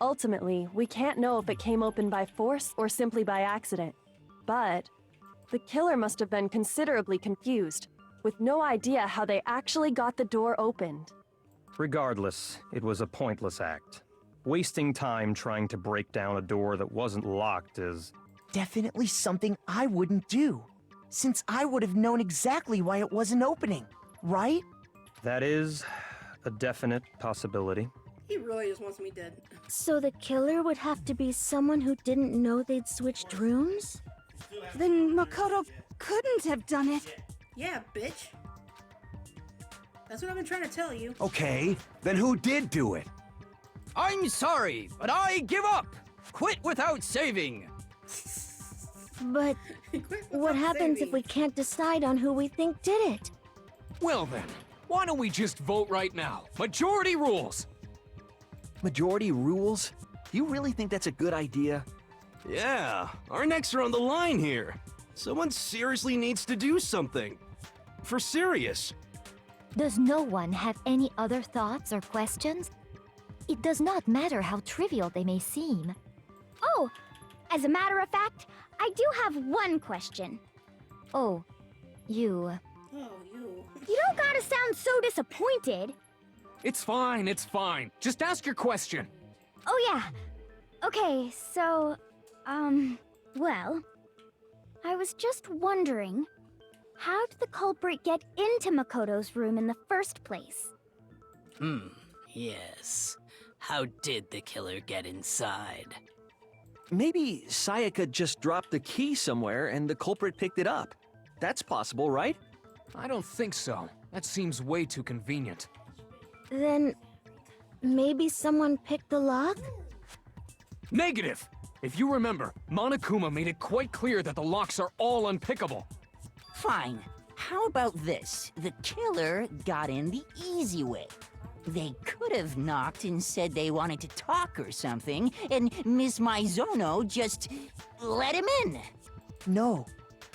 ultimately, we can't know if it came open by force or simply by accident. But the killer must have been considerably confused, with no idea how they actually got the door opened.
Regardless, it was a pointless act. Wasting time trying to break down a door that wasn't locked is...
Definitely something I wouldn't do, since I would have known exactly why it wasn't opening, right?
That is a definite possibility.
He really just wants me dead.
So the killer would have to be someone who didn't know they'd switched rooms?
Then Makoto couldn't have done it.
Yeah, bitch. That's what I've been trying to tell you.
Okay, then who did do it?
I'm sorry, but I give up! Quit without saving!
But what happens if we can't decide on who we think did it?
Well then, why don't we just vote right now? Majority rules!
Majority rules? You really think that's a good idea?
Yeah, our necks are on the line here. Someone seriously needs to do something. For serious.
Does no one have any other thoughts or questions? It does not matter how trivial they may seem. Oh, as a matter of fact, I do have one question. Oh, you.
Oh, you.
You don't gotta sound so disappointed.
It's fine, it's fine. Just ask your question.
Oh yeah. Okay, so, well, I was just wondering, how did the culprit get into Makoto's room in the first place?
Yes. How did the killer get inside?
Maybe Sayaka just dropped the key somewhere and the culprit picked it up. That's possible, right?
I don't think so. That seems way too convenient.
Then maybe someone picked the lock?
Negative! If you remember, Monokuma made it quite clear that the locks are all unpickable.
Fine. How about this? The killer got in the easy way. They could have knocked and said they wanted to talk or something, and Miss Maizono just let him in.
No,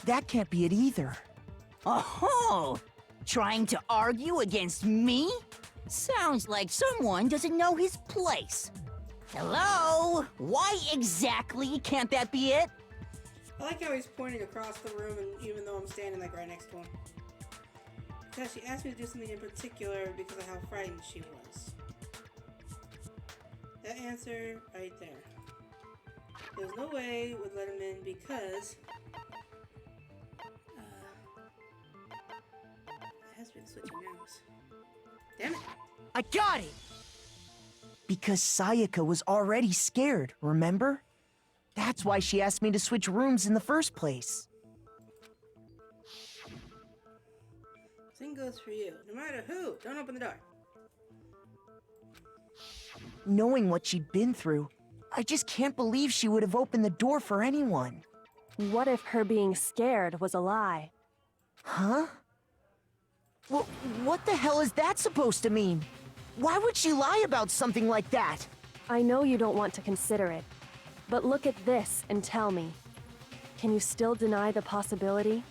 that can't be it either.
Oh, trying to argue against me? Sounds like someone doesn't know his place. Hello? Why exactly can't that be it?
I like how he's pointing across the room, and even though I'm standing like right next to him. Because she asked me to do something in particular because of how frightened she was. That answer right there. There's no way would let him in because it has been switching nose. Damn it!
I got it! Because Sayaka was already scared, remember? That's why she asked me to switch rooms in the first place.
Same goes for you. No matter who, don't open the door.
Knowing what she'd been through, I just can't believe she would have opened the door for anyone.
What if her being scared was a lie?
Huh? What the hell is that supposed to mean? Why would she lie about something like that?
I know you don't want to consider it, but look at this and tell me. Can you still deny the possibility?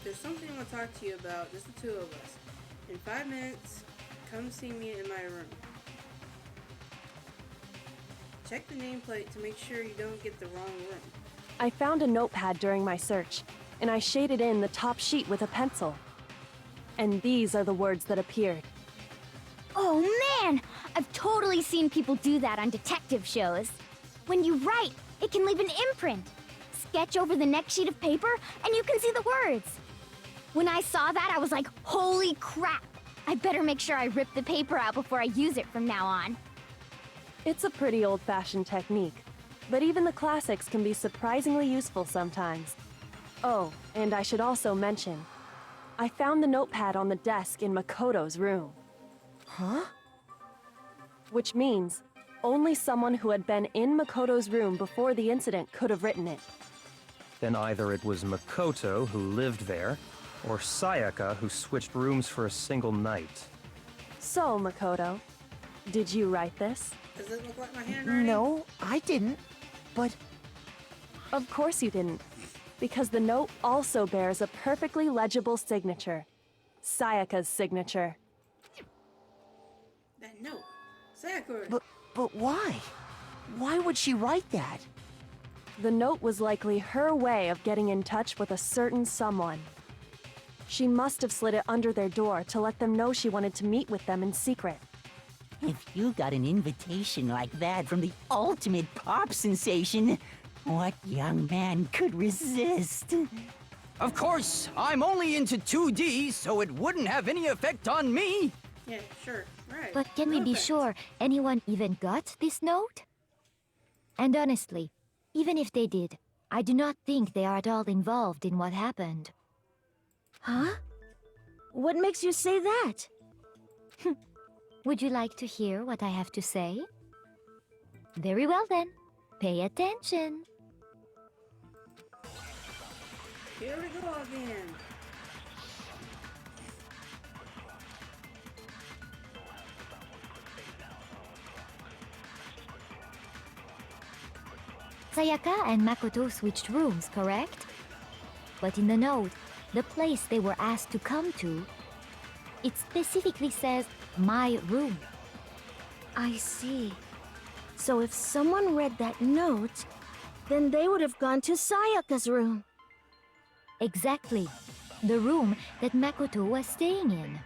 There's something I want to talk to you about, just the two of us. In 5 minutes, come see me in my room. Check the nameplate to make sure you don't get the wrong room.
I found a notepad during my search, and I shaded in the top sheet with a pencil. And these are the words that appeared.
Oh man! I've totally seen people do that on detective shows. When you write, it can leave an imprint. Sketch over the next sheet of paper, and you can see the words. When I saw that, I was like, holy crap! I better make sure I rip the paper out before I use it from now on.
It's a pretty old-fashioned technique, but even the classics can be surprisingly useful sometimes. Oh, and I should also mention, I found the notepad on the desk in Makoto's room.
Huh?
Which means, only someone who had been in Makoto's room before the incident could have written it.
Then either it was Makoto who lived there, or Sayaka who switched rooms for a single night.
So, Makoto, did you write this?
Does it look like my handwriting?
No, I didn't. But...
Of course you didn't, because the note also bears a perfectly legible signature. Sayaka's signature.
That note. Sayaka.
But why? Why would she write that?
The note was likely her way of getting in touch with a certain someone. She must have slid it under their door to let them know she wanted to meet with them in secret.
If you got an invitation like that from the ultimate pop sensation, what young man could resist?
Of course, I'm only into 2D, so it wouldn't have any effect on me.
Yeah, sure, right.
But can we be sure anyone even got this note? And honestly, even if they did, I do not think they are at all involved in what happened.
Huh? What makes you say that?
Would you like to hear what I have to say? Very well then. Pay attention.
Here we go again.
Sayaka and Makoto switched rooms, correct? But in the note, the place they were asked to come to, it specifically says, my room.
I see. So if someone read that note, then they would have gone to Sayaka's room.
Exactly. The room that Makoto was staying in.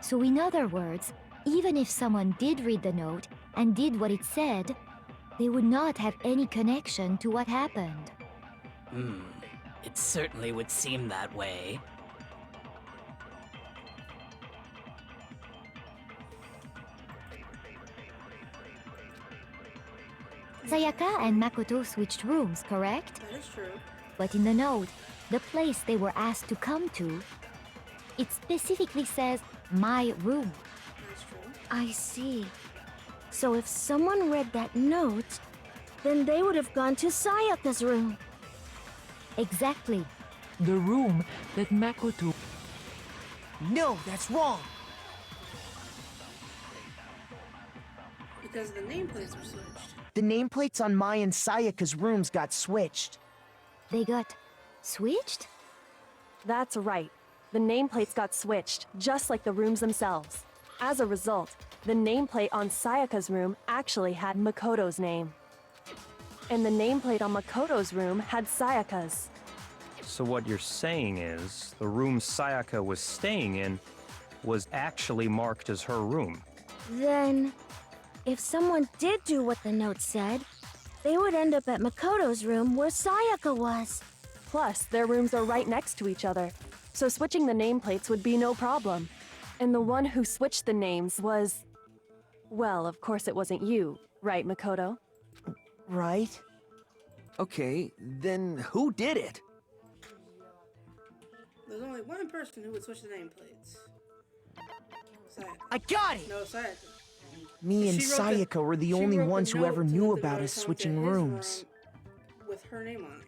So in other words, even if someone did read the note and did what it said, they would not have any connection to what happened.
It certainly would seem that way.
Sayaka and Makoto switched rooms, correct?
That is true.
But in the note, the place they were asked to come to, it specifically says, my room.
That's true.
I see. So if someone read that note, then they would have gone to Sayaka's room.
Exactly.
The room that Makoto...
No, that's wrong.
Because the nameplates were switched.
The nameplates on my and Sayaka's rooms got switched.
They got switched?
That's right. The nameplates got switched, just like the rooms themselves. As a result, the nameplate on Sayaka's room actually had Makoto's name. And the nameplate on Makoto's room had Sayaka's.
So what you're saying is, the room Sayaka was staying in was actually marked as her room.
Then, if someone did do what the note said, they would end up at Makoto's room where Sayaka was.
Plus, their rooms are right next to each other, so switching the nameplates would be no problem. And the one who switched the names was... Well, of course it wasn't you, right, Makoto?
Right?
Okay, then who did it?
There's only one person who would switch the nameplates. Sayaka.
I got it!
No, Sayaka.
Me and
She wrote the-
Sayaka were the
she
only
wrote the
ones who
note
ever
to
knew
let the
about
daughter
us
come to
switching
his
rooms.
room with her name on it.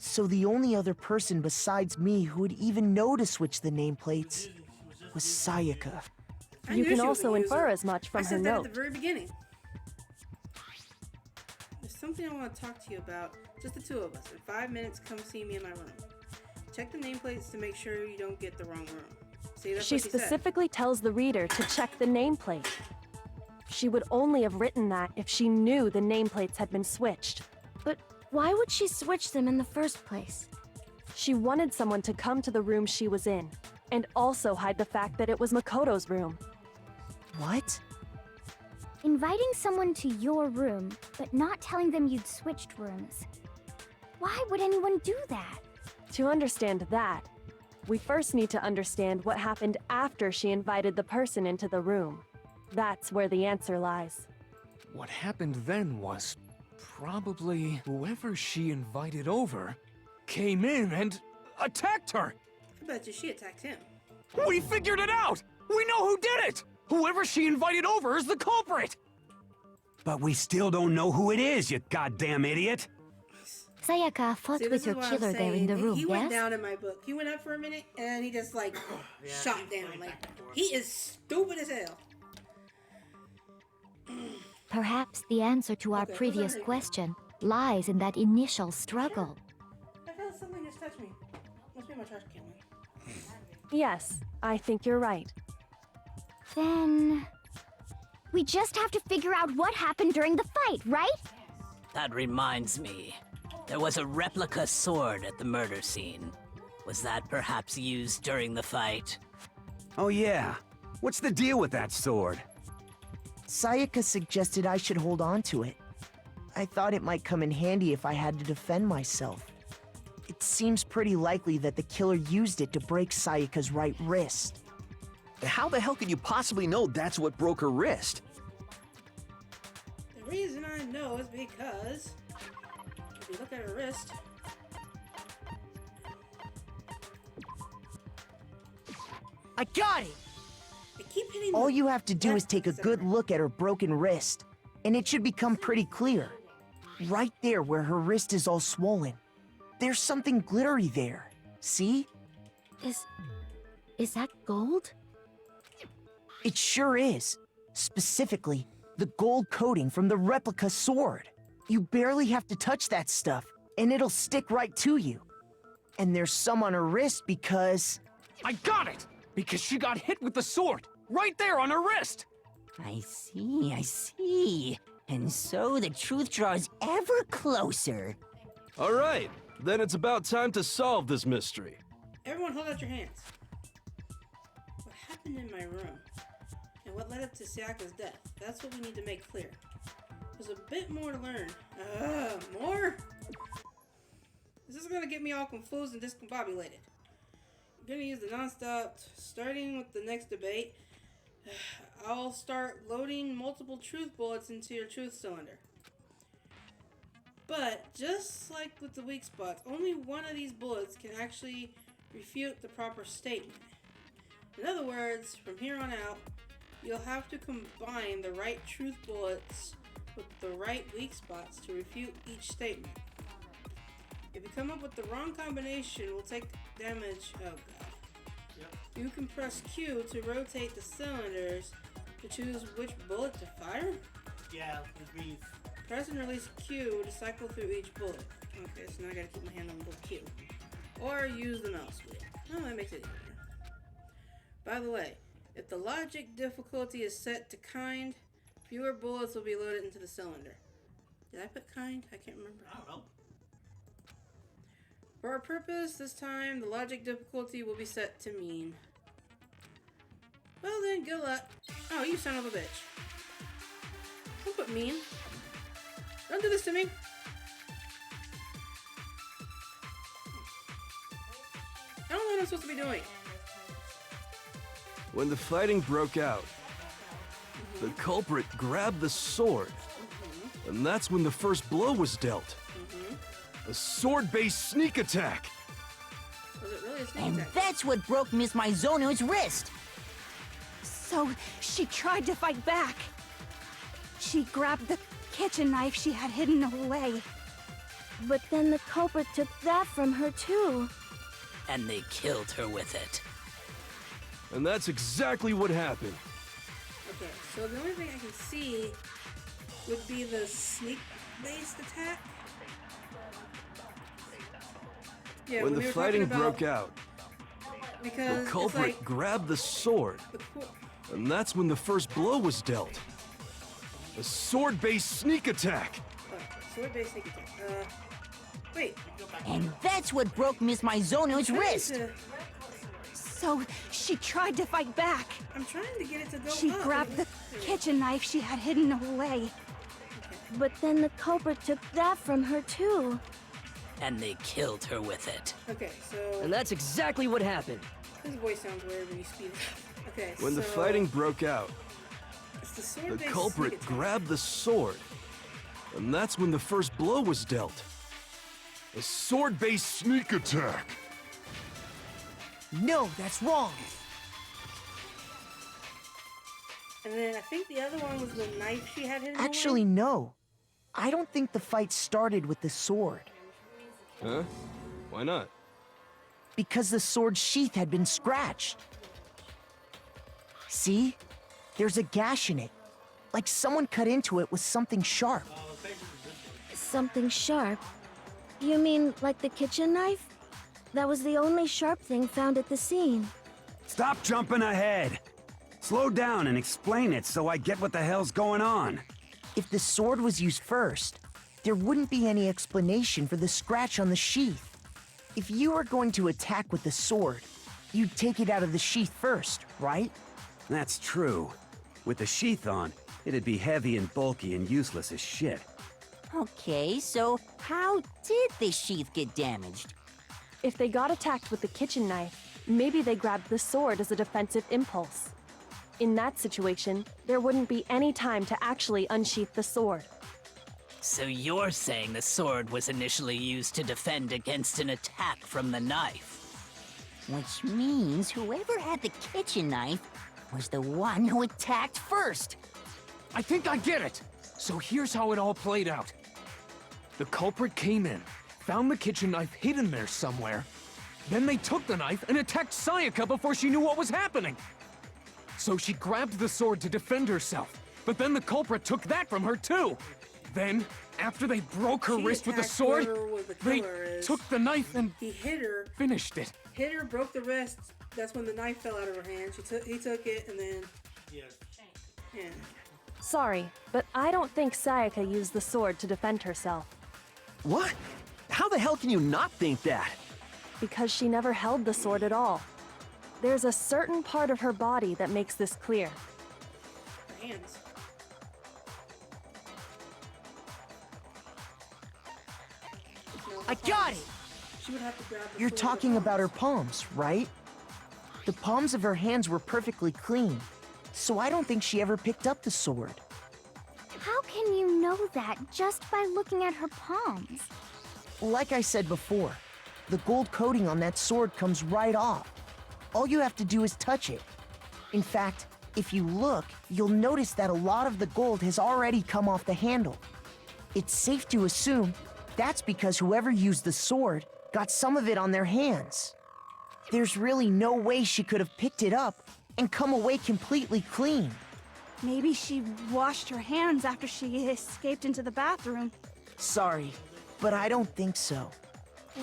So the only other person besides me who would even know to switch the nameplates was Sayaka.
I
You
knew
can
she was
also
a
infer
user.
as much from
I
her
said that
note.
at the very beginning. There's something I want to talk to you about. Just the two of us. In 5 minutes, come see me in my room. Check the nameplates to make sure you don't get the wrong room. See, that's
She
what she said.
specifically tells the reader to check the nameplate. She would only have written that if she knew the nameplates had been switched.
But why would she switch them in the first place?
She wanted someone to come to the room she was in, and also hide the fact that it was Makoto's room.
What?
Inviting someone to your room, but not telling them you'd switched rooms. Why would anyone do that?
To understand that, we first need to understand what happened after she invited the person into the room. That's where the answer lies.
What happened then was probably whoever she invited over came in and attacked her.
I bet you she attacked him.
We figured it out! We know who did it! Whoever she invited over is the culprit!
But we still don't know who it is, you goddamn idiot!
Sayaka fought
See,
with
this
her
is what I'm
killer there in the
saying.
room,
He went
yes?
down in my book. He went up for a minute and then he just like shot down. Like he is stupid as hell.
Perhaps the answer to our
Okay,
previous
who's on
question lies in that initial struggle.
I felt something just touched me. Must be my trash can.
Yes, I think you're right.
Then... we just have to figure out what happened during the fight, right?
That reminds me. There was a replica sword at the murder scene. Was that perhaps used during the fight?
Oh yeah. What's the deal with that sword?
Sayaka suggested I should hold on to it. I thought it might come in handy if I had to defend myself. It seems pretty likely that the killer used it to break Sayaka's right wrist.
How the hell could you possibly know that's what broke her wrist?
The reason I know is because if you look at her wrist,
I got it!
I keep hitting
All
the
you have to do is
left
take a
side.
good look at her broken wrist, and it should become pretty clear. Right there where her wrist is all swollen. There's something glittery there. See?
Is that gold?
It sure is. Specifically, the gold coating from the replica sword. You barely have to touch that stuff, and it'll stick right to you. And there's some on her wrist because...
I got it! Because she got hit with the sword! Right there on her wrist!
I see. And so the truth draws ever closer.
All right, then it's about time to solve this mystery.
Everyone hold out your hands. What happened in my room? And what led up to Sayaka's death? That's what we need to make clear. There's a bit more to learn. More? This is gonna get me all confused and discombobulated. I'm gonna use the non-stop, starting with the next debate. I'll start loading multiple truth bullets into your truth cylinder. But, just like with the weak spots, only one of these bullets can actually refute the proper statement. In other words, from here on out, you'll have to combine the right truth bullets with the right weak spots to refute each statement. If you come up with the wrong combination, we'll take damage. Oh god. Yep. You can press Q to rotate the cylinders to choose which bullet to fire?
Yeah, it means.
Press and release Q to cycle through each bullet. Okay, so now I gotta keep my hand on the Q. Or use the mouse wheel. Oh, that makes it easier. By the way, if the logic difficulty is set to kind, fewer bullets will be loaded into the cylinder. Did I put kind? I can't remember.
I don't know.
For our purpose, this time, the logic difficulty will be set to mean. Well then, good luck. Oh, you son of a bitch. Don't put mean. Don't do this to me. I don't know what I'm supposed to be doing.
When the fighting broke out, the culprit grabbed the sword, and that's when the first blow was dealt. A sword-based sneak attack!
Was it really a sneak
And
attack?
that's what broke Miss Maizono's wrist.
So she tried to fight back. She grabbed the kitchen knife she had hidden away.
But then the culprit took that from her too.
And they killed her with it.
And that's exactly what happened.
Okay, so the only thing I can see would be the sneak-based attack. Yeah,
when the
we were
fighting
talking about-
broke out,
because
the culprit
it's like
grabbed the sword, and that's when the first blow was dealt. A sword-based sneak attack!
sword-based sneak attack. Wait.
And that's what broke Miss Maizono's wrist.
So she tried to fight back.
I'm trying to get it to go
She
up.
grabbed the kitchen knife she had hidden away.
But then the culprit took that from her too.
And they killed her with it.
Okay, so...
And that's exactly what happened.
His voice sounds weird when you speed it up. Okay,
When the fighting broke out,
it's the
the
sword-based
culprit
sneak attack.
grabbed the sword, and that's when the first blow was dealt. A sword-based sneak attack!
No, that's wrong.
And then I think the other one was the knife she had hidden
Actually,
away.
no. I don't think the fight started with the sword.
Huh? Why not?
Because the sword's sheath had been scratched. See? There's a gash in it. Like someone cut into it with something sharp.
Something sharp? You mean like the kitchen knife? That was the only sharp thing found at the scene.
Stop jumping ahead! Slow down and explain it so I get what the hell's going on.
If the sword was used first, there wouldn't be any explanation for the scratch on the sheath. If you were going to attack with the sword, you'd take it out of the sheath first, right?
That's true. With the sheath on, it'd be heavy and bulky and useless as shit.
Okay, so how did the sheath get damaged?
If they got attacked with the kitchen knife, maybe they grabbed the sword as a defensive impulse. In that situation, there wouldn't be any time to actually unsheath the sword.
So you're saying the sword was initially used to defend against an attack from the knife?
Which means whoever had the kitchen knife was the one who attacked first.
I think I get it! So here's how it all played out. The culprit came in, found the kitchen knife hidden there somewhere. Then they took the knife and attacked Sayaka before she knew what was happening. So she grabbed the sword to defend herself, but then the culprit took that from her too. Then, after they broke her wrist with the sword, they took the knife and
he hit her,
finished it.
hit her, broke the wrist. That's when the knife fell out of her hand. He took it, and then yeah.
Sorry, but I don't think Sayaka used the sword to defend herself.
What? How the hell can you not think that?
Because she never held the sword at all. There's a certain part of her body that makes this clear.
Her hands.
I got it!
She would have to grab the
You're
sword
talking
with her
about her palms, right? The palms of her hands were perfectly clean, so I don't think she ever picked up the sword.
How can you know that just by looking at her palms?
Like I said before, the gold coating on that sword comes right off. All you have to do is touch it. In fact, if you look, you'll notice that a lot of the gold has already come off the handle. It's safe to assume that's because whoever used the sword got some of it on their hands. There's really no way she could have picked it up and come away completely clean.
Maybe she washed her hands after she escaped into the bathroom.
Sorry, but I don't think so.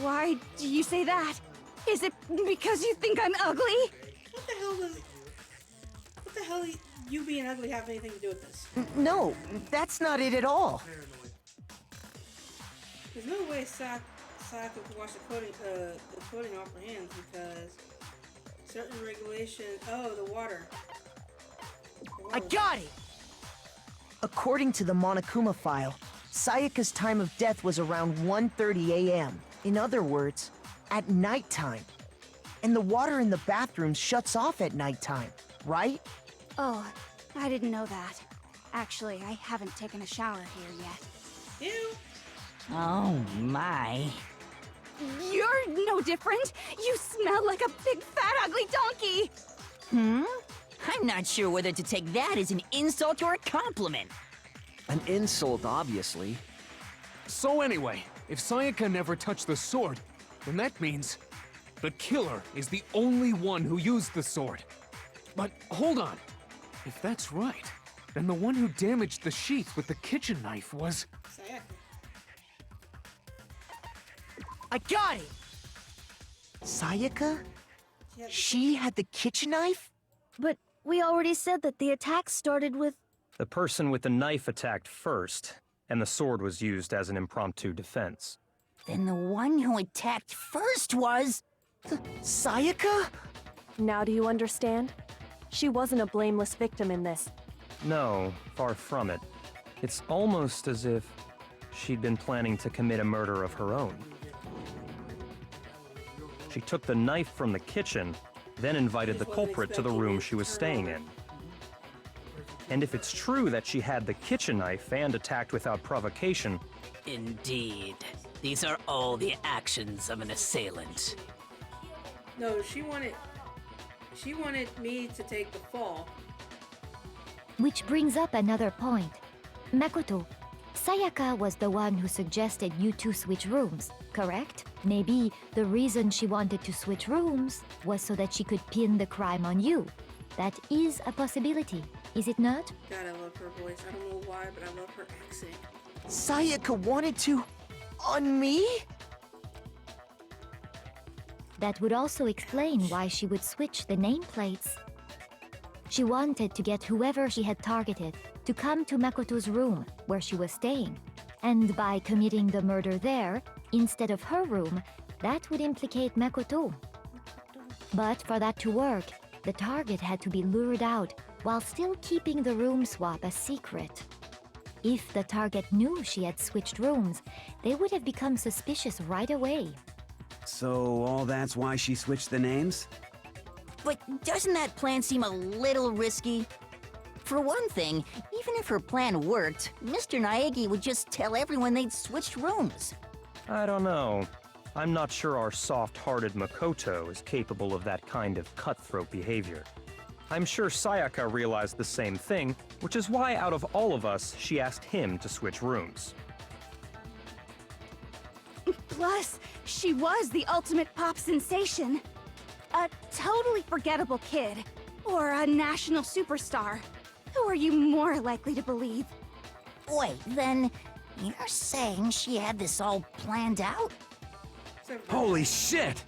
Why do you say that? Is it because you think I'm ugly?
What the hell you being ugly have anything to do with this?
No, that's not it at all.
There's no way Sayaka could wash the coating off her hands because certain regulations. Oh, the water.
I got it! According to the Monokuma file, Sayaka's time of death was around 1:30 a.m. In other words, at nighttime. And the water in the bathroom shuts off at nighttime, right?
Oh, I didn't know that. Actually, I haven't taken a shower here yet.
Ew.
Oh my.
You're no different. You smell like a big fat ugly donkey.
I'm not sure whether to take that as an insult or a compliment.
An insult, obviously.
So anyway, if Sayaka never touched the sword, then that means the killer is the only one who used the sword. But hold on. If that's right, then the one who damaged the sheath with the kitchen knife was...
Sayaka.
I got it! Sayaka? She had the kitchen knife?
But we already said that the attack started with...
The person with the knife attacked first, and the sword was used as an impromptu defense.
Then the one who attacked first was...
Sayaka?
Now do you understand? She wasn't a blameless victim in this.
No, far from it. It's almost as if she'd been planning to commit a murder of her own. She took the knife from the kitchen, then invited the culprit to the room she was staying in. And if it's true that she had the kitchen knife and attacked without provocation...
Indeed. These are all the actions of an assailant.
No, she wanted me to take the fall.
Which brings up another point. Makoto, Sayaka was the one who suggested you two switch rooms, correct? Maybe the reason she wanted to switch rooms was so that she could pin the crime on you. That is a possibility, is it not?
God, I love her voice. I don't know why, but I love her accent.
Sayaka wanted to... on me?
That would also explain why she would switch the nameplates. She wanted to get whoever she had targeted to come to Makoto's room, where she was staying. And by committing the murder there, instead of her room, that would implicate Makoto. But for that to work, the target had to be lured out while still keeping the room swap a secret. If the target knew she had switched rooms, they would have become suspicious right away.
So all that's why she switched the names?
But doesn't that plan seem a little risky? For one thing, even if her plan worked, Mr. Naegi would just tell everyone they'd switched rooms.
I don't know. I'm not sure our soft-hearted Makoto is capable of that kind of cutthroat behavior. I'm sure Sayaka realized the same thing, which is why out of all of us, she asked him to switch rooms.
Plus, she was the ultimate pop sensation. A totally forgettable kid. Or a national superstar. Who are you more likely to believe?
Wait, then you're saying she had this all planned out?
Holy shit!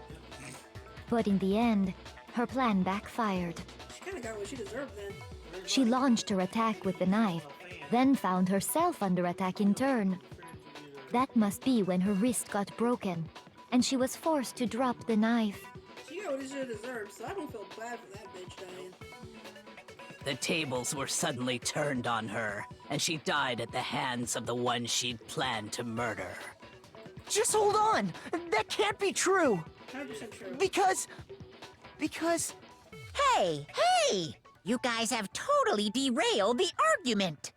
But in the end, her plan backfired.
She kinda got what she deserved then.
She launched her attack with the knife, then found herself under attack in turn. That must be when her wrist got broken, and she was forced to drop the knife.
She got what she deserved, so I don't feel bad for that bitch dying.
The tables were suddenly turned on her, and she died at the hands of the one she'd planned to murder.
Just hold on! That can't be true!
100% true.
Because...
Hey! You guys have totally derailed the argument.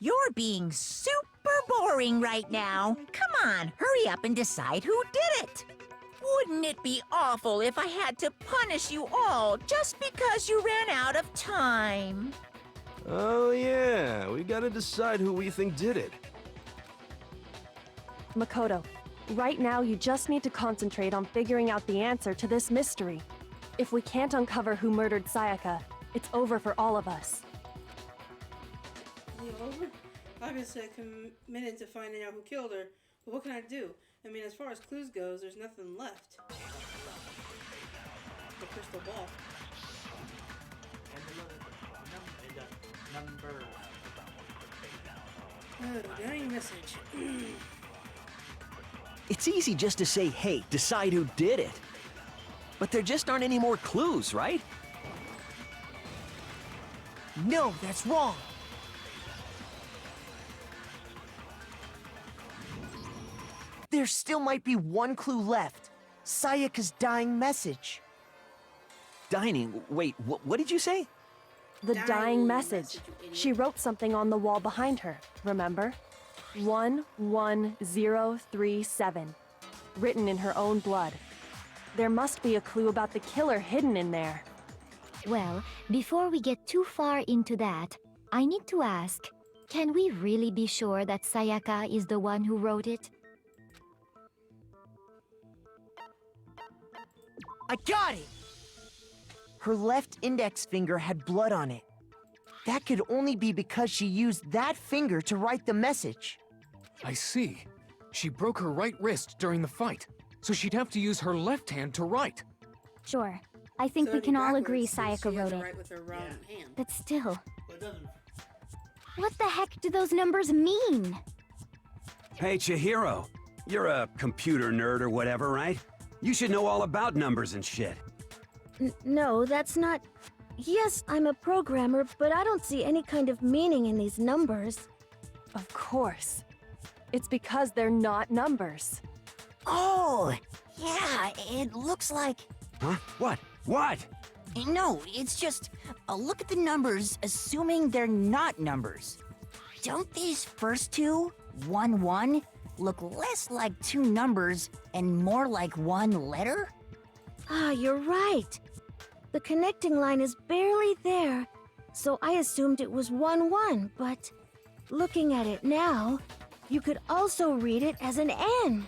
You're being super boring right now. Come on, hurry up and decide who did it. Wouldn't it be awful if I had to punish you all just because you ran out of time?
Oh yeah, we gotta decide who we think did it.
Makoto, right now you just need to concentrate on figuring out the answer to this mystery. If we can't uncover who murdered Sayaka, it's over for all of us.
You over? Obviously, I committed to finding out who killed her, but what can I do? I mean, as far as clues goes, there's nothing left. The crystal ball. Oh, dying message.
It's easy just to say, hey, decide who did it. But there just aren't any more clues, right?
No, that's wrong! There still might be one clue left. Sayaka's dying message.
Dining? Wait, what did you say?
The dying message. She wrote something on the wall behind her, remember? 11037. Written in her own blood. There must be a clue about the killer hidden in there.
Well, before we get too far into that, I need to ask, can we really be sure that Sayaka is the one who wrote it?
I got it! Her left index finger had blood on it. That could only be because she used that finger to write the message.
I see. She broke her right wrist during the fight, so she'd have to use her left hand to write.
Sure. I think
So
we
it'd
can
be
all
backwards
agree
since
Sayaka
she has
wrote
to
it.
write with her wrong hand.
But still,
Well, it doesn't.
what the heck do those numbers mean?
Hey, Chihiro. You're a computer nerd or whatever, right? You should know all about numbers and shit.
No, that's not... Yes, I'm a programmer, but I don't see any kind of meaning in these numbers.
Of course. It's because they're not numbers.
Oh, yeah, it looks like...
Huh? What? What?
No, it's just, look at the numbers, assuming they're not numbers. Don't these first two, 1-1, look less like two numbers and more like one letter?
Ah, you're right. The connecting line is barely there, so I assumed it was 1-1, but looking at it now, you could also read it as an N.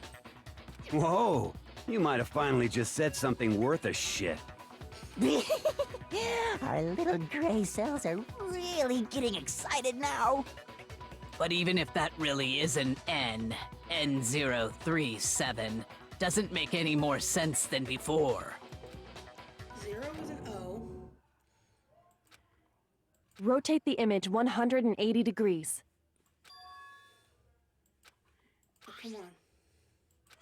Whoa. You might have finally just said something worth a shit.
Our little gray cells are really getting excited now.
But even if that really is an N, N037, doesn't make any more sense than before.
0 was an O.
Rotate the image 180 degrees.
Oh, come on.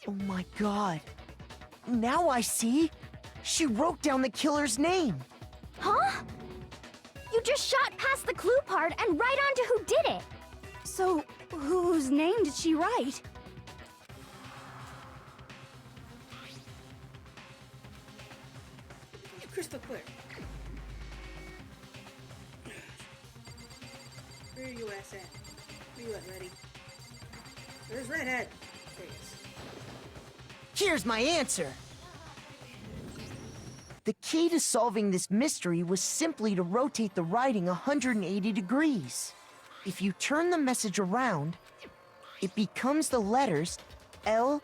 Oh my god. Now I see. She wrote down the killer's name.
Huh? You just shot past the clue part and right on to who did it.
So, whose name did she write?
Crystal clear. Where are you at? Where you at, Reddy? Where's Redhead? There he is.
Here's my answer. The key to solving this mystery was simply to rotate the writing 180 degrees. If you turn the message around, it becomes the letters L-E-O-N.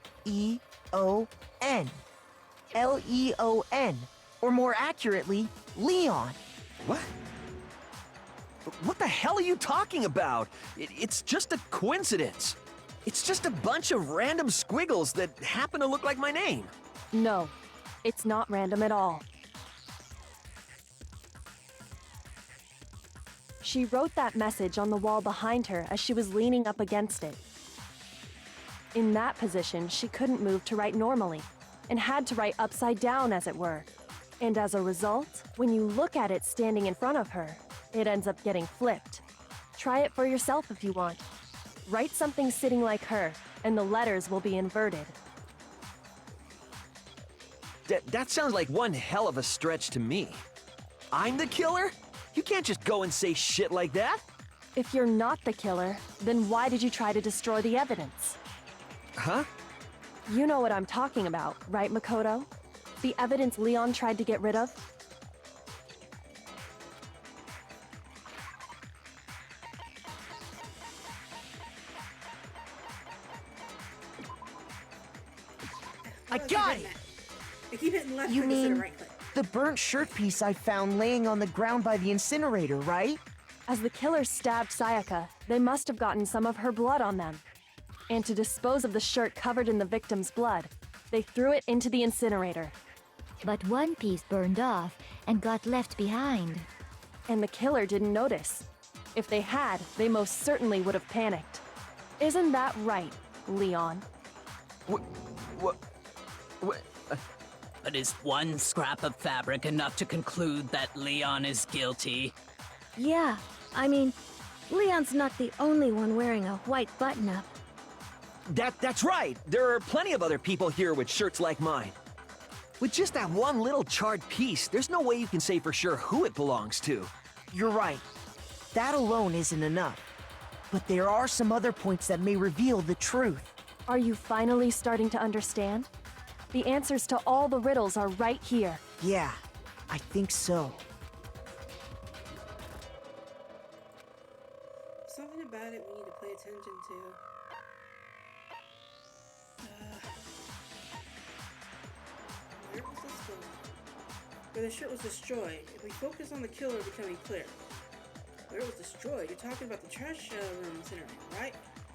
L-E-O-N, or more accurately, Leon.
What? What the hell are you talking about? It's just a coincidence. It's just a bunch of random squiggles that happen to look like my name.
No, it's not random at all. She wrote that message on the wall behind her as she was leaning up against it. In that position, she couldn't move to write normally, and had to write upside down, as it were. And as a result, when you look at it standing in front of her, it ends up getting flipped. Try it for yourself if you want. Write something sitting like her, and the letters will be inverted.
That sounds like one hell of a stretch to me. I'm the killer? You can't just go and say shit like that.
If you're not the killer, then why did you try to destroy the evidence?
Huh?
You know what I'm talking about, right, Makoto? The evidence Leon tried to get rid of?
I got it!
I keep hitting left
You
click instead of
mean
right click.
the burnt shirt piece I found laying on the ground by the incinerator, right?
As the killer stabbed Sayaka, they must have gotten some of her blood on them. And to dispose of the shirt covered in the victim's blood, they threw it into the incinerator.
But one piece burned off and got left behind.
And the killer didn't notice. If they had, they most certainly would have panicked. Isn't that right, Leon?
What?
But is one scrap of fabric enough to conclude that Leon is guilty?
Yeah, I mean, Leon's not the only one wearing a white button-up.
That's right. There are plenty of other people here with shirts like mine. With just that one little charred piece, there's no way you can say for sure who it belongs to.
You're right. That alone isn't enough. But there are some other points that may reveal the truth.
Are you finally starting to understand? The answers to all the riddles are right here.
Yeah, I think so.
Something about it we need to pay attention to. Where was this going? Where the shirt was destroyed. If we focus on the killer becoming clear. Where it was destroyed? You're talking about the trash room incinerator, right?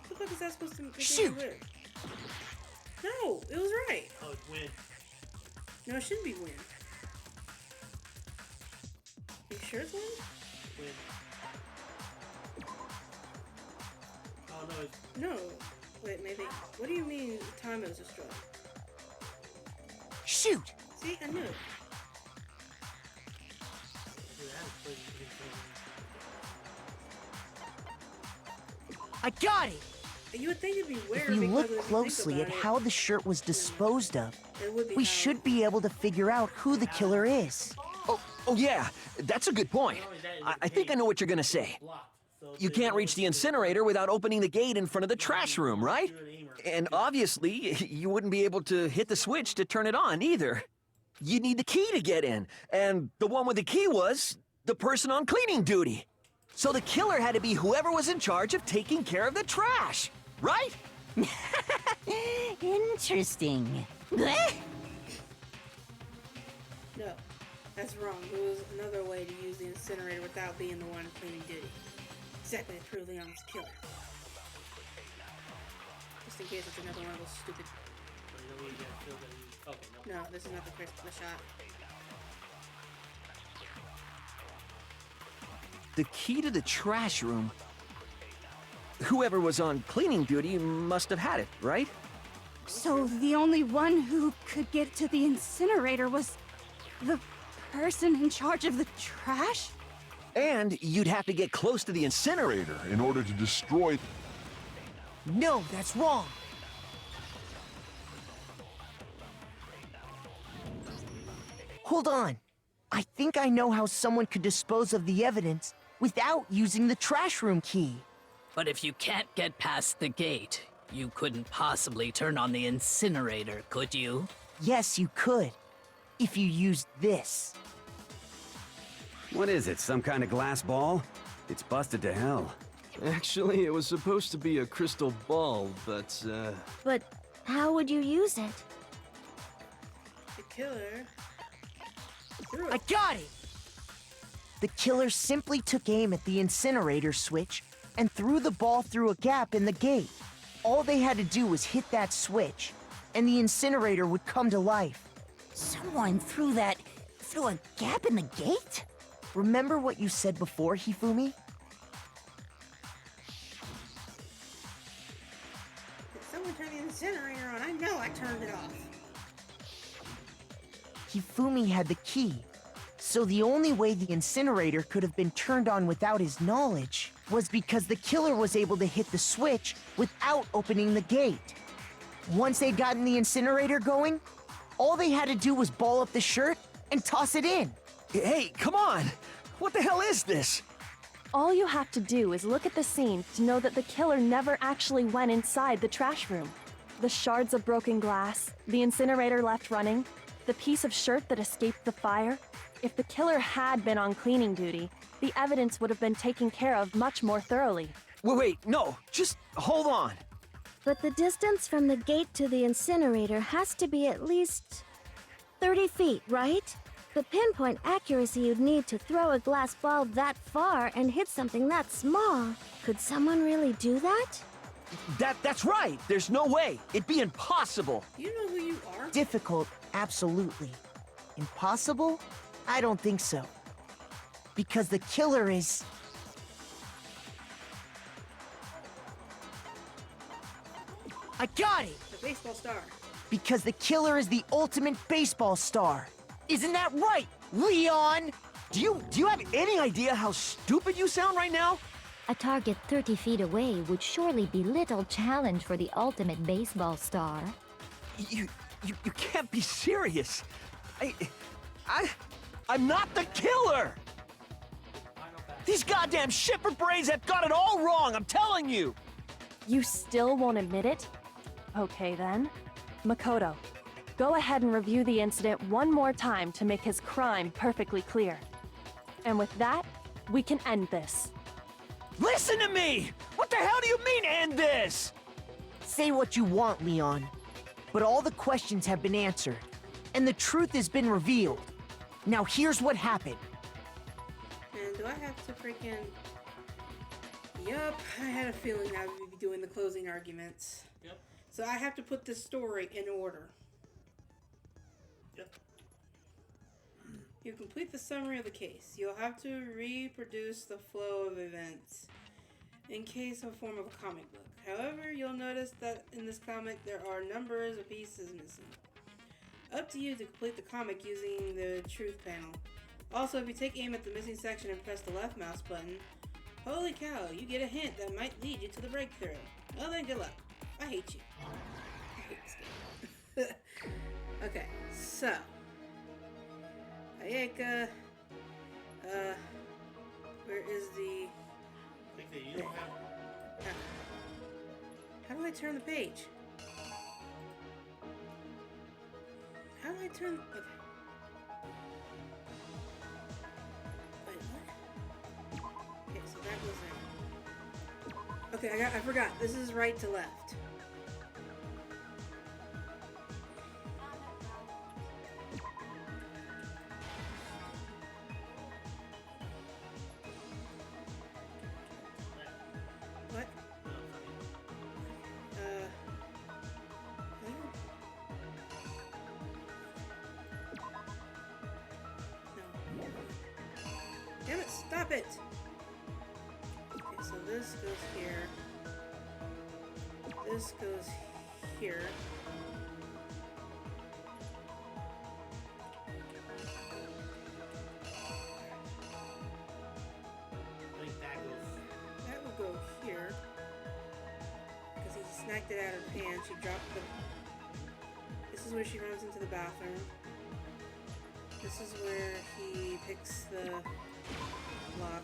What the fuck is that supposed to make
Shoot!
clear? No, it was right.
Oh, it's win.
No, it shouldn't be win. You sure it's win?
Win. Oh no, it's
No. Wait, maybe. What do you mean time it was destroyed?
Shoot!
See, I knew it.
I got it!
You would think it'd be weird.
If you
because
look
if you think
closely at
about it,
how the shirt was disposed of,
it would be
we
how-
should be able to figure out who the killer is.
Oh yeah, that's a good point. I think I know what you're gonna say. You can't reach the incinerator without opening the gate in front of the trash room, right? And obviously, you wouldn't be able to hit the switch to turn it on either. You'd need the key to get in, and the one with the key was the person on cleaning duty. So the killer had to be whoever was in charge of taking care of the trash, right?
Interesting. Bleh.
No, that's wrong. There was another way to use the incinerator without being the one cleaning duty. Exactly to prove Leon's killer. Just in case it's another one of those stupid. No, this is not the shot.
The key to the trash room. Whoever was on cleaning duty must have had it, right?
So the only one who could get to the incinerator was the person in charge of the trash?
And you'd have to get close to the incinerator
in order to destroy.
No, that's wrong. Hold on. I think I know how someone could dispose of the evidence without using the trash room key.
But if you can't get past the gate, you couldn't possibly turn on the incinerator, could you?
Yes, you could. if you used this.
What is it, some kind of glass ball? It's busted to hell.
Actually, it was supposed to be a crystal ball, but,
But how would you use it?
The killer.
I got it! The killer simply took aim at the incinerator switch and threw the ball through a gap in the gate. All they had to do was hit that switch, and the incinerator would come to life.
Someone threw a gap in the gate?
Remember what you said before, Hifumi?
Did someone turn the incinerator on? I know I turned it off.
Hifumi had the key, so the only way the incinerator could have been turned on without his knowledge was because the killer was able to hit the switch without opening the gate. Once they'd gotten the incinerator going, all they had to do was ball up the shirt and toss it in.
Hey, come on! What the hell is this?
All you have to do is look at the scene to know that the killer never actually went inside the trash room. The shards of broken glass, the incinerator left running, the piece of shirt that escaped the fire. If the killer had been on cleaning duty, the evidence would have been taken care of much more thoroughly.
Wait, no, just hold on.
But the distance from the gate to the incinerator has to be at least 30 feet, right? The pinpoint accuracy you'd need to throw a glass ball that far and hit something that small. Could someone really do that?
That's right! There's no way! It'd be impossible!
You know who you are?
Difficult, absolutely. Impossible? I don't think so. Because the killer is... I got it!
The baseball star.
Because the killer is the ultimate baseball star. Isn't that right, Leon?
Do you have any idea how stupid you sound right now?
A target 30 feet away would surely be little challenge for the ultimate baseball star.
You can't be serious. I'm not the killer! These goddamn shipper brains have got it all wrong, I'm telling you!
You still won't admit it? Okay then. Makoto, go ahead and review the incident one more time to make his crime perfectly clear. And with that, we can end this.
Listen to me! What the hell do you mean, end this?
Say what you want, Leon. But all the questions have been answered, and the truth has been revealed. Now here's what happened.
And do I have to freaking... Yup, I had a feeling I would be doing the closing arguments.
Yep.
So I have to put this story in order.
Yep.
You complete the summary of the case. You'll have to reproduce the flow of events in case of a form of a comic book. However, you'll notice that in this comic there are numbers of pieces missing. Up to you to complete the comic using the truth panel. Also, if you take aim at the missing section and press the left mouse button, holy cow, you get a hint that might lead you to the breakthrough. Well then, good luck. I hate you. I hate this game. Okay, so... Ayeka, where is the...
You don't have...
How do I turn the page? How do I turn... Okay. Wait, what? Okay, so that goes there. Okay, I forgot. This is right to left. What? No. Damn it, stop it! Okay, so this goes here. This goes here.
I think
That will go here. Because he snacked it out of her hand. She dropped the... This is where she runs into the bathroom. This is where he picks the lock.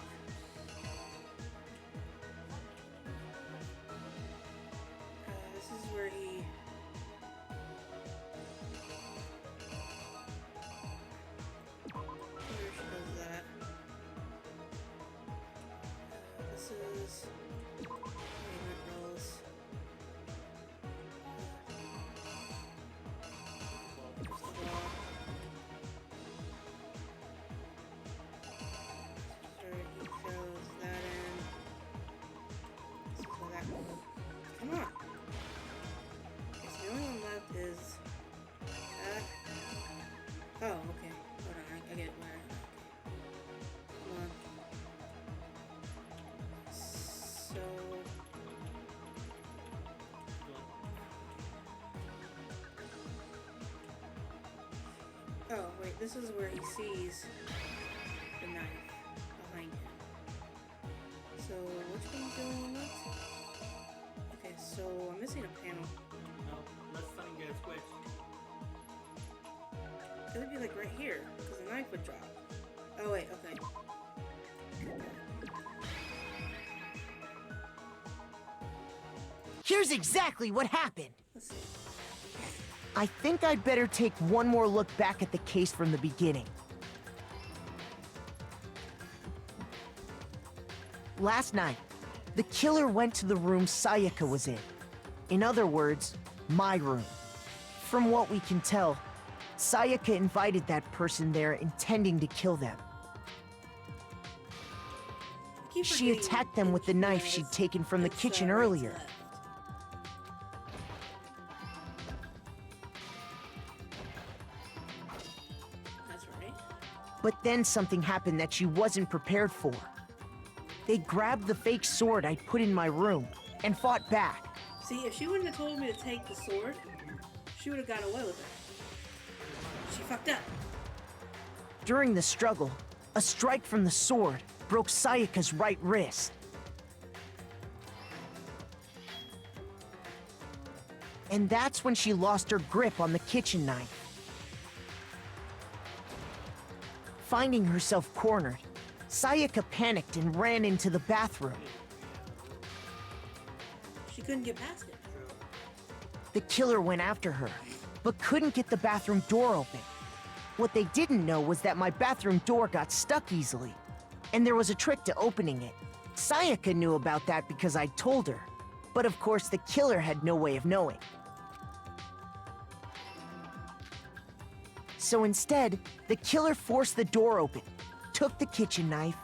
This is where he... is payment rolls. He shows that in. So that come on. Okay, so the only one left is that. Oh, okay. Hold on, I get it. Where? Come on. So. Oh, wait, this is where he sees the knife behind him. So, which one's doing what? Okay, so I'm missing a panel.
No, let's something get a switch.
It would be like right here, because the knife would drop. Oh, wait, okay.
Here's exactly what happened.
Let's see.
I think I'd better take one more look back at the case from the beginning. Last night, the killer went to the room Sayaka was in. In other words, my room. From what we can tell, Sayaka invited that person there intending to kill them. She attacked them with the knife she'd taken from the kitchen earlier.
That's right.
But then something happened that she wasn't prepared for. They grabbed the fake sword I'd put in my room and fought back.
See, if she wouldn't have told me to take the sword, she would have got away with it. She fucked up.
During the struggle, a strike from the sword broke Sayaka's right wrist. And that's when she lost her grip on the kitchen knife. Finding herself cornered, Sayaka panicked and ran into the bathroom.
She couldn't get past it.
The killer went after her, but couldn't get the bathroom door open. What they didn't know was that my bathroom door got stuck easily, and there was a trick to opening it. Sayaka knew about that because I told her, but of course the killer had no way of knowing. So instead, the killer forced the door open, took the kitchen knife,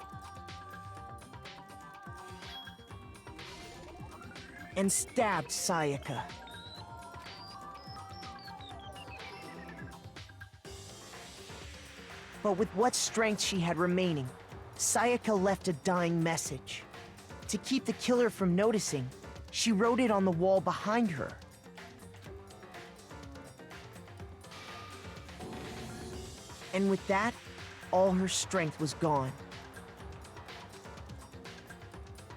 and stabbed Sayaka. But with what strength she had remaining, Sayaka left a dying message. To keep the killer from noticing, she wrote it on the wall behind her. And with that, all her strength was gone.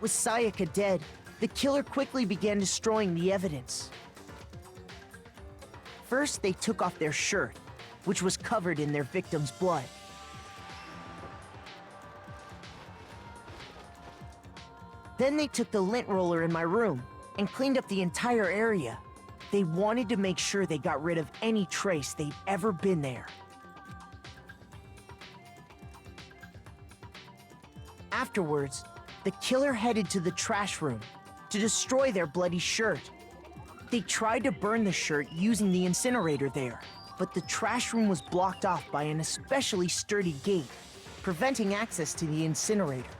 With Sayaka dead, the killer quickly began destroying the evidence. First, they took off their shirt, which was covered in their victim's blood. Then they took the lint roller in my room and cleaned up the entire area. They wanted to make sure they got rid of any trace they'd ever been there. Afterwards, the killer headed to the trash room to destroy their bloody shirt. They tried to burn the shirt using the incinerator there, but the trash room was blocked off by an especially sturdy gate, preventing access to the incinerator.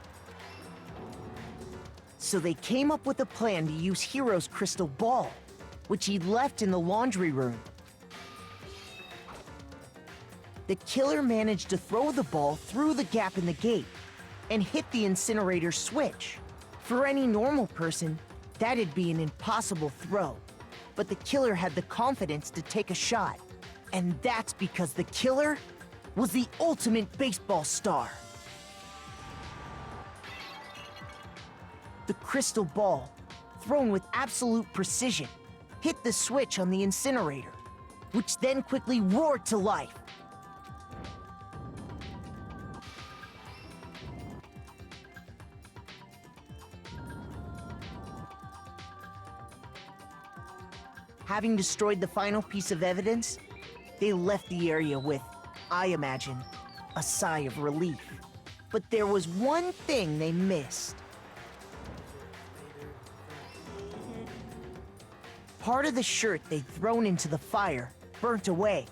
So they came up with a plan to use Hiro's crystal ball, which he'd left in the laundry room. The killer managed to throw the ball through the gap in the gate and hit the incinerator switch. For any normal person, that'd be an impossible throw. But the killer had the confidence to take a shot. And that's because the killer was the ultimate baseball star. The crystal ball, thrown with absolute precision, hit the switch on the incinerator, which then quickly roared to life. Having destroyed the final piece of evidence, they left the area with, I imagine, a sigh of relief. But there was one thing they missed. Part of the shirt they'd thrown into the fire burnt away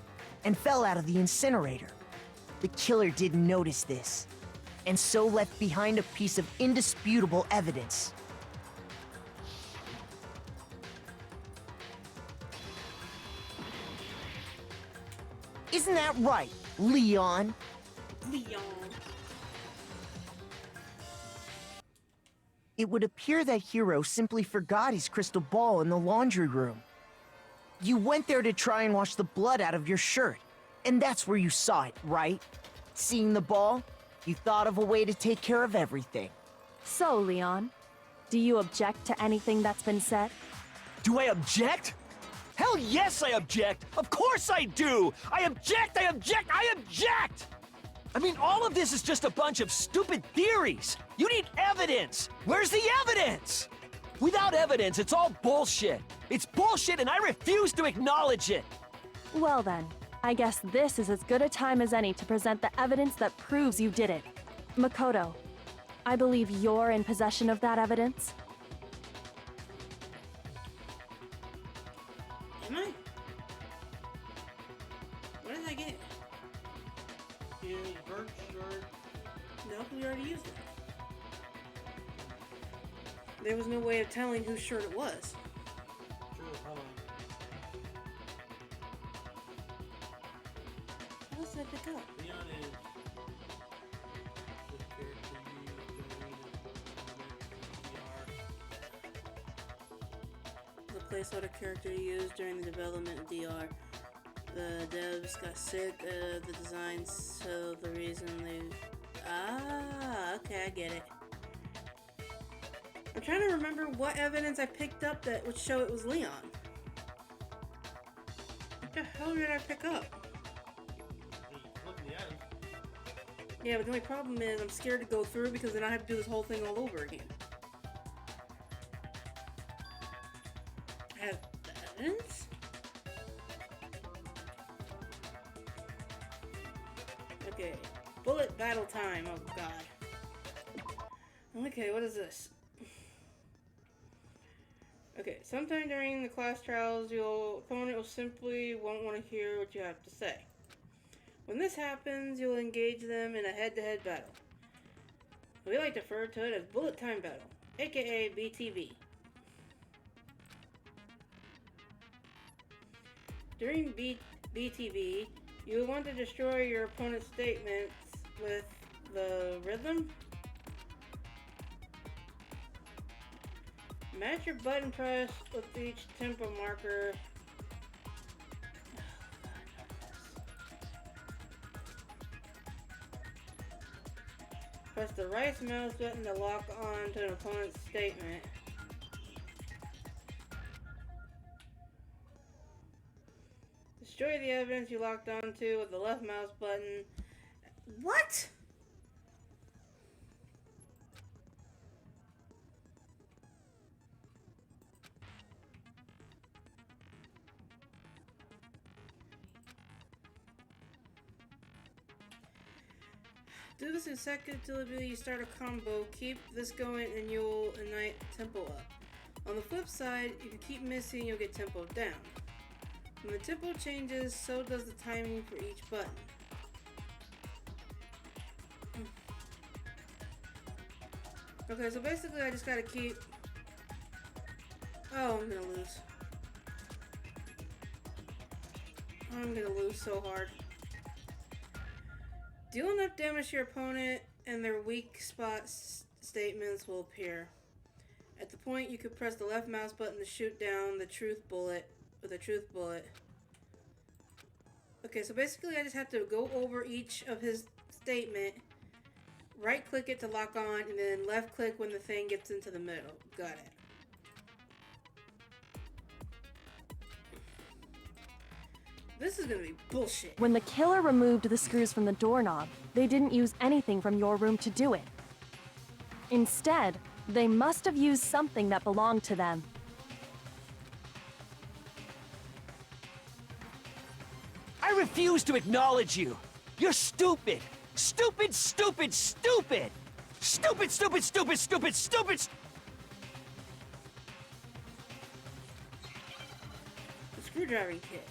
and fell out of the incinerator. The killer didn't notice this, and so left behind a piece of indisputable evidence. Isn't that right, Leon?
Leon.
It would appear that Hiro simply forgot his crystal ball in the laundry room. You went there to try and wash the blood out of your shirt, and that's where you saw it, right? Seeing the ball, you thought of a way to take care of everything.
So, Leon, do you object to anything that's been said?
Do I object? Hell yes, I object! Of course I do! I object! I object! I object! I mean, all of this is just a bunch of stupid theories. You need evidence. Where's the evidence? Without evidence, it's all bullshit. It's bullshit and I refuse to acknowledge it.
Well then, I guess this is as good a time as any to present the evidence that proves you did it. Makoto, I believe you're in possession of that evidence.
Am I? What did I get?
Here's burnt shirt.
No, we already used it. There was no way of telling whose shirt it was.
True, hold on.
What else did I pick up?
Leon is the character
The placeholder character used during the development of DR. The devs got sick of the designs, so the reason they... Ah, okay, I get it. I'm trying to remember what evidence I picked up that would show it was Leon. What the hell did I pick up? Yeah, but the only problem is I'm scared to go through because then I have to do this whole thing all over again. I have evidence? Okay, bullet battle time. Oh god. Okay, what is this? Okay, sometime during the class trials, your opponent will simply won't want to hear what you have to say. When this happens, you'll engage them in a head-to-head battle. We like to refer to it as bullet time battle, aka BTB. During BTB, you will want to destroy your opponent's statements with the rhythm. Match your button press with each tempo marker. Press the right mouse button to lock on to an opponent's statement. Destroy the evidence you locked onto with the left mouse button. What? Do this in consecutively. You start a combo. Keep this going and you'll ignite tempo up. On the flip side, if you keep missing, you'll get tempo down. When the tempo changes, so does the timing for each button. Okay, so basically I just gotta keep... Oh, I'm gonna lose. I'm gonna lose so hard. Deal enough damage to your opponent and their weak spot statements will appear. At the point, you could press the left mouse button to shoot down the truth bullet with a truth bullet. Okay, so basically I just have to go over each of his statement, right click it to lock on, and then left click when the thing gets into the middle. Got it. This is gonna be bullshit.
When the killer removed the screws from the doorknob, they didn't use anything from your room to do it. Instead, they must have used something that belonged to them.
I refuse to acknowledge you. You're stupid. Stupid, stupid, stupid. Stupid, stupid, stupid, stupid, stupid.
screwdriving kit.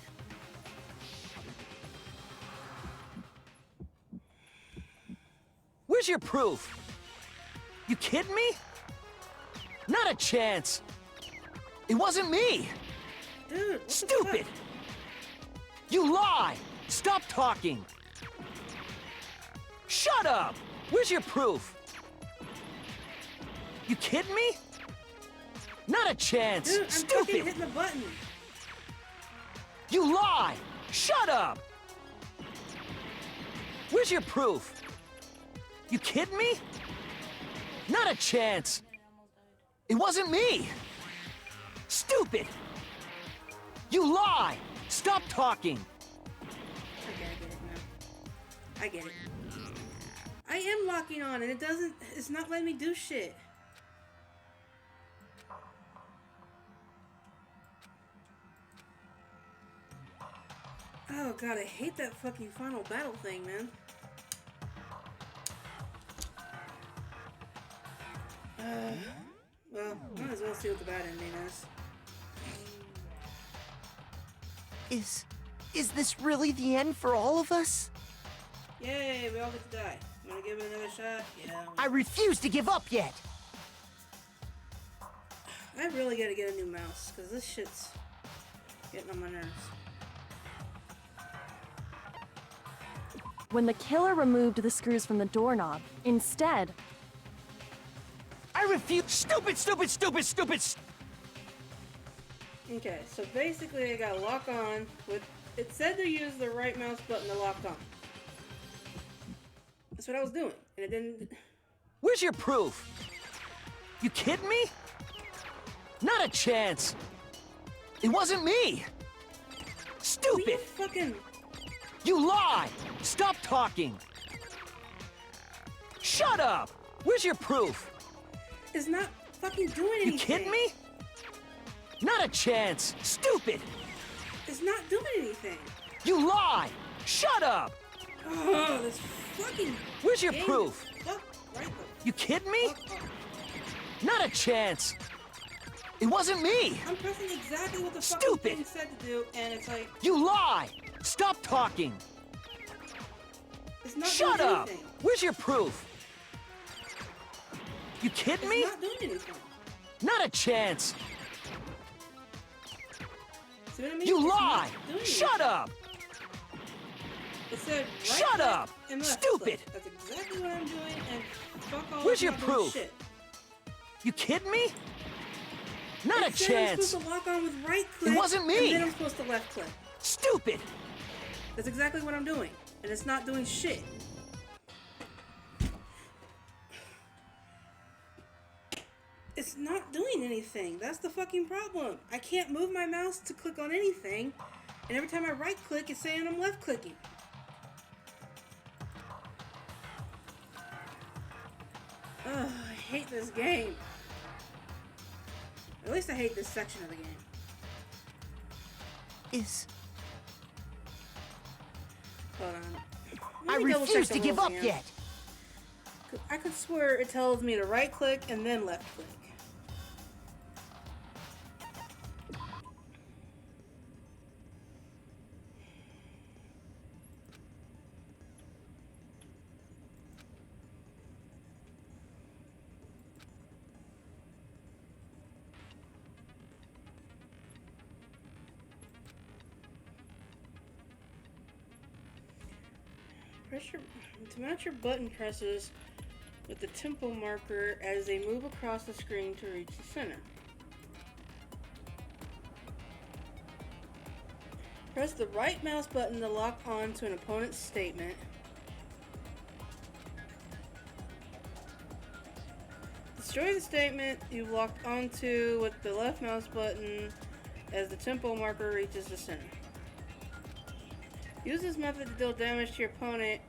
Where's your proof? You kidding me? Not a chance. It wasn't me.
Dude,
stupid. You lie. Stop talking. Shut up. Where's your proof? You kidding me? Not a chance.
Dude, I'm
stupid.
fucking hitting the button.
You lie. Shut up. Where's your proof? You kidding me? Not a chance. It wasn't me. Stupid. You lie. Stop talking.
Okay, I get it now. I get it. I am locking on and it's not letting me do shit. Oh god, I hate that fucking final battle thing, man. Well, might as well see what the bad ending is.
Is this really the end for all of us?
Yay, we all get to die. Wanna give it another shot? Yeah.
I refuse to give up yet.
I really gotta get a new mouse, because this shit's getting on my nerves.
When the killer removed the screws from the doorknob, instead...
I refuse. Stupid, stupid, stupid, stupid.
Okay, so basically I gotta lock on with... It said to use the right mouse button to lock on. That's what I was doing, and it didn't...
Where's your proof? You kidding me? Not a chance. It wasn't me. Stupid.
You fucking...
You lie. Stop talking. Shut up. Where's your proof?
It's not fucking doing anything.
You kidding me? Not a chance. Stupid.
It's not doing anything.
You lie. Shut up.
Oh, this fucking...
Where's your
game
proof?
is fucked right the
You kidding me?
fuck up.
Not a chance. It wasn't me.
I'm pressing exactly what the
Stupid.
fucking thing said to do, and it's like...
You lie. Stop talking.
It's not
Shut
doing
up.
anything.
Where's your proof? You kidding me?
It's not doing anything.
Not a chance.
See what I mean?
You
It's
lie.
not doing
Shut
anything.
up.
It said right
Shut
click
up.
and left
Stupid.
click. That's exactly what I'm doing, and fuck all.
Where's
I'm
your
not doing
proof?
Shit.
You kidding me? Not a
It said I'm
chance.
supposed to lock on with right click.
wasn't me.
And then I'm supposed to left click.
Stupid.
That's exactly what I'm doing, and it's not doing shit. It's not doing anything. That's the fucking problem. I can't move my mouse to click on anything, and every time I right click, it's saying I'm left clicking. Ugh, I hate this game. At least I hate this section of the game. Hold on.
I
Let me double check
refuse
the
to give
rules
up
again.
yet.
I could swear it tells me to right click and then left click. To match your button presses with the tempo marker as they move across the screen to reach the center. Press the right mouse button to lock on to an opponent's statement. Destroy the statement you've locked onto with the left mouse button as the tempo marker reaches the center. Use this method to deal damage to your opponent.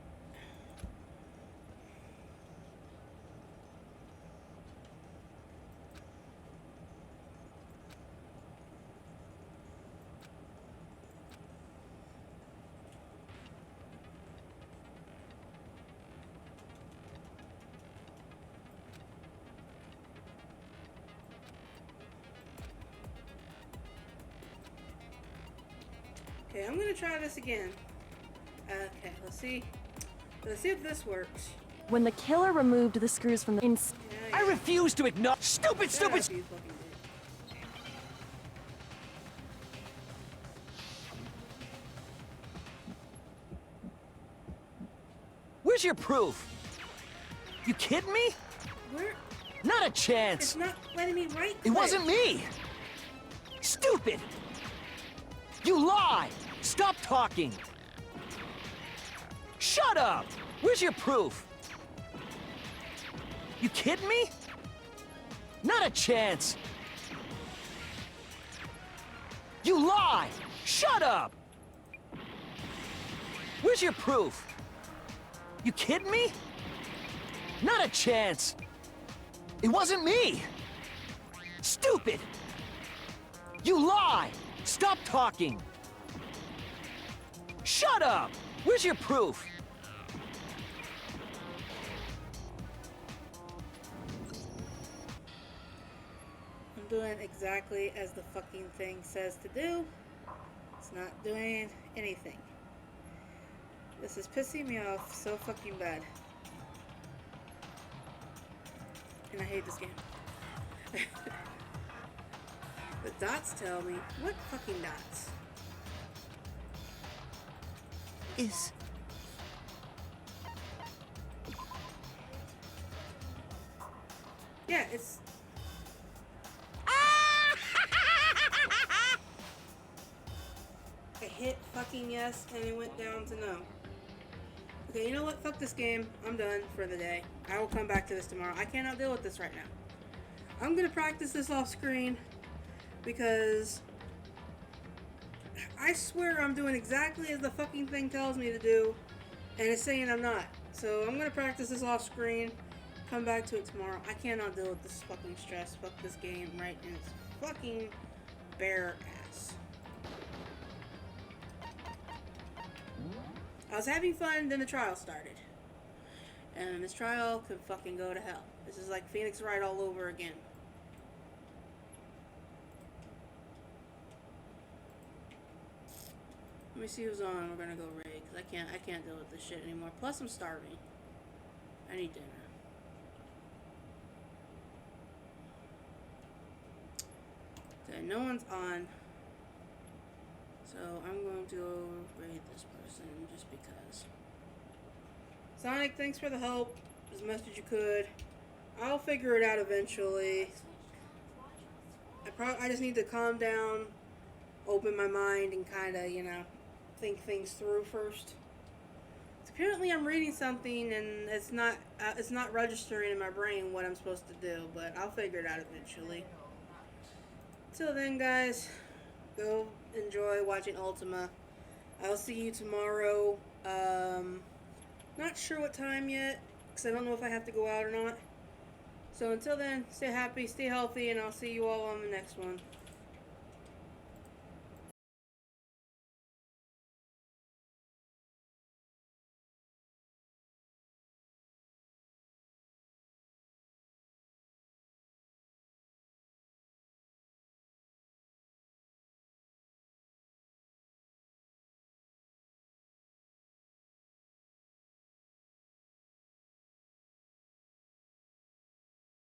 Okay, I'm gonna try this again. Okay, let's see. Let's see if this works.
When the killer removed the screws from the
I refuse to acknowledge. Stupid,
Shut
stupid.
up, you fucking bitch.
Where's your proof? You kidding me?
Where?
Not a chance.
It's not letting me right
It wasn't me. Stupid. You lie. Stop talking. Shut up. Where's your proof? You kidding me? Not a chance. You lie. Shut up. Where's your proof? You kidding me? Not a chance. It wasn't me. Stupid. You lie. Stop talking. Shut up. Where's your proof?
I'm doing exactly as the fucking thing says to do. It's not doing anything. This is pissing me off so fucking bad. And I hate this game. The dots tell me. What fucking dots?
Is...
Yeah, it's... I hit fucking yes and it went down to no. Okay, you know what? Fuck this game. I'm done for the day. I will come back to this tomorrow. I cannot deal with this right now. I'm gonna practice this off screen because I swear I'm doing exactly as the fucking thing tells me to do and it's saying I'm not. So I'm gonna practice this off screen, come back to it tomorrow. I cannot deal with this fucking stress. Fuck this game right in its fucking bare ass. I was having fun, then the trial started. And this trial could fucking go to hell. This is like Phoenix Wright all over again. Let me see who's on. We're gonna go raid, because I can't deal with this shit anymore. Plus I'm starving. I need dinner. Okay, no one's on. So I'm going to go raid this person just because. Sonic, thanks for the help as much as you could. I'll figure it out eventually. I just need to calm down, open my mind, and kind of, you know, think things through first. So apparently I'm reading something and it's not registering in my brain what I'm supposed to do, but I'll figure it out eventually. Till then, guys, go enjoy watching Ultima. I'll see you tomorrow. Not sure what time yet, because I don't know if I have to go out or not. So until then, stay happy, stay healthy, and I'll see you all on the next one.